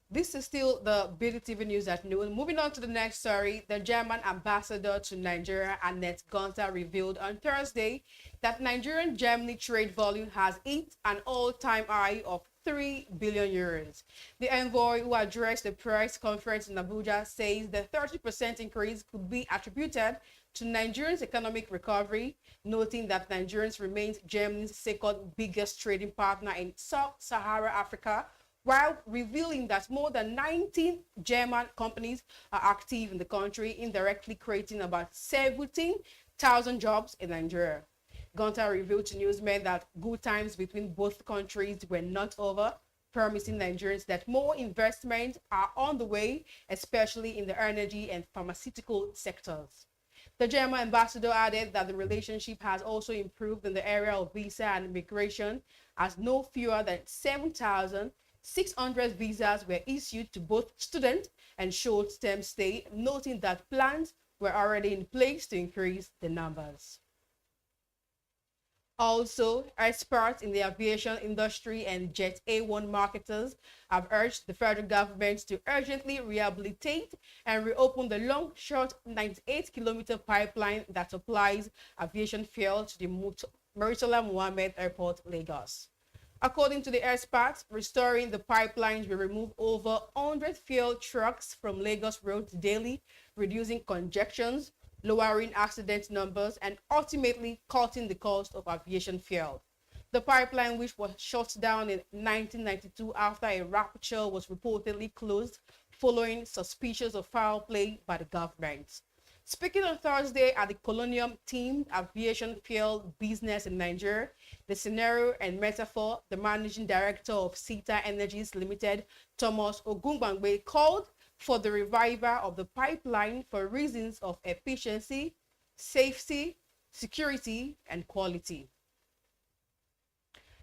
Speaker 12: This is still the BDTV news at noon. Moving on to the next story, the German ambassador to Nigeria, Annette Gunther, revealed on Thursday that Nigerian-Germany trade volume has hit an all-time high of 3 billion euros. The envoy, who addressed the press conference in Abuja, says the 30% increase could be attributed to Nigeria's economic recovery, noting that Nigerians remains Germany's second biggest trading partner in sub-Saharan Africa, while revealing that more than 19 German companies are active in the country, indirectly creating about 17,000 jobs in Nigeria. Gunther revealed to newsmen that good times between both countries were not over, promising Nigerians that more investments are on the way, especially in the energy and pharmaceutical sectors. The German ambassador added that the relationship has also improved in the area of visa and immigration, as no fewer than 7,600 visas were issued to both student and short-term stay, noting that plans were already in place to increase the numbers. Also, experts in the aviation industry and Jet A1 marketers have urged the federal government to urgently rehabilitate and reopen the long, short 98-kilometer pipeline that supplies aviation fuel to the Murtala Muhammed Airport, Lagos. According to the experts, restoring the pipelines will remove over 100 fuel trucks from Lagos roads daily, reducing congestions, lowering accident numbers, and ultimately cutting the cost of aviation fuel. The pipeline, which was shut down in 1992 after a rupture was reportedly closed following suspicions of foul play by the government. Speaking on Thursday at the Colonium-themed aviation fuel business in Nigeria, the scenario and metaphor, the managing director of Sita Energies Limited, Thomas Ogungbangbe, called for the revival of the pipeline for reasons of efficiency, safety, security, and quality.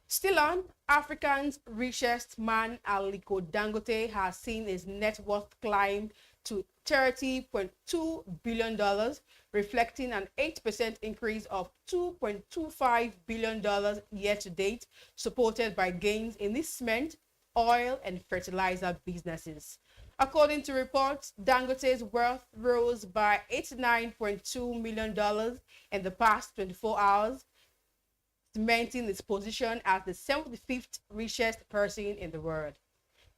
Speaker 12: Still on, Africa's richest man, Aliko Dangote, has seen his net worth climb to $30.2 billion, reflecting an 8% increase of $2.25 billion year to date, supported by gains in the cement, oil, and fertilizer businesses. According to reports, Dangote's worth rose by $89.2 million in the past 24 hours, cementing its position as the 75th richest person in the world.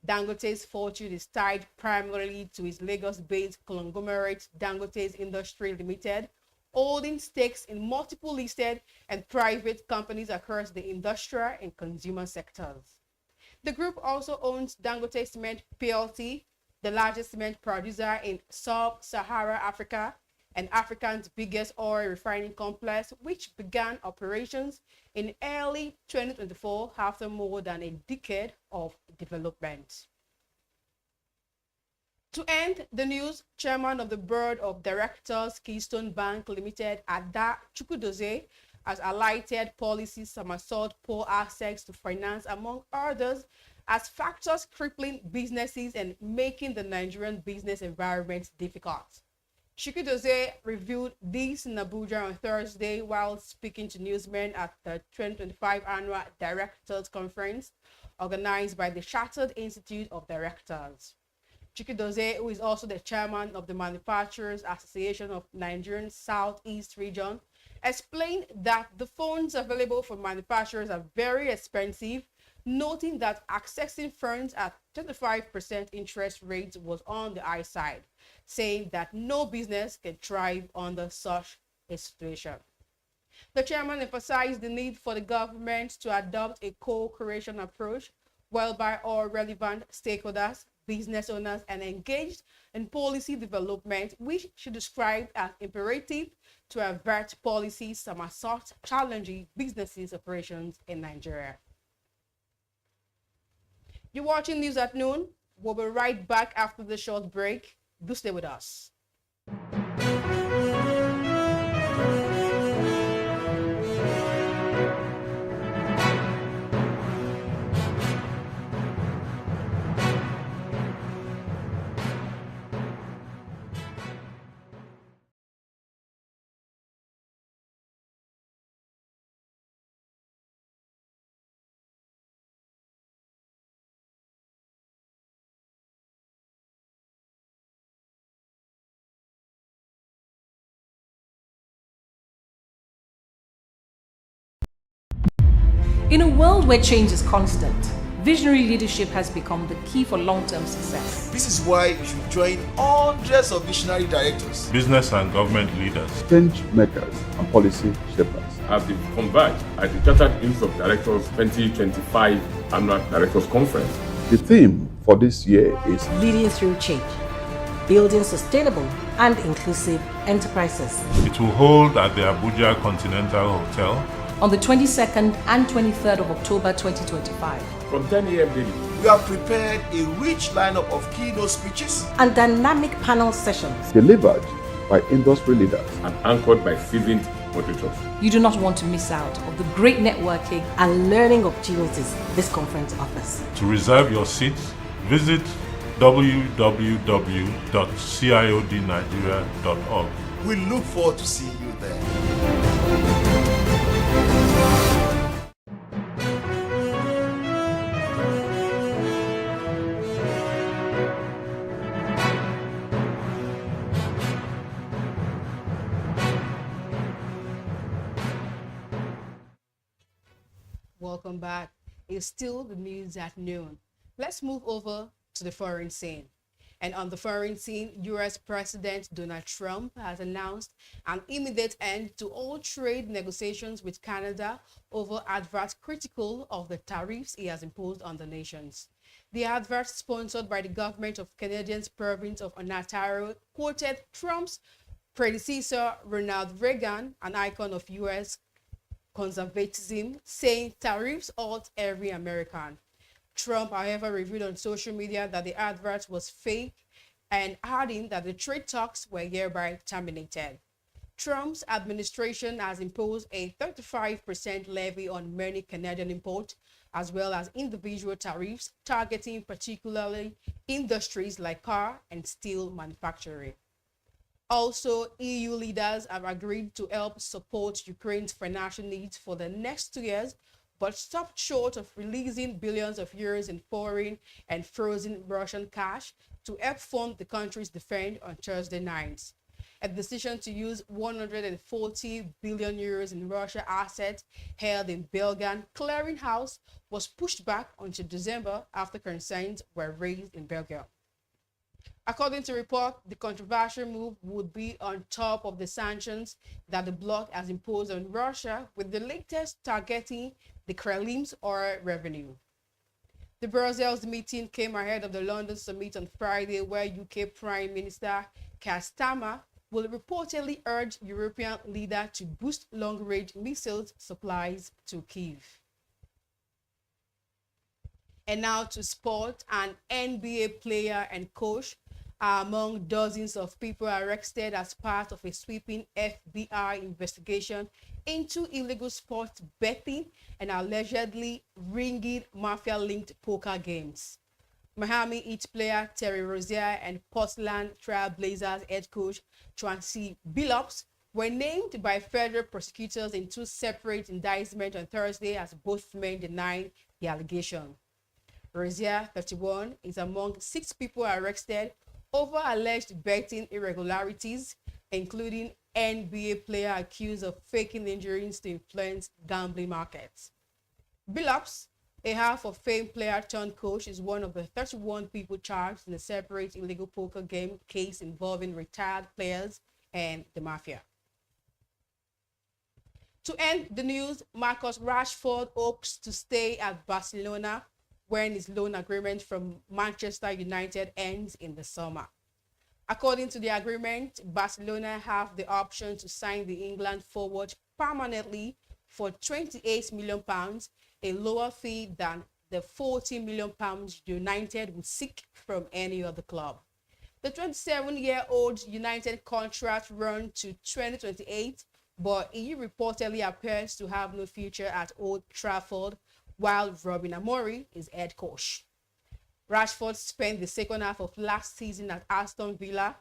Speaker 12: Dangote's fortune is tied primarily to his Lagos-based conglomerate Dangote's Industry Limited, holding stakes in multiple listed and private companies across the industrial and consumer sectors. The group also owns Dangote Cement PLC, the largest cement producer in sub-Saharan Africa and Africa's biggest oil refining complex, which began operations in early 2024 after more than a decade of development. To end the news, Chairman of the Board of Directors, Keystone Bank Limited, Ada Chukwudozie, has highlighted policies somersault poor access to finance, among others, as factors crippling businesses and making the Nigerian business environment difficult. Chikudozie revealed this in Abuja on Thursday while speaking to newsmen at the 2025 Annual Directors Conference organized by the Chartered Institute of Directors. Chikudozie, who is also the chairman of the Manufacturers Association of Nigerian Southeast Region, explained that the funds available for manufacturers are very expensive, noting that accessing funds at 25% interest rates was on the high side, saying that no business can thrive under such a situation. The chairman emphasized the need for the government to adopt a co-creation approach whereby all relevant stakeholders, business owners, and engaged in policy development, which she described as imperative to avert policies somersault challenging businesses' operations in Nigeria. You're watching News at Noon. We'll be right back after the short break. Do stay with us.
Speaker 1: In a world where change is constant, visionary leadership has become the key for long-term success.
Speaker 14: This is why you should join hundreds of visionary directors,
Speaker 15: business and government leaders,
Speaker 6: change makers, and policy shapers
Speaker 23: have been converged at the Chartered Institute of Directors 2025 Annual Directors Conference.
Speaker 6: The theme for this year is
Speaker 1: Leading through change, building sustainable and inclusive enterprises.
Speaker 15: It will hold at the Abuja Continental Hotel
Speaker 1: on the 22nd and 23rd of October 2025.
Speaker 23: From 10 a.m. daily,
Speaker 14: we have prepared a rich lineup of keynote speeches
Speaker 1: and dynamic panel sessions
Speaker 6: delivered by industry leaders
Speaker 23: and anchored by seasoned moderators.
Speaker 1: You do not want to miss out on the great networking and learning opportunities this conference offers.
Speaker 15: To reserve your seats, visit www.ciodnigeria.org.
Speaker 14: We look forward to seeing you there.
Speaker 12: Welcome back. It's still the news at noon. Let's move over to the foreign scene. And on the foreign scene, US President Donald Trump has announced an immediate end to all trade negotiations with Canada over adverts critical of the tariffs he has imposed on the nations. The advert, sponsored by the government of Canadian's province of Ontario, quoted Trump's predecessor Ronald Reagan, an icon of US conservatism, saying tariffs hurt every American. Trump, however, revealed on social media that the advert was fake and adding that the trade talks were hereby terminated. Trump's administration has imposed a 35% levy on many Canadian imports, as well as individual tariffs targeting particularly industries like car and steel manufacturing. Also, EU leaders have agreed to help support Ukraine's financial needs for the next 2 years, but stopped short of releasing billions of euros in foreign and frozen Russian cash to help fund the country's defense on Thursday night. A decision to use 140 billion euros in Russia assets held in Belgian clearinghouse was pushed back until December after concerns were raised in Belgium. According to report, the controversial move would be on top of the sanctions that the bloc has imposed on Russia, with the latest targeting the Kremlin's oil revenue. The Brussels meeting came ahead of the London summit on Friday, where UK Prime Minister Keir Starmer will reportedly urge European leaders to boost long-range missiles supplies to Kyiv. And now to sport. An NBA player and coach are among dozens of people arrested as part of a sweeping FBI investigation into illegal sports betting and allegedly ringing mafia-linked poker games. Miami Heat player Terry Rozier and Portland Trail Blazers head coach Chauncey Billups were named by federal prosecutors in two separate indictments on Thursday as both men denied the allegation. Rozier, 31, is among 6 people arrested over alleged betting irregularities, including NBA player accused of faking injuries to influence gambling markets. Billups, a Hall of Fame player turned coach, is one of the 31 people charged in a separate illegal poker game case involving retired players and the mafia. To end the news, Marcus Rashford hopes to stay at Barcelona when his loan agreement from Manchester United ends in the summer. According to the agreement, Barcelona have the option to sign the England forward permanently for £28 million, a lower fee than the £40 million United would seek from any other club. The 27-year-old United contract runs to 2028, but he reportedly appears to have no future at Old Trafford, while Robin Amorim is head coach. Rashford spent the second half of last season at Aston Villa,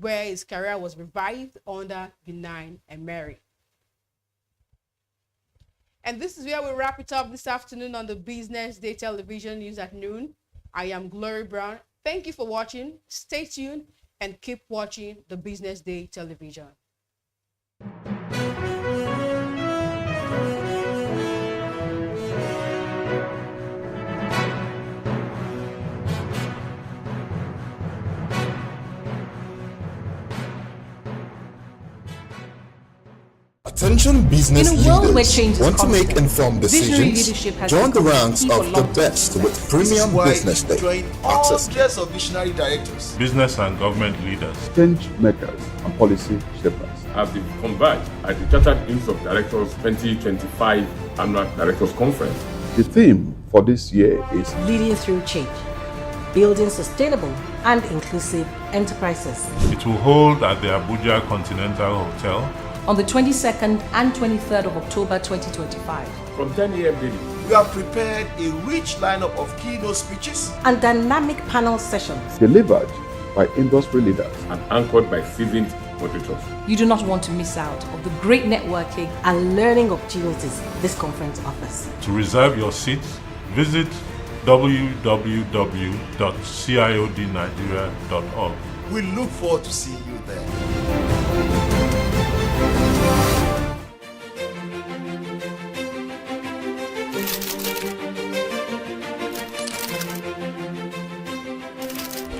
Speaker 12: where his career was revived under Unai Emery. And this is where we wrap it up this afternoon on the Business Day Television News at noon. I am Glory Brown. Thank you for watching. Stay tuned and keep watching the Business Day Television.
Speaker 14: Attention business
Speaker 1: In a world where
Speaker 14: leaders,
Speaker 1: change is
Speaker 14: want to make
Speaker 1: constant,
Speaker 14: informed
Speaker 1: visionary
Speaker 14: decisions?
Speaker 1: leadership has
Speaker 14: Join the
Speaker 1: become
Speaker 14: ranks
Speaker 1: key for
Speaker 14: of the
Speaker 1: long-term
Speaker 14: best
Speaker 1: success.
Speaker 14: with Premium Business Day. Join hundreds of visionary directors,
Speaker 15: business and government leaders,
Speaker 6: change makers, and policy shapers
Speaker 23: have been converged at the Chartered Institute of Directors 2025 Annual Directors Conference.
Speaker 6: The theme for this year is
Speaker 7: Leading Through Change, Building Sustainable and Inclusive Enterprises.
Speaker 15: It will hold at the Abuja Continental Hotel
Speaker 1: on the 22nd and 23rd of October 2025.
Speaker 23: From 10 a.m. daily,
Speaker 14: we have prepared a rich lineup of keynote speeches
Speaker 7: and dynamic panel sessions
Speaker 6: delivered by industry leaders
Speaker 23: and anchored by seasoned moderators.
Speaker 1: You do not want to miss out on the great networking
Speaker 7: and learning opportunities this conference offers.
Speaker 15: To reserve your seats, visit www.ciodnigeria.org.
Speaker 14: We look forward to seeing you there.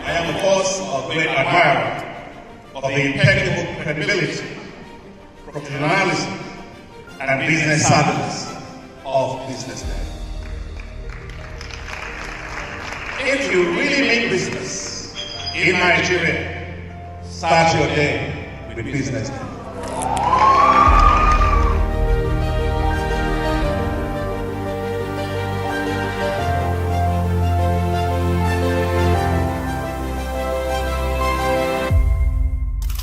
Speaker 10: I am, of course, a great admirer of the impeccable credibility, professionalism, and business savviness of BusinessDay. If you really mean business in Nigeria, start your day with BusinessDay.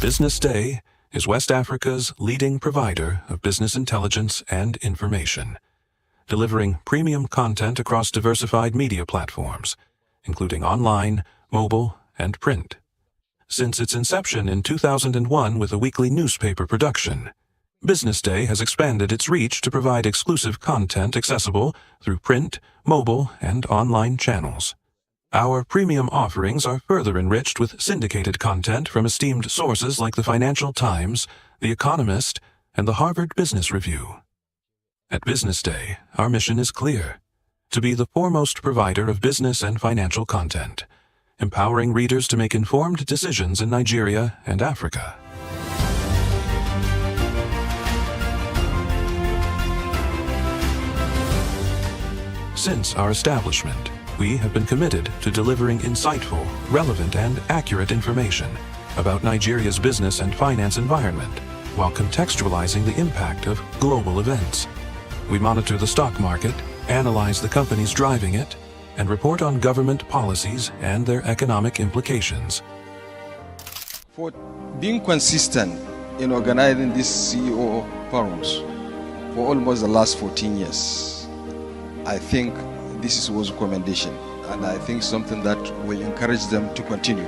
Speaker 4: Business Day is West Africa's leading provider of business intelligence and information, delivering premium content across diversified media platforms, including online, mobile, and print. Since its inception in 2001 with a weekly newspaper production, Business Day has expanded its reach to provide exclusive content accessible through print, mobile, and online channels. Our premium offerings are further enriched with syndicated content from esteemed sources like the Financial Times, The Economist, and the Harvard Business Review. At Business Day, our mission is clear: to be the foremost provider of business and financial content, empowering readers to make informed decisions in Nigeria and Africa. Since our establishment, we have been committed to delivering insightful, relevant, and accurate information about Nigeria's business and finance environment, while contextualizing the impact of global events. We monitor the stock market, analyze the companies driving it, and report on government policies and their economic implications.
Speaker 8: for being consistent in organizing these CEO forums for almost the last 14 years. I think this is worth commendation, and I think something that will encourage them to continue.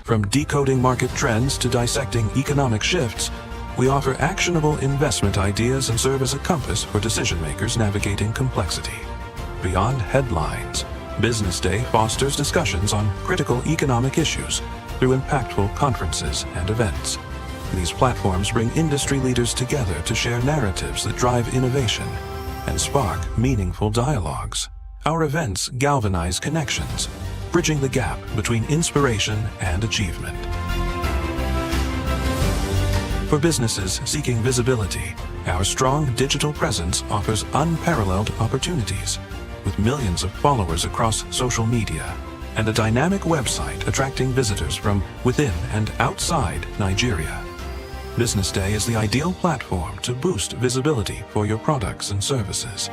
Speaker 4: From decoding market trends to dissecting economic shifts, we offer actionable investment ideas and serve as a compass for decision makers navigating complexity. Beyond headlines, Business Day fosters discussions on critical economic issues through impactful conferences and events. These platforms bring industry leaders together to share narratives that drive innovation and spark meaningful dialogues. Our events galvanize connections, bridging the gap between inspiration and achievement. For businesses seeking visibility, our strong digital presence offers unparalleled opportunities, with millions of followers across social media and a dynamic website attracting visitors from within and outside Nigeria. Business Day is the ideal platform to boost visibility for your products and services.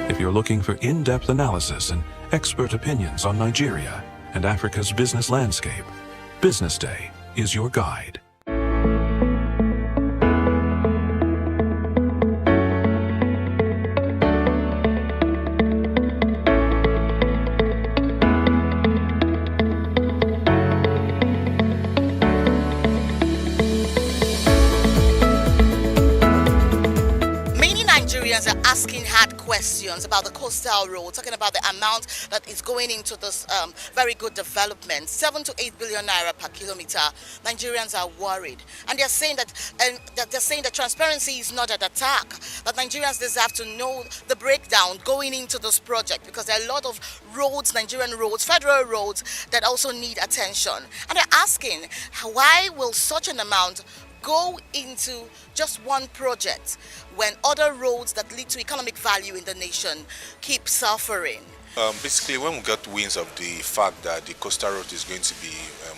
Speaker 4: If you're looking for in-depth analysis and expert opinions on Nigeria and Africa's business landscape, Business Day is your guide.
Speaker 13: Are asking hard questions about the coastal road, talking about the amount that is going into this very good development, 7 to 8 billion naira per kilometer. Nigerians are worried, and they're saying that transparency is not an attack. That Nigerians deserve to know the breakdown going into this project, because there are a lot of roads, Nigerian roads, federal roads, that also need attention. And they're asking, why will such an amount go into just one project when other roads that lead to economic value in the nation keep suffering?
Speaker 17: Basically, when we got winds of the fact that the coastal road is going to be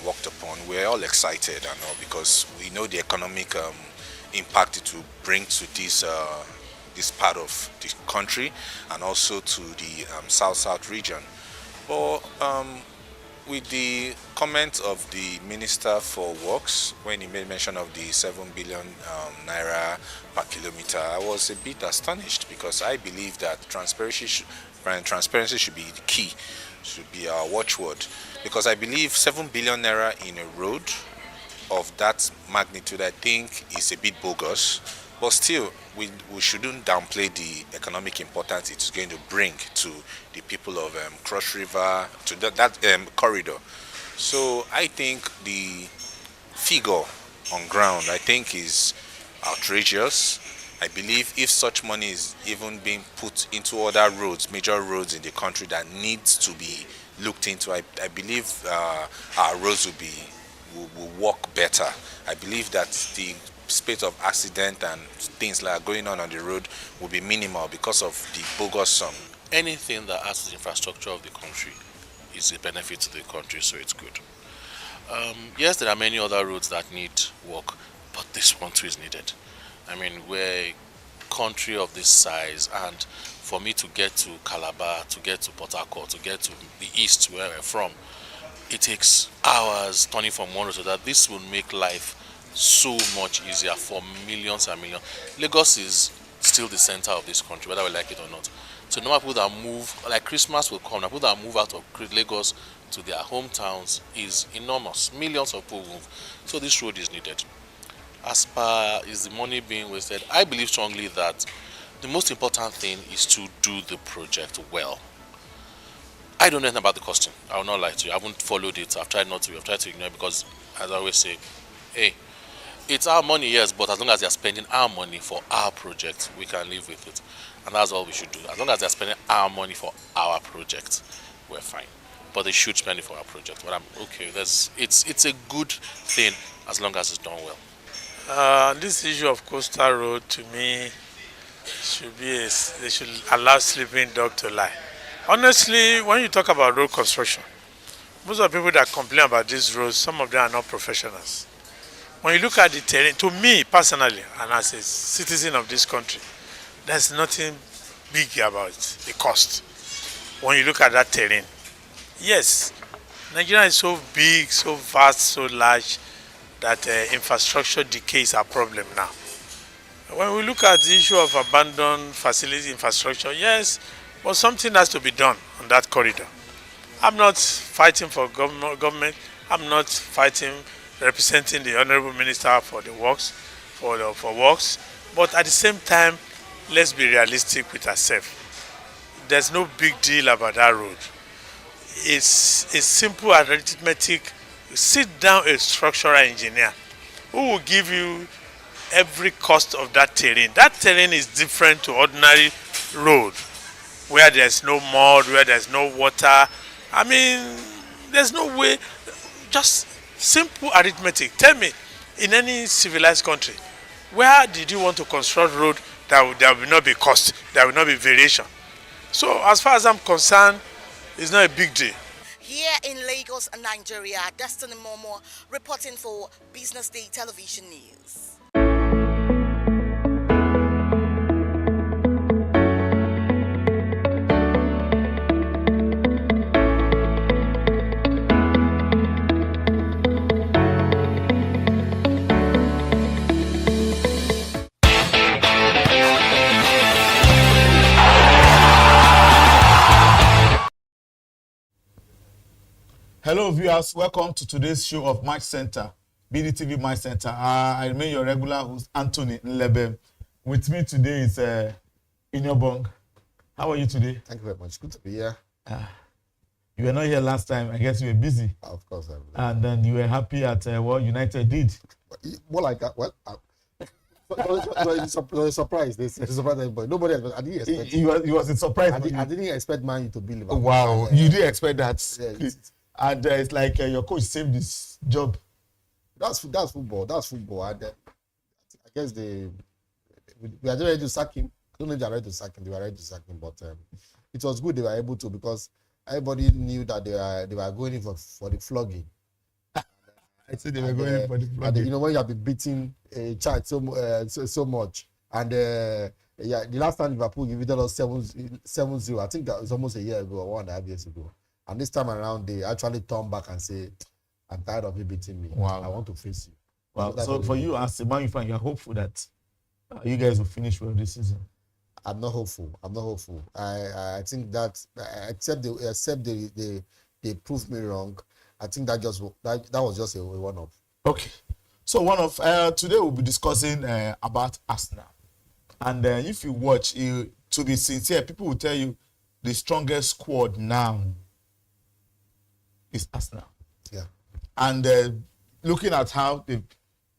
Speaker 17: worked upon, we're all excited, I know, because we know the economic impact it will bring to this part of the country and also to the south-south region. But with the comment of the Minister for Works, when he made mention of the 7 billion naira per kilometer, I was a bit astonished, because I believe that transparency should be the key, should be our watchword. Because I believe 7 billion naira in a road of that magnitude, I think, is a bit bogus. But still, we shouldn't downplay the economic importance it is going to bring to the people of Cross River, to that corridor. So I think the figure on ground, I think, is outrageous. I believe if such money is even being put into other roads, major roads in the country that needs to be looked into, I believe our roads will work better. I believe that the spate of accident and things like going on the road will be minimal because of the bogus sum.
Speaker 18: Anything that adds to the infrastructure of the country is a benefit to the country, so it's good. Yes, there are many other roads that need work, but this one too is needed. I mean, we're a country of this size, and for me to get to Calabar, to get to Port Harcourt, to get to the east where we're from, it takes hours turning from one road to that. This will make life so much easier for millions and millions. Lagos is still the center of this country, whether we like it or not. So no people that move, like Christmas will come, people that move out of Lagos to their hometowns is enormous. Millions of people move. So this road is needed. As far as the money being wasted, I believe strongly that the most important thing is to do the project well. I don't know anything about the costing. I will not lie to you. I haven't followed it. I've tried not to. I've tried to ignore it because, as I always say, hey, it's our money, yes, but as long as they're spending our money for our project, we can live with it. And that's all we should do. As long as they're spending our money for our project, we're fine. But they should spend it for our project. But I'm okay. It's a good thing as long as it's done well.
Speaker 24: This issue of coastal road, to me, they should allow sleeping dog to lie. Honestly, when you talk about road construction, most of the people that complain about these roads, some of them are not professionals. When you look at the terrain, to me personally, and as a citizen of this country, there's nothing big about the cost. when you look at that terrain. Yes, Nigeria is so big, so vast, so large that infrastructure decay is a problem now. When we look at the issue of abandoned facility infrastructure, yes, but something has to be done on that corridor. I'm not fighting for government. I'm not fighting representing the Honorable Minister for the works, for works. But at the same time, let's be realistic with ourselves. There's no big deal about that road. It's a simple arithmetic. Sit down a structural engineer who will give you every cost of that terrain. That terrain is different to ordinary road where there's no mud, where there's no water. I mean, there's no way. Just simple arithmetic. Tell me, in any civilized country, where did you want to construct road that there will not be cost, there will not be variation? So as far as I'm concerned, it's not a big deal.
Speaker 13: Here in Lagos, Nigeria, Destiny Momo reporting for Business Day Television News.
Speaker 19: Hello viewers, welcome to today's show of Match Center, BDTV Match Center. I remain your regular host, Anthony Nlebe. With me today is Inyobong. How are you today?
Speaker 20: Thank you very much. Good to be here.
Speaker 19: You were not here last time. I guess you were busy.
Speaker 20: Of course.
Speaker 19: And then you were happy at what United did.
Speaker 20: More like that. Well, it's a surprise. It's a surprise everybody. Nobody. I didn't expect.
Speaker 19: It was a surprise.
Speaker 20: I didn't expect Man U to be Liverpool.
Speaker 19: Wow, you didn't expect that.
Speaker 20: Yeah,
Speaker 19: and it's like your coach saved this job.
Speaker 20: That's football. That's football. And I guess we are ready to sack him. I don't know if they are ready to sack him. They were ready to sack him, but it was good they were able to, because everybody knew that they were going in for the flogging.
Speaker 19: I said they were going in for the flogging.
Speaker 20: And, when you have been beating a child so much, and the last time Liverpool gave us 7-0. I think that was almost a year ago or 1.5 years ago. And this time around, they actually turn back and say, I'm tired of you beating me.
Speaker 19: Wow.
Speaker 20: I want to face you.
Speaker 19: Wow. So for you as a Man U fan, you're hopeful that you guys will finish well this season?
Speaker 20: I'm not hopeful. I think that except they proved me wrong. I think that was just a one-off.
Speaker 19: Okay. So today we'll be discussing about Arsenal. And if you watch, to be sincere, people will tell you the strongest squad now is Arsenal.
Speaker 20: Yeah.
Speaker 19: And looking at how in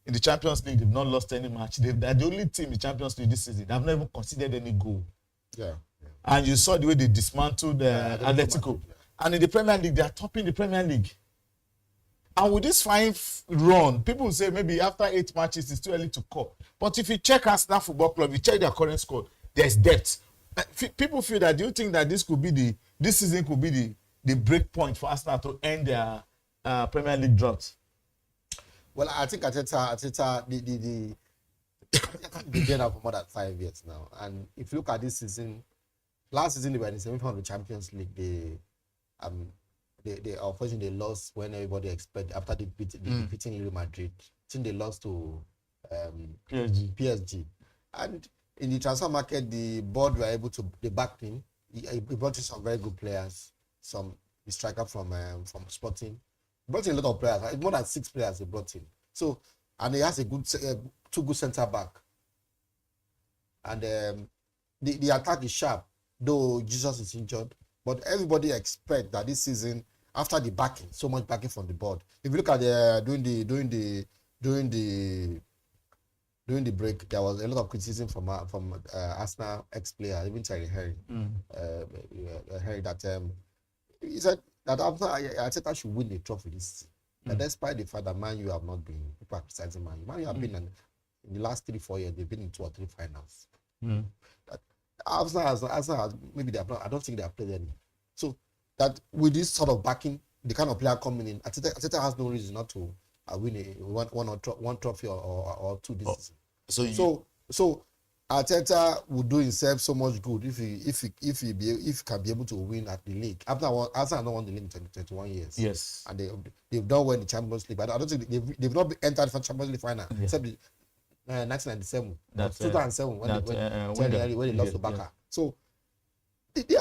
Speaker 19: the Champions League, they've not lost any match. They're the only team in the Champions League this season. They've never conceded any goal.
Speaker 20: Yeah.
Speaker 19: And you saw the way they dismantled Atletico.
Speaker 20: Yeah.
Speaker 19: And in the Premier League, they are topping the Premier League. And with this fine run, people will say maybe after 8 matches, it's too early to call. But if you check Arsenal Football Club, you check their current squad, there's depth. People feel that, do you think that this season could be the break point for Arsenal to end their Premier League drought?
Speaker 20: Well, I think Arteta they did that for more than 5 years now. And if you look at this season, last season they were in the semi-final of the Champions League. They unfortunately they lost when everybody expected after they beating Real Madrid. I think they lost to PSG. And in the transfer market, the board were able to back him. He brought in some very good players, the striker from Sporting. He brought in a lot of players, more than 6 players he brought in. So, and he has a good 2 good centre back. And the attack is sharp, though Jesus is injured. But everybody expect that this season, after the backing, so much backing from the board. If you look at during the break, there was a lot of criticism from Arsenal ex-player, even Thierry Henry. Henry that he said that after Arteta should win the trophy this season. And despite the fact that Man U have not been, people are criticizing Man U. Man U have been in the last 3-4 years, they've been in 2 or 3 finals. Arsenal has, maybe they have not, I don't think they have played any. So that with this sort of backing, the kind of player coming in, Arteta has no reason not to win one trophy or 2 this season. So Arteta would do himself so much good if he can be able to win at the league. Arsenal don't won the league in 21 years.
Speaker 19: Yes.
Speaker 20: And they've done well in the Champions League, but I don't think they've not entered the Champions League final except the 1997, 2007 when they lost to Barca. So they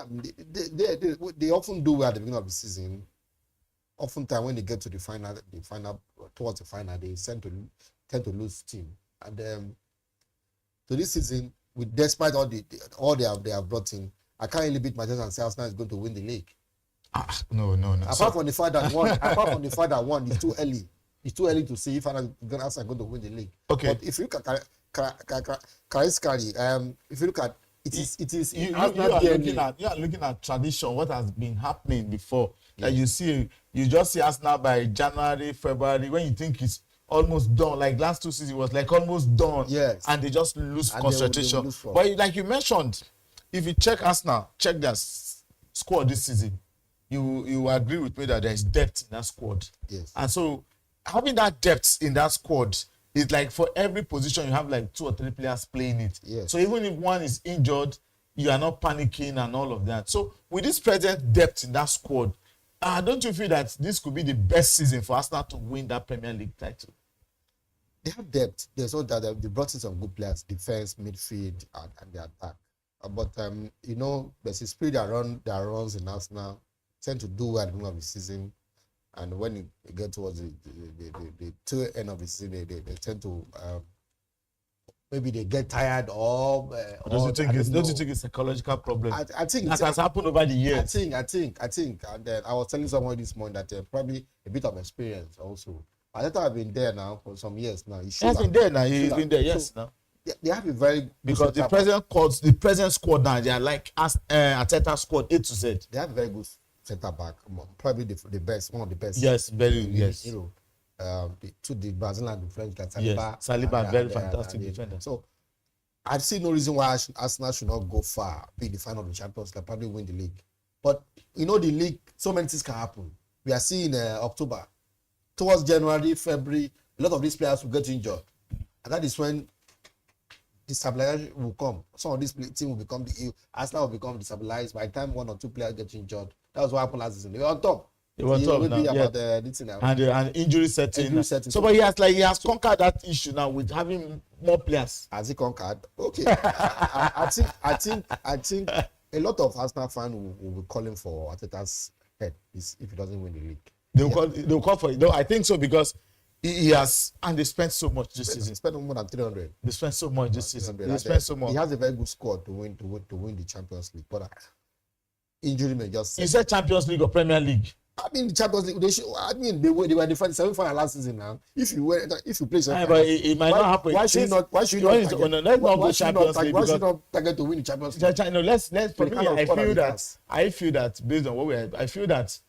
Speaker 20: often do well at the beginning of the season. Oftentimes when they get to the final towards the final, they tend to lose team. And so this season, despite all they have brought in, I can't really beat my chest and say Arsenal is going to win the league.
Speaker 19: No.
Speaker 20: Apart from the fact that one is too early. It's too early to say if Arsenal is going to win the league.
Speaker 19: Okay.
Speaker 20: But if you look at Kariskari, if you look at you
Speaker 19: are looking at tradition, what has been happening before. Yeah. Like you just see Arsenal by January, February, when you think it's almost done. Like last 2 seasons, it was like almost done.
Speaker 20: Yes.
Speaker 19: And they just lose concentration.
Speaker 20: They lose
Speaker 19: but like you mentioned, if you check Arsenal, check their squad this season, you agree with me that there is depth in that squad.
Speaker 20: Yes.
Speaker 19: And so having that depth in that squad is like for every position you have like 2 or 3 players playing it.
Speaker 20: Yes.
Speaker 19: So even if one is injured, you are not panicking and all of that. So with this present depth in that squad, don't you feel that this could be the best season for Arsenal to win that Premier League title?
Speaker 20: They have depth. There's no doubt that they brought in some good players, defense, midfield, and the attack. But there's a spirit that runs in Arsenal, tend to do well at the beginning of the season, and when you get towards the tail end of the season, they tend to maybe they get tired or
Speaker 19: don't you think it's a psychological problem?
Speaker 20: I think
Speaker 19: that has happened over the years.
Speaker 20: I think, and then I was telling someone this morning that probably a bit of experience also. I thought I've been there now for some years now.
Speaker 19: He's been there now. He's been there, yes. So, now
Speaker 20: they have a very
Speaker 19: because the present squad now, they are like Arteta squad A to Z.
Speaker 20: They have a very good centre back, probably the best, one of the best.
Speaker 19: Yes, very yes.
Speaker 20: The Brazilian and the French guys.
Speaker 19: Saliba, very fantastic defender.
Speaker 20: So I see no reason why Arsenal should not go far, be the final of the Champions League, probably win the league. But the league, so many things can happen. We are seeing October. Towards January, February, a lot of these players will get injured. And that is when the stabilization will come. Some of these teams will become Arsenal will become destabilized. By the time 1 or 2 players get injured, that was what happened last season. They were on top.
Speaker 19: They were on top now. And injury setting. So, but he has conquered that issue now with having more players.
Speaker 20: Has he conquered? Okay. I think a lot of Arsenal fans will be calling for Arteta's head if he doesn't win the league.
Speaker 19: They'll call for it. No, I think so because he has, and they spent so much this season.
Speaker 20: They spent more than 300.
Speaker 19: They spent so much this season. They spent so much.
Speaker 20: He has a very good squad to win the Champions League, but injury may just.
Speaker 19: You said Champions League or Premier League?
Speaker 20: I mean, the Champions League. They were in the semi-final last season now. If you play,
Speaker 19: but it might not happen.
Speaker 20: Why should you not? Why should you not?
Speaker 19: Let's not go Champions League.
Speaker 20: Why should you not target to win the Champions League?
Speaker 19: No, let's. For me, I feel that based on what I feel that.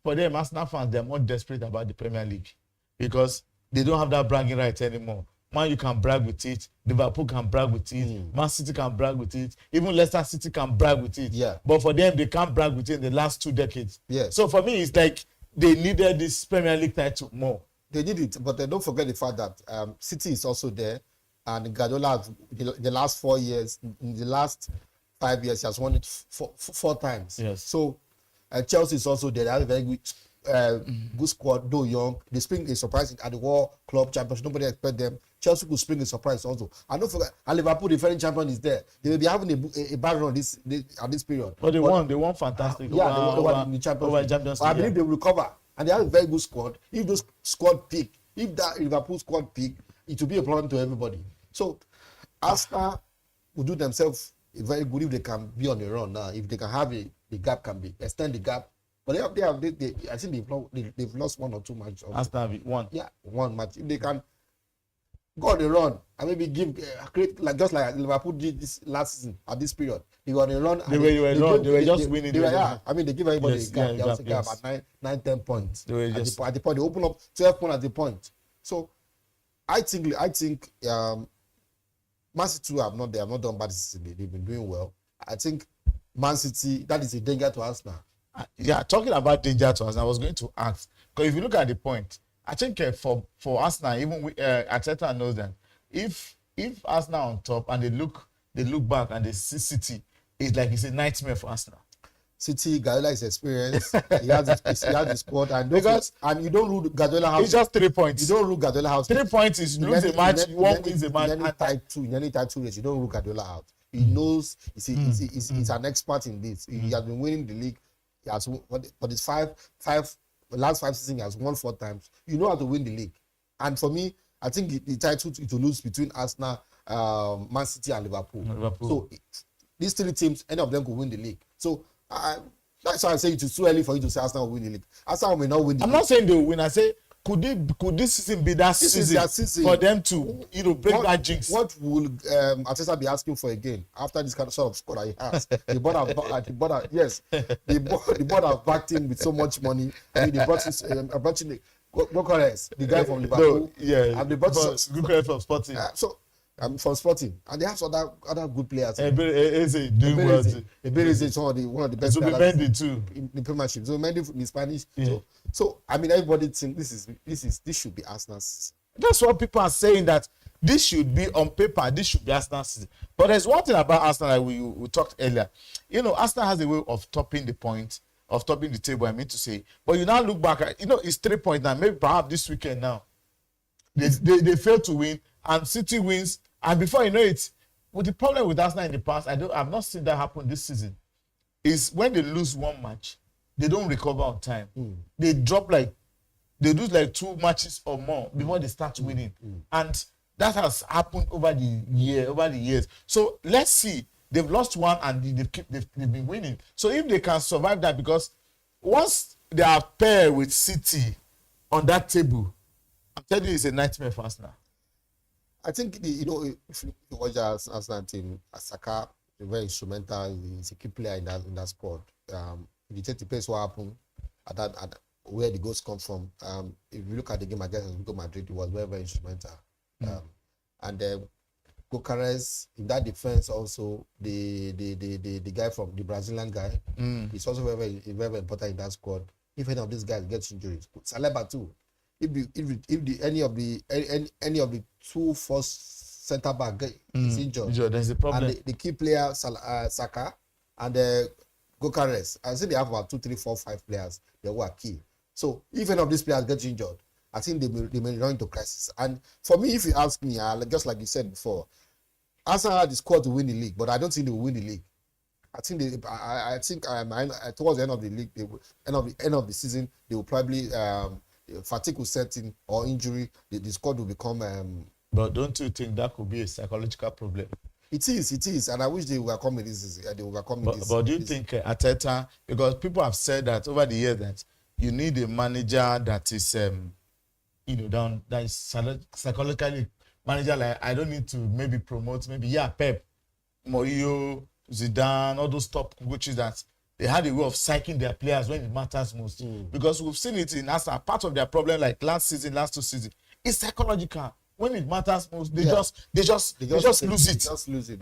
Speaker 19: For them, Arsenal fans, they're more desperate about the Premier League because they don't have that bragging right anymore. Man, you can brag with it. Liverpool can brag with it. Man City can brag with it. Even Leicester City can brag with it.
Speaker 20: Yeah.
Speaker 19: But for them, they can't brag with it in the last 2 decades.
Speaker 20: Yeah.
Speaker 19: So for me, it's like they needed this Premier League title more.
Speaker 20: They need it, but don't forget the fact that City is also there, and Guardiola, the last 4 years, in the last 5 years, he has won it 4 times.
Speaker 19: Yes.
Speaker 20: So. Chelsea is also there. They have a very good squad, though young. They spring a surprise at the World Club Championship. Nobody expect them. Chelsea could spring a surprise also. And don't forget, Liverpool, the defending champion, is there. They will be having a bad run at this period.
Speaker 19: But they won fantastic.
Speaker 20: They won the Champions League. I believe they will recover. And they have a very good squad. If those squad peak, if that Liverpool squad peak, it will be a problem to everybody. So, Arsenal will do themselves very good if they can be on the run now. If they can have the gap can be extend the gap, but I think they've lost 1 or 2 matches.
Speaker 19: Arsenal won.
Speaker 20: Yeah, 1 match. If they can go on the run and maybe create just like Liverpool did this last season at this period, they were on a run.
Speaker 19: They were just winning.
Speaker 20: They give everybody a gap. There was a gap at 9-10 points. At the point, they open up 12 points at the point. So I think Man City they have not done bad this season. They've been doing well. I think Man City, that is a danger to us now.
Speaker 19: Talking about danger to us, I was going to ask, because if you look at the point, I think for Arsenal, even Arteta knows that if if Arsenal on top and they look back and they see City, it's a nightmare for Arsenal.
Speaker 20: City, Guardiola is experienced. He has the squad, and you don't rule Guardiola house.
Speaker 19: It's just 3 points.
Speaker 20: You don't rule Guardiola house.
Speaker 19: 3 points is lose a match, one wins a match.
Speaker 20: In any type 2 race, you don't rule Guardiola out. He knows. He's an expert in this. He has been winning the league. He has won, but his last 5 seasons he has won 4 times. You know how to win the league. And for me, I think the title to lose between Arsenal, Man City, and Liverpool. So these 3 teams, any of them could win the league. So that's why I say it's too early for you to say Arsenal will win the league. Arsenal may not win the league.
Speaker 19: I'm not saying they will win. I say could this season be that season for them to break that jinx?
Speaker 20: What will Arteta be asking for again after this kind of sort of squad that he has? The board have backed him with so much money. I mean, they brought in Gokares, the guy from Liverpool. And they brought
Speaker 19: Gokares from Sporting.
Speaker 20: From Sporting, and they have other good players.
Speaker 19: Ebereze is
Speaker 20: one of the best players in the Premiership. So Mendy in Spanish. Yeah. So I mean, everybody think this should be Arsenal's.
Speaker 19: That's what people are saying, that this should be on paper. This should be Arsenal's season. But there's one thing about Arsenal like we talked earlier. Arsenal has a way of topping the table. I mean to say, but you now look back at it's 3 points now. Maybe perhaps this weekend now they fail to win. And City wins, and before you know it, with the problem with Arsenal in the past, I've not seen that happen this season. Is when they lose one match, they don't recover on time. They lose 2 matches or more before they start winning, and that has happened over the years. So let's see. They've lost one and they've been winning. So if they can survive that, because once they are paired with City on that table, I'm telling you, it's a nightmare for Arsenal.
Speaker 20: I think if you watch our Arsenal team, Saka is very instrumental. He's a key player in that squad. If you take the place what happened at where the goals come from, if you look at the game against Atletico Madrid, it was very, very instrumental. And Gokares in that defense also, the guy from the Brazilian guy, is also very, very, very important in that squad. If any of these guys gets injuries, Saliba too. If any of the 2 first centre back is injured,
Speaker 19: there's a problem.
Speaker 20: And the key player Saka and Gokares, I think they have about 2, 3, 4, 5 players that were key. So if any of these players get injured, I think they may run into crisis. And for me, if you ask me, just like you said before, Arsenal had the squad to win the league, but I don't think they will win the league. I think towards the end of the league, end of the season, they will probably. Fatigue will set in, or injury, the squad will become.
Speaker 19: But don't you think that could be a psychological problem?
Speaker 20: It is, and I wish they overcome it.
Speaker 19: But do you think Arteta? Because people have said that over the years that you need a manager that is, that is psychologically manager. Like, I don't need to maybe promote Pep, Mourinho, Zidane, all those top coaches that. They had a way of psyching their players when it matters most. Because we've seen it in Arsenal. Part of their problem, like last 2 seasons, is psychological. When it matters most, they just lose it.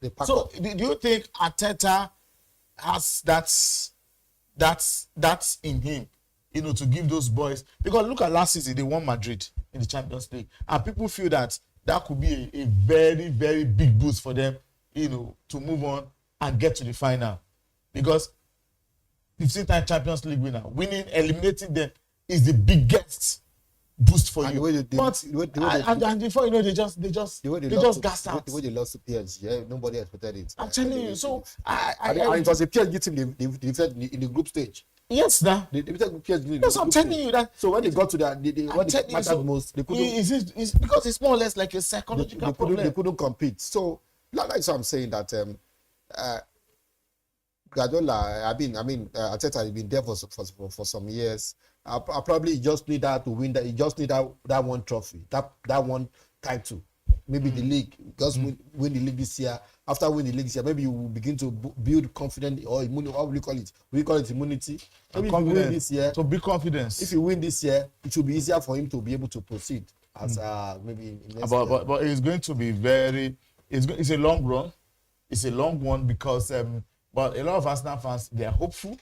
Speaker 19: They pack up. Do you think Arteta has that's in him, to give those boys? Because look at last season, they won Madrid in the Champions League, and people feel that could be a very, very big boost for them, to move on and get to the final. Because 15-time Champions League winner, eliminating them is the biggest boost for you. And before they just gassed out.
Speaker 20: The way they lost to PSG, nobody expected it.
Speaker 19: I'm telling you. So
Speaker 20: and it was a PSG team they defeated in the group stage.
Speaker 19: Yes, now
Speaker 20: they defeated PSG.
Speaker 19: Yes, I'm telling you that.
Speaker 20: So when they got to that, what mattered most, they couldn't.
Speaker 19: It's because it's more or less like a psychological problem.
Speaker 20: They couldn't compete. So that's why I'm saying that. Guardiola, Arteta has been there for some years. I probably just need that to win that. He just need that one trophy, that one title, maybe the league. Just win the league this year. After winning the league this year, maybe you will begin to build confidence or immunity. What will you call it? We call it immunity. Maybe if you win this year,
Speaker 19: so big confidence.
Speaker 20: If you win this year, it will be easier for him to be able to proceed as maybe.
Speaker 19: But it's going to be very. It's a long run. It's a long one because. But a lot of Arsenal fans, they are hopeful.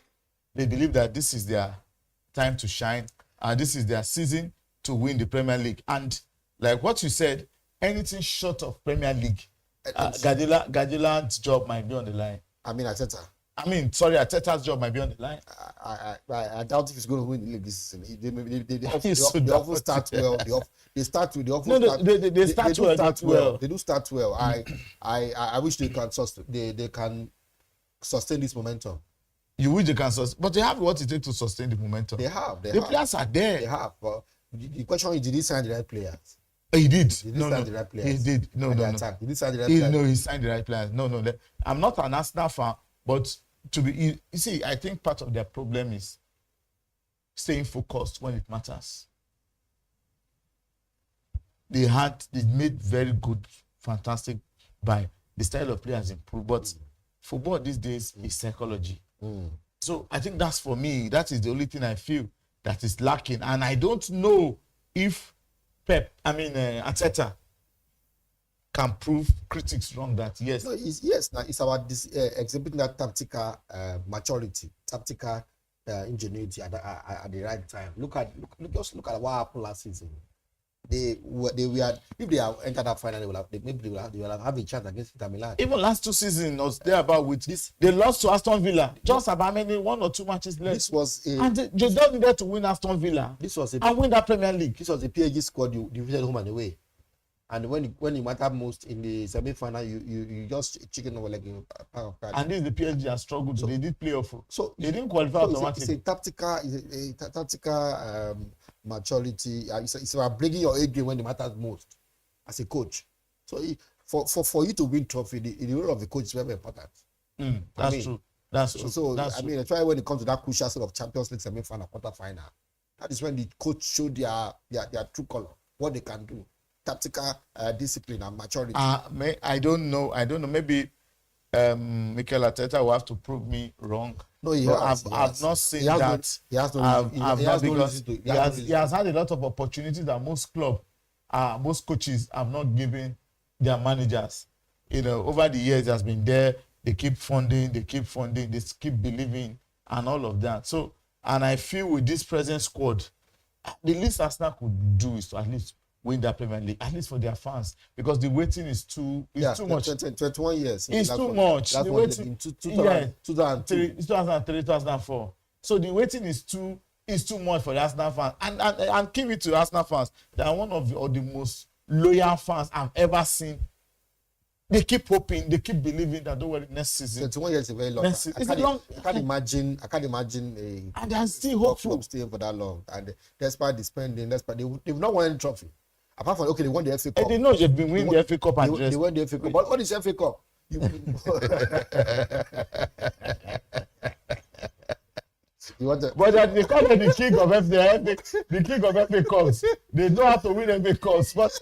Speaker 19: They believe that this is their time to shine, and this is their season to win the Premier League. And like what you said, anything short of Premier League, Guardiola's job might be on the line. Arteta's job might be on the line.
Speaker 20: I doubt if he's going to win the league this season. They often start well. They start well. They do start well. I wish they can sustain this momentum.
Speaker 19: You wish they can sustain, but they have what it takes to sustain the momentum.
Speaker 20: They have.
Speaker 19: The players are there.
Speaker 20: They have. But the question is, did he sign the right players?
Speaker 19: He did.
Speaker 20: Did he sign the right players?
Speaker 19: He did. No.
Speaker 20: Did he sign the right players?
Speaker 19: No, he signed the right players. No. I'm not an Arsenal fan, but you see, I think part of their problem is staying focused when it matters. They made very good, fantastic buy. The style of play has improved, but football these days is psychology. So I think that's, for me, that is the only thing I feel that is lacking. And I don't know if Arteta can prove critics wrong that yes.
Speaker 20: No, it's about this exhibiting that tactical maturity, tactical ingenuity at the right time. Look at what happened last season. If they have entered that final, they will have a chance against Inter Milan.
Speaker 19: Even last 2 seasons was there about with this. They lost to Aston Villa. Just about 1 or 2 matches left. And they don't need to win Aston Villa. And win that Premier League.
Speaker 20: This was the PSG squad you defeated home and away. And when it mattered most in the semi-final, you just chicken over like a pack of cards.
Speaker 19: And this is the PSG has struggled. So they did play off. So they didn't qualify automatically.
Speaker 20: It's a tactical maturity. It's about bringing your A game when it matters most as a coach. So for you to win trophy, the role of the coach is very important.
Speaker 19: That's true.
Speaker 20: So that's true. When it comes to that crucial sort of Champions League semi-final, quarter-final, that is when the coach show their true color, what they can do. Tactical discipline and maturity.
Speaker 19: I don't know. Maybe Mikel Arteta will have to prove me wrong.
Speaker 20: No,
Speaker 19: I've not seen that. He has had a lot of opportunities that most coaches have not given their managers. Over the years, has been there. They keep funding. They keep believing, and all of that. So, and I feel with this present squad, the least Arsenal could do is to at least win that Premier League, at least for their fans, because the waiting is too much.
Speaker 20: 21 years.
Speaker 19: It's too much. The waiting
Speaker 20: in 2003,
Speaker 19: 2004. So the waiting is too much for the Arsenal fans. And give it to Arsenal fans. They are one of the most loyal fans I've ever seen. They keep hoping, they keep believing that don't worry, next season.
Speaker 20: 21 years is very long. I can't imagine
Speaker 19: and they are still hopeful
Speaker 20: staying for that long. And despite the spending, they've not won any trophy. Apart from they won the FA Cup.
Speaker 19: They know they've been winning the FA Cup and
Speaker 20: they won the FA Cup. What is FA Cup?
Speaker 19: But they call them the king of FA Cups. They know how to win FA Cups. But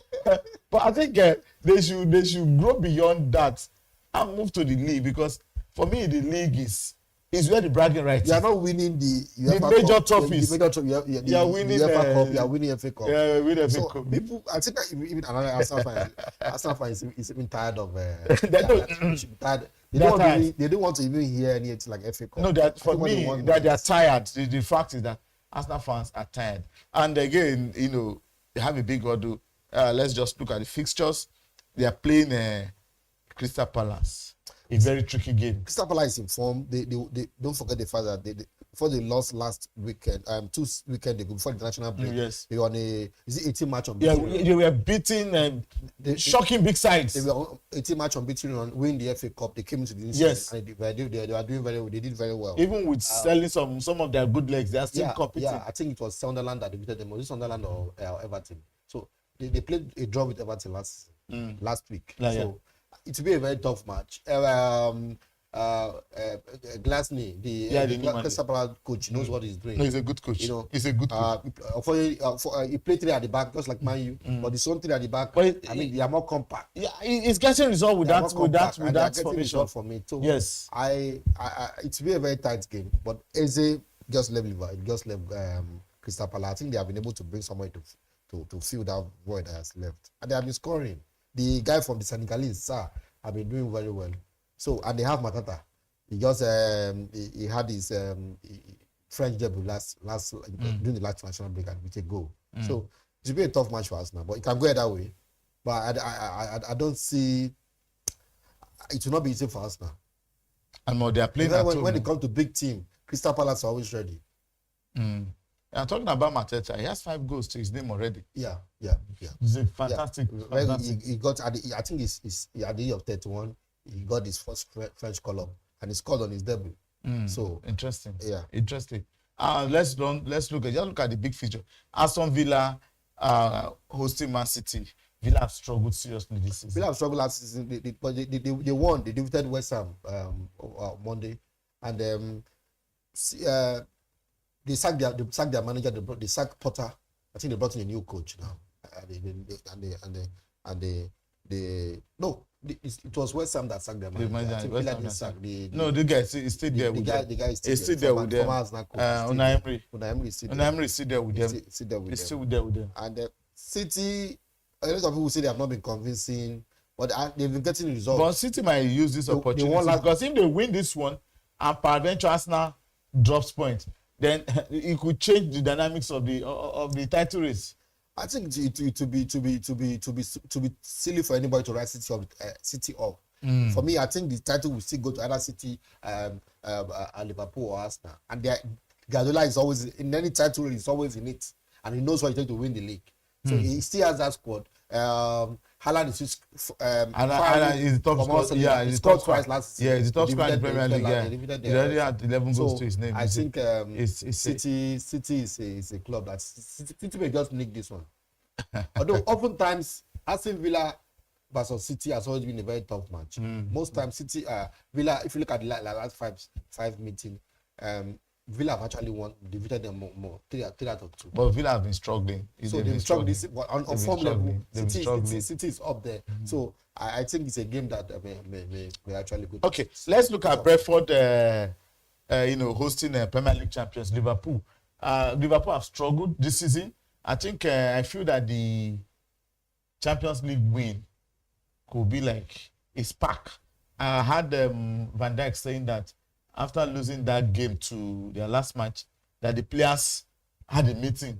Speaker 19: I think they should grow beyond that and move to the league, because for me the league is where the bragging rights.
Speaker 20: You are not winning the
Speaker 19: major trophies.
Speaker 20: You are winning the FA Cup. You are winning FA Cup.
Speaker 19: Yeah, winning FA Cup.
Speaker 20: People, I think even another Arsenal fan is even tired of. They don't want to even hear anything like FA Cup.
Speaker 19: No, that for me that they are tired. The fact is that Arsenal fans are tired. And again, they have a big order. Let's just look at the fixtures. They are playing Crystal Palace. A very tricky game.
Speaker 20: Crystal Palace is in form. They don't forget the fact that before they lost last weekend, 2 weekends ago, before the national break, they were on a 18 match unbeaten.
Speaker 19: Yeah, they were beating shocking big sides.
Speaker 20: They were 18 match unbeaten, winning the FA Cup. They came into the season and they were doing very well. They did very well.
Speaker 19: Even with selling some of their good legs, they are still competing.
Speaker 20: Yeah, I think it was Sunderland that defeated them. Was it Sunderland or Everton? So they played a draw with Everton last week. It will be a very tough match. Glasney, the Crystal Palace coach, knows what he's doing.
Speaker 19: No, he's a good coach. He's a good coach.
Speaker 20: He played 3 at the back, just like Man U. But the zone 3 at the back, they are more compact.
Speaker 19: Yeah, it's getting resolved with that formation.
Speaker 20: For me too.
Speaker 19: Yes,
Speaker 20: it will be a very tight game. But Eze just left Crystal Palace. I think they have been able to bring someone to fill that void that has left, and they have been scoring. The guy from the Senegalese, have been doing very well. So, and they have Matata. He just he had his French debut during the last national break and with a goal. So it will be a tough match for us now, but it can go either way. But I don't see it will not be easy for us now.
Speaker 19: And more, they are playing at home.
Speaker 20: When it comes to big team, Crystal Palace are always ready.
Speaker 19: I'm talking about Mateta. He has 5 goals to his name already.
Speaker 20: Yeah.
Speaker 19: He's a fantastic.
Speaker 20: He got I think he's at the age of 31. He got his first French call-up and he scored on his debut. So
Speaker 19: interesting.
Speaker 20: Yeah,
Speaker 19: interesting. Let's look at the big feature. Aston Villa hosting Man City. Villa have struggled seriously this season.
Speaker 20: Villa have struggled last season, but they won. They defeated West Ham Monday, and they sacked their manager. They sacked Potter. I think they brought in a new coach now. It was West Ham that sacked their manager.
Speaker 19: The guy is still there with them.
Speaker 20: The guy is
Speaker 19: still there with them. Unai
Speaker 20: Emery
Speaker 19: is still there with them. He's still there with them.
Speaker 20: And City, a lot of people say they have not been convincing, but they've been getting results.
Speaker 19: But City might use this opportunity because if they win this one and peradventure Arsenal drops points, then it could change the dynamics of the title race.
Speaker 20: I think to be silly for anybody to write City up. For me, I think the title will still go to either City, Liverpool, or Arsenal. And Guardiola is always in any title race. He's always in it, and he knows what it takes to win the league. So he still has that squad. Haaland is just
Speaker 19: Haaland is the top scorer. Yeah, he's the top scorer last season. Yeah, he's the top scorer in the Premier League. He already had 11 goals to his name.
Speaker 20: I think City is a club that City may just nick this one. Although oftentimes Aston Villa versus City has always been a very tough match. Most times City, Villa, if you look at the last five meeting, Villa have actually won, defeated them more 3 out of 2.
Speaker 19: But Villa have been struggling.
Speaker 20: So they've been struggling on form level. City is up there. So I think it's a game that may actually go.
Speaker 19: Okay, let's look at Brentford. Hosting Premier League champions Liverpool. Liverpool have struggled this season. I think I feel that the Champions League win could be like a spark. I had Van Dijk saying that after losing that game to their last match, that the players had a meeting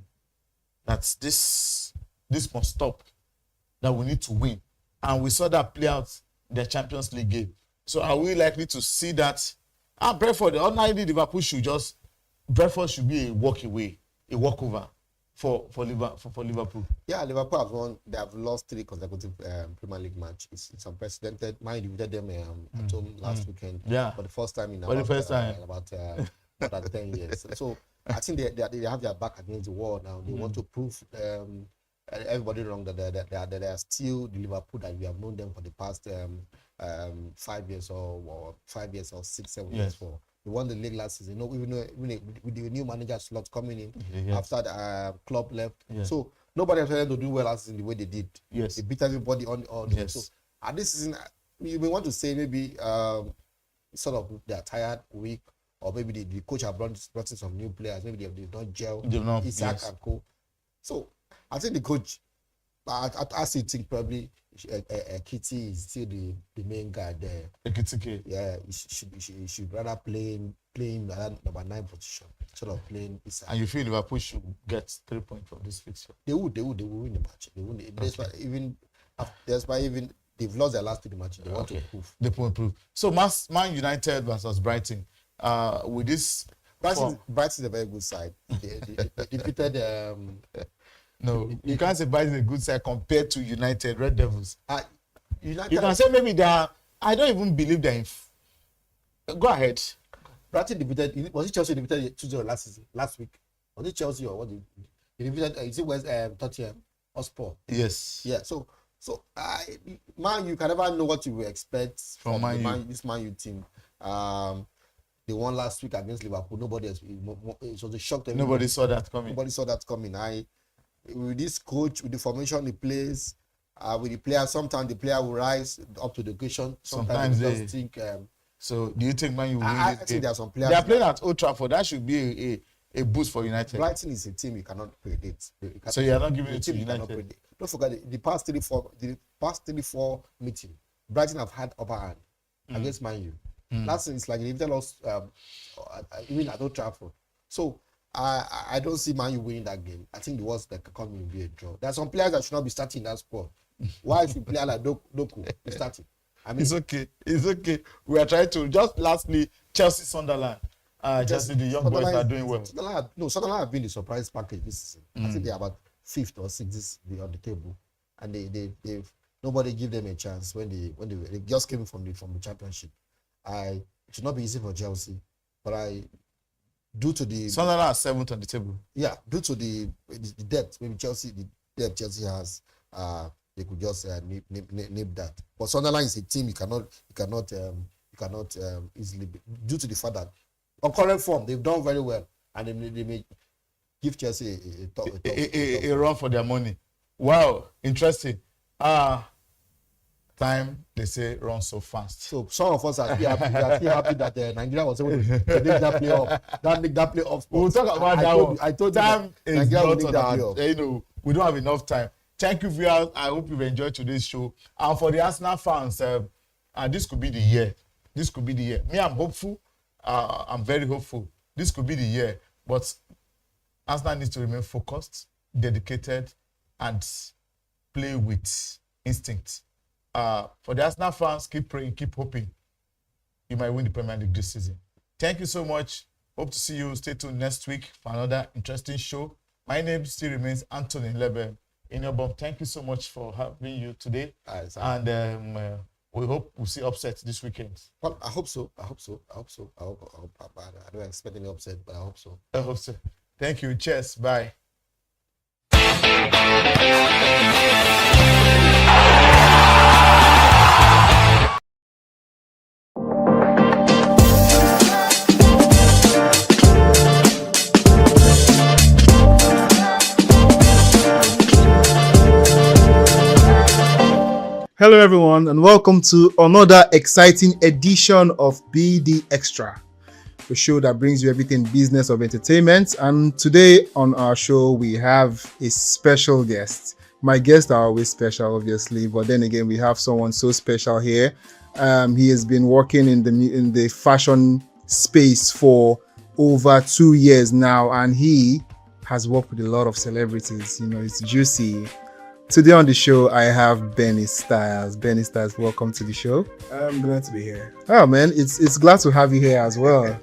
Speaker 19: that this must stop, that we need to win. And we saw that play out the Champions League game. So are we likely to see that? Brentford, ordinarily Liverpool Brentford should be a walkover for Liverpool.
Speaker 20: Yeah, Liverpool have won. They have lost 3 consecutive Premier League match. It's unprecedented. Man defeated them at home last weekend.
Speaker 19: Yeah,
Speaker 20: for the first time in
Speaker 19: about
Speaker 20: more than 10 years. So I think they have their back against the wall now. They want to prove everybody wrong that they are still the Liverpool that we have known them for the past 5 years or 5 years or 6, 7 years for. They won the league last season. Even with the new manager slot coming in after the club left. So nobody expected to do well last season the way they did. They beat everybody on. So at this season, you may want to say maybe sort of they are tired, weak, or maybe the coach have brought in some new players. Maybe they've not gel. Isaac and co. So I think the coach, I still think probably Kitty is still the main guy there.
Speaker 19: Ekitike.
Speaker 20: Yeah, he should rather playing number 9 position, sort of playing Isaac.
Speaker 19: And you feel Liverpool should get 3 points from this fixture?
Speaker 20: They would win the match. They win. Despite even they've lost their last 3 matches. They want to improve.
Speaker 19: They want to improve. So Man United versus Brighton. With this,
Speaker 20: Brighton is a very good side. They defeated.
Speaker 19: No, you can't say Brighton is a good side compared to United Red Devils.
Speaker 20: United,
Speaker 19: you can say maybe they are. I don't even believe they're Go ahead.
Speaker 20: Brighton defeated. Was it Chelsea defeated 2-0 last week? Was it Chelsea or what? They defeated. Is it West Tottenham Hotspur?
Speaker 19: Yes.
Speaker 20: Yeah. So Man, you can never know what you will expect from this Man U team. They won last week against Liverpool. It was a shock to everybody.
Speaker 19: Nobody saw that coming.
Speaker 20: With this coach, with the formation he plays, with the player, sometimes the player will rise up to the occasion. Sometimes they just think.
Speaker 19: So do you think Man U will win
Speaker 20: this
Speaker 19: game?
Speaker 20: Think there are some players.
Speaker 19: They are playing at Old Trafford. That should be a boost for United.
Speaker 20: Brighton is a team you cannot predict.
Speaker 19: So you are not giving it to United.
Speaker 20: Don't forget the past 3-4 meeting, Brighton have had upper hand against Man U. Last season it's like they lost even at Old Trafford. So I don't see Man U winning that game. I think the worst that can come will be a draw. There are some players that should not be starting that sport. Why if you play like Doku, you start it? I mean,
Speaker 19: It's okay. We are trying to just lastly Chelsea Sunderland. Chelsea, the young boys are doing well.
Speaker 20: Sunderland have been the surprise package this season. I think they're about 5th or 6th on the table, and they've nobody give them a chance when they just came from the championship. It should not be easy for Chelsea, but due to the
Speaker 19: Sunderland are 7th on the table.
Speaker 20: Yeah, due to the depth, maybe the depth Chelsea has, they could just nip that. But Sunderland is a team you cannot easily due to the fact that on current form they've done very well, and they may give Chelsea
Speaker 19: a run for their money. Wow, interesting. Time they say runs so fast.
Speaker 20: So some of us are still happy that Nigeria was able to make that playoff.
Speaker 19: We'll talk about that one.
Speaker 20: I told
Speaker 19: time
Speaker 20: you
Speaker 19: is
Speaker 20: Nigeria
Speaker 19: not on our, we don't have enough time. Thank you, viewers. I hope you've enjoyed today's show. And for the Arsenal fans, this could be the year. This could be the year. Me, I'm hopeful. I'm very hopeful. This could be the year. But Arsenal needs to remain focused, dedicated, and play with instinct. For the Arsenal fans, keep praying, keep hoping. You might win the Premier League this season. Thank you so much. Hope to see you. Stay tuned next week for another interesting show. My name still remains Anthony Lebe. Thank you so much for having you today. And we hope we'll see upsets this weekend.
Speaker 20: Well, I hope so. I don't expect any upset, but I hope so.
Speaker 19: I hope so. Thank you. Cheers. Bye.
Speaker 2: Hello everyone and welcome to another exciting edition of BD Extra, the show that brings you everything business of entertainment. And today on our show we have a special guest. My guests are always special obviously, but then again we have someone so special here. He has been working in the fashion space for over 2 years now, and he has worked with a lot of celebrities. It's juicy. Today on the show, I have Benny Styles. Benny Styles, welcome to the show.
Speaker 16: I'm glad to be here.
Speaker 2: Oh man, it's glad to have you here as well.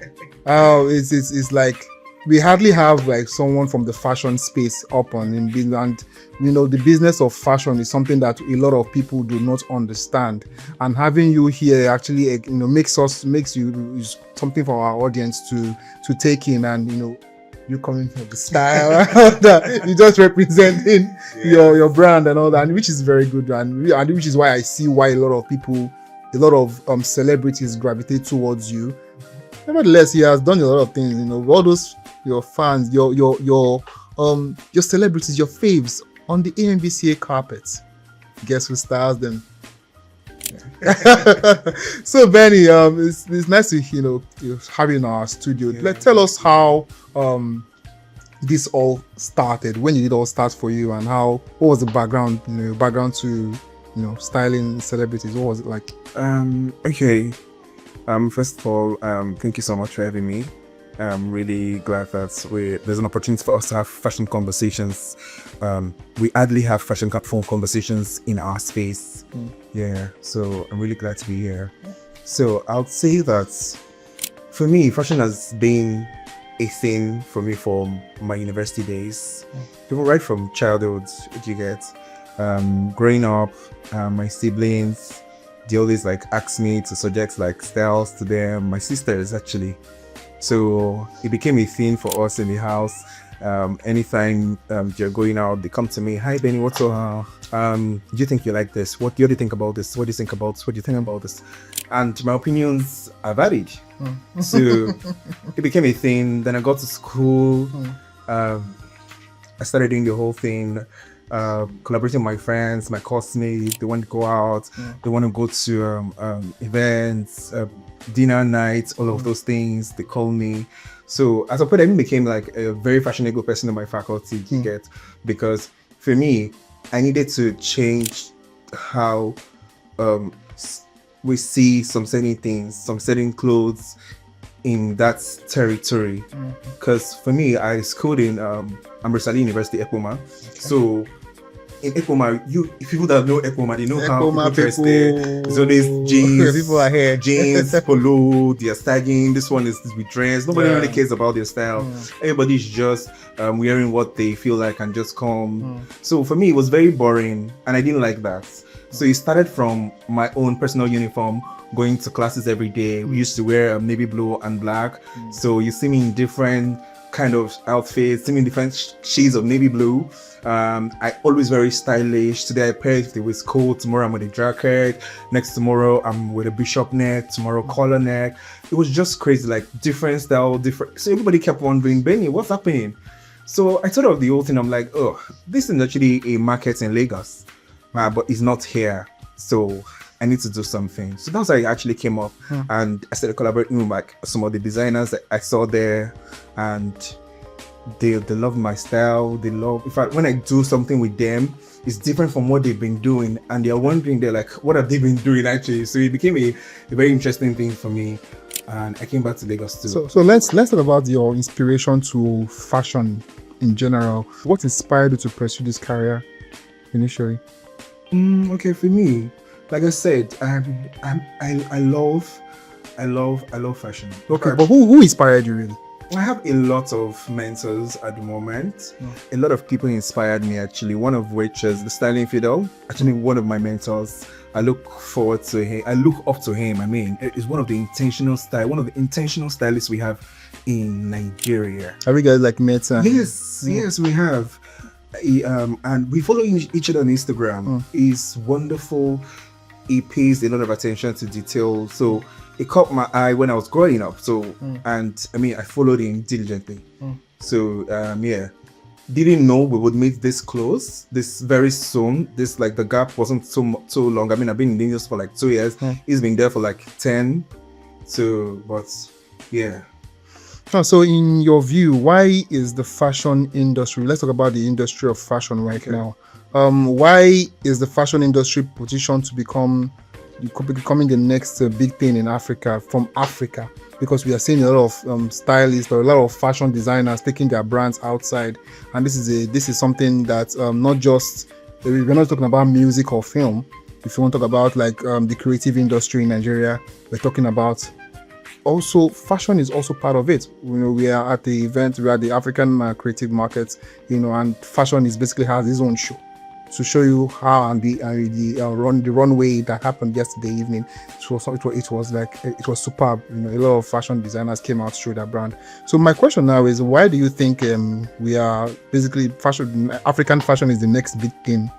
Speaker 2: It's like we hardly have like someone from the fashion space up in business, and the business of fashion is something that a lot of people do not understand. And having you here actually makes you something for our audience to take in, and you coming from the style that you just representing your brand and all that, which is very good, and which is why I see why a lot of celebrities gravitate towards you. Nevertheless, he has done a lot of things. All those your fans, your celebrities, your faves on the AMVCA carpet. Guess who styles them? So Benny, it's nice to have you in our studio. Tell us how this all started. When did it all start for you, and what was the background to styling celebrities? What was it like?
Speaker 16: Okay. First of all, thank you so much for having me. I'm really glad that there's an opportunity for us to have fashion conversations. We hardly have fashion conversations in our space. Yeah, so I'm really glad to be here. So I'll say that for me, fashion has been a thing for me from my university days. Even right from childhood, you get. Growing up, my siblings, they always ask me to suggest styles to them. My sisters actually. So it became a thing for us in the house. Anytime you're going out, they come to me, "Hi Benny, what's up? Do you think you like this? What do you think about this? What do you think about this?" And my opinions are valid. So it became a thing. Then I got to school. I started doing the whole thing. Collaborating with my friends, my classmates. They want to go out. They want to go to events, dinner nights, all of those things. They call me. So at a point, I became a very fashionable person in my faculty. You get, because for me, I needed to change how we see some certain things, some certain clothes in that territory. Because for me, I schooled in Amritsar University, Epoma. So in Ekoma, if people that know Ekoma, they know how
Speaker 2: Ekoma
Speaker 16: people dress there. There's always jeans,
Speaker 2: people are here.
Speaker 16: jeans, polo, they're sagging. This one is with dress. Nobody really cares about their style. Everybody's just wearing what they feel like and just come. So for me, it was very boring, and I didn't like that. So it started from my own personal uniform, going to classes every day. We used to wear navy blue and black. So you see me in different kind of outfits, see me in different shades of navy blue. I always very stylish. Today I paired the waistcoat, tomorrow I'm with a jacket, next tomorrow I'm with a bishop neck, tomorrow collar neck. It was just crazy, like different style, different. So everybody kept wondering, Benny, what's happening? So I thought of the whole thing. I'm like, oh, this is actually a market in Lagos, but it's not here. So I need to do something. So that's how it actually came up. And I started collaborating with like some of the designers that I saw there, and they love my style. They love, in fact, when I do something with them, it's different from what they've been doing, and they're wondering, they're like, what have they been doing actually? So it became a very interesting thing for me, and I came back to Lagos too.
Speaker 2: So let's talk about your inspiration to fashion in general. What inspired you to pursue this career initially?
Speaker 16: Okay, for me, like I said, I love fashion.
Speaker 2: Okay, but who inspired you really?
Speaker 16: I have a lot of mentors at the moment. A lot of people inspired me actually. One of which is the styling Fidel. Actually, one of my mentors. I look forward to him. I look up to him. I mean, it's one of the intentional stylists we have in Nigeria.
Speaker 2: Have you guys like met?
Speaker 16: Yes, we have. And we follow each other on Instagram. He's wonderful. He pays a lot of attention to detail. So it caught my eye when I was growing up. So, and I mean, I followed him diligently. So, didn't know we would meet this close, this very soon. This, like, the gap wasn't so long. I mean, I've been in Indians for like 2 years. He's been there for like 10. So, but yeah.
Speaker 2: So in your view, why is the fashion industry, let's talk about the industry of fashion right now. Why is the fashion industry positioned to becoming the next big thing in Africa, from Africa? Because we are seeing a lot of stylists or a lot of fashion designers taking their brands outside, and this is something that not just, we're not talking about music or film. If you want to talk about like the creative industry in Nigeria, we're talking about also fashion is also part of it. You know, we are at the event, we are at the African creative markets, you know, and fashion is basically has its own show to show you how, and the runway that happened yesterday evening. It was superb. You know, a lot of fashion designers came out to show their brand. So my question now is, why do you think we are basically African fashion is the next big thing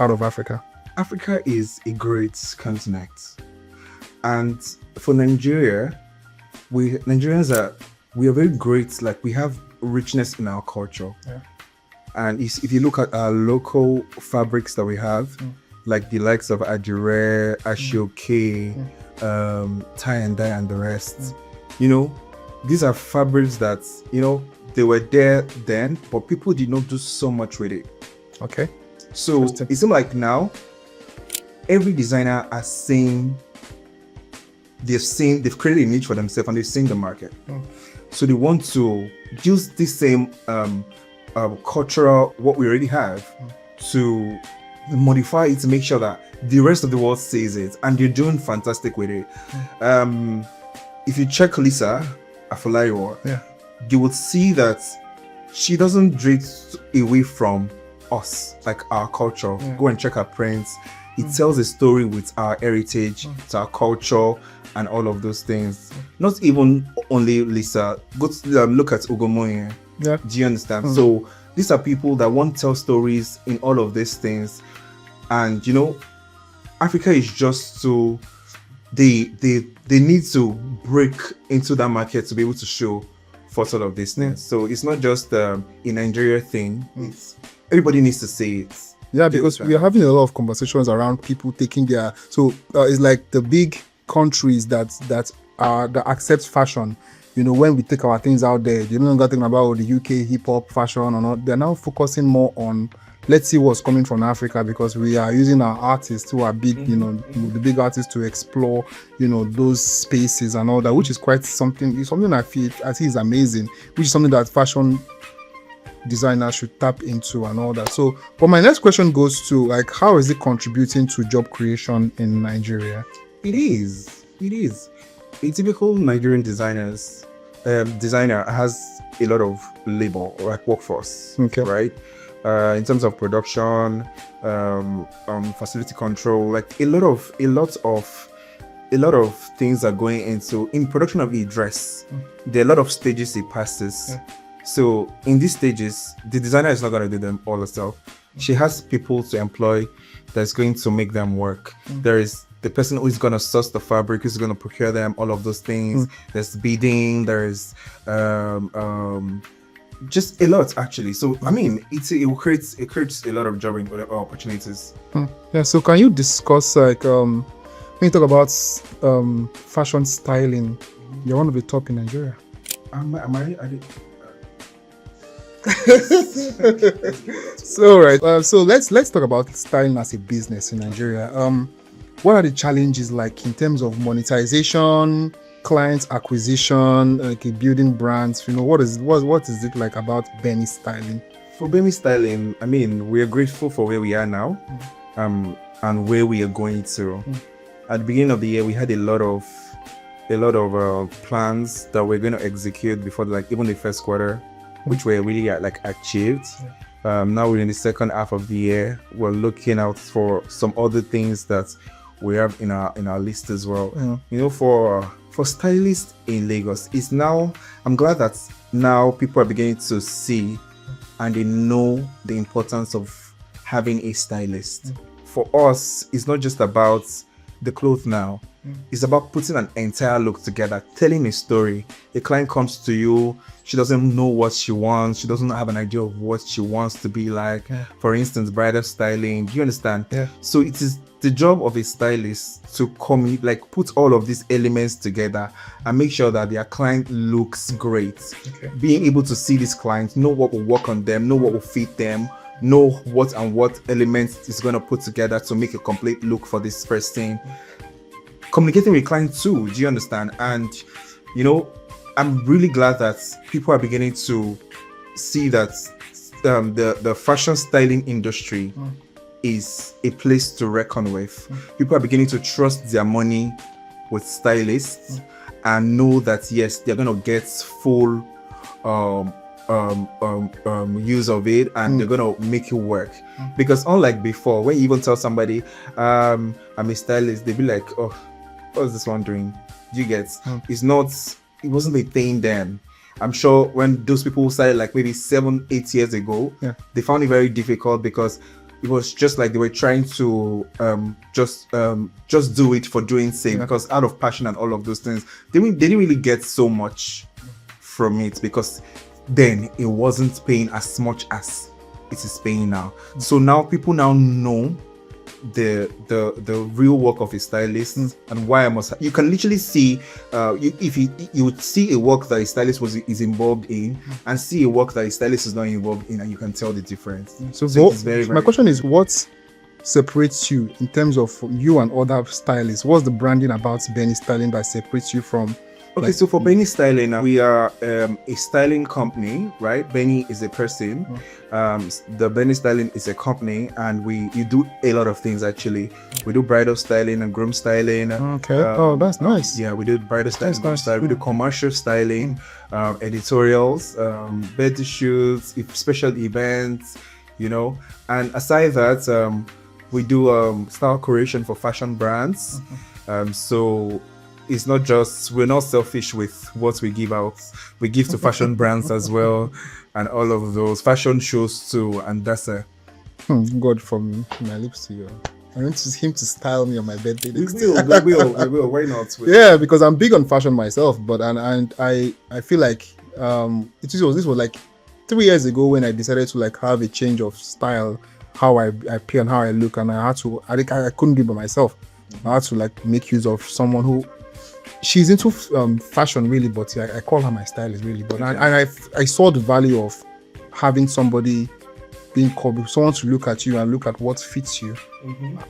Speaker 2: out of Africa?
Speaker 16: Africa is a great continent, and for Nigeria, we are very great. Like, we have richness in our culture. And if you look at our local fabrics that we have, like the likes of Adire, Ashioke, tie and dye, and the rest, you know, these are fabrics that, you know, they were there then, but people did not do so much with it.
Speaker 2: Okay.
Speaker 16: So it seems like now every designer has seen, they've created a niche for themselves, and they've seen the market. So they want to use this same cultural, what we already have, to modify it to make sure that the rest of the world sees it, and they're doing fantastic with it. If you check Lisa Afolayiwa, you would see that she doesn't drift away from us, like our culture. Go and check her prints. It tells a story with our heritage, to our culture, and all of those things. Not even only Lisa. Go to look at Ugomoye. Do you understand? So these are people that want to tell stories in all of these things. And you know, Africa is just so, they need to break into that market to be able to show for sort of this. So it's not just a Nigeria thing. Everybody needs to see it.
Speaker 2: Yeah, because we are having a lot of conversations around people taking their, it's like the big countries that accept fashion. You know, when we take our things out there, they're no longer thinking about the UK hip hop fashion or not. They're now focusing more on, let's see what's coming from Africa, because we are using our artists who are big, you know, the big artists to explore, you know, those spaces and all that, which is quite something I see is amazing, which is something that fashion designers should tap into and all that. So, but my next question goes to like, how is it contributing to job creation in Nigeria?
Speaker 16: It is. A typical Nigerian designer has a lot of labor, like workforce, right? In terms of production, facility control, like a lot of things are going into in production of a dress. There are a lot of stages it passes. So in these stages, the designer is not going to do them all herself. She has people to employ that's going to make them work. There is the person who is going to source the fabric, who's going to procure them, all of those things. There's bidding, there's just a lot actually. So I mean, it creates a lot of job opportunities.
Speaker 2: Yeah. So can you discuss like when you talk about fashion styling, you're one of the top in Nigeria. So right. So let's talk about styling as a business in Nigeria. What are the challenges like in terms of monetization, client acquisition, like building brands? You know, what is it like about Benny Styling?
Speaker 16: For Benny Styling, I mean, we are grateful for where we are now, and where we are going to. At the beginning of the year, we had a lot of plans that we're going to execute before like even the first quarter, which were really like achieved. Now we're in the second half of the year. We're looking out for some other things that we have in our list as well. You know, for stylists in Lagos, I'm glad that now people are beginning to see and they know the importance of having a stylist. For us, it's not just about the clothes now. It's about putting an entire look together, telling a story. A client comes to you, she doesn't know what she wants, she doesn't have an idea of what she wants to be like. For instance, bridal styling, do you understand? So it is the job of a stylist to put all of these elements together and make sure that their client looks great. Being able to see this client, know what will work on them, know what will fit them, know what elements is going to put together to make a complete look for this person. Communicating with clients too, do you understand? And you know, I'm really glad that people are beginning to see that the fashion styling industry is a place to reckon with. People are beginning to trust their money with stylists and know that yes, they're going to get full use of it, and they're going to make it work. Because unlike before, when you even tell somebody I'm a stylist, they'll be like, oh, what's this one doing? You get it wasn't a thing then. I'm sure when those people started like maybe 7-8 years ago, they found it very difficult because it was just like they were trying to just do it for doing sake, because out of passion and all of those things, they didn't really get so much from it, because then it wasn't paying as much as it is paying now. So now people now know the real work of a stylist and why you can literally see if you would see a work that a stylist is involved in and see a work that a stylist is not involved in, and you can tell the difference. So it's very, very
Speaker 2: my question is, what separates you in terms of you and other stylists? What's the branding about Benny Styling that separates you from?
Speaker 16: Okay, so for Benny Styling, we are a styling company, right? Benny is a person. The Benny Styling is a company, and you do a lot of things actually. We do bridal styling and groom styling.
Speaker 2: Okay. That's nice.
Speaker 16: Yeah, we do bridal styling. Nice. We do commercial styling, editorials, birthday shoots, special events, you know. And aside that, we do style creation for fashion brands. So it's not just, we're not selfish with what we give out. We give to fashion brands as well, and all of those fashion shows too. And that's
Speaker 2: God, from my lips to you. I want him to style me on my birthday.
Speaker 16: We will. Why not?
Speaker 2: Yeah, because I'm big on fashion myself, but and I feel like this was like 3 years ago when I decided to like have a change of style, how I appear and how I look, and I couldn't do it by myself. I had to like make use of someone who, she's into fashion really, but I call her my stylist really. But I saw the value of having somebody being called, someone to look at you and look at what fits you,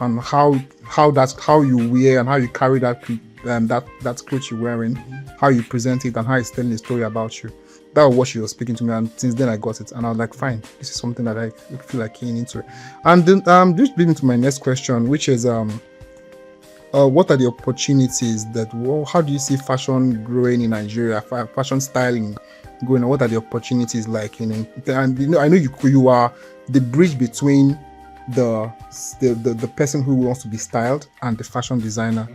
Speaker 2: and how you wear and how you carry that clothes you're wearing, how you present it, and how it's telling a story about you. that was what she was speaking to me, and since then I got it, and I was like, fine, this is something that I feel like keying into. And then this brings me to my next question, which is what are the opportunities how do you see fashion growing in Nigeria, fashion styling going on? What are the opportunities like, and I know you are the bridge between the person who wants to be styled and the fashion designer.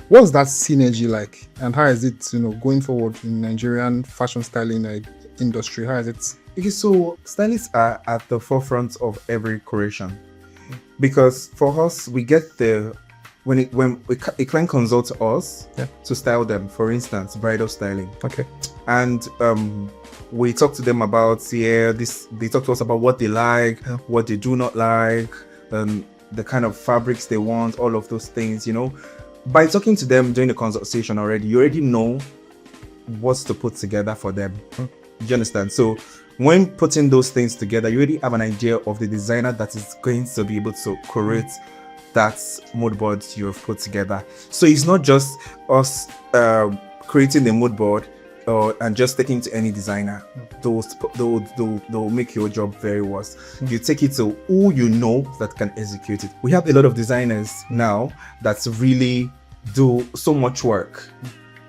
Speaker 2: What's that synergy like, and how is it going forward in Nigerian fashion styling industry? How is it?
Speaker 16: Okay, so stylists are at the forefront of every creation, because for us, we get when a client consults us to style them, for instance, bridal styling.
Speaker 2: Okay.
Speaker 16: And we talk to them about they talk to us about what they like, what they do not like, the kind of fabrics they want, all of those things, By talking to them during the consultation already, you already know what's to put together for them. Do you understand? So when putting those things together, you already have an idea of the designer that is going to be able to curate that mood board you have put together. So it's not just us creating the mood board and just taking to any designer. They'll make your job very worse. You take it to who you know that can execute it. We have a lot of designers now that really do so much work.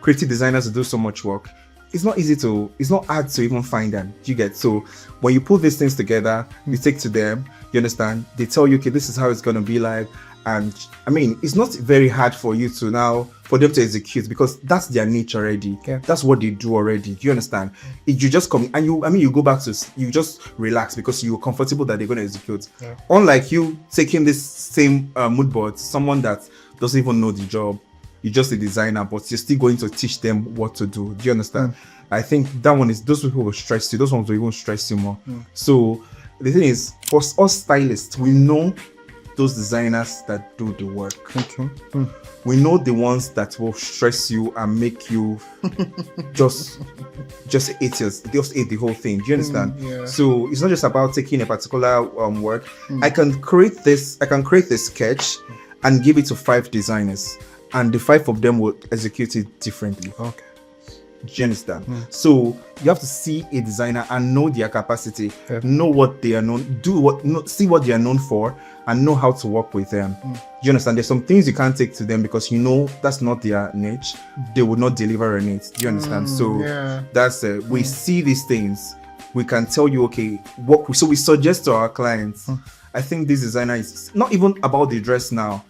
Speaker 16: Creative designers who do so much work. It's not hard to even find them. You get? So when you put these things together, you take to them, you understand? They tell you, okay, this is how it's going to be like. And I mean, it's not very hard for them to execute, because that's their niche already. Yeah. That's what they do already. Do you understand? You just come and you go back to, you just relax because you're comfortable that they're going to execute. Yeah. Unlike you taking this same mood board, someone that doesn't even know the job, you're just a designer, but you're still going to teach them what to do. Do you understand? I think those people will stress you. Those ones will even stress you more. So the thing is, for us stylists, we know those designers that do the work. Okay. We know the ones that will stress you and make you just hate the whole thing. Do you understand? Yeah. So it's not just about taking a particular work. I can create this sketch and give it to 5 designers, and the 5 of them will execute it differently. Okay. Do you understand? So you have to see a designer and know their capacity, know what they are known, see what they are known for, and know how to work with them. Do you understand? There's some things you can't take to them because that's not their niche. They would not deliver on it. Do you understand? So that's we see these things. We can tell you, okay, so we suggest to our clients. I think this designer is not even about the dress now,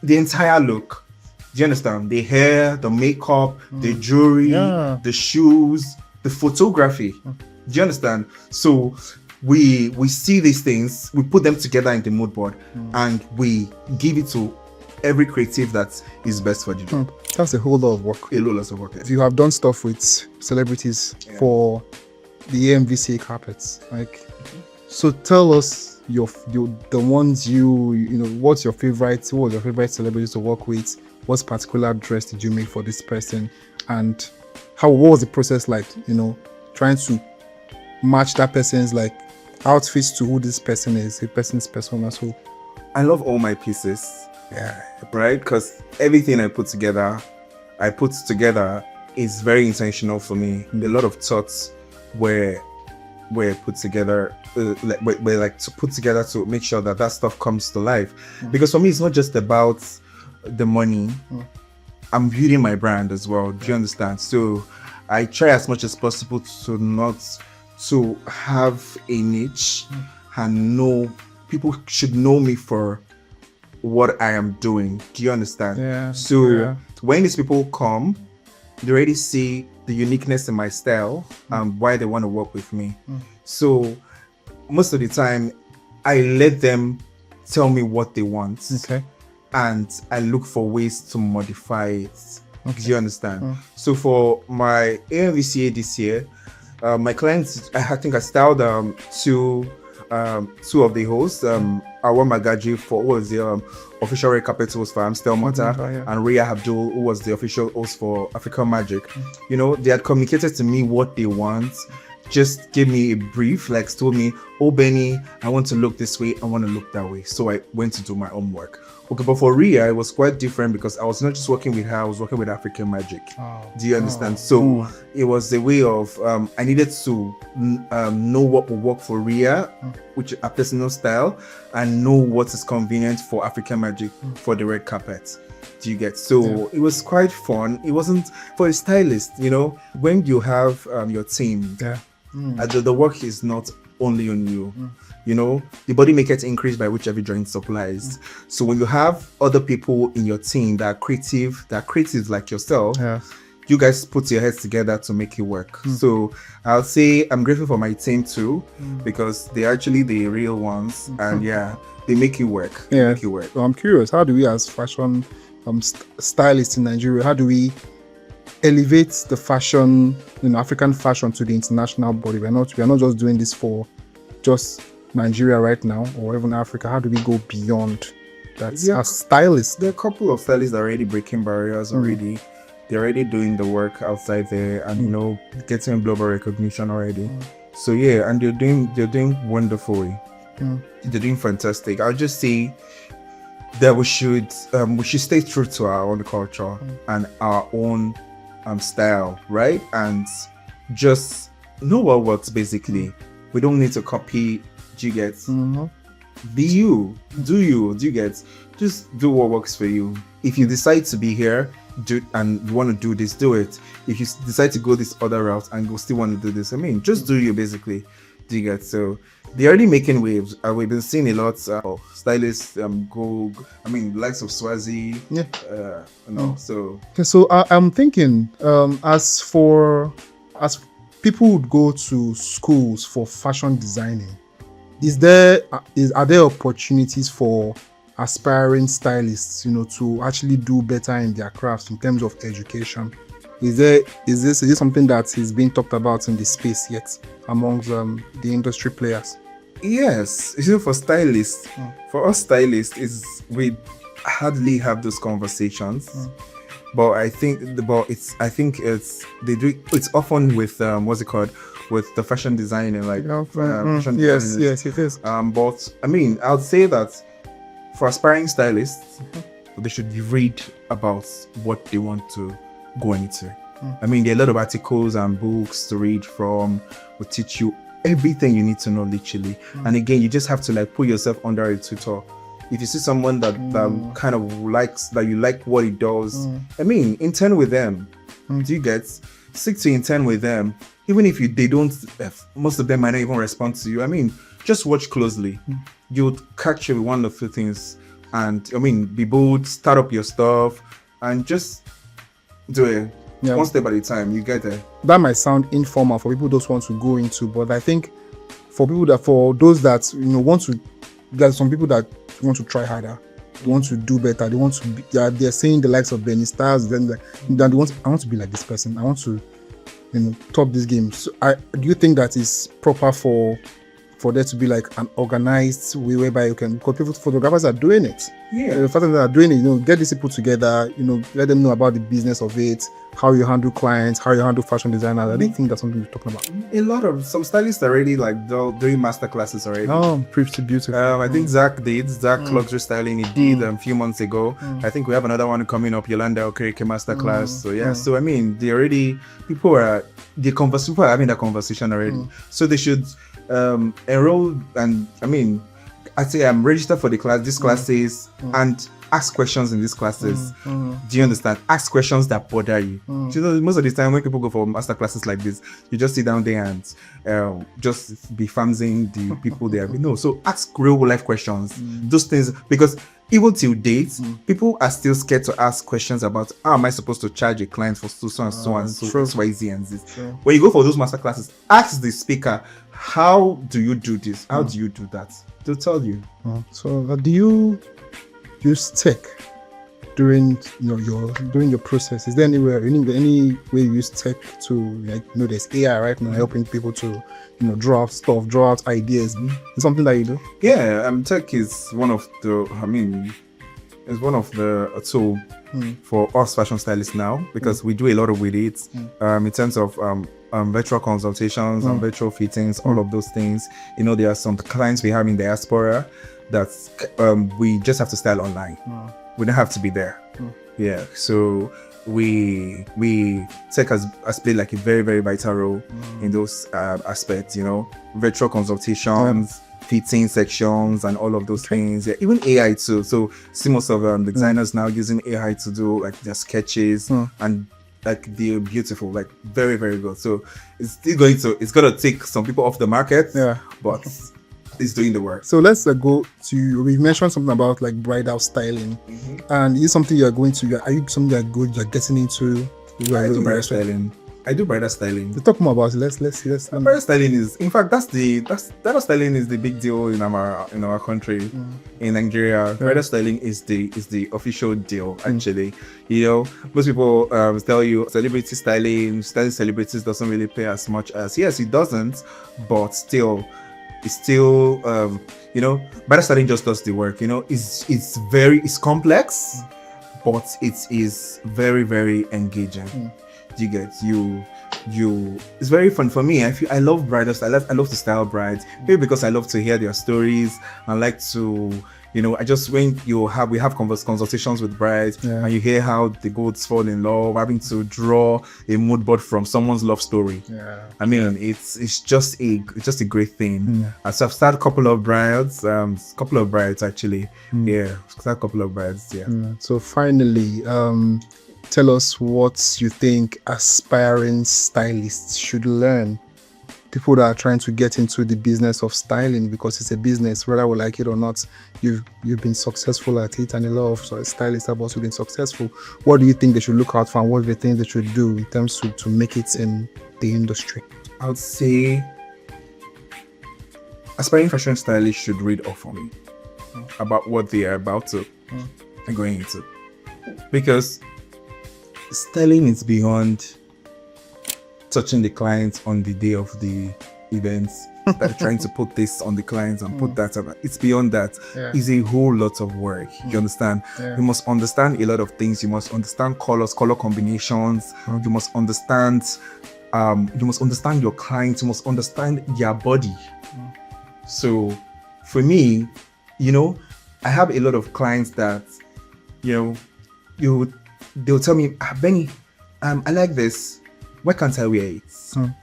Speaker 16: the entire look. Do you understand? The hair, the makeup, the jewelry, the shoes, the photography. Do you understand? So we see these things, we put them together in the mood board, and we give it to every creative that is best for the job.
Speaker 2: That's a whole lot of work.
Speaker 16: A lot of work.
Speaker 2: You have done stuff with celebrities for the AMVCA carpets. So tell us the ones what's your favorite? What was your favorite celebrities to work with? What particular dress did you make for this person, and what was the process like? Trying to match that person's outfits to who this person is, the person's persona. So
Speaker 16: I love all my pieces. Right, because everything I put together is very intentional for me. A lot of thoughts were put together, to put together to make sure that stuff comes to life. Because for me, it's not just about the money. I'm building my brand as well. Do you understand? So I try as much as possible to have a niche and people should know me for what I am doing. Do you understand? So when these people come, they already see the uniqueness in my style and why they want to work with me. So most of the time I let them tell me what they want. Okay. And I look for ways to modify it. Okay. Do you understand? So for my AMVCA this year, my clients, I think I styled two of the hosts. Awa Magaji who was the official red carpet host for Amstel Mata, and Rhea Abdul, who was the official host for African Magic. They had communicated to me what they want. just gave me a brief, like told me, oh Benny, I want to look this way, I want to look that way. So I went to do my own work. Okay, but for Ria, it was quite different because I was not just working with her, I was working with African Magic. Do you understand? So it was a way of, I needed to know what would work for Ria, which is a personal style, and know what is convenient for African Magic for the red carpet. Do you get? So it was quite fun. It wasn't for a stylist, you know, when you have your team, the work is not only on you. You know, the body may get increased by whichever joint supplies. So when you have other people in your team that are creative like yourself, you guys put your heads together to make it work. So I'll say I'm grateful for my team too, because they're actually the real ones, and they make it work. They make it work.
Speaker 2: So I'm curious, how do we as fashion stylists in Nigeria, how do we elevate the fashion, African fashion to the international body? We are not just doing this for just Nigeria right now, or even Africa. How do we go beyond that as stylists?
Speaker 16: There are a couple of stylists that are already breaking barriers already. They're already doing the work outside there, and getting global recognition already. So and they're doing wonderfully. They're doing fantastic. I'll just say that we should stay true to our own culture and our own style, right? And just know what works. Basically, we don't need to copy. Do you get? Be you. Do you get? Just do what works for you. If you decide to be here, and you want to do this, do it. If you decide to go this other route and you still want to do this, just do you, basically. Do you get? So they're already making waves. We've been seeing a lot of stylists go. Likes of Swazi.
Speaker 2: So I'm thinking, as people would go to schools for fashion designing, are there opportunities for aspiring stylists, to actually do better in their crafts in terms of education? Is this something that is being talked about in the space yet amongst the industry players?
Speaker 16: Yes, for stylists, for us stylists, we hardly have those conversations. But I think it's often with with the fashion designing, fashion
Speaker 2: yes, it is.
Speaker 16: But I'll say that for aspiring stylists, they should read about what they want to go into. There are a lot of articles and books to read from. Will teach you everything you need to know, literally. And again, you just have to put yourself under a tutor. If you see someone that kind of likes, that you like what he does, intern with them. Do you get? Stick to intern with them. Even if they don't, most of them might not even respond to you. Just watch closely. You'll catch one of the things. And be bold, start up your stuff, and just do it. One step at a time, you get there.
Speaker 2: That might sound informal for people who just want to go into, but I think for those that want to, there's some people that want to try harder, want to do better. They want to be, they're saying the likes of Benny Stars. Then I want to be like this person. I want to, top this game. So do you think that is proper for there to be an organized way whereby you can, because people, photographers are doing it. The fact that they are doing it, get these people together, let them know about the business of it, how you handle clients, how you handle fashion designers. I think that's something we're talking about.
Speaker 16: Some stylists are already doing master classes already.
Speaker 2: Oh, pretty beautiful.
Speaker 16: I think Zach Luxury Styling, he did a few months ago. I think we have another one coming up, Yolanda Okereke master class. So they already, people are having that conversation already. So they should enroll, and I'd say I'm registered for the class, these classes, and ask questions in these classes. Do you understand? Ask questions that bother you. Most of the time when people go for master classes like this, you just sit down there and just be fanzing the people there. So ask real life questions. Those things, because even till date, people are still scared to ask questions about how am I supposed to charge a client for so and so and so XYZ and this. When you go for those master classes, ask the speaker, how do you do this? How do you do that? They'll tell you.
Speaker 2: So do you use tech during your process? Is there any way you use tech to there's AI right now helping people to draw out ideas? Is something that you do?
Speaker 16: Tech is one of the tool for us fashion stylists now, because we do a lot with it in terms of virtual consultations and virtual fittings, all of those things. There are some clients we have in diaspora that we just have to style online. We don't have to be there. Yeah, so we tech has played like a very, very vital role in those aspects. Virtual consultations, fitting sections, and all of those things. Yeah, even AI too. So see most of the designers now using AI to do like their sketches and like they're beautiful, like very, very good. So it's gonna take some people off the market. Yeah, but it's doing the work.
Speaker 2: So let's go to, we mentioned something about like bridal styling, and is something you're going to, are you something you're getting into?
Speaker 16: I do bridal styling.
Speaker 2: To talk more about it, let's
Speaker 16: bridal styling is, in fact, bridal styling is the big deal in our country, in Nigeria. Bridal styling is the official deal, actually. Most people tell you styling celebrities doesn't really pay as much as, yes, it doesn't, but still, bridal styling just does the work. It's complex, but it is very, very engaging. You get it's very fun for me. I love bridal style. I love to style brides, maybe because I love to hear their stories. I like to, when we have consultations with brides, and you hear how the both fall in love, having to draw a mood board from someone's love story. I mean, it's just a great thing. So I've started a couple of brides actually. Start a couple of brides.
Speaker 2: So finally, tell us what you think aspiring stylists should learn. People that are trying to get into the business of styling, because it's a business, whether we like it or not. You've been successful at it, and a lot of stylists have also been successful. What do you think they should look out for, and what do you think they should do in terms to make it in the industry?
Speaker 16: I would say aspiring fashion stylists should read up on me about what they are about to and going into, because styling is beyond touching the client on the day of the events. They're trying to put this on the clients and put that on. It's beyond that. It's a whole lot of work. You understand? You must understand a lot of things. You must understand colors, color combinations. You must understand your clients. You must understand their body. So for me, I have a lot of clients that, they'll tell me, Benny, I like this. Why can't I wear it? And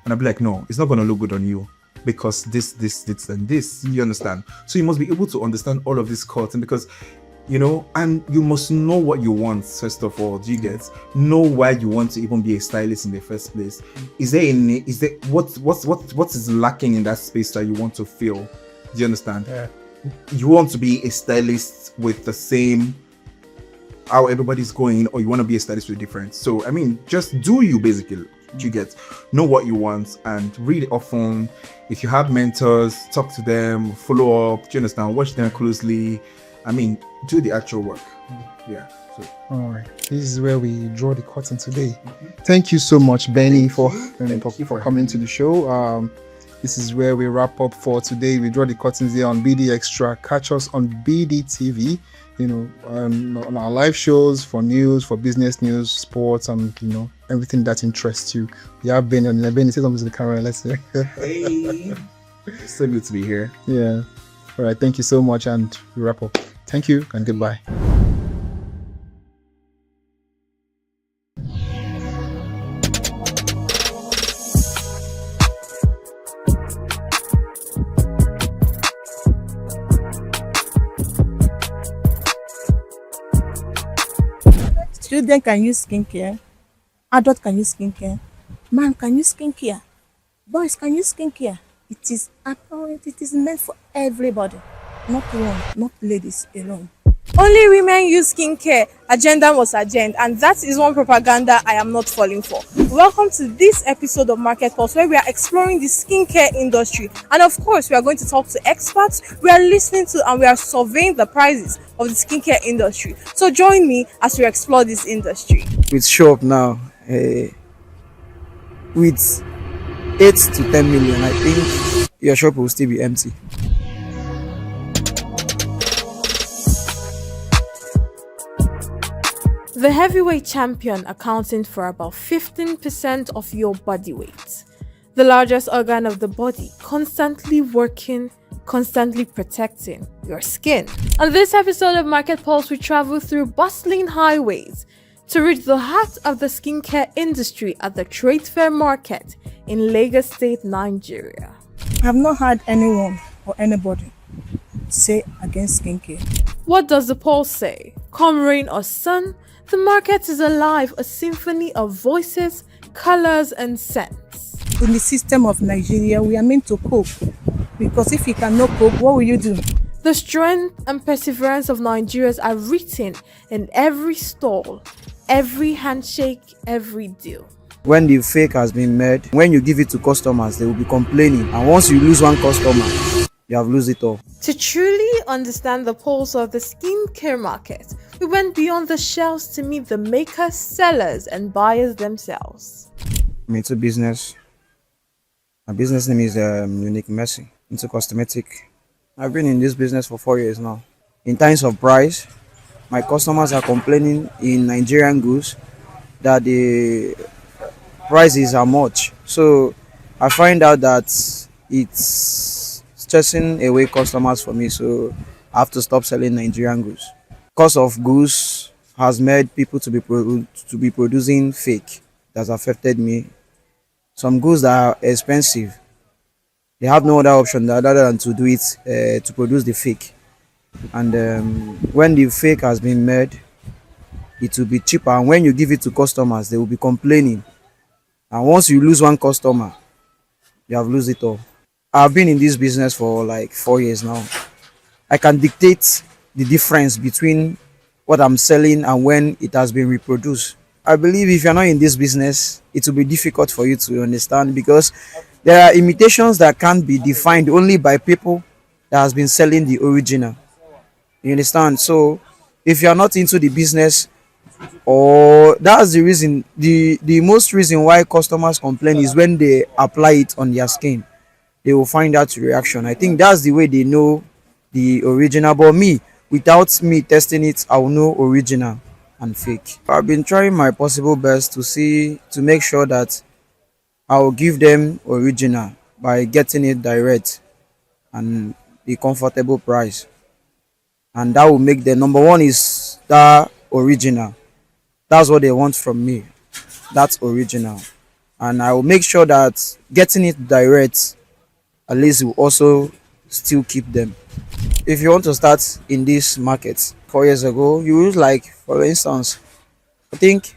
Speaker 16: I'll be like, no, it's not going to look good on you because this, and this. You understand? So you must be able to understand all of this cotton, because, and you must know what you want, first of all. Do you get? Know why you want to even be a stylist in the first place. What is lacking in that space that you want to fill? Do you understand? You want to be a stylist with the same how everybody's going, or you want to be a stylist with different. So I mean, just do you basically. You get, know what you want and read often. If you have mentors, talk to them, follow up. Do you understand? Watch them closely. I mean, do the actual work. Yeah. So.
Speaker 2: All right. This is where we draw the curtain today. Thank you so much, Benny, for coming to the show. This is where we wrap up for today. We draw the curtains here on BD Extra. Catch us on BDTV. On our live shows for news, for business news, sports, and everything that interests you. We have Benny on. Benny, say something to the camera. Let's say.
Speaker 16: Hey, it's so good to be here.
Speaker 2: Yeah. All right. Thank you so much, and we wrap up. Thank you and goodbye.
Speaker 5: Children can use skincare, adults can use skincare, man can use skincare, boys can use skincare. It is apparent, it is meant for everybody, not one, not ladies alone.
Speaker 9: Only women use skincare. Agenda was agenda, and that is one propaganda I am not falling for. Welcome to this episode of Market Pulse, where we are exploring the skincare industry, and of course we are going to talk to experts. We are listening to and we are surveying the prices of the skincare industry. So join me as we explore this industry.
Speaker 21: With shop now, with 8 to 10 million, I think your shop will still be empty.
Speaker 9: The heavyweight champion accounting for about 15% of your body weight. The largest organ of the body, constantly working, constantly protecting your skin. On this episode of Market Pulse, we travel through bustling highways to reach the heart of the skincare industry at the Trade Fair Market in Lagos State, Nigeria.
Speaker 5: I have not had anyone or anybody say against skincare.
Speaker 9: What does the poll say? Come rain or sun, the market is alive, a symphony of voices, colors, and scents.
Speaker 5: In the system of Nigeria, we are meant to cope. Because if you cannot cope, what will you do?
Speaker 9: The strength and perseverance of Nigerians are written in every stall, every handshake, every deal.
Speaker 21: When the fake has been made, when you give it to customers, they will be complaining. And once you lose one customer, you have lost it all.
Speaker 9: To truly understand the pulse of the skincare market, we went beyond the shelves to meet the makers, sellers, and buyers themselves.
Speaker 21: I'm into business. My business name is Unique Mercy, into cosmetic. I've been in this business for 4 years now. In times of price, my customers are complaining in Nigerian goods that the prices are much. So I find out that it's chasing away customers for me, so I have to stop selling Nigerian goods. Cost of goods has made people to be producing fake. That's affected me. Some goods that are expensive, they have no other option other than to do it to produce the fake. And when the fake has been made, it will be cheaper. And when you give it to customers, they will be complaining. And once you lose one customer, you have lost it all. I've been in this business for like 4 years now. I can dictate the difference between what I'm selling and when it has been reproduced. I believe if you're not in this business, it will be difficult for you to understand, because there are imitations that can't be defined only by people that has been selling the original. You understand? So if you're not into the business, or that's the reason, the most reason why customers complain is when they apply it on their skin. They will find out reaction. I think that's the way they know the original. But me, without me testing it, I will know original and fake. I've been trying my possible best to make sure that I will give them original by getting it direct and the comfortable price. And that will make the number one is that original. That's what they want from me. That's original. And I will make sure that getting it direct at least will also still keep them. If you want to start in this market 4 years ago, you would, like, for instance, I think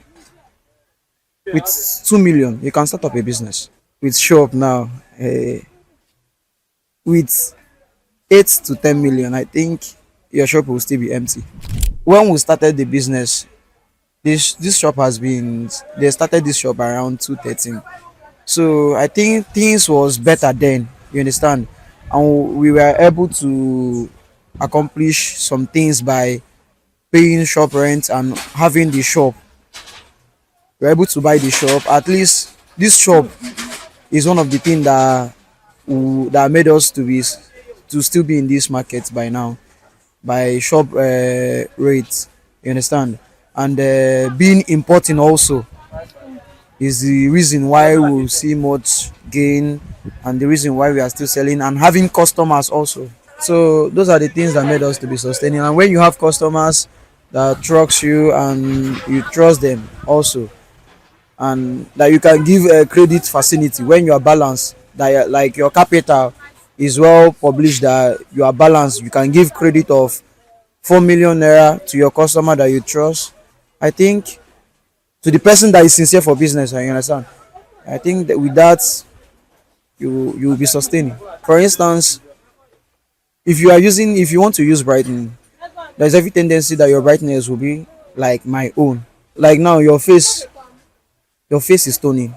Speaker 21: with 2 million you can start up a business. With shop now, with 8 to 10 million, I think your shop will still be empty. When we started the business, this shop they started this shop around 2013. So I think things was better then, you understand? And we were able to accomplish some things by paying shop rent and having the shop. We were able to buy the shop. At least this shop is one of the things that made us to still be in this market by now, by shop rates, you understand? And being importing also is the reason why we will see much gain, and the reason why we are still selling and having customers also. So those are the things that made us to be sustaining. And when you have customers that trust you and you trust them also, and that you can give a credit facility when you are balanced, that like your capital is well published, that you are balanced, you can give credit of 4 million naira to your customer that you trust. I think to the person that is sincere for business, you understand, I think that with that you will be sustaining. For instance, if you want to use brightening, there's every tendency that your brightness will be like my own. Like now your face is toning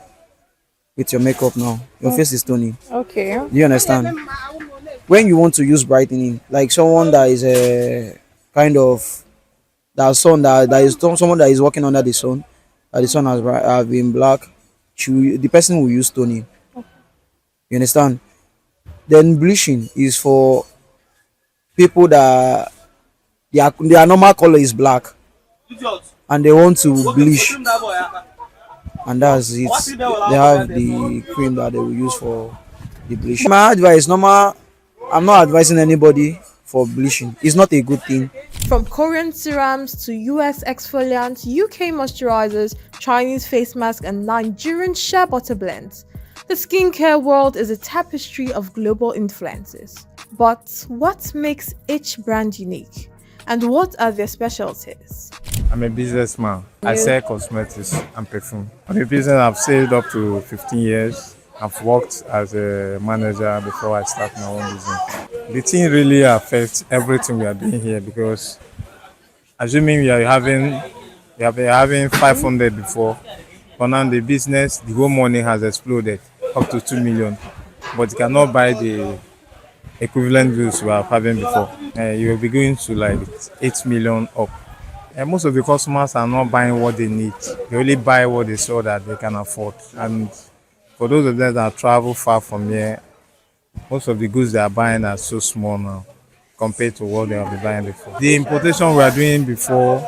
Speaker 21: with your makeup now. Your face is toning.
Speaker 9: Okay.
Speaker 21: Do you understand? When you want to use brightening, like someone that is a kind of someone that is working under the sun, that the sun has been black, the person will use toning. You understand? Then bleaching is for people that their normal color is black, and they want to bleach, and that's it. They have the cream that they will use for the bleaching. My advice, normal, I'm not advising anybody for bleaching. It's not a good thing.
Speaker 9: From Korean serums to US exfoliants, UK moisturizers, Chinese face masks, and Nigerian shea butter blends, the skincare world is a tapestry of global influences. But what makes each brand unique? And what are their specialties?
Speaker 3: I'm a businessman. I sell cosmetics and perfume. I'm a business I've sailed up to 15 years. I've worked as a manager before I start my own business. The thing really affects everything we are doing here because assuming we have been having 500 before, but now the business, the whole money has exploded up to 2 million, but you cannot buy the equivalent goods we are having before. You will be going to like 8 million up. And most of the customers are not buying what they need. They only buy what they saw that they can afford. And for those of them that travel far from here, most of the goods they are buying are so small now compared to what they have been buying before. The importation we are doing before,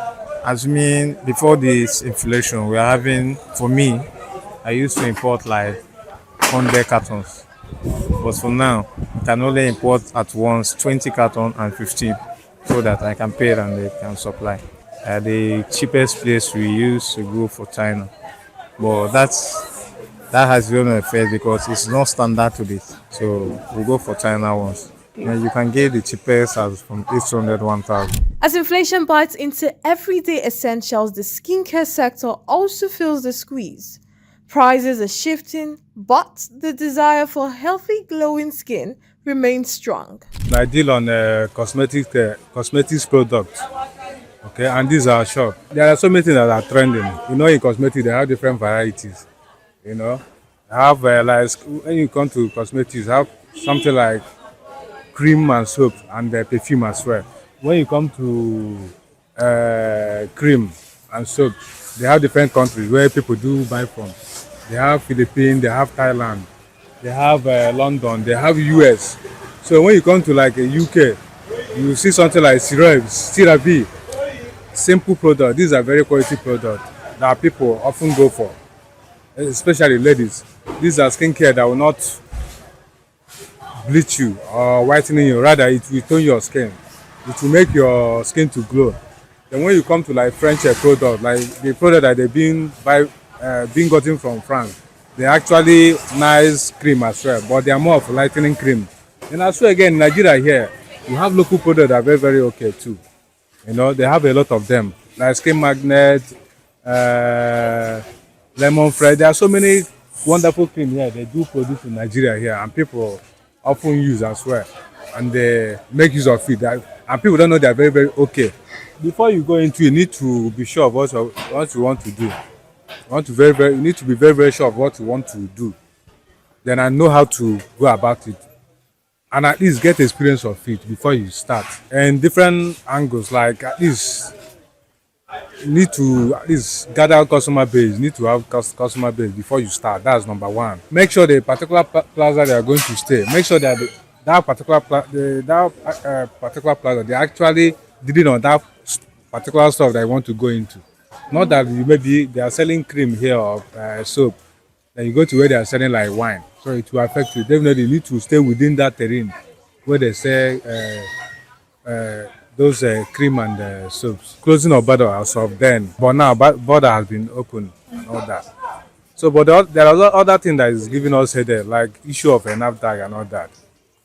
Speaker 3: assuming before this inflation, we are having, for me, I used to import like 100 cartons. But for now, I can only import at once 20 cartons and 15 so that I can pay and they can supply. The cheapest place we use to go for China, but that has its own effect because it's not standard to this. So we go for China once. And you can get the cheapest as from 800, 1,000.
Speaker 9: As inflation bites into everyday essentials, the skincare sector also feels the squeeze. Prices are shifting, but the desire for healthy, glowing skin remains strong.
Speaker 3: I deal on cosmetics products. Okay, and these are shop. There are so many things that are trending. You know, in cosmetics, they have different varieties. You know, I have like when you come to cosmetics, have something like cream and soap and perfume as well. When you come to cream and soap, they have different countries where people do buy from. They have Philippines, they have Thailand, they have London, they have US. So when you come to like a UK, you see something like CeraVe. Simple product. These are very quality products that people often go for, especially ladies. These are skincare that will not bleach you or whiten you. Rather, it will tone your skin. It will make your skin to glow. Then when you come to like French product, like the product that they've been gotten from France, they're actually nice cream as well, but they are more of lightening cream. And as well again, in Nigeria here, you have local products that are very, very okay too. You know, they have a lot of them, like Skin Magnet, Lemon Fresh. There are so many wonderful cream here they do produce in Nigeria here, and people often use as well, and they make use of it. And people don't know they are very, very okay. Before you go into it, you need to be sure of what you want to do. You need to be very, very sure of what you want to do. Then I know how to go about it. And at least get experience of it before you start. And different angles, like at least you need to at least gather customer base. You need to have customer base before you start. That's number one. Make sure the particular plaza they are going to stay. Make sure that that particular plaza they actually did it on that particular stuff that you want to go into. Not that they are selling cream here or soap. Then you go to where they are selling like wine. So it will affect you. Definitely you need to stay within that terrain where they sell those cream and soaps. Closing of border as of then. But now border has been opened and all that. So but there are other things that is giving us headache, like issue of a NAFDAC and all that.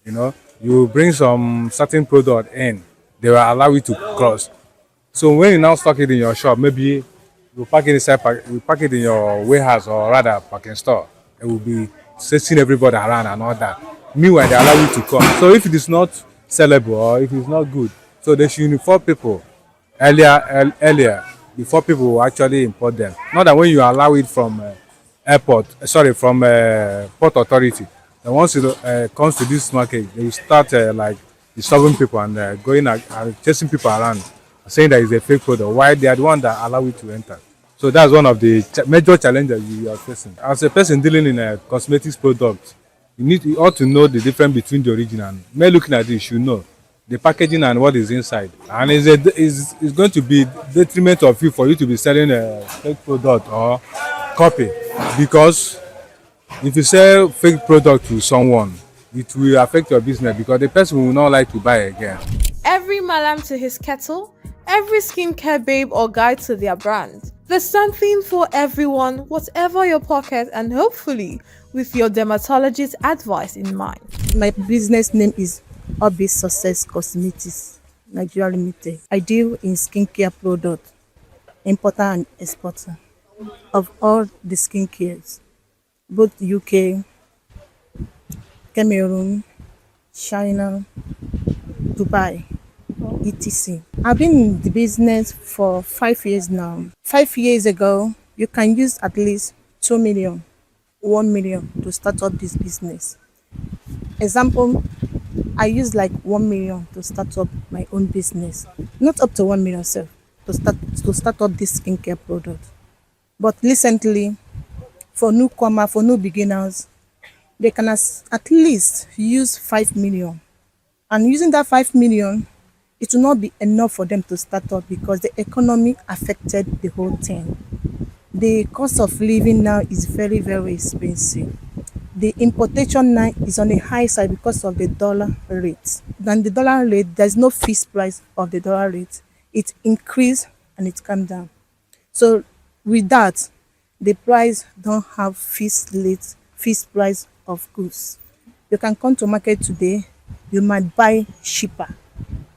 Speaker 3: You know, you bring some certain product in, they will allow you to cross. So when you now stock it in your shop, maybe you pack it in your warehouse or rather parking store. It will be seeing everybody around and all that. Meanwhile, they allow you to come. So if it is not sellable or if it's not good, so they should inform people earlier before people will actually import them. Not that when you allow it from from port authority, then once it comes to this market, they will start like disturbing people and going and chasing people around, saying that it's a fake product. Why they are the one that allow it to enter. So that's one of the major challenges you are facing. As a person dealing in a cosmetics product, you ought to know the difference between the original. When looking at it, you should know the packaging and what is inside, and is going to be detriment of you for you to be selling a fake product or copy, because if you sell fake product to someone, it will affect your business because the person will not like to buy again.
Speaker 9: Every malam to his kettle, every skincare babe or guy to their brand. There's something for everyone, whatever your pocket, and hopefully with your dermatologist's advice in mind.
Speaker 5: My business name is Obi Success Cosmetics Nigeria Limited. I deal in skincare products, importer and exporter of all the skincares, both UK, Cameroon, China, Dubai, etc. I've been in the business for 5 years now. 5 years ago, you can use at least 2 million, 1 million to start up this business. Example, I use like 1 million to start up my own business. Not up to 1 million self to start up this skincare product. But recently, for newcomer, for new beginners, they can at least use 5 million. And using that 5 million, it will not be enough for them to start up because the economy affected the whole thing. The cost of living now is very, very expensive. The importation now is on the high side because of the dollar rate. Then the dollar rate, there's no fixed price of the dollar rate. It increased and it comes down. So with that, the price don't have fixed price of goods. You can come to market today, you might buy cheaper.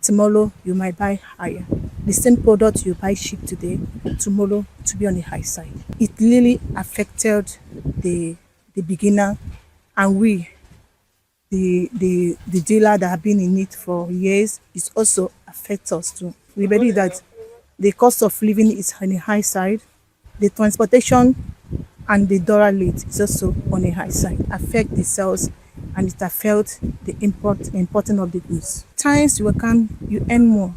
Speaker 5: Tomorrow you might buy higher. The same product you buy cheap today, tomorrow to be on the high side. It really affected the beginner, and we, the dealer that have been in it for years, it also affects us too. We believe that the cost of living is on the high side, the transportation and the dollar rate is also on the high side, affect the sales, and it affects the importing of the goods. At times you come, you earn more.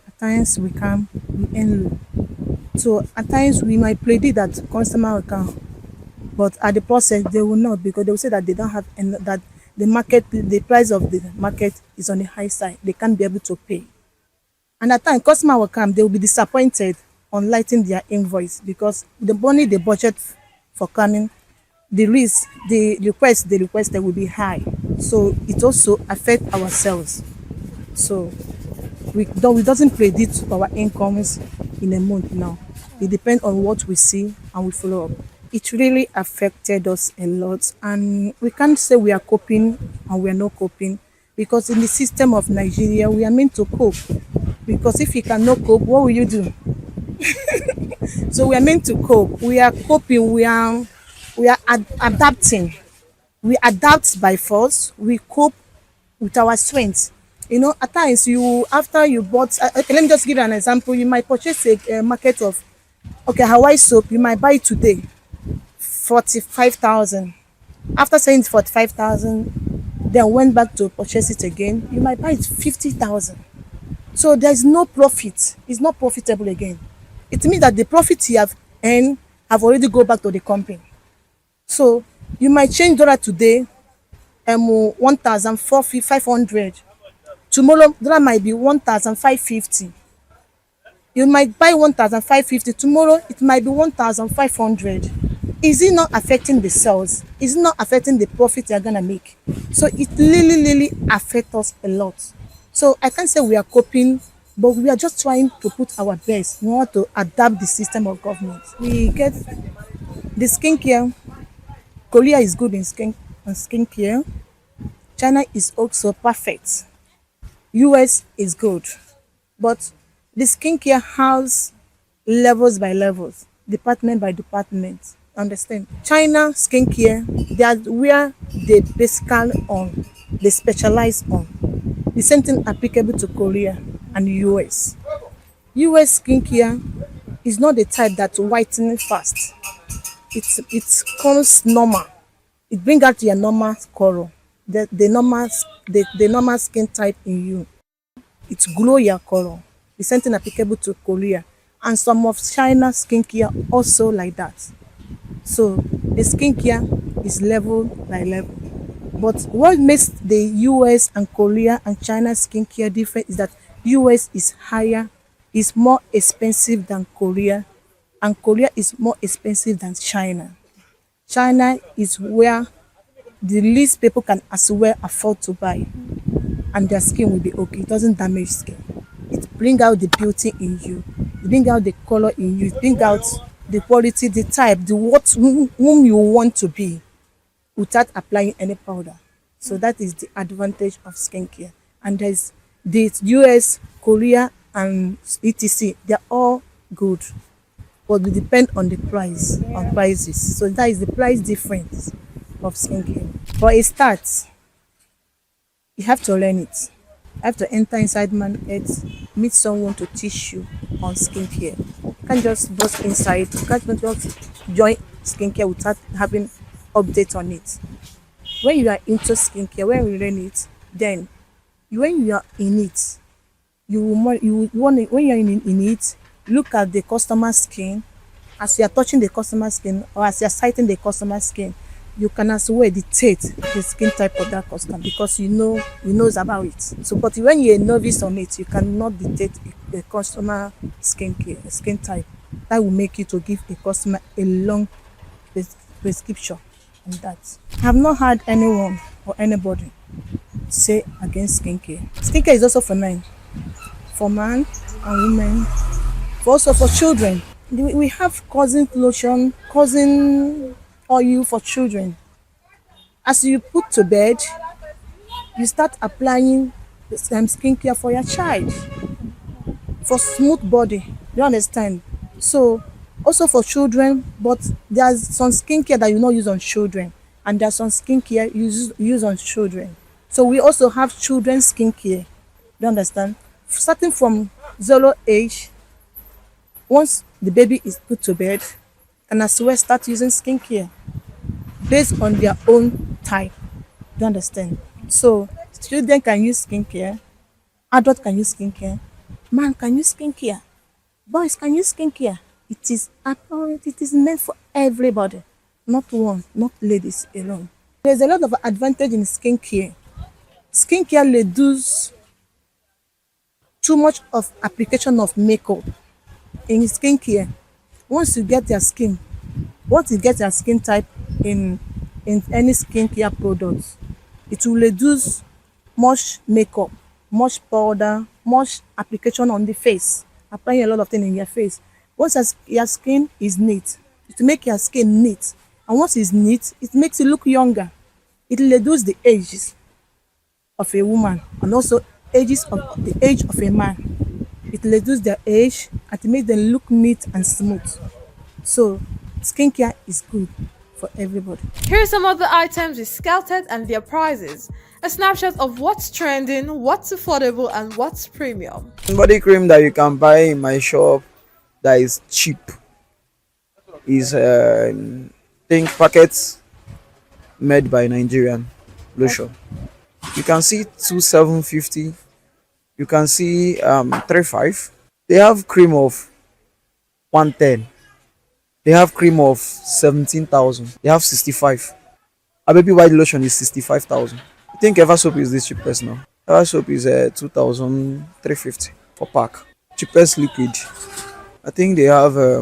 Speaker 5: At times we come, we earn low. So at times we might predict that customer will come, but at the process they will not, because they will say that they don't have that the market, the price of the market is on the high side. They can't be able to pay. And at times customer will come, they will be disappointed on lighting their invoice because the money they budget for coming, the risk, the request they requested will be high. So it also affects our sales. So we doesn't predict our incomes in a month now. It depends on what we see and we follow up. It really affected us a lot, and we can't say we are coping and we are not coping, because in the system of Nigeria we are meant to cope. Because if you cannot cope, what will you do? So we are meant to cope. We are coping. We are adapting. We adapt by force. We cope with our strengths. You know, at times after you bought, okay, let me just give you an example. You might purchase a market of, okay, Hawaii soap. You might buy it today, 45,000. After saying 45,000, then went back to purchase it again. You might buy it 50,000. So there is no profit. It's not profitable again. It means that the profit you have earned have already go back to the company. So you might change dollar today, 1,500. Tomorrow dollar might be 1,550. You might buy 1,550. Tomorrow it might be 1,500. Is it not affecting the sales? Is it not affecting the profit you're gonna make? So it really affects us a lot. So I can't say we are coping, but we are just trying to put our best in order to adapt the system of government. We get the skincare. Korea is good in skincare. China is also perfect. US is good. But the skincare has levels by levels, department by department. Understand? China skincare, that's where they they specialize on. The same thing applicable to Korea and US. US skincare is not the type that whitening fast. It comes normal. It brings out your normal color, the normal skin type in you. It glow your color. The same thing applicable to Korea, and some of China skincare also like that. So the skincare is level by level. But what makes the US and Korea and China skincare different is that US is higher, is more expensive than Korea, and Korea is more expensive than China. China is where the least people can as well afford to buy, and their skin will be okay. It doesn't damage skin. It bring out the beauty in you, it bring out the color in you, it bring out the quality, the type, the whom you want to be without applying any powder. So that is the advantage of skincare. And there's the US, Korea, and etc. They're all good, but we depend on the prices. So that is the price difference of skincare. For a start, you have to learn it. You have to enter inside market, meet someone to teach you on skincare. You can't just bust inside. You can't just join skincare without having update on it. When you are into skincare, when you learn it, then when you are in it, you want, when you're in it, look at the customer's skin. As you are touching the customer's skin, or as you are sighting the customer's skin, you can as well dictate the skin type of that customer, because you knows about it. So, but when you're a novice on it, you cannot dictate a customer skin type. That will make you to give a customer a long prescription on that. I have not heard anyone or anybody say against skincare. Skincare is also for men, for man and women, also for children. We have cousin lotion, cousin oil for children. As you put to bed, you start applying the same skincare for your child, for smooth body. You understand? So also for children, but there's some skincare that you not use on children, and there's some skincare you use on children. So we also have children's skincare. You understand? Starting from 0 age, once the baby is put to bed, and as well start using skincare based on their own type. You understand? So children can use skincare, adult can use skincare, man can use skincare, boys can use skincare. It is apparent, it is meant for everybody, not one, not ladies alone. There's a lot of advantage in skincare. Skincare reduces too much of application of makeup in skincare. Once you get your skin type in any skincare products, it will reduce much makeup, much powder, much application on the face, applying a lot of things in your face. Once your skin is neat, it will make your skin neat, and once it's neat, it makes you look younger. It will reduce the ages of a woman, and also the age of a man. It reduces their age, and it makes them look neat and smooth. So skincare is good for everybody.
Speaker 9: Here are some other items we scouted and their prices. A snapshot of what's trending, what's affordable, and what's premium.
Speaker 21: Body cream that you can buy in my shop that is cheap is think packets made by Nigerian lotion. You can see 2750. You can see 35. They have cream of 110. They have cream of 17,000. They have 65. A baby white lotion is 65,000. I think Ever soap is the cheapest now. Ever soap is 2,350 for pack. Cheapest liquid. I think they have the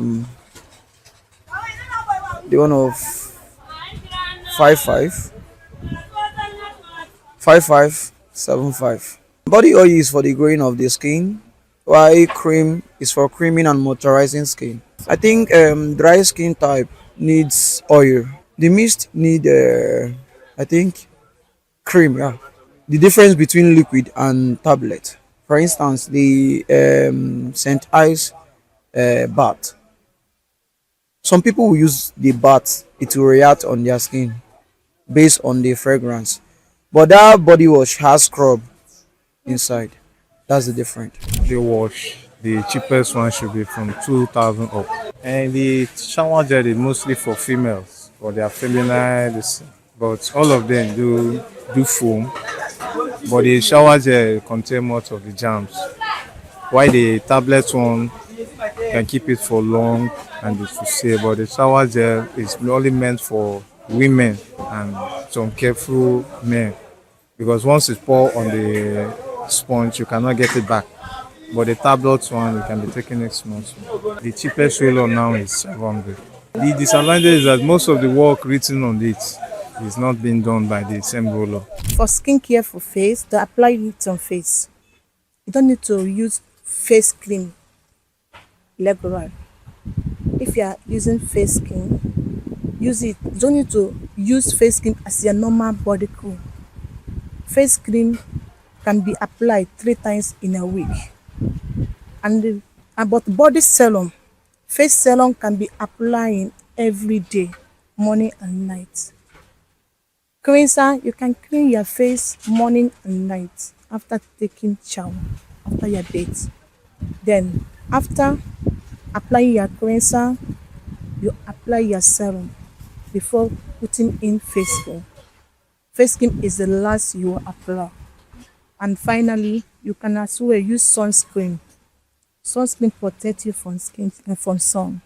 Speaker 21: one of 5575. Body oil is for the growing of the skin, while cream is for creaming and moisturizing skin. I think dry skin type needs oil. The mist need I think cream. Yeah. The difference between liquid and tablet. For instance, the St. Ives bath. Some people will use the bath, it will react on their skin based on the fragrance. But that body wash has scrub inside. That's the difference.
Speaker 3: The wash, the cheapest one should be from 2,000 up. And the shower gel is mostly for females, for their feminine, but all of them do foam. But the shower gel contain most of the germs. While the tablet one can keep it for long and it will stay, but the shower gel is only meant for women. and some careful men, because once it's poured on the sponge, you cannot get it back. But the tablet one, you can be taking it small. The cheapest roller now is 700. The disadvantage is that most of the work written on it is not being done by the same roller.
Speaker 5: For skincare for face, to apply it on face, you don't need to use face cream regular. If you are using face cream, use it. You don't need to use face cream as your normal body cream. Face cream can be applied 3 times in a week. And about body serum, face serum can be applying every day, morning and night. Cleanser, you can clean your face morning and night after taking shower, after your bath. Then after applying your cleanser, you apply your serum before putting in face cream. Face cream is the last you will apply. And finally, you can as well use sunscreen. Sunscreen protects you from sun.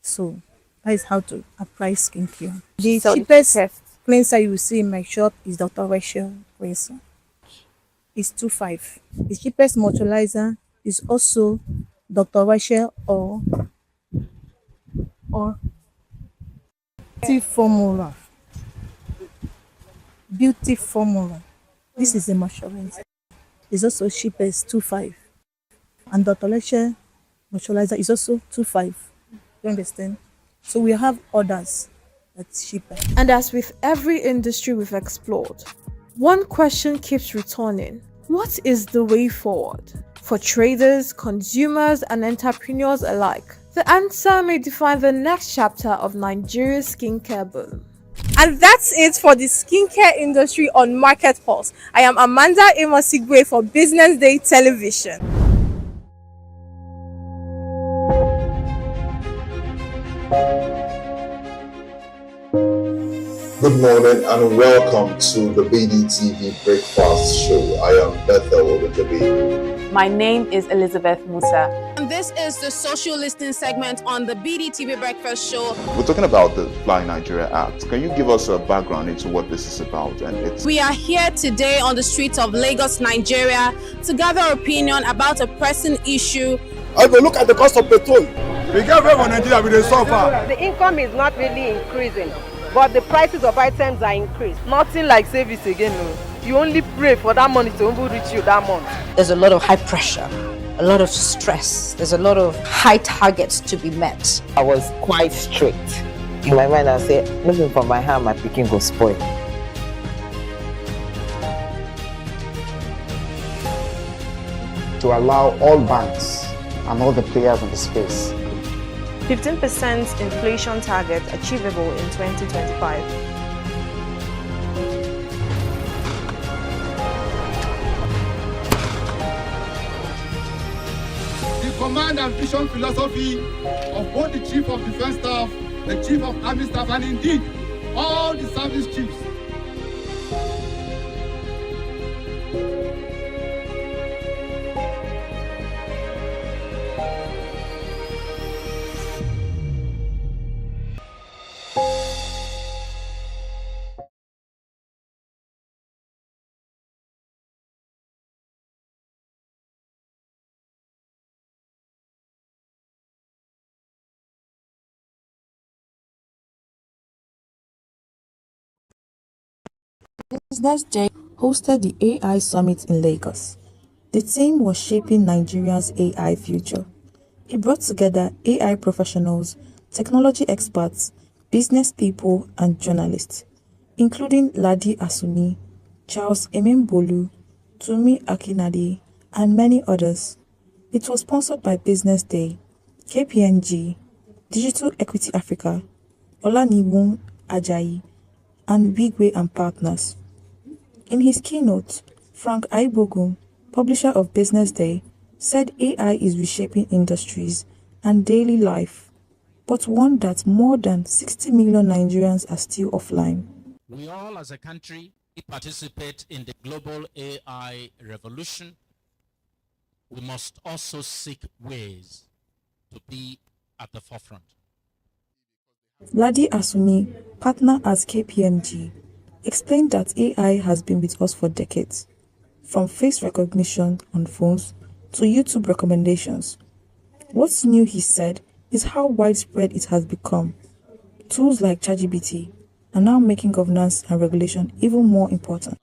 Speaker 5: So that is how to apply skincare. The cheapest cleanser you will see in my shop is Dr. Rachel cleanser. It's 2.5. The cheapest moisturizer is also Dr. Rachel or Beauty Formula. Beauty Formula. This is a moisturizer. It's also cheapest 2.5. And Dr. Rachel moisturizer is also 2.5. You understand? So we have others that's cheaper.
Speaker 9: And as with every industry we've explored, one question keeps returning. What is the way forward? For traders, consumers, and entrepreneurs alike, the answer may define the next chapter of Nigeria's skincare boom. And that's it for the skincare industry on Market Pulse. I am Amanda Imosigwe for Business Day Television.
Speaker 6: Good morning and welcome to the BDTV Breakfast Show. I am Bethel Ogunjobi.
Speaker 11: My name is Elizabeth Musa.
Speaker 12: And this is the social listening segment on the BDTV Breakfast Show.
Speaker 22: We're talking about the Fly Nigeria Act. Can you give us a background into what this is about?
Speaker 12: We are here today on the streets of Lagos, Nigeria, to gather opinion about a pressing issue.
Speaker 25: I will look at the cost of petrol. We get away from Nigeria with the suffer.
Speaker 26: The income is not really increasing, but the prices of items are increased.
Speaker 27: Nothing like service again. No. You only pray for that money to reach you that month.
Speaker 28: There's a lot of high pressure, a lot of stress. There's a lot of high targets to be met.
Speaker 29: I was quite strict. In my mind, I said, looking for my hand, my picking go spoil.
Speaker 30: To allow all banks and all the players in the space
Speaker 31: 15% inflation target achievable in 2025.
Speaker 25: The command and vision philosophy of both the Chief of Defense Staff, the Chief of Army Staff, and indeed all the service chiefs.
Speaker 32: BusinessDay hosted the AI Summit in Lagos. The theme was shaping Nigeria's AI future. It brought together AI professionals, technology experts, business people, and journalists, including Ladi Asuni, Charles Emembolu, Tumi Akinade, and many others. It was sponsored by BusinessDay, KPMG, Digital Equity Africa, Olaniwun Ajayi, and Wigwe and Partners. In his keynote, Frank Aibogun, publisher of BusinessDay, said AI is reshaping industries and daily life, but warned that more than 60 million Nigerians are still offline.
Speaker 33: We all as a country participate in the global AI revolution. We must also seek ways to be at the forefront.
Speaker 32: Ladi Asuni, partner at KPMG, explained that AI has been with us for decades, from face recognition on phones to YouTube recommendations. What's new, he said, is how widespread it has become. Tools like ChatGPT are now making governance and regulation even more important.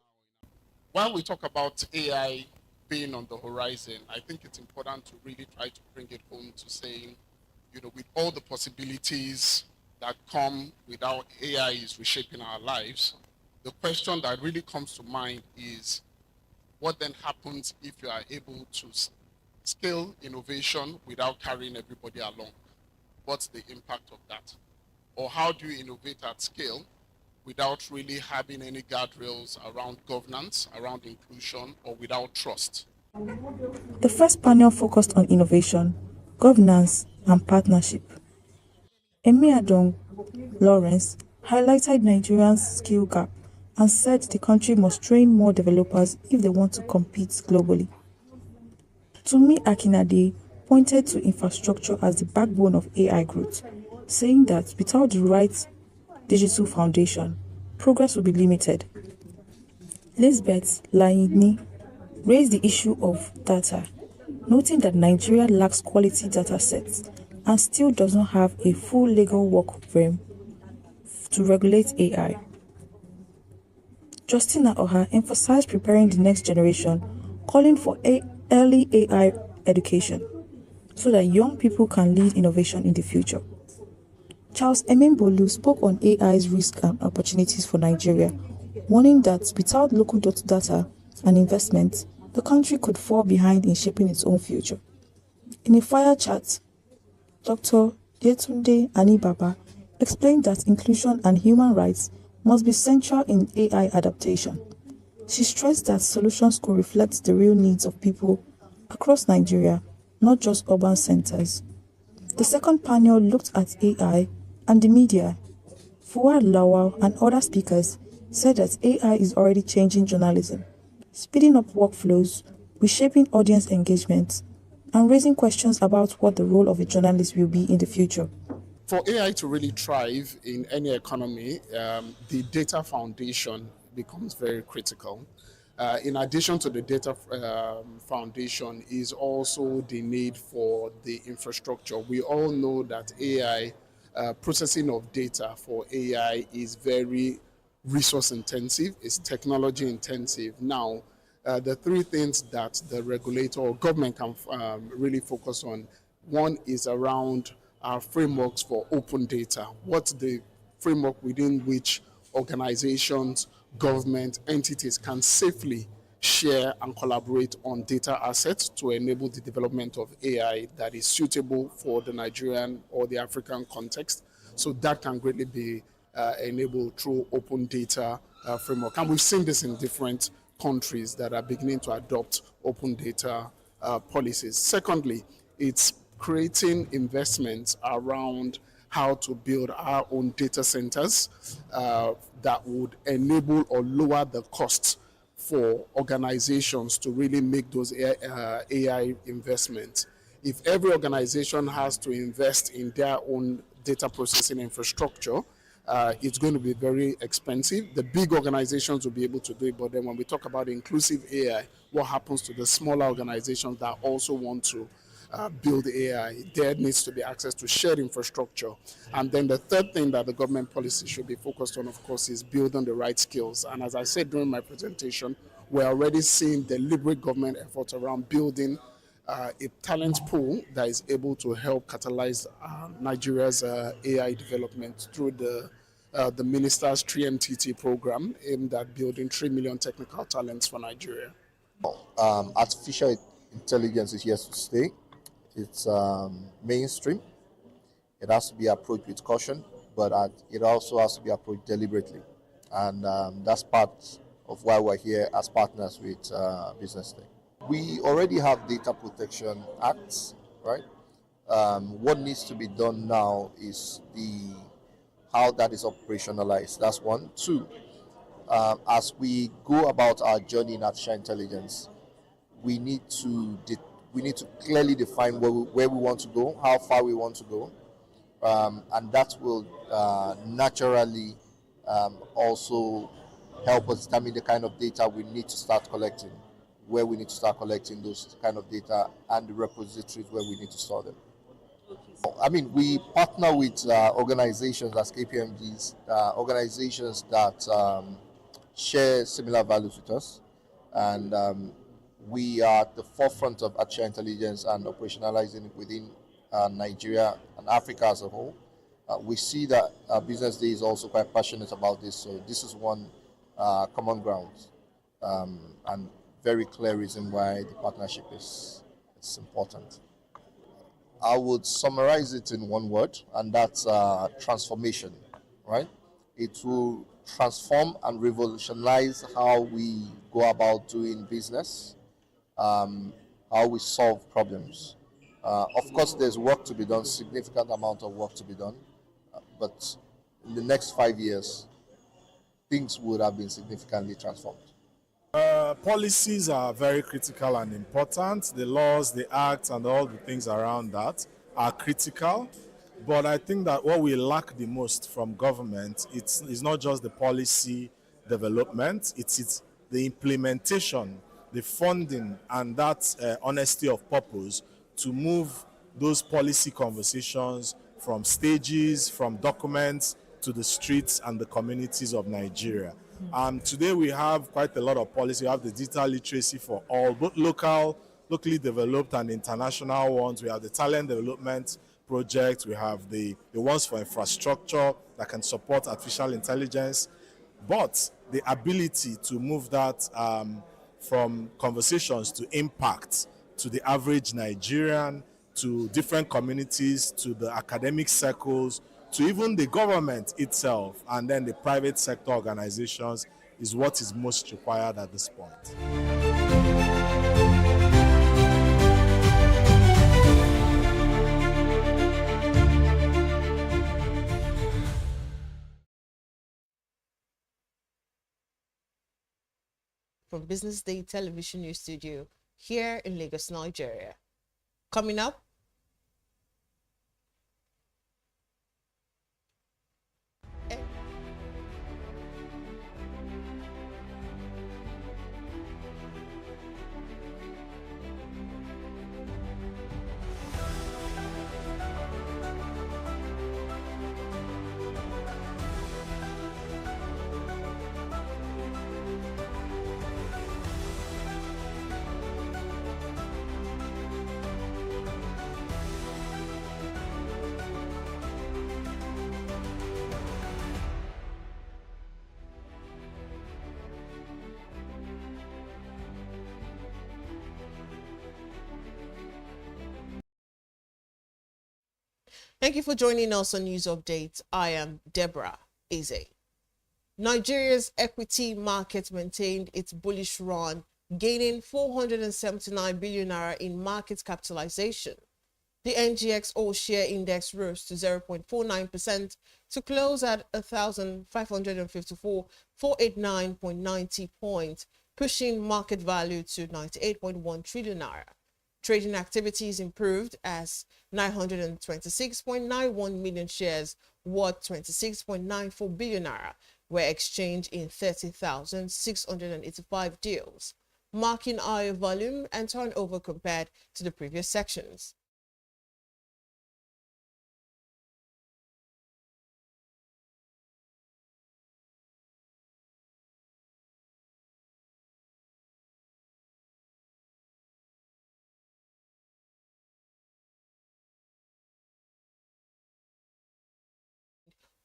Speaker 25: When we talk about AI being on the horizon, I think it's important to really try to bring it home to saying, with all the possibilities that come with how AI is reshaping our lives, the question that really comes to mind is, what then happens if you are able to scale innovation without carrying everybody along? What's the impact of that? Or how do you innovate at scale without really having any guardrails around governance, around inclusion, or without trust?
Speaker 32: The first panel focused on innovation, governance, and partnership. Emiadong Lawrence highlighted Nigeria's skill gap and said the country must train more developers if they want to compete globally. Tumi Akinade pointed to infrastructure as the backbone of AI growth, saying that without the right digital foundation, progress will be limited. Lisbeth Laini raised the issue of data, noting that Nigeria lacks quality data sets and still does not have a full legal work frame to regulate AI. Justina Oha emphasized preparing the next generation, calling for early AI education so that young people can lead innovation in the future. Charles Emembolu spoke on AI's risks and opportunities for Nigeria, warning that without local data and investment, the country could fall behind in shaping its own future. In a fire chat, Dr. Yetunde Anibaba explained that inclusion and human rights must be central in AI adaptation. She stressed that solutions could reflect the real needs of people across Nigeria, not just urban centers. The second panel looked at AI and the media. Fuad Lawal and other speakers said that AI is already changing journalism, speeding up workflows, reshaping audience engagement, and raising questions about what the role of a journalist will be in the future.
Speaker 25: For AI to really thrive in any economy, the data foundation becomes very critical. In addition to the data foundation is also the need for the infrastructure. We all know that AI, processing of data for AI is very resource intensive, it's technology intensive. Now, the three things that the regulator or government can really focus on, one is around our frameworks for open data. What's the framework within which organizations, government, entities can safely share and collaborate on data assets to enable the development of AI that is suitable for the Nigerian or the African context. So that can greatly be enabled through open data framework. And we've seen this in different countries that are beginning to adopt open data policies. Secondly, it's creating investments around how to build our own data centers that would enable or lower the costs for organizations to really make those AI investments. If every organization has to invest in their own data processing infrastructure, it's going to be very expensive. The big organizations will be able to do it, but then when we talk about inclusive AI, what happens to the smaller organizations that also want to build AI? There needs to be access to shared infrastructure. And then the third thing that the government policy should be focused on, of course, is building the right skills. And as I said during my presentation, we're already seeing deliberate government efforts around building a talent pool that is able to help catalyze Nigeria's AI development through the minister's 3MTT program aimed at building 3 million technical talents for Nigeria.
Speaker 6: Artificial intelligence is here to stay. It's mainstream. It has to be approached with caution, but it also has to be approached deliberately. And that's part of why we're here as partners with BusinessDay. We already have data protection acts, right? What needs to be done now is how that is operationalized. That's one. Two, as we go about our journey in artificial intelligence, we need to clearly define where we want to go, how far we want to go, and that will naturally also help us determine the kind of data we need to start collecting, where we need to start collecting those kind of data, and the repositories where we need to store them. I mean, we partner with organizations as KPMGs, organizations that share similar values with us, and we are at the forefront of artificial intelligence and operationalizing it within Nigeria and Africa as a whole. We see that BusinessDay is also quite passionate about this, so this is one common ground and very clear reason why the partnership is important. I would summarize it in one word, and that's transformation, right? It will transform and revolutionize how we go about doing business, how we solve problems. Of course, there's work to be done, significant amount of work to be done, but in the next 5 years, things would have been significantly transformed.
Speaker 1: Policies are very critical and important. The laws, the acts, and all the things around that are critical. But I think that what we lack the most from government, it's not just the policy development, it's the implementation, the funding, and that honesty of purpose to move those policy conversations from stages, from documents, to the streets and the communities of Nigeria. Today we have quite a lot of policy. We have the digital literacy for all, both locally developed and international ones. We have the talent development project. We have the ones for infrastructure that can support artificial intelligence. But the ability to move that from conversations to impact to the average Nigerian, to different communities, to the academic circles, to even the government itself, and then the private sector organizations is what is most required at this point.
Speaker 4: From Business Day Television News Studio here in Lagos, Nigeria. Coming up, thank you for joining us on News Update. I am Deborah Eze. Nigeria's equity market maintained its bullish run, gaining 479 billion naira in market capitalization. The NGX All-Share Index rose to 0.49% to close at 1,554,489.90 points, pushing market value to 98.1 trillion naira. Trading activities improved as 926.91 million shares worth 26.94 billion naira were exchanged in 30,685 deals, marking higher volume and turnover compared to the previous sections.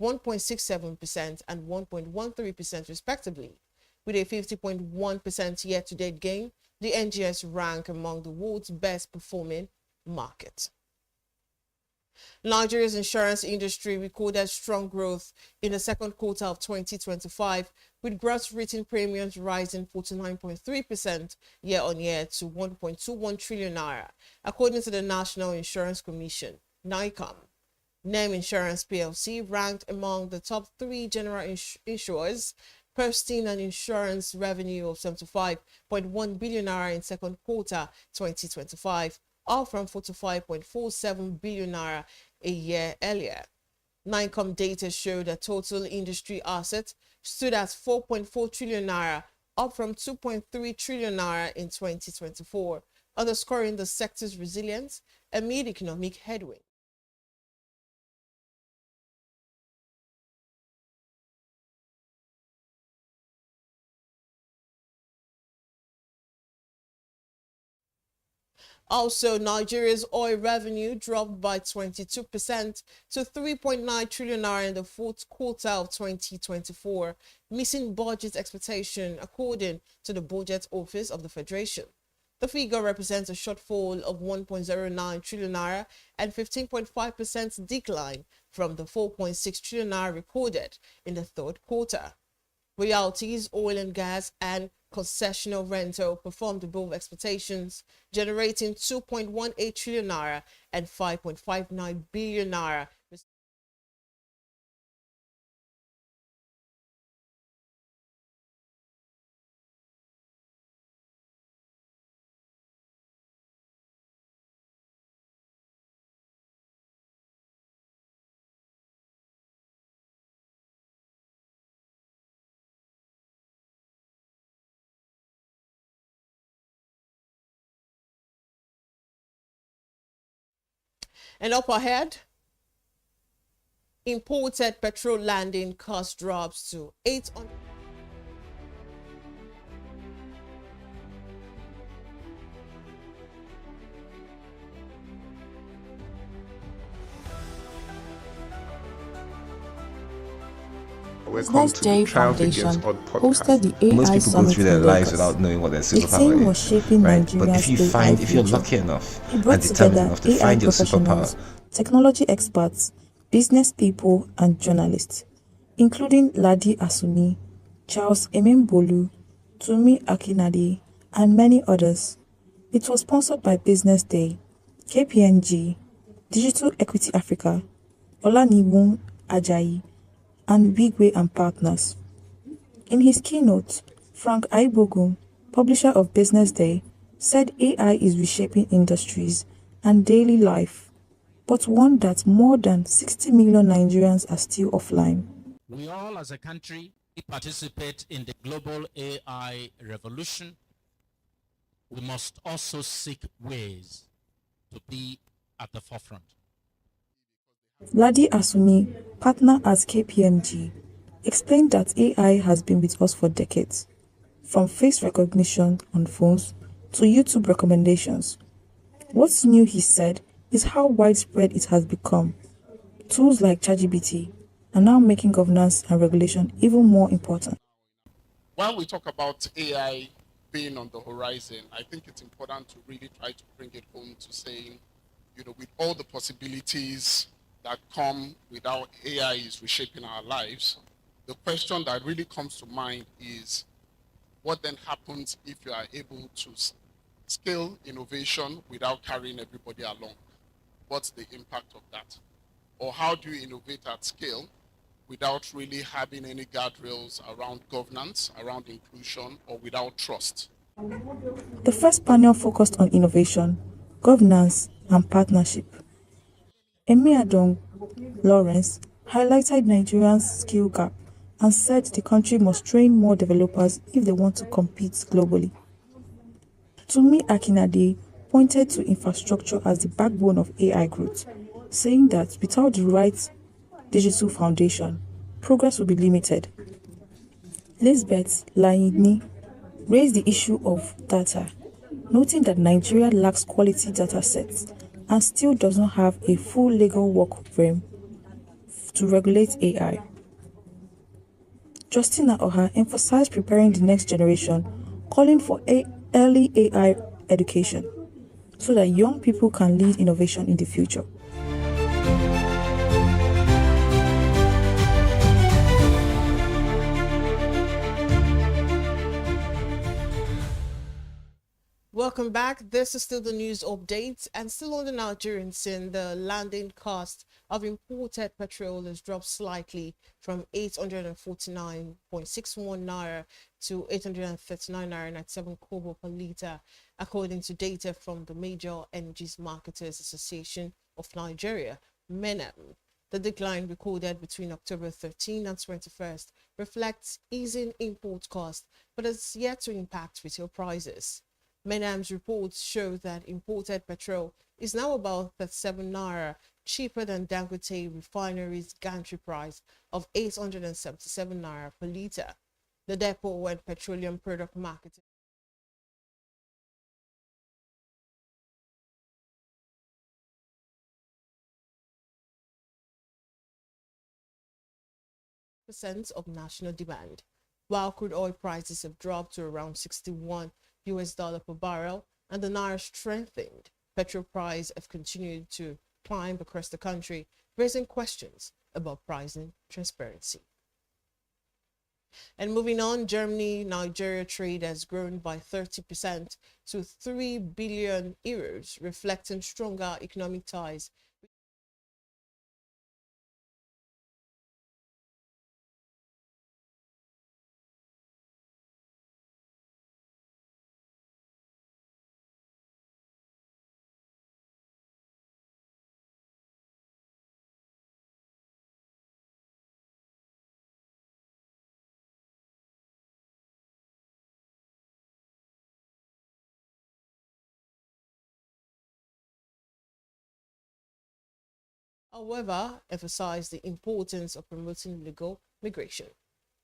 Speaker 4: .67% and 1.13% respectively. With a 50.1% year-to-date gain, the NGS rank among the world's best performing markets. Nigeria's insurance industry recorded strong growth in the second quarter of 2025, with gross written premiums rising 49.3% year-on-year to 1.21 trillion naira, according to the National Insurance Commission, NICOM. NEM Insurance PLC ranked among the top 3 general insurers, posting an insurance revenue of 75.1 billion naira in second quarter 2025, up from 45.47 billion naira a year earlier. NINCOM data showed that total industry assets stood at 4.4 trillion naira, up from 2.3 trillion naira in 2024, underscoring the sector's resilience amid economic headwinds. Also, Nigeria's oil revenue dropped by 22% to 3.9 trillion naira in the fourth quarter of 2024, missing budget expectation according to the Budget Office of the Federation. The figure represents a shortfall of 1.09 trillion naira and 15.5% decline from the 4.6 trillion naira recorded in the third quarter. Royalties, oil and gas, and concessional rental performed above expectations, generating 2.18 trillion naira and 5.59 billion naira. And up ahead, imported petrol landing cost drops to 800.
Speaker 32: BusinessDay Foundation hosted the AI
Speaker 7: Most people go
Speaker 32: Summit
Speaker 7: through their
Speaker 32: in
Speaker 7: lives
Speaker 32: Lagos.
Speaker 7: without knowing what their
Speaker 32: The
Speaker 7: superpower
Speaker 32: team was
Speaker 7: is,
Speaker 32: shaping
Speaker 7: right? But
Speaker 32: Nigeria's
Speaker 7: if you're
Speaker 32: future.
Speaker 7: lucky enough
Speaker 32: It brought
Speaker 7: and determined
Speaker 32: together
Speaker 7: enough to
Speaker 32: AI
Speaker 7: find your
Speaker 32: professionals,
Speaker 7: superpower,
Speaker 32: technology experts, business people, and journalists, including Ladi Asuni, Charles Emembolu, Tumi Akinade, and many others. It was sponsored by Business Day, KPNG, Digital Equity Africa, Olanibun Ajayi, and Bigway and Partners. In his keynote, Frank Aibogun, publisher of Business Day, said AI is reshaping industries and daily life, but warned that more than 60 million Nigerians are still offline.
Speaker 33: We all as a country participate in the global AI revolution. We must also seek ways to be at the forefront.
Speaker 32: Ladi Asuni, partner at KPMG, explained that AI has been with us for decades, from face recognition on phones to YouTube recommendations. What's new, he said, is how widespread it has become. Tools like ChatGPT are now making governance and regulation even more important.
Speaker 25: When we talk about AI being on the horizon, I think it's important to really try to bring it home to saying, with all the possibilities that come with how AI is reshaping our lives, the question that really comes to mind is, what then happens if you are able to scale innovation without carrying everybody along? What's the impact of that? Or how do you innovate at scale without really having any guardrails around governance, around inclusion, or without trust?
Speaker 32: The first panel focused on innovation, governance, and partnership. Emiadong Lawrence highlighted Nigeria's skill gap and said the country must train more developers if they want to compete globally. Tumi Akinade pointed to infrastructure as the backbone of AI growth, saying that without the right digital foundation, progress will be limited. Lisbeth Laini raised the issue of data, noting that Nigeria lacks quality data sets and still does not have a full legal work frame to regulate AI. Justina Oha emphasized preparing the next generation, calling for early AI education so that young people can lead innovation in the future.
Speaker 4: Welcome back. This is still the news update, and still on the Nigerian scene, the landing cost of imported petrol has dropped slightly from 849.61 naira to 839 naira 97 kobo per litre, according to data from the Major Energies Marketers Association of Nigeria, MENAM. The decline recorded between October 13 and 21st reflects easing import costs, but has yet to impact retail prices. MENAM's reports show that imported petrol is now about 37 naira cheaper than Dangote Refinery's gantry price of 877 naira per litre. The depot and petroleum product marketing percent of national demand, while crude oil prices have dropped to around 61 US dollar per barrel and the naira strengthened. Petrol prices have continued to climb across the country, raising questions about pricing transparency. And moving on, Germany-Nigeria trade has grown by 30% to 3 billion euros, reflecting stronger economic ties. However, emphasized the importance of promoting legal migration.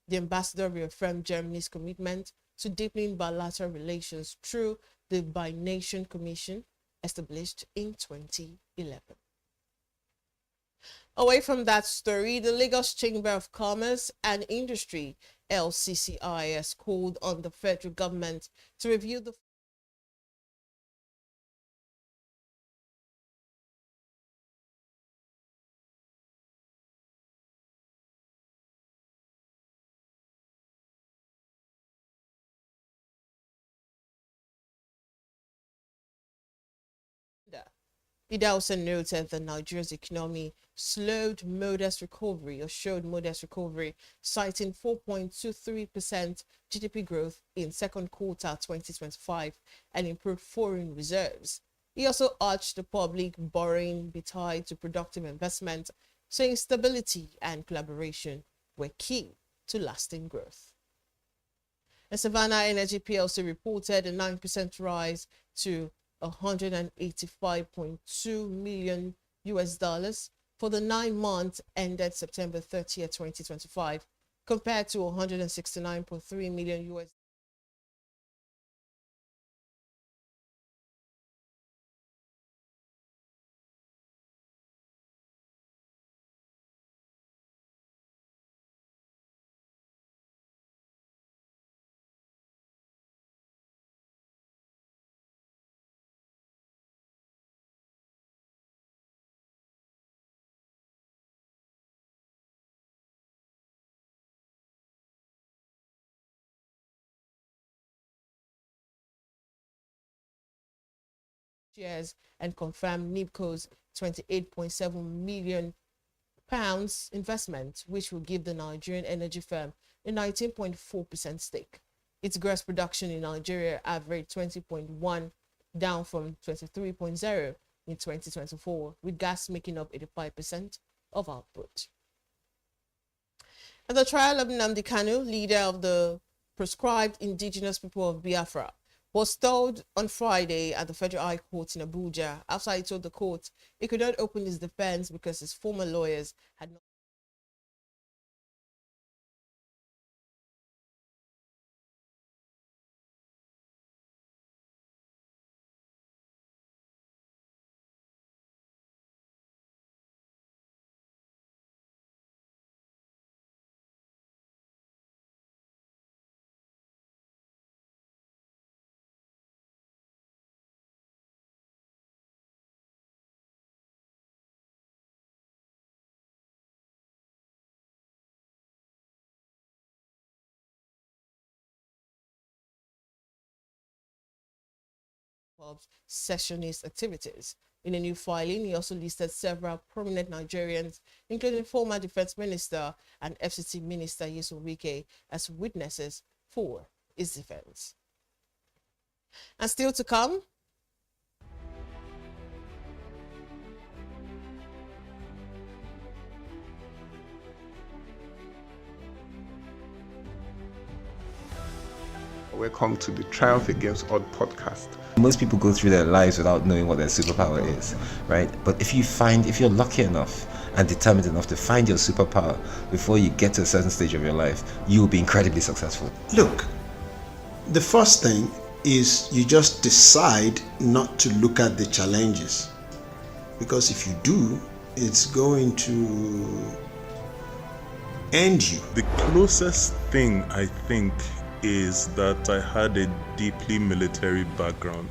Speaker 4: The ambassador reaffirmed Germany's commitment to deepening bilateral relations through the Bi-Nation Commission established in 2011. Away from that story, the Lagos Chamber of Commerce and Industry, LCCI, has called on the federal government to review the It also noted that Nigeria's economy showed modest recovery, citing 4.23% GDP growth in second quarter 2025 and improved foreign reserves. He also urged the public borrowing be tied to productive investment, saying stability and collaboration were key to lasting growth. And Savannah Energy PLC reported a 9% rise to 185.2 million US dollars for the 9 months ended September 30th, 2025, compared to 169.3 million US shares and confirmed NIPCO's 28.7 million pounds investment, which will give the Nigerian energy firm a 19.4% stake. Its gross production in Nigeria averaged 20.1, down from 23.0 in 2024, with gas making up 85% of output. And the trial of Nnamdi Kanu, leader of the proscribed indigenous people of Biafra, was told on Friday at the Federal High Court in Abuja after he told the court he could not open his defense because his former lawyers had not secessionist activities. In a new filing, he also listed several prominent Nigerians, including former Defense Minister and FCT Minister Yeso Wike, as witnesses for his defense. And still to come,
Speaker 7: Welcome to the Triumph Against Odd podcast.
Speaker 8: Most people go through their lives without knowing what their superpower is, right? But if you're lucky enough and determined enough to find your superpower before you get to a certain stage of your life, you will be incredibly successful.
Speaker 10: Look, the first thing is you just decide not to look at the challenges, because if you do, it's going to end you.
Speaker 13: The closest thing I think is that I had a deeply military background,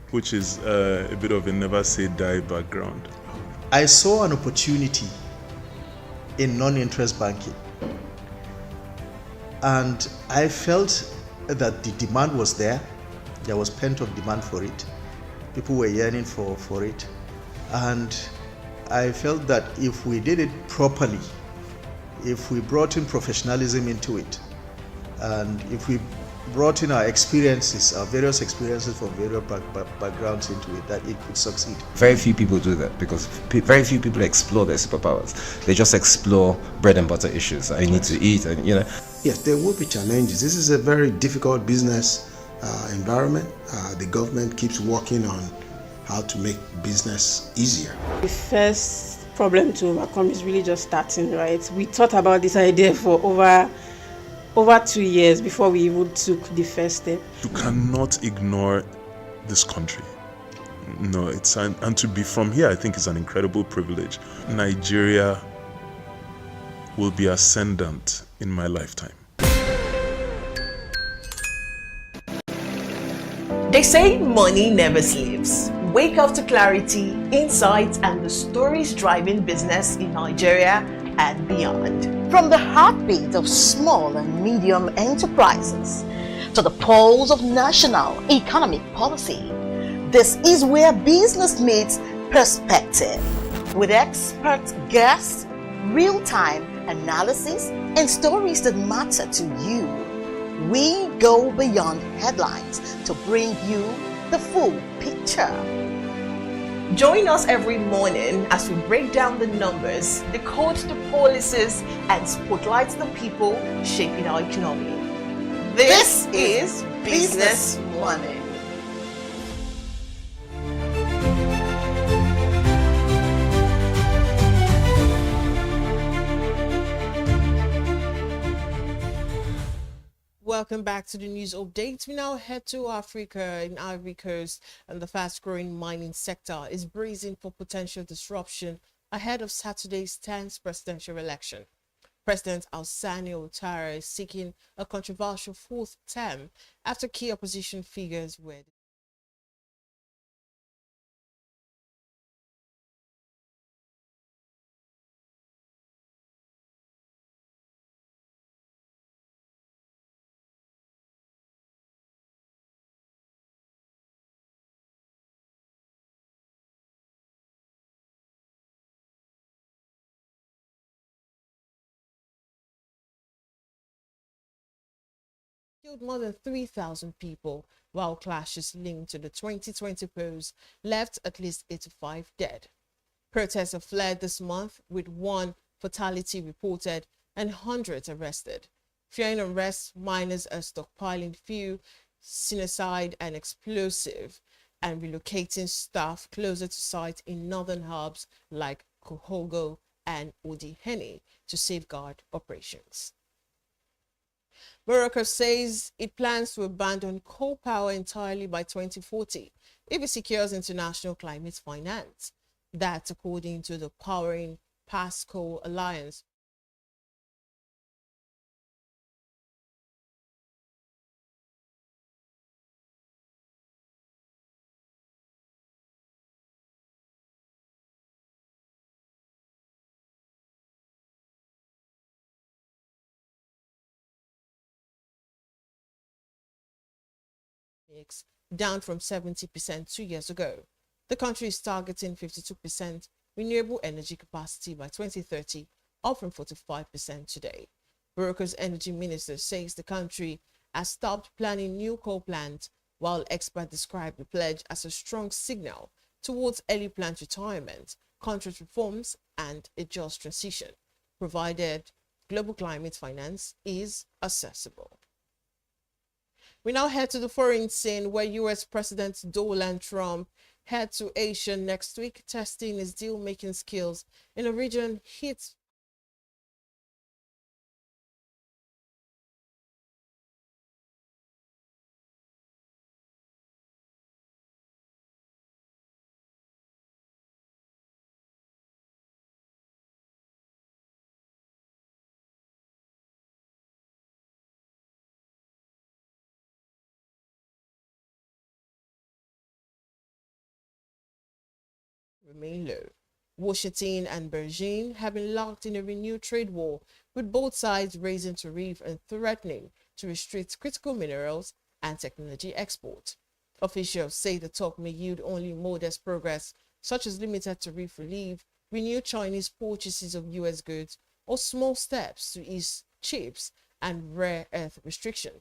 Speaker 13: which is a bit of a never say die background.
Speaker 14: I saw an opportunity in non-interest banking, and I felt that the demand was there. There was pent-up demand for it. People were yearning for it, and I felt that if we did it properly, if we brought in professionalism into it, and if we brought in our experiences, our various experiences from various backgrounds into it, that it could succeed.
Speaker 8: Very few people do that because very few people explore their superpowers. They just explore bread and butter issues. I need to eat, and
Speaker 10: Yes, there will be challenges. This is a very difficult business environment. The government keeps working on how to make business easier.
Speaker 15: The first problem to overcome is really just starting, right? We thought about this idea for over 2 years before we even took the first step.
Speaker 13: You cannot ignore this country. No, and to be from here, I think is an incredible privilege. Nigeria will be ascendant in my lifetime.
Speaker 16: They say money never sleeps. Wake up to clarity, insights, and the stories driving business in Nigeria and beyond.
Speaker 28: From the heartbeat of small and medium enterprises to the pulse of national economic policy, this is where business meets perspective. With expert guests, real-time analysis, and stories that matter to you, we go beyond headlines to bring you the full picture.
Speaker 16: Join us every morning as we break down the numbers, decode the policies, and spotlight the people shaping our economy. This is Business Money.
Speaker 4: Welcome back to the news update. We now head to Africa. In Ivory Coast, and the fast-growing mining sector is bracing for potential disruption ahead of Saturday's 10th presidential election. President Alassane Ouattara is seeking a controversial fourth term after key opposition figures were killed more than 3,000 people, while clashes linked to the 2020 polls left at least 85 dead. Protests have flared this month, with 1 fatality reported and hundreds arrested. Fearing unrest, miners are stockpiling fuel, cyanide, and explosive, and relocating staff closer to sites in northern hubs like Kohogo and Odihene to safeguard operations. Morocco says it plans to abandon coal power entirely by 2040 if it secures international climate finance. That's according to the Powering Past Coal Alliance. Down from 70% 2 years ago. The country is targeting 52% renewable energy capacity by 2030, up from 45% today. Morocco's energy minister says the country has stopped planning new coal plants, while experts describe the pledge as a strong signal towards early plant retirement, contract reforms, and a just transition, provided global climate finance is accessible. We now head to the foreign scene where U.S. President Donald Trump head to Asia next week, testing his deal-making skills in a region hit remain low. Washington and Beijing have been locked in a renewed trade war, with both sides raising tariffs and threatening to restrict critical minerals and technology export. Officials say the talk may yield only modest progress, such as limited tariff relief, renewed Chinese purchases of U.S. goods, or small steps to ease chips and rare earth restriction.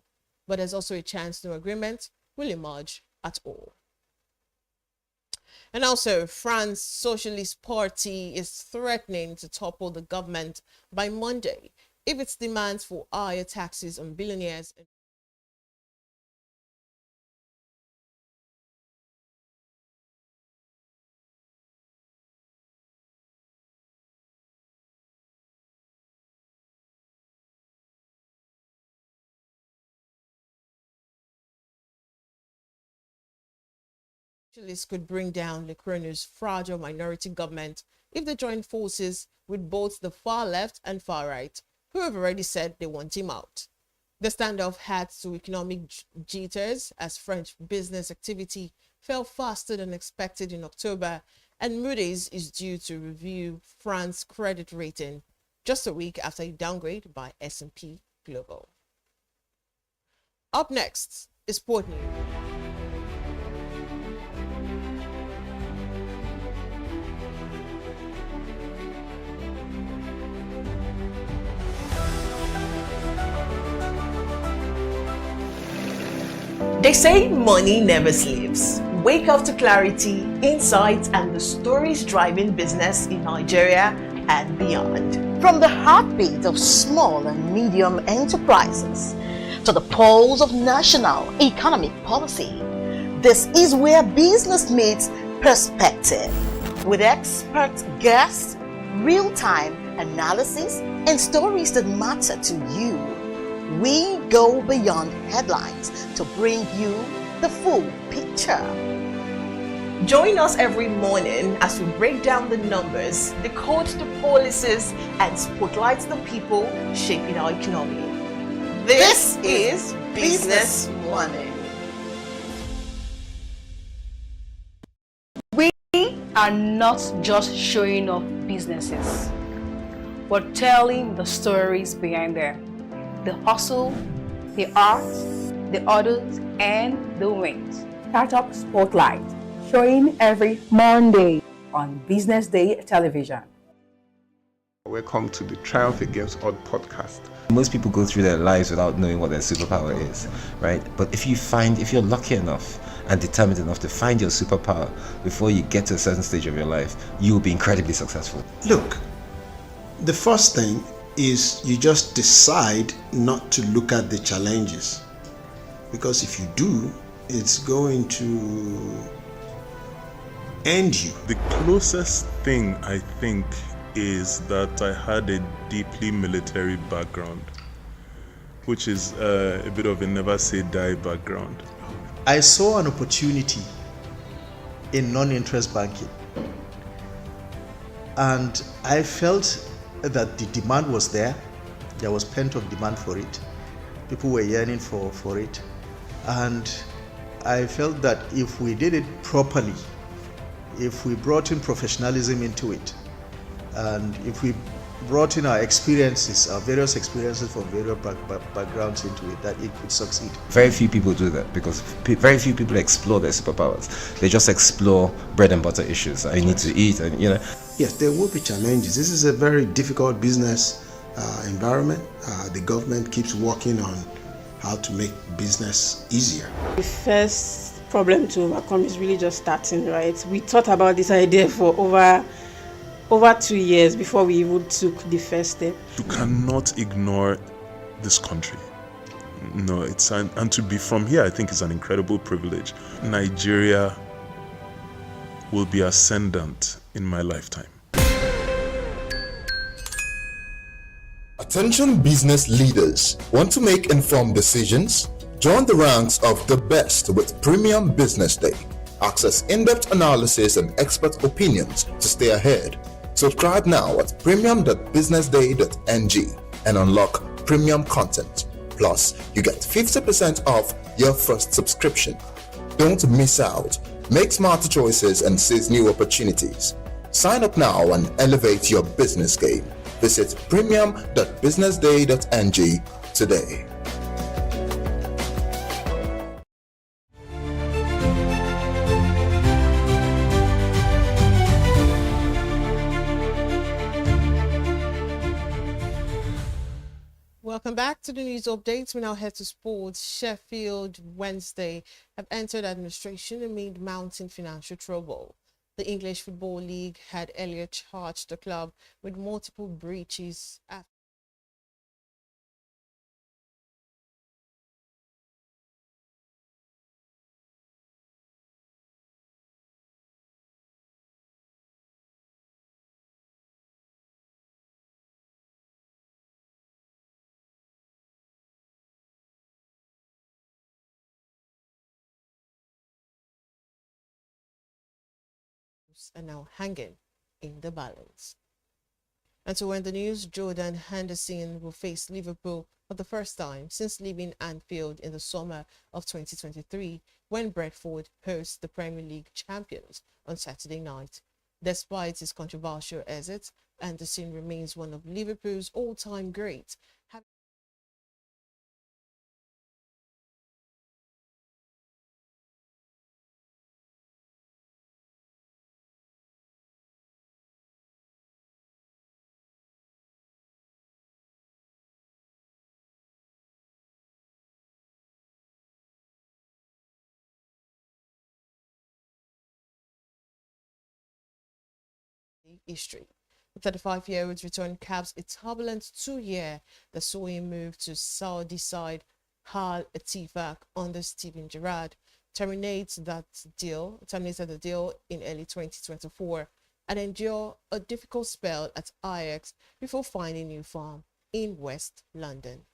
Speaker 4: But there's also a chance no agreement will emerge at all. And also, France's Socialist Party is threatening to topple the government by Monday if its demands for higher taxes on billionaires could bring down Macron's fragile minority government if they join forces with both the far left and far right, who have already said they want him out. The standoff had to economic jitters as French business activity fell faster than expected in October, and Moody's is due to review France's credit rating just a week after a downgrade by S&P Global. Up next is Sport News.
Speaker 16: They say money never sleeps. Wake up to clarity, insights, and the stories driving business in Nigeria and beyond.
Speaker 28: From the heartbeat of small and medium enterprises to the pulse of national economic policy, this is where business meets perspective. With expert guests, real-time analysis, and stories that matter to you. We go beyond headlines to bring you the full picture.
Speaker 16: Join us every morning as we break down the numbers, decode the policies, and spotlight the people shaping our economy. This is Business Morning.
Speaker 2: We are not just showing off businesses, but telling the stories behind them. The hustle, the art, the orders, and the wins.
Speaker 3: Startup Spotlight, showing every Monday on Business Day television.
Speaker 7: Welcome to the Triumph Against Odd podcast.
Speaker 8: Most people go through their lives without knowing what their superpower is, right? But if you're lucky enough and determined enough to find your superpower before you get to a certain stage of your life, you'll be incredibly successful.
Speaker 10: Look, the first thing is you just decide not to look at the challenges, because if you do, it's going to end you.
Speaker 13: The closest thing I think is that I had a deeply military background, which is a bit of a never say die background.
Speaker 14: I saw an opportunity in non-interest banking, and I felt that the demand was there. There was pent-up demand for it. People were yearning for it. And I felt that if we did it properly, if we brought in professionalism into it, and if we brought in our experiences, our various experiences from various backgrounds into it, that it could succeed.
Speaker 8: Very few people do that because very few people explore their superpowers. They just explore bread and butter issues. I need to eat, and
Speaker 10: Yes, there will be challenges. This is a very difficult business environment. The government keeps working on how to make business easier.
Speaker 15: The first problem to overcome is really just starting, right? We thought about this idea for over 2 years before we even took the first step.
Speaker 13: You cannot ignore this country. No, and to be from here, I think is an incredible privilege. Nigeria will be ascendant in my lifetime.
Speaker 5: Attention business leaders. Want to make informed decisions? Join the ranks of the best with Premium Business Day. Access in-depth analysis and expert opinions to stay ahead. Subscribe now at premium.businessday.ng and unlock premium content. Plus, you get 50% off your first subscription. Don't miss out. Make smarter choices and seize new opportunities. Sign up now and elevate your business game. Visit premium.businessday.ng today.
Speaker 4: Welcome back to the news updates. We now head to sports. Sheffield Wednesday have entered administration amid mounting financial trouble. The English Football League had earlier charged the club with multiple breaches after are now hanging in the balance. And so when the news, Jordan Henderson will face Liverpool for the first time since leaving Anfield in the summer of 2023 when Brentford hosts the Premier League champions on Saturday night. Despite his controversial exit, Henderson remains one of Liverpool's all-time greats. History. The 35-year-old returned caps a turbulent 2-year that saw him move to Saudi side Al Ettifaq under Steven Gerrard, terminated the deal in early 2024 and endure a difficult spell at Ajax before finding new farm in West London.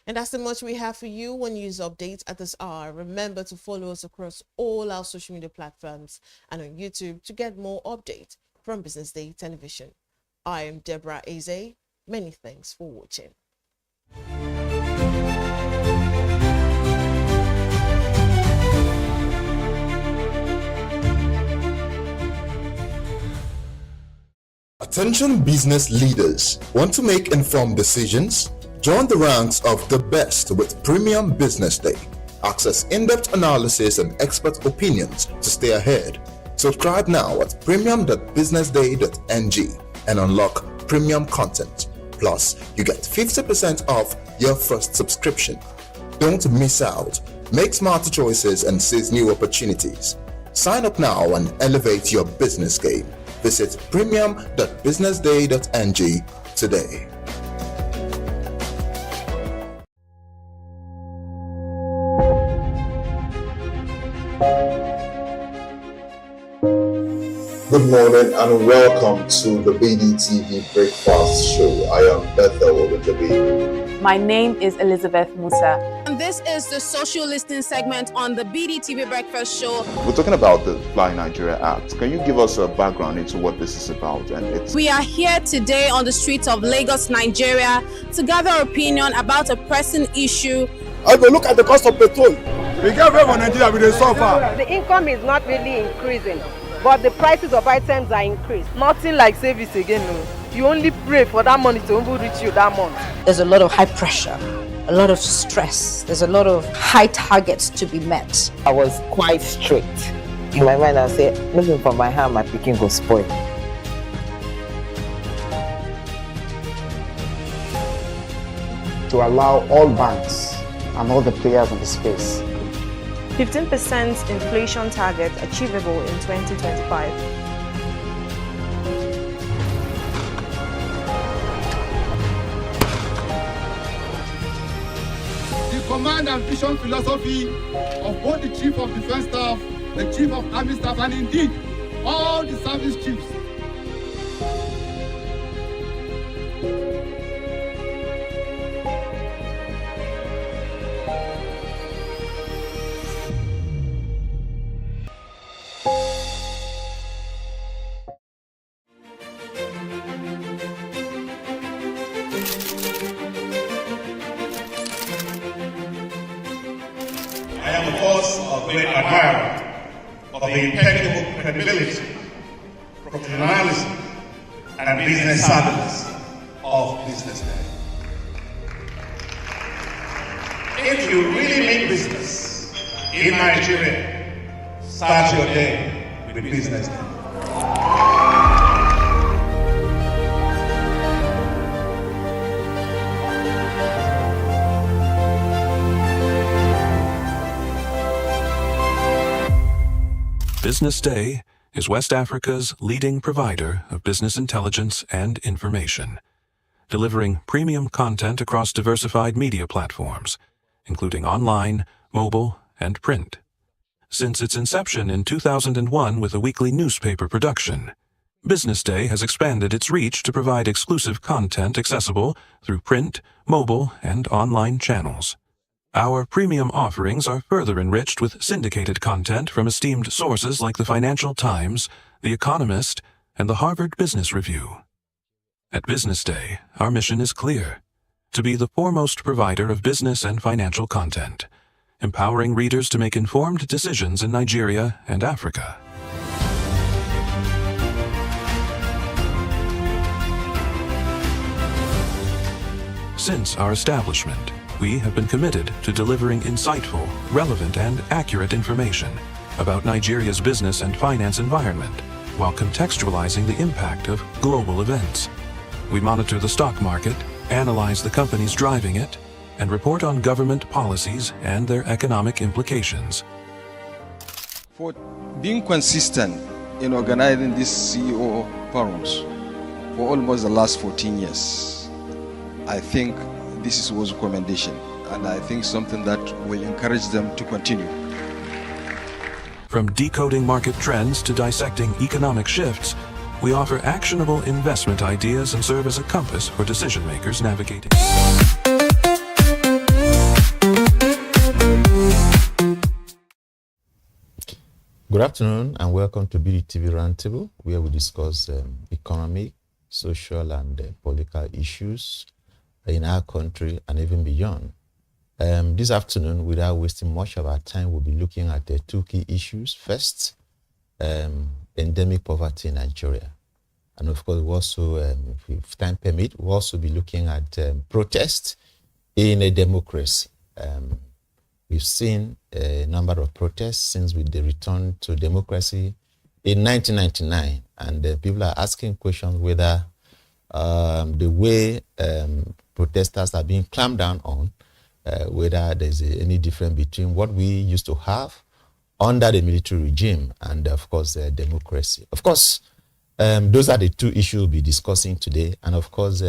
Speaker 4: And that's the much we have for you on news updates at this hour. Remember to follow us across all our social media platforms and on YouTube to get more updates from Business Day Television. I am Deborah Eze. Many thanks for watching.
Speaker 5: Attention business leaders. Want to make informed decisions? Join the ranks of the best with Premium Business Day. Access in-depth analysis and expert opinions to stay ahead. Subscribe now at premium.businessday.ng and unlock premium content. Plus, you get 50% off your first subscription. Don't miss out. Make smarter choices and seize new opportunities. Sign up now and elevate your business game. Visit premium.businessday.ng today.
Speaker 9: Good morning and welcome to the BDTV Breakfast Show. I am Bethel Olajabi.
Speaker 11: My name is Elizabeth Musa.
Speaker 12: And this is the social listening segment on the BDTV Breakfast Show.
Speaker 9: We're talking about the Fly Nigeria Act. Can you give us a background into what this is about?
Speaker 12: We are here today on the streets of Lagos, Nigeria, to gather opinion about a pressing issue.
Speaker 17: I will look at the cost of petrol. We get very Nigeria with the suffer.
Speaker 27: The income is not really increasing, but the prices of items are increased. Nothing like savings again. No. You only pray for that money to reach you that month.
Speaker 18: There's a lot of high pressure, a lot of stress. There's a lot of high targets to be met.
Speaker 29: I was quite strict. In my mind, I said, looking for my hand, my picking will spoil.
Speaker 30: To allow all banks and all the players in the space
Speaker 31: 15% inflation target achievable in 2025.
Speaker 17: command and vision philosophy of both the Chief of Defense Staff, the Chief of Army Staff, and indeed all the service chiefs.
Speaker 1: I am, of course, a great admirer of the impeccable credibility, professionalism, and business savviness of BusinessDay. If you really mean business in Nigeria, start your day with BusinessDay.
Speaker 6: BusinessDay is West Africa's leading provider of business intelligence and information, delivering premium content across diversified media platforms, including online, mobile, and print. Since its inception in 2001 with a weekly newspaper production, BusinessDay has expanded its reach to provide exclusive content accessible through print, mobile, and online channels. Our premium offerings are further enriched with syndicated content from esteemed sources like the Financial Times, The Economist, and the Harvard Business Review. At BusinessDay, our mission is clear: to be the foremost provider of business and financial content, empowering readers to make informed decisions in Nigeria and Africa. Since our establishment, we have been committed to delivering insightful, relevant, and accurate information about Nigeria's business and finance environment, while contextualizing the impact of global events. We monitor the stock market, analyze the companies driving it, and report on government policies and their economic implications.
Speaker 19: For being consistent in organizing these CEO forums for almost the last 14 years, I think this was a commendation, and I think something that will encourage them to continue.
Speaker 6: From decoding market trends to dissecting economic shifts, we offer actionable investment ideas and serve as a compass for decision makers navigating.
Speaker 20: Good afternoon and welcome to bdtv Roundtable, where we discuss economic, social, and political issues in our country and even beyond. This afternoon, without wasting much of our time, we'll be looking at the two key issues. First, endemic poverty in Nigeria. And of course, we'll also, if time permit, we'll also be looking at protest in a democracy. We've seen a number of protests since the return to democracy in 1999, and people are asking questions whether the way protesters are being clamped down on, whether there's any difference between what we used to have under the military regime and, of course, democracy. Of course, those are the two issues we'll be discussing today. And, of course,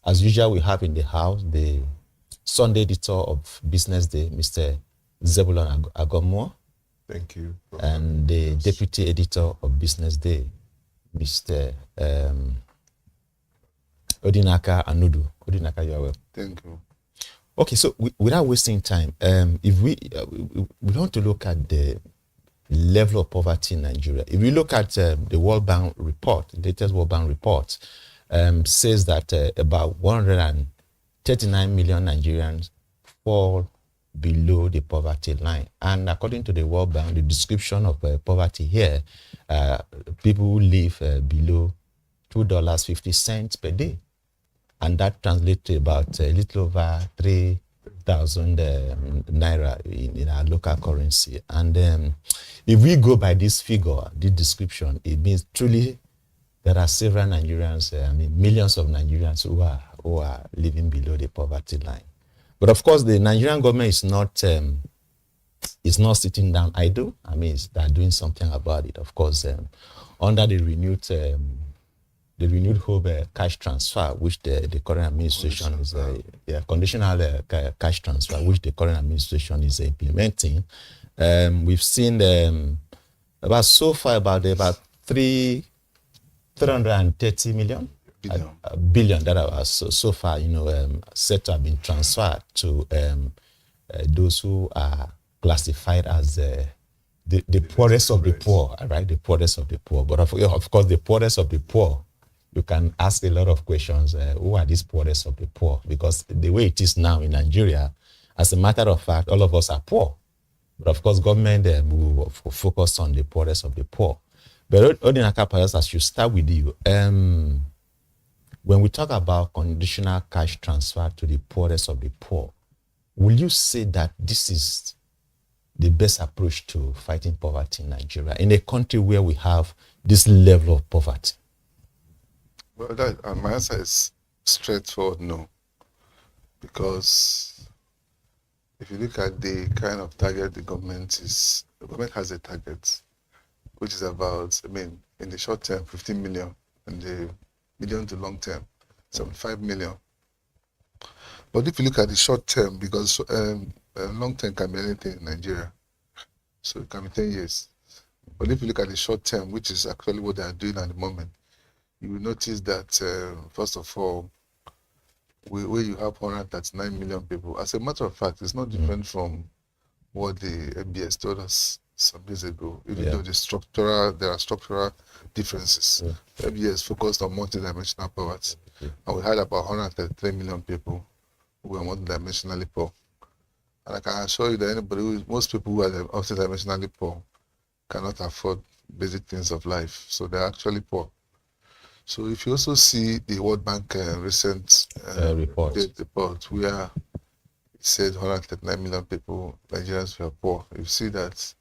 Speaker 20: as usual, we have in the house the Sunday editor of BusinessDay, Mr. Zebulon Agomwo.
Speaker 7: Thank you.
Speaker 20: And the deputy editor of BusinessDay, Mr. Odinaka Anudu. Odinaka, you are welcome.
Speaker 7: Thank you.
Speaker 20: Okay, so without wasting time, if we want to look at the level of poverty in Nigeria, if we look at the World Bank report, the latest World Bank report, says that about 139 million Nigerians fall below the poverty line. And according to the World Bank, the description of poverty here, people who live below $2.50 per day. And that translates to about a little over 3,000 naira in our local currency. And if we go by this figure, this description, it means truly there are several Nigerians, millions of Nigerians who are living below the poverty line. But of course, the Nigerian government is not sitting down idle. They're doing something about it. Of course, under the renewed the renewed hope cash transfer, which the current administration is conditional cash transfer, which the current administration is implementing. We've seen about 330 million billion that are so far, set to have been transferred to those who are classified as the poorest of the poor, right? The poorest of the poor. But of course, the poorest of the poor, you can ask a lot of questions. Who are these poorest of the poor? Because the way it is now in Nigeria, as a matter of fact, all of us are poor. But of course, government will focus on the poorest of the poor. But Odinaka, perhaps I should start with you. When we talk about conditional cash transfer to the poorest of the poor, will you say that this is the best approach to fighting poverty in Nigeria, in a country where we have this level of poverty?
Speaker 2: Well, my answer is straightforward no. Because if you look at the kind of target the government has a target, which is about, in the short term, 15 million, and the medium to long term, 75 million. But if you look at the short term, because long term can be anything in Nigeria, so it can be 10 years. But if you look at the short term, which is actually what they are doing at the moment, you will notice that, first of all, where you have 139 million people, as a matter of fact, it's not different from what the MBS told us some days ago, even though there are structural differences. MBS focused on multidimensional poverty, and we had about 133 million people who were multidimensionally poor. And I can assure you that most people who are multidimensionally poor cannot afford basic things of life, so they're actually poor. So if you also see the World Bank recent report where it said 139 million people, Nigerians were poor, you see that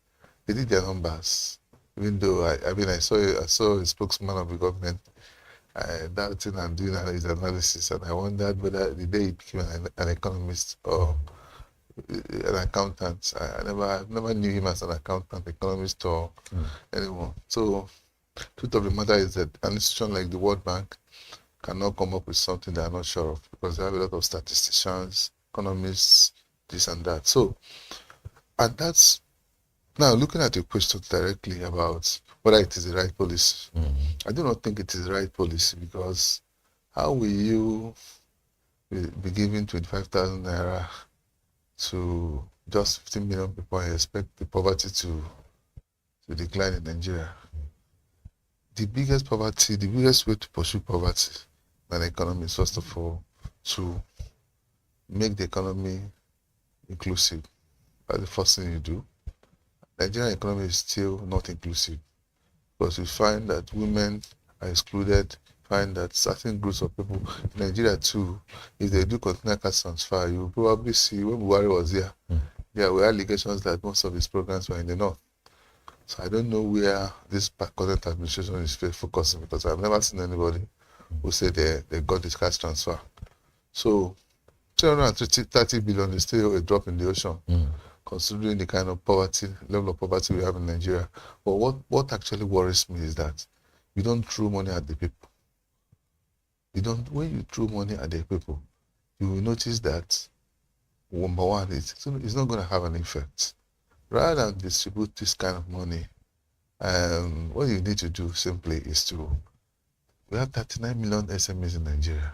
Speaker 2: they did their numbers. Even though I saw a spokesman of the government doubting and doing his analysis, and I wondered whether the day he became an economist or an accountant. I never knew him as an accountant, economist, or anyone. So, truth of the matter is that an institution like the World Bank cannot come up with something they are not sure of, because they have a lot of statisticians, economists, this and that. So, and that's now looking at your question directly about whether it is the right policy. I do not think it is the right policy, because how will you be giving 25,000 naira to just 15 million people and expect the poverty to decline in Nigeria? The biggest way to pursue poverty in an economy is, first of all, to make the economy inclusive. That's the first thing you do. Nigerian economy is still not inclusive, because you find that women are excluded, find that certain groups of people in Nigeria too, if they do continental cash transfer, you will probably see, when Buhari was here, there were allegations that most of his programs were in the north. So I don't know where this current administration is focusing, because I've never seen anybody who said they got this cash transfer. So 330 billion is still a drop in the ocean, considering the kind of level of poverty we have in Nigeria. But what actually worries me is that you don't throw money at the people. When you throw money at the people, you will notice that, number one, it's not going to have an effect. Rather than distribute this kind of money, what you need to do simply is we have 39 million SMEs in Nigeria.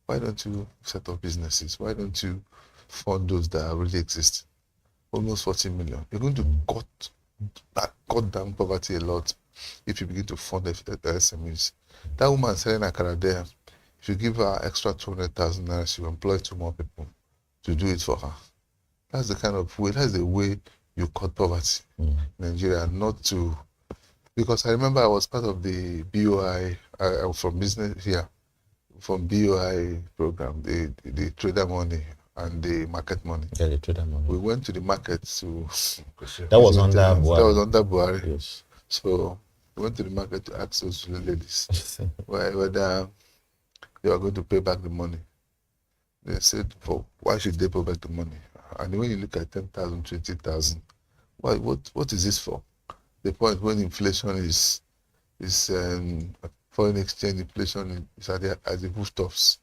Speaker 2: Why don't you set up businesses? Why don't you fund those that already exist? Almost 40 million. You're going to cut down poverty a lot if you begin to fund the SMEs. That woman selling akara there, if you give her extra 200,000 naira, she will employ 2 more people to do it for her. That's the way you cut poverty in Nigeria, not to, because I remember I was part of the BOI, from business here, from BOI program, the trader money and the market money.
Speaker 20: Yeah, the trader money.
Speaker 2: We went to the market to...
Speaker 20: That was under Buhari.
Speaker 2: That was under Buhari.
Speaker 20: Yes.
Speaker 2: So we went to the market to ask those ladies whether they were going to pay back the money. They said, why should they pay back the money? And when you look at 10,000, 20,000, what is this for? The point when inflation is foreign exchange inflation is at the rooftops.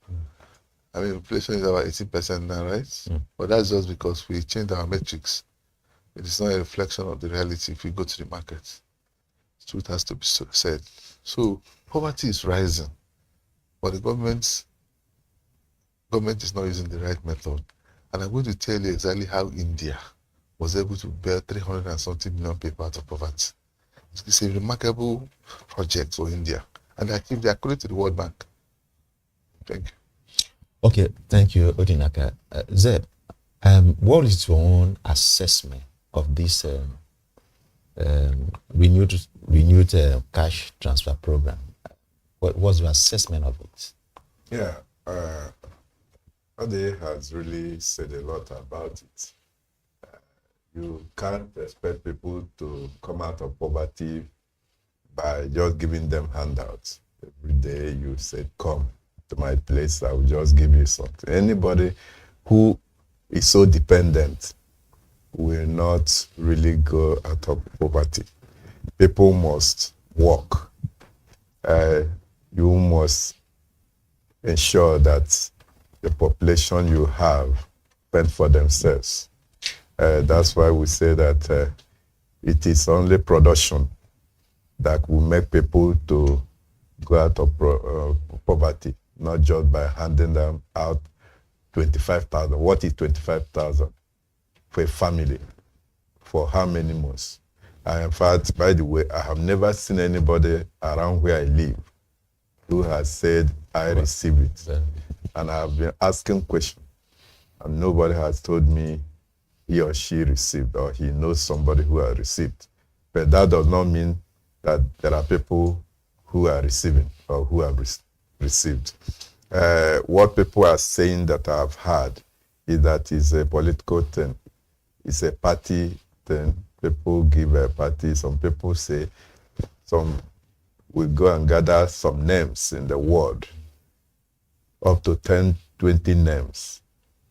Speaker 2: I mean, inflation is about 18% now, right? But that's just because we changed our metrics. It is not a reflection of the reality if we go to the market. The truth has to be said. So poverty is rising, but the government is not using the right method. And I'm going to tell you exactly how India was able to bail 300 and something million people out of poverty. It's a remarkable project for India, and they achieved their according to the World Bank. Thank you.
Speaker 20: Okay, thank you, Odinaka. Zeb, what is your own assessment of this renewed cash transfer program? What was your assessment of it?
Speaker 3: Yeah, Ade has really said a lot about it. You can't expect people to come out of poverty by just giving them handouts. Every day you say, come to my place, I will just give you something. Anybody who is so dependent will not really go out of poverty. People must work. You must ensure that the population you have fend for themselves. That's why we say that it is only production that will make people to go out of poverty, not just by handing them out 25,000. What is 25,000 for a family? For how many months? And in fact, by the way, I have never seen anybody around where I live who has said, I receive it. And I have been asking questions, and nobody has told me he or she received, or he knows somebody who has received. But that does not mean that there are people who are receiving or who have received. What people are saying that I have heard is that it's a political thing. It's a party thing. People give a party. Some people say some will go and gather some names in the world, up to 10, 20 names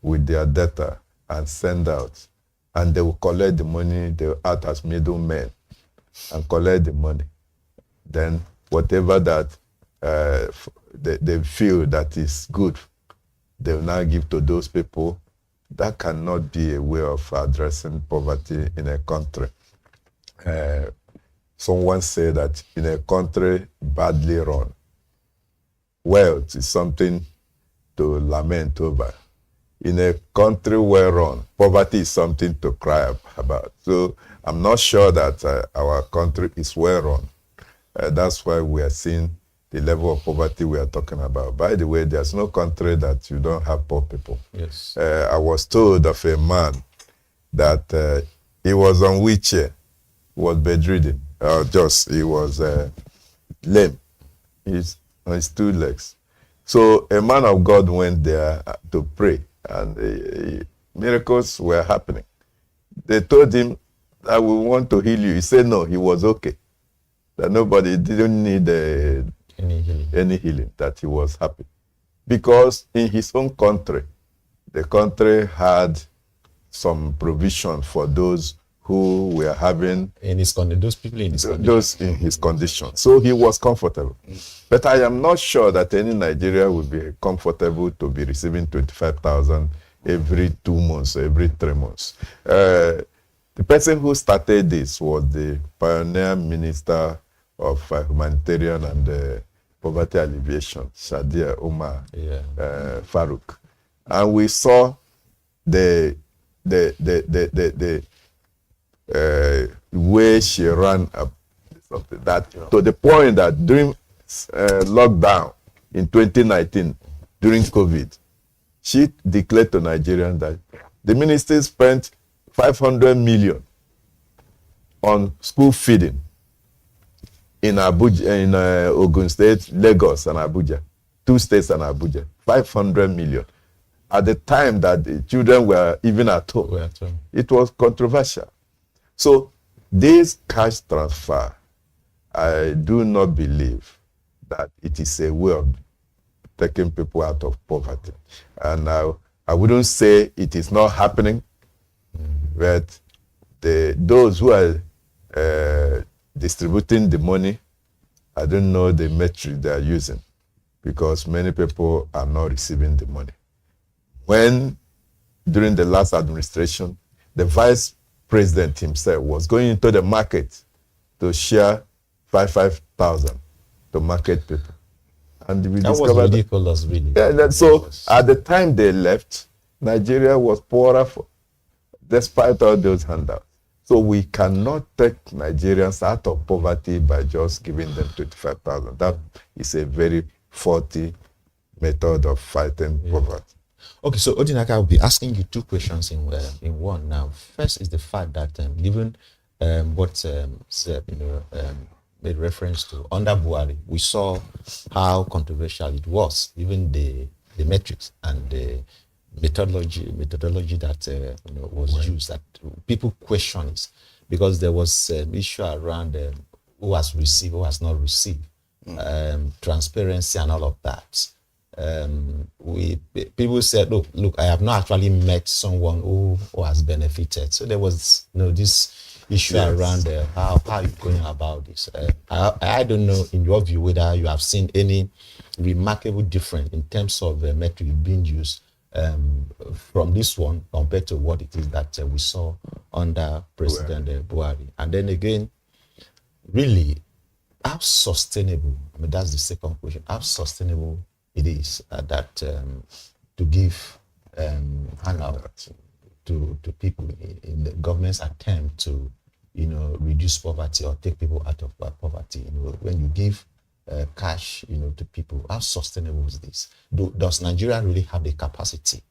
Speaker 3: with their data and send out. And they will collect the money, they will act as middlemen and collect the money. Then whatever that they feel that is good, they will now give to those people. That cannot be a way of addressing poverty in a country. Someone said that in a country badly run, wealth is something to lament over. In a country well run, poverty is something to cry about. So I'm not sure that our country is well run. That's why we are seeing the level of poverty we are talking about. By the way, there's no country that you don't have poor people.
Speaker 20: Yes.
Speaker 3: I was told of a man that he was on wheelchair, was bedridden, he was lame. He's on his two legs. So a man of God went there to pray, and miracles were happening. They told him, I will want to heal you. He said no, he was okay. That nobody didn't need any healing, that he was happy. Because in his own country, the country had some provision for those who were having
Speaker 20: those people in his condition.
Speaker 3: Those in his condition. So he was comfortable. But I am not sure that any Nigerian would be comfortable to be receiving 25,000 every 2 months, every 3 months. The person who started this was the pioneer minister of humanitarian and poverty alleviation, Shadia Omar Farouk. And we saw the way she ran up that to the point that during lockdown in 2019, during COVID, she declared to Nigerians that the ministry spent 500 million on school feeding in Abuja, in Ogun State, Lagos, and Abuja, 2 states and Abuja, 500 million. At the time that the children were even at home, it was controversial. So this cash transfer, I do not believe that it is a way of taking people out of poverty. And I wouldn't say it is not happening, but those who are distributing the money I don't know the metric they are using because many people are not receiving the money. When, during the last administration, the vice president himself was going into the market to share 5,000 to market people. And we
Speaker 20: That was
Speaker 3: discovered
Speaker 20: ridiculous, really.
Speaker 3: Yeah, so at the time they left, Nigeria was poorer despite all those handouts. So we cannot take Nigerians out of poverty by just giving them 25,000. That is a very faulty method of fighting poverty.
Speaker 20: Okay, so Odinaka, I'll be asking you two questions in one now. First is the fact that given what Seb, made reference to under Buhari, we saw how controversial it was, even the metrics and the methodology that was used, that people question it, because there was an issue around who has received, who has not received, transparency and all of that. People said, look, I have not actually met someone who has benefited. So there was this issue around how you going about this. I don't know, in your view, whether you have seen any remarkable difference in terms of the metric being used from this one compared to what it is that we saw under President Buhari. And then again, really, how sustainable, that's the second question, how sustainable it is that to give handout to people in the government's attempt to reduce poverty or take people out of poverty. When you give cash to people, how sustainable is this? Does Nigeria really have the capacity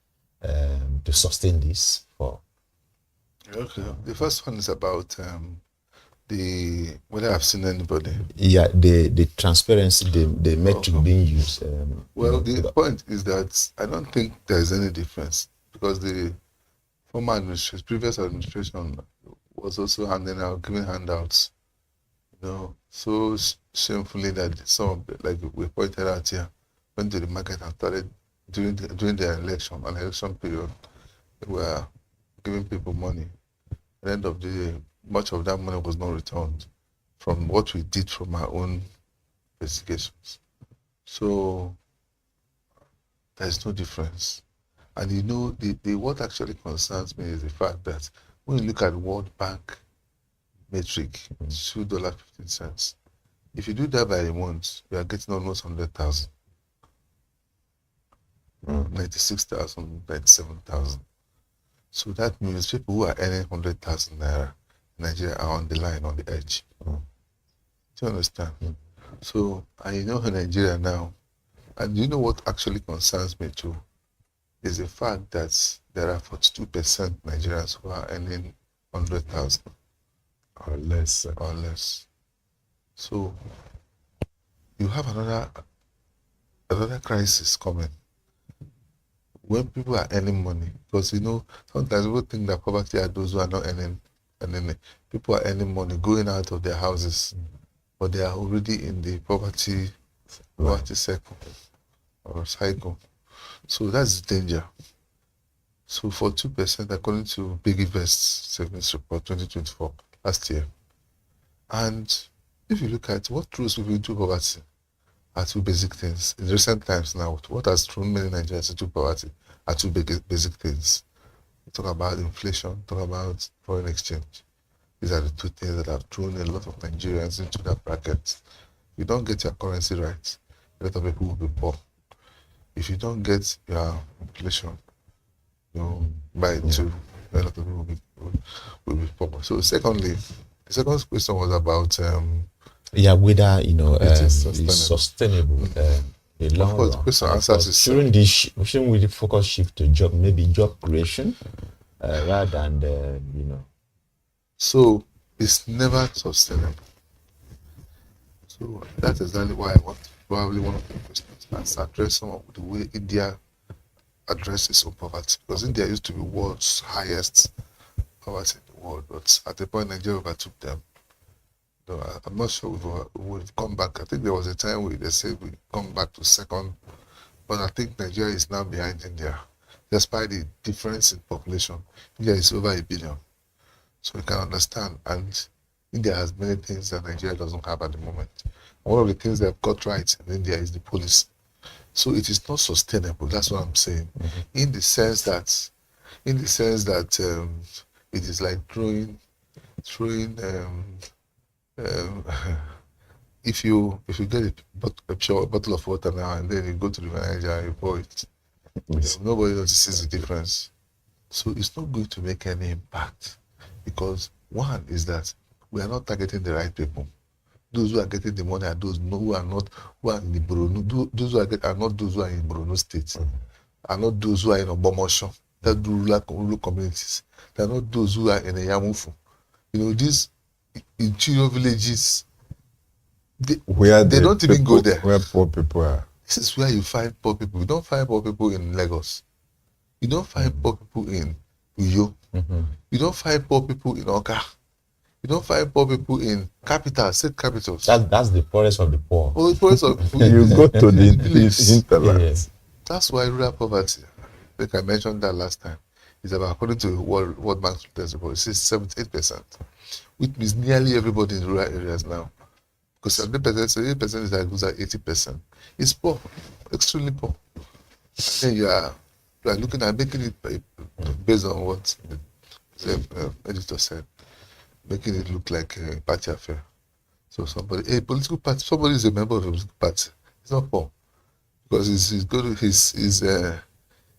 Speaker 20: to sustain this?
Speaker 2: Okay, the first one is about whether I've seen anybody.
Speaker 20: Yeah, the transparency, the metric being used.
Speaker 2: Well, the point is that I don't think there is any difference, because the former administration, previous administration, was also giving handouts, so shamefully that some of the, like we pointed out here, went to the market and started during the election period, they were giving people money. At the end of the day, much of that money was not returned from what we did from our own investigations. So there's no difference. And the what actually concerns me is the fact that when you look at World Bank metric, $2.15. If you do that by a month, you are getting almost 100,000. 96,000, 97,000. So that means people who are earning 100,000 naira in Nigeria are on the line, on the edge. Do you understand? So, and in Nigeria now, and you know what actually concerns me too, is the fact that there are 42% Nigerians who are earning 100,000
Speaker 3: or less.
Speaker 2: So you have another crisis coming when people are earning money, because sometimes people think that poverty are those who are not earning. People are earning money, going out of their houses, but they are already in the poverty circle or cycle. So that's the danger. So for 2%, according to Big Invest Savings Report 2024 last year, and if you look at what throws people into poverty are two basic things. In recent times now, what has thrown many Nigerians into poverty are two basic things. We talk about inflation, talk about foreign exchange. These are the two things that have thrown a lot of Nigerians into that bracket. If you don't get your currency right, a lot of people will be poor. If you don't get your inflation, by two, a lot of people will be poor. So secondly, the second question was about
Speaker 20: whether it's sustainable. The long run.
Speaker 2: Question answers is
Speaker 20: shouldn't we focus shift to job creation rather than
Speaker 2: So it's never sustainable. So that's exactly why I want probably one of the questions is address some of the way India addresses on poverty, because India used to be world's highest poverty in the world, but at the point Nigeria overtook them. I'm not sure we've come back. I think there was a time where they said we come back to second, but I think Nigeria is now behind India, despite the difference in population. India is over 1 billion, so you can understand. And India has many things that Nigeria doesn't have at the moment. One of the things they have got right in India is the police. So it is not sustainable. That's what I'm saying. In the sense that it is like throwing. If you get a pure bottle of water now and then you go to the manager and you pour it, nobody notices the difference. So it's not going to make any impact, because one is that we are not targeting the right people. Those who are getting the money are those who are in the Borno. Those who are not those who are in Borno State, are not those who are in Obomosho, that do rural communities. They are not those who are in a Yamufu. These interior villages, they don't even go there.
Speaker 3: Where poor people are.
Speaker 2: This is where you find poor people. You don't find poor people in Lagos. You don't find poor people in Uyo. You don't find poor people in Oka. You don't find poor people in state capitals.
Speaker 20: That's the poorest of the poor.
Speaker 2: Oh, the poorest of the poor.
Speaker 3: You go to the hinterland.
Speaker 20: Yes.
Speaker 2: That's why rural poverty, like I mentioned that last time, is about, according to World Bank's report, it says 78%, which means nearly everybody in rural areas now. Because 78% is like those are 80%. It's poor, extremely poor. And then you are looking at making it based on what the editor said, making it look like a party affair. So a political party, somebody is a member of a political party. It's not poor, because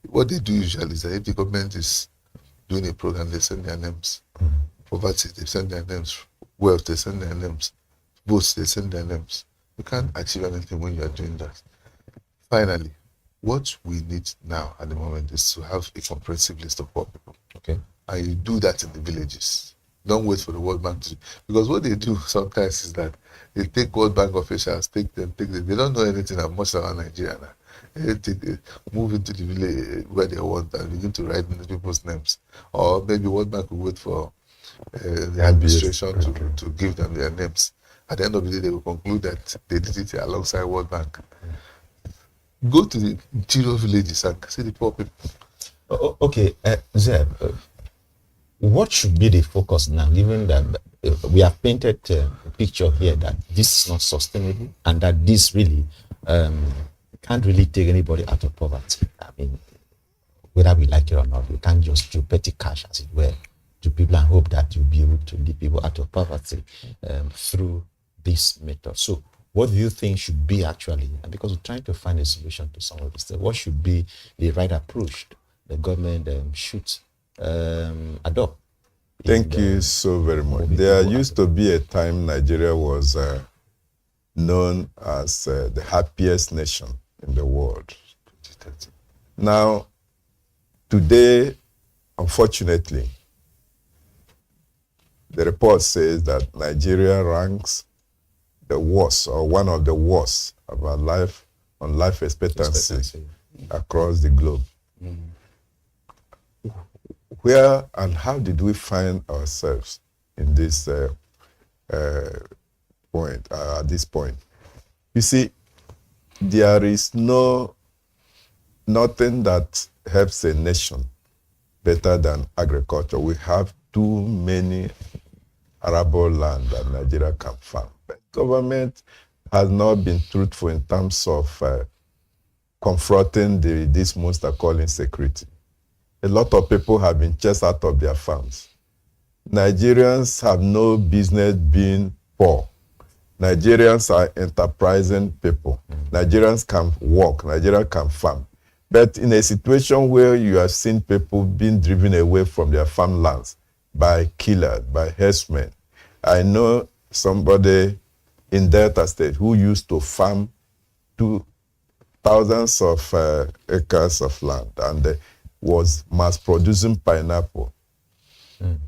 Speaker 2: what they do usually is that if the government is doing a program, they send their names. Poverty, they send their names. Wealth, they send their names. Votes, they send their names. You can't achieve anything when you are doing that. Finally, what we need now at the moment is to have a comprehensive list of poor people.
Speaker 20: Okay.
Speaker 2: And you do that in the villages. Don't wait for the World Bank to, because what they do sometimes is that they take World Bank officials, they don't know anything much about Nigeria now. They move into the village where they want and begin to write in the people's names. Or maybe World Bank will wait for the administration to give them their names. At the end of the day, they will conclude that they did it alongside World Bank. Go to the interior villages and see the poor people.
Speaker 20: Okay, Zeb, what should be the focus now, given that we have painted a picture here that this is not sustainable and that this really can't really take anybody out of poverty? I mean, whether we like it or not, we can't just do petty cash, as it were, to people and hope that you'll be able to lead people out of poverty through this method. So what do you think should be actually, and because we're trying to find a solution to some of this, what should be the right approach the government should adopt?
Speaker 3: Thank you so very much. There used to be a time Nigeria was known as the happiest nation in the world. Now, today, unfortunately, the report says that Nigeria ranks the worst, or one of the worst, of our life expectancy across the globe. Where and how did we find ourselves in this point? At this point, you see, there is nothing that helps a nation better than agriculture. We have too many arable land that Nigeria can farm. But government has not been truthful in terms of confronting this monster called insecurity. A lot of people have been chased out of their farms. Nigerians have no business being poor. Nigerians are enterprising people. Nigerians can work. Nigerians can farm. But in a situation where you have seen people being driven away from their farmlands by killers, by herdsmen. I know somebody in Delta State who used to farm thousands of acres of land and was mass producing pineapple.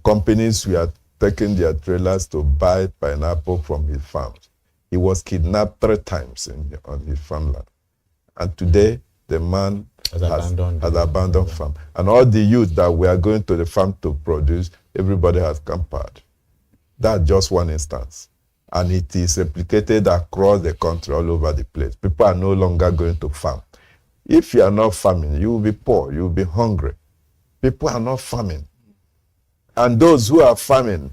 Speaker 3: Companies were taking their trailers to buy pineapple from his farms. He was kidnapped 3 times on his farmland. And today, the man has abandoned farm. And all the youth that were going to the farm to produce, everybody has camped. That's just one instance. And it is replicated across the country, all over the place. People are no longer going to farm. If you are not farming, you will be poor, you will be hungry. People are not farming. And those who are farming,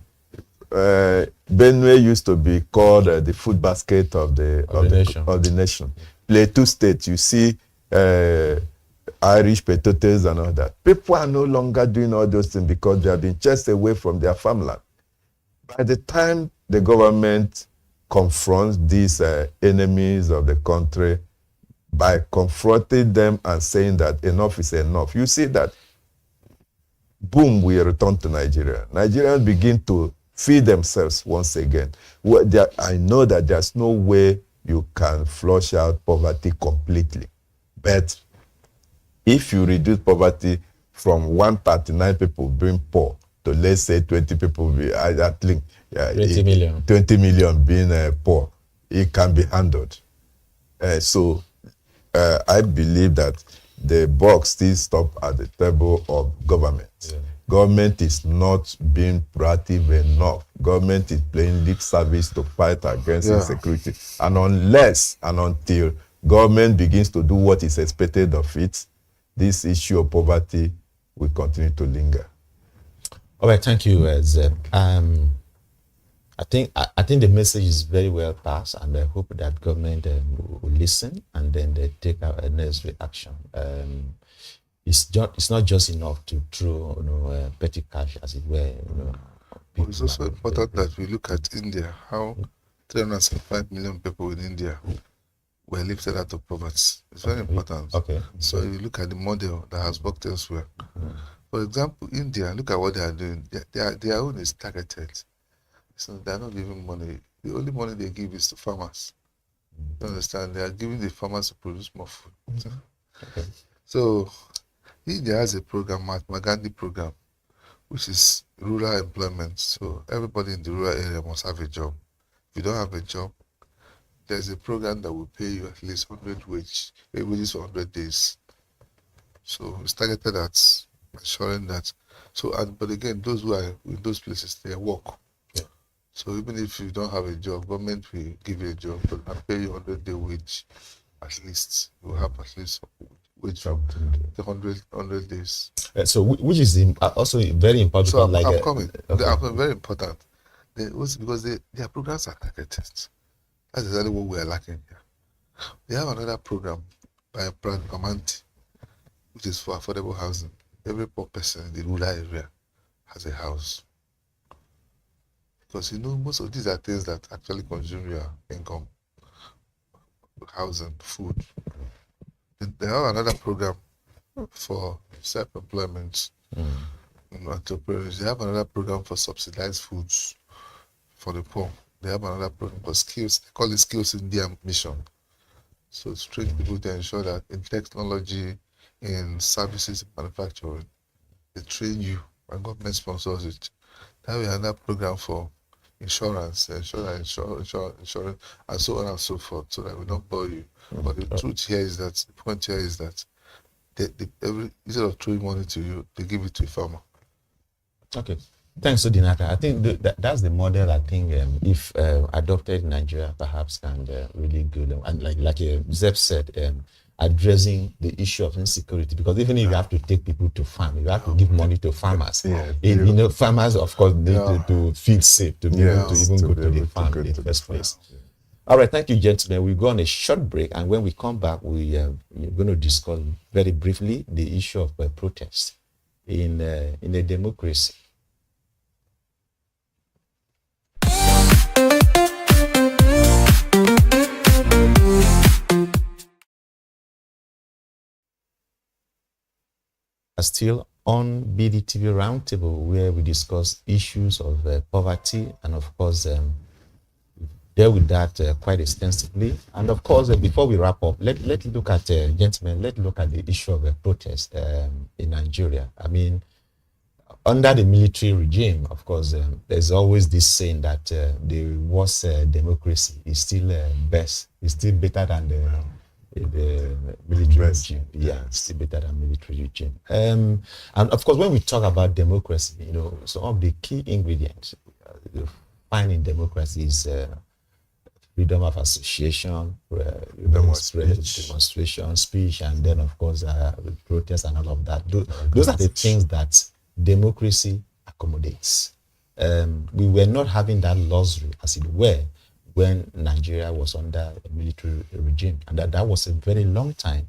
Speaker 3: Benue used to be called the food basket of the nation. Plateau State, you see Irish potatoes and all that. People are no longer doing all those things because they have been chased away from their farmland. By the time the government confronts these enemies of the country by confronting them and saying that enough is enough, you see that, boom, we return to Nigeria. Nigerians begin to feed themselves once again. I know that there's no way you can flush out poverty completely. But if you reduce poverty from 139 people being poor to, let's say, 20 people, 20 million being poor, it can be handled. So I believe that the buck still stop at the table of government. Yeah. Government is not being proactive enough. Government is playing lip service to fight against insecurity. And unless and until government begins to do what is expected of it, this issue of poverty will continue to linger.
Speaker 20: All right, thank you, Zeb. I think the message is very well passed, and I hope that government will listen and then they take a necessary action. It's not just enough to throw petty cash, as it were.
Speaker 2: It's also important that we look at India, how 375 million people in India were lifted out of poverty. It's very important.
Speaker 20: Okay.
Speaker 2: So you look at the model that has worked elsewhere. For example, India, look at what they are doing. Their own is targeted. So they're not giving money. The only money they give is to farmers. You understand? They are giving the farmers to produce more food.
Speaker 20: Okay.
Speaker 2: So India has a program, Mahatma Gandhi program, which is rural employment. So everybody in the rural area must have a job. If you don't have a job, there's a program that will pay you at least 100 wages for 100 days. So it's targeted at ensuring that. So, but again, those who are in those places, they work.
Speaker 20: Yeah.
Speaker 2: So even if you don't have a job, government will give you a job and pay you 100-day wage at least. You have at least wage from the 100 days.
Speaker 20: So which is also very important.
Speaker 2: So
Speaker 20: I'm
Speaker 2: coming.
Speaker 20: Okay.
Speaker 2: They are very important. Because their programs are targeted. That's exactly what we are lacking here. They have another program by Pran Pamanti, which is for affordable housing. Every poor person in the rural area has a house. Because most of these are things that actually consume your income. Housing, food. They have another program for self-employment. Entrepreneurs. They have another program for subsidized foods for the poor. They have another program for skills. They call it Skills India Mission. So it's train people to ensure that in technology, in services, manufacturing, they train you and government sponsors it. Then we have another program for insurance, and so on and so forth, so that we don't bore you. But the truth here is that, the point here is that instead of throwing money to you, they give it to a farmer.
Speaker 20: Okay. Thanks, Odinaka. I think that's the model. I think if adopted in Nigeria, perhaps can really good. And like Zeb said, addressing the issue of insecurity, because even if you have to take people to farm, you have to give money to farmers. Farmers, of course, need to feel safe to be able to even go to the farm in the first place. All right, thank you, gentlemen. We'll go on a short break, and when we come back, we're going to discuss very briefly the issue of protest in a democracy. Still on BDTV Roundtable, where we discuss issues of poverty, and of course deal with that quite extensively. And of course, before we wrap up, let's look at gentlemen. Let's look at the issue of protest in Nigeria. I mean, under the military regime, of course, there's always this saying that the worst democracy is still best. It's still better than the military regime. Yeah, it's still better than military regime. And of course, when we talk about democracy, some of the key ingredients you find in democracy is freedom of association, demonstration, speech, and then of course protest and all of that. Those are the things that democracy accommodates. we were not having that luxury, as it were, when Nigeria was under a military regime. And that was a very long time.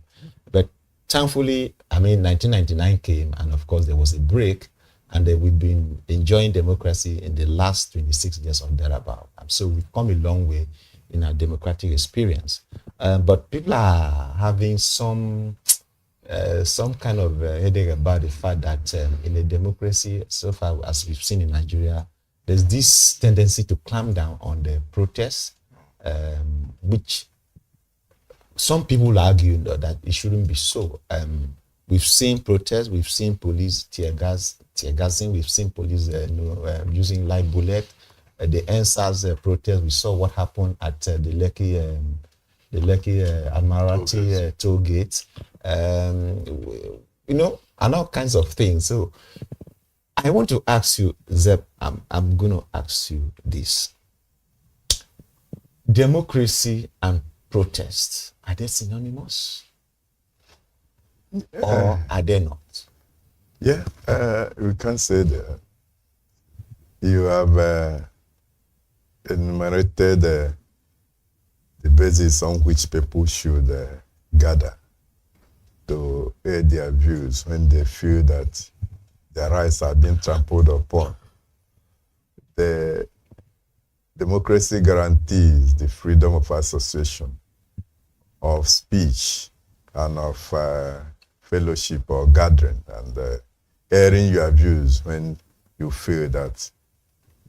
Speaker 20: But thankfully, 1999 came, and of course there was a break, and we've been enjoying democracy in the last 26 years or thereabout. And so we've come a long way in our democratic experience. But people are having some kind of headache about the fact that in a democracy, so far as we've seen in Nigeria, there's this tendency to clamp down on the protests, which some people argue that it shouldn't be so. We've seen protests, we've seen police tear gassing, we've seen police using live bullet. The NSAS protest, we saw what happened at the Lekki Admiralty toll gate, and all kinds of things. So I want to ask you, Zeb, I'm going to ask you this. Democracy and protest, are they synonymous? Or are they not?
Speaker 3: Yeah, we can say that. You have enumerated the basis on which people should gather to air their views when they feel that their rights are being trampled upon. The democracy guarantees the freedom of association, of speech, and of fellowship or gathering, and airing your views when you feel that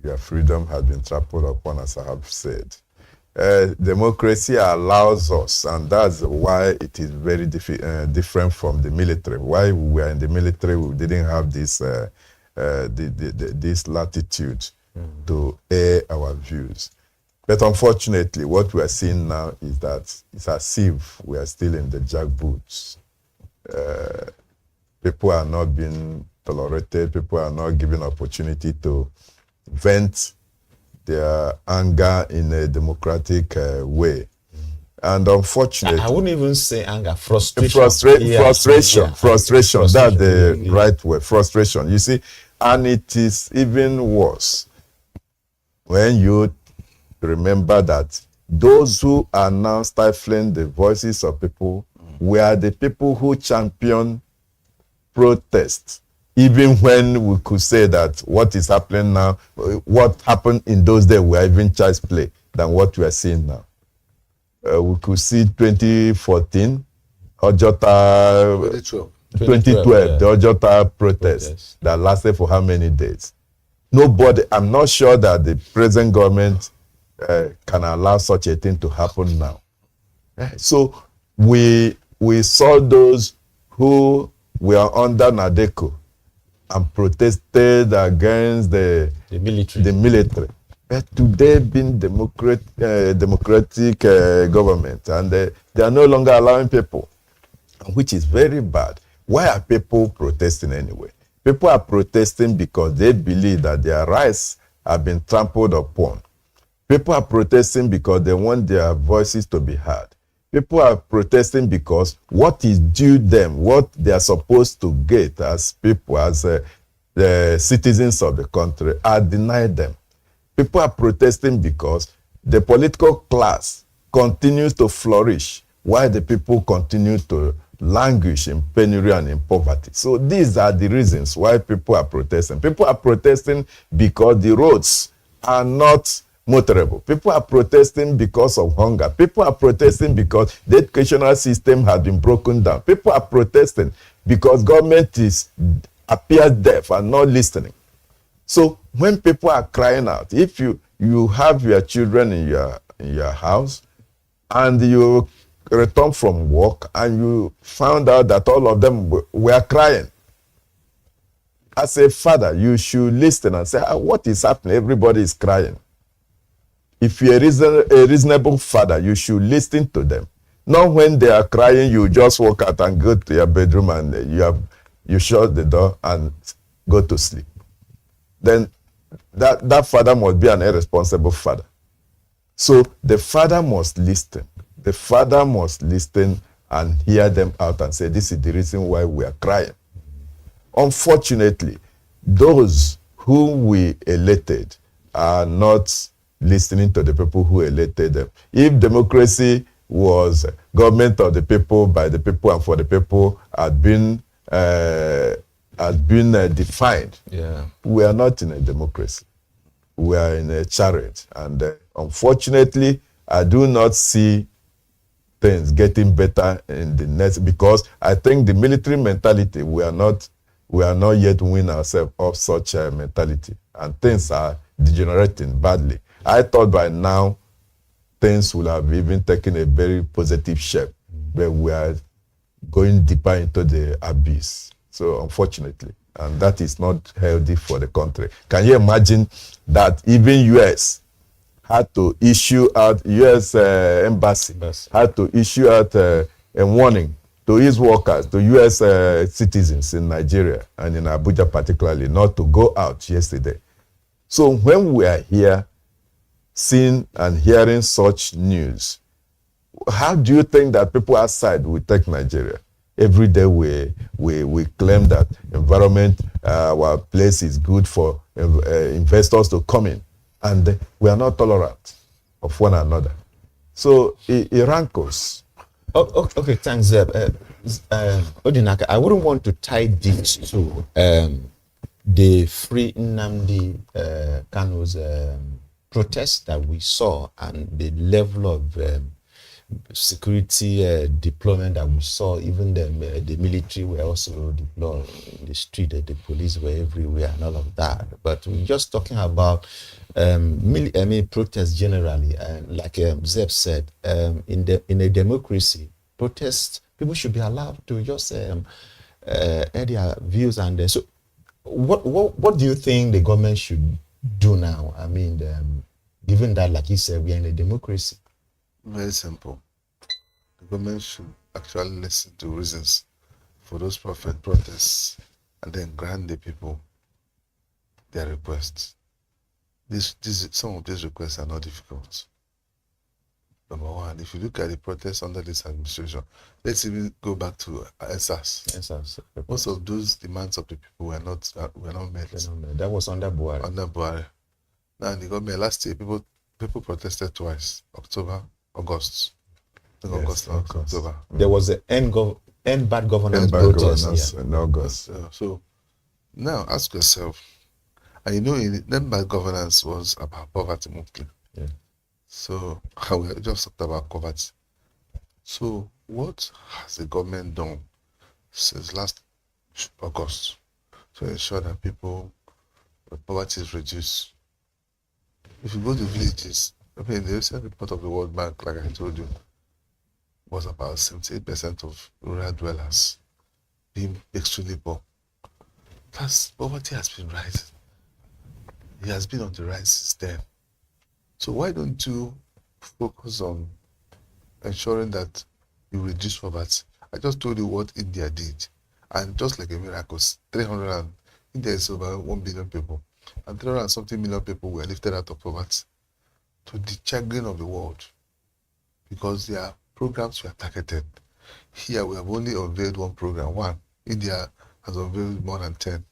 Speaker 3: your freedom has been trampled upon, as I have said. Democracy allows us, and that's why it is very different from the military. Why we were in the military, we didn't have this this latitude to air our views. But unfortunately, what we are seeing now is that it's as if we are still in the jackboots. People are not being tolerated. People are not given opportunity to vent their anger in a democratic way. And unfortunately,
Speaker 20: I wouldn't even say anger, frustration.
Speaker 3: Frustration. That's the right word, frustration. You see, and it is even worse when you remember that those who are now stifling the voices of people were the people who champion protest. Even when we could say that what is happening now, what happened in those days were even child's play than what we are seeing now. We could see 2014, Ojota, 2012, the Ojota protest that lasted for how many days? Nobody, I'm not sure that the present government can allow such a thing to happen now. So we saw those who were under Nadeko and protested against the military. But today being democratic government, and they are no longer allowing people, which is very bad. Why are people protesting anyway? People are protesting because they believe that their rights have been trampled upon. People are protesting because they want their voices to be heard. People are protesting because what is due them, what they are supposed to get as people, as the citizens of the country, are denied them. People are protesting because the political class continues to flourish while the people continue to languish in penury and in poverty. So these are the reasons why people are protesting. People are protesting because the roads are not motorable. People are protesting because of hunger. People are protesting because the educational system has been broken down. People are protesting because government appears deaf and not listening. So when people are crying out, if you have your children in your house and you return from work and you found out that all of them were crying, as a father, you should listen and say, what is happening? Everybody is crying. If you're a reasonable father, you should listen to them. Not when they are crying, you just walk out and go to your bedroom and you shut the door and go to sleep. Then that father must be an irresponsible father. So the father must listen. The father must listen and hear them out and say, this is the reason why we are crying. Unfortunately, those whom we elected are not listening to the people who elected them. If democracy was government of the people, by the people, and for the people had been defined, we are not in a democracy. We are in a chariot. And unfortunately, I do not see things getting better in the next, because I think the military mentality, we are not yet winning ourselves of such a mentality, and things are degenerating badly. I thought by now things will have even taken a very positive shape, but we are going deeper into the abyss. So unfortunately, and that is not healthy for the country. Can you imagine that even US had to issue out, US embassy had to issue out a warning to its workers, to US citizens in Nigeria and in Abuja particularly, not to go out yesterday. So when we are here seeing and hearing such news, how do you think that people outside will take Nigeria? Every day we claim that environment, our place is good for investors to come in, and we are not tolerant of one another. So it rankles.
Speaker 20: Okay, thanks, Zeb. Odinaka, I wouldn't want to tie this to the Free Nnamdi Kanu's protest that we saw and the level of security deployment that we saw. Even the military were also deployed in the street, the police were everywhere and all of that. But we're just talking about protests generally, and like Zeb said, in a democracy, protests, people should be allowed to just air their views. And so what do you think the government should do now? I mean, given that, like you said, we are in a democracy.
Speaker 2: Very simple. The government should actually listen to reasons for those protests and then grant the people their requests. Some of these requests are not difficult. Number one, if you look at the protests under this administration, let's even go back to SARS. Most of those demands of the people were not met.
Speaker 20: That was under Buhari.
Speaker 2: Under Buhari. Now, the government last year, people protested twice, August. October.
Speaker 20: There was an end bad governance protest
Speaker 3: in August.
Speaker 2: So now ask yourself, and you know, end bad governance was about poverty mostly.
Speaker 20: Yeah.
Speaker 2: So we just talked about poverty. So what has the government done since last August to ensure that poverty is reduced? If you go to villages, I mean, the recent report of the World Bank, like I told you, was about 78% of rural dwellers being extremely poor. Poverty has been rising. It has been on the rise since then. So why don't you focus on ensuring that you reduce poverty? I just told you what India did, and just like a miracle, India is over 1 billion people, and 300 and something million people were lifted out of poverty, to the chagrin of the world, because their programs were targeted. Here we have only unveiled one program. India has unveiled more than 10.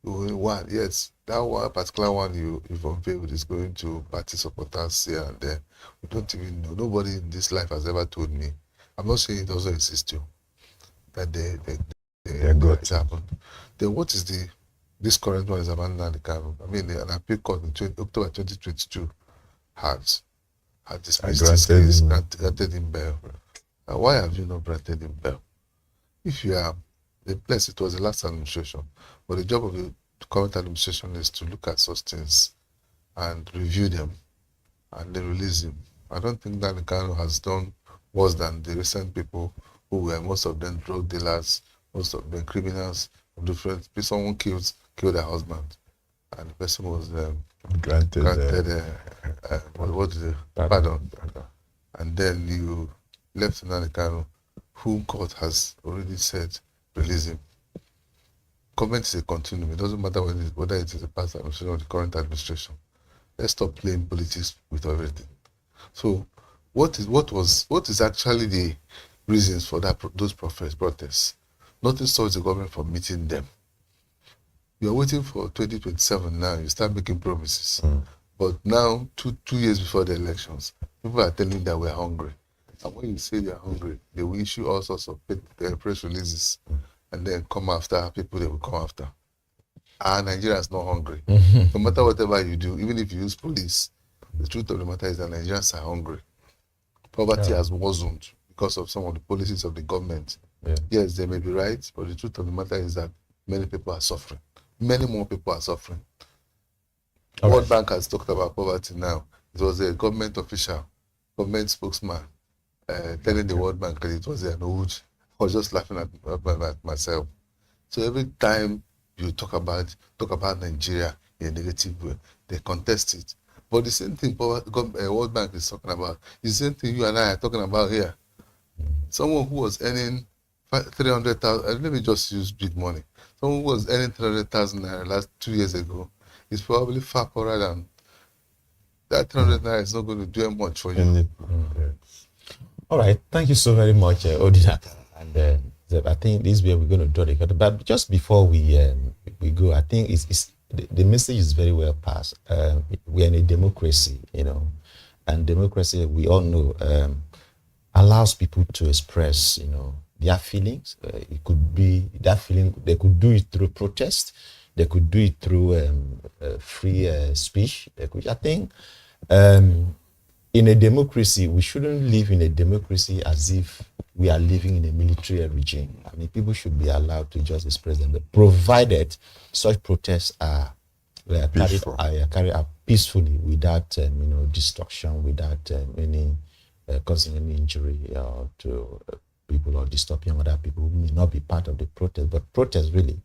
Speaker 2: One, yes, that one particular one you've unveiled is going to party supporters here and there. We don't even know. Nobody in this life has ever told me. I'm not saying it doesn't exist too, that it happened. Then what is this current one is abandoned the Kanu? I mean, an appeal court in October 2022 had dismissed his case, granted him bail. And why have you not granted him bail? If you are the place, it was the last administration, but the job of the current administration is to look at such things and review them and then release him. I don't think that the Kanu has done worse than the recent people who were, most of them drug dealers, most of them criminals of different. Someone killed their husband, and the person was granted pardon. And then you left Nnamdi Kanu, whom court has already said release him. Government is a continuum. It doesn't matter whether it is the past administration or the current administration. Let's stop playing politics with everything. So, what is actually the reasons for those protests? Nothing stops the government from meeting them. are waiting for 2027 now. You start making promises. But now, two years before the elections, people are telling that we're hungry. And when you say they're hungry, they will issue all sorts of press releases and then come after people they will come after. Nigeria is not hungry. No matter whatever you do, even if you use police, the truth of the matter is that Nigerians are hungry. Poverty has worsened because of some of the policies of the government. Yes, they may be right, but the truth of the matter is that many people are suffering. Many more people are suffering. World Bank has talked about poverty now. It was a government official, government spokesman, telling the World Bank that it was an old. I was just laughing at myself. So every time you talk about Nigeria in a negative way, they contest it. But the same thing World Bank is talking about, the same thing you and I are talking about here. Someone who was earning 300,000, let me just use big money. Someone who was earning 300,000 naira last 2 years ago is probably far poorer than that. 300 naira is not going to do much for you.
Speaker 20: All right, thank you so very much, Odinaka. And I think this is where we're going to draw the curtain. But just before we go, I think the message is very well passed. We are in a democracy, and democracy, we all know, allows people to express, their feelings. It could be that feeling. They could do it through protest. They could do it through free speech. I think in a democracy, we shouldn't live in a democracy as if we are living in a military regime. I mean, people should be allowed to just express them, provided such protests are carried out peacefully, without destruction, without any causing any injury to people or disturbing other people who may not be part of the protest. But protests really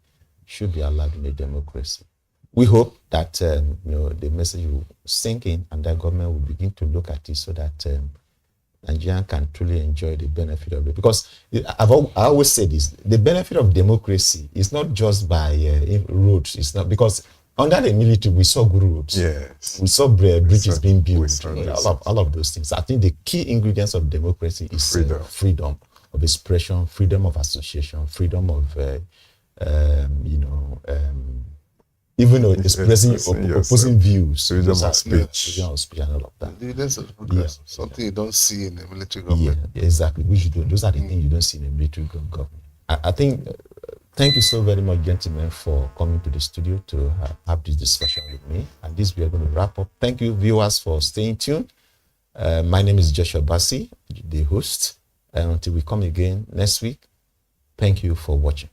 Speaker 20: should be allowed in a democracy. We hope that the message will sink in and that government will begin to look at it so that Nigerians can truly enjoy the benefit of it. Because I always say this: the benefit of democracy is not just by roads. It's not because under the military we saw good roads. Yes, we saw bridges being built. All of those things. I think the key ingredients of democracy is freedom of expression, freedom of association, freedom of even though expressing opposing views,
Speaker 2: freedom of speech,
Speaker 20: freedom of speech, and all of that.
Speaker 2: Leaders of progress, something you don't see in the military government.
Speaker 20: Yeah, exactly. Those are the things you don't see in the military government. I think. Thank you so very much, gentlemen, for coming to the studio to have this discussion with me. And this we are going to wrap up. Thank you, viewers, for staying tuned. My name is Joshua Bassi, the host. And until we come again next week, thank you for watching.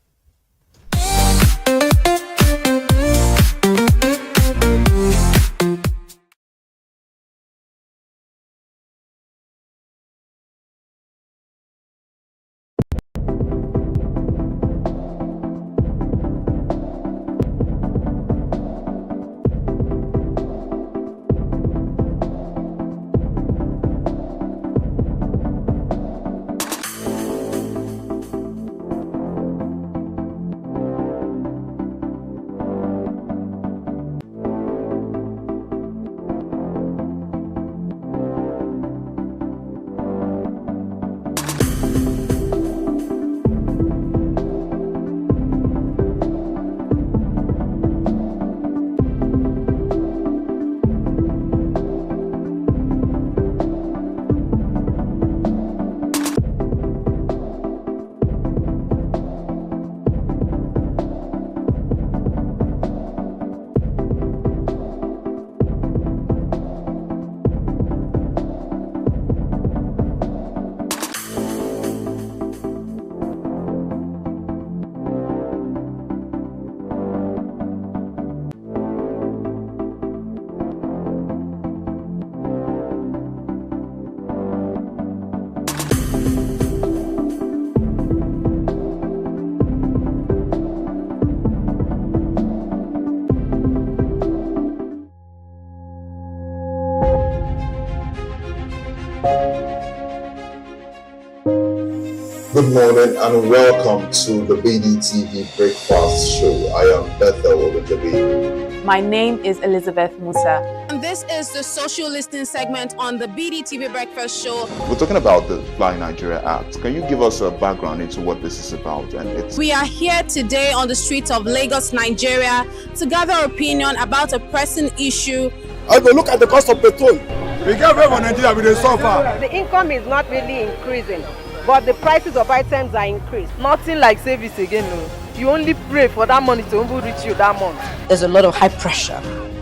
Speaker 9: Good morning and welcome to the BDTV Breakfast Show. I am Bethel Oladabe.
Speaker 11: My name is Elizabeth Musa.
Speaker 12: This is the social listening segment on the BDTV Breakfast Show.
Speaker 9: We're talking about the Fly Nigeria Act. Can you give us a background into what this is about?
Speaker 12: We are here today on the streets of Lagos, Nigeria, to gather opinion about a pressing issue.
Speaker 8: I will look at the cost of petrol. We get away from Nigeria with the suffer.
Speaker 27: The income is not really increasing, but the prices of items are increased. Nothing like service again. No. You only pray for that money to reach you that month.
Speaker 18: There's a lot of high pressure,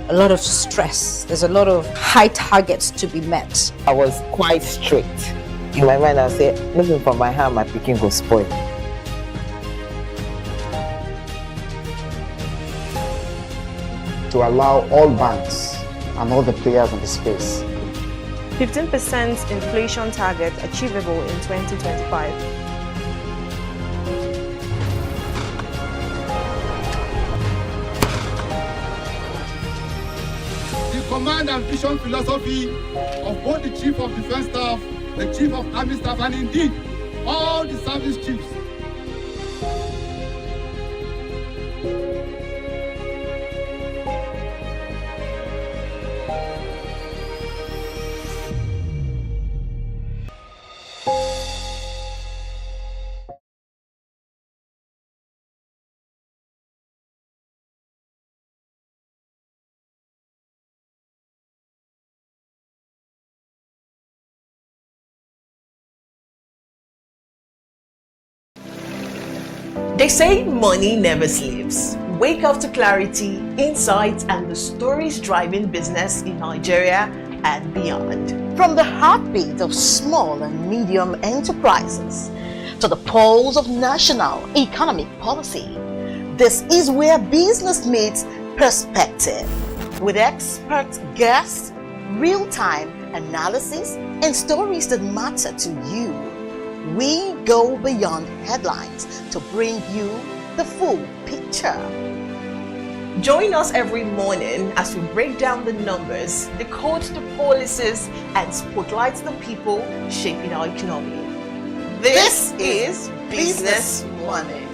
Speaker 18: a lot of stress. There's a lot of high targets to be met.
Speaker 29: I was quite strict. In my mind, I said, looking for my hand, my picking go spoil.
Speaker 30: To allow all banks and all the players in the space
Speaker 31: 15% inflation target achievable in 2025.
Speaker 17: The command and vision philosophy of both the Chief of Defense Staff, the Chief of Army Staff, and indeed all the service chiefs.
Speaker 10: They say money never sleeps. Wake up to clarity, insights, and the stories driving business in Nigeria and beyond.
Speaker 14: From the heartbeat of small and medium enterprises to the pulse of national economic policy, this is where business meets perspective. With expert guests, real-time analysis, and stories that matter to you. We go beyond headlines to bring you the full picture.
Speaker 10: Join us every morning as we break down the numbers, decode the policies, and spotlight the people shaping our economy. This is Business Money.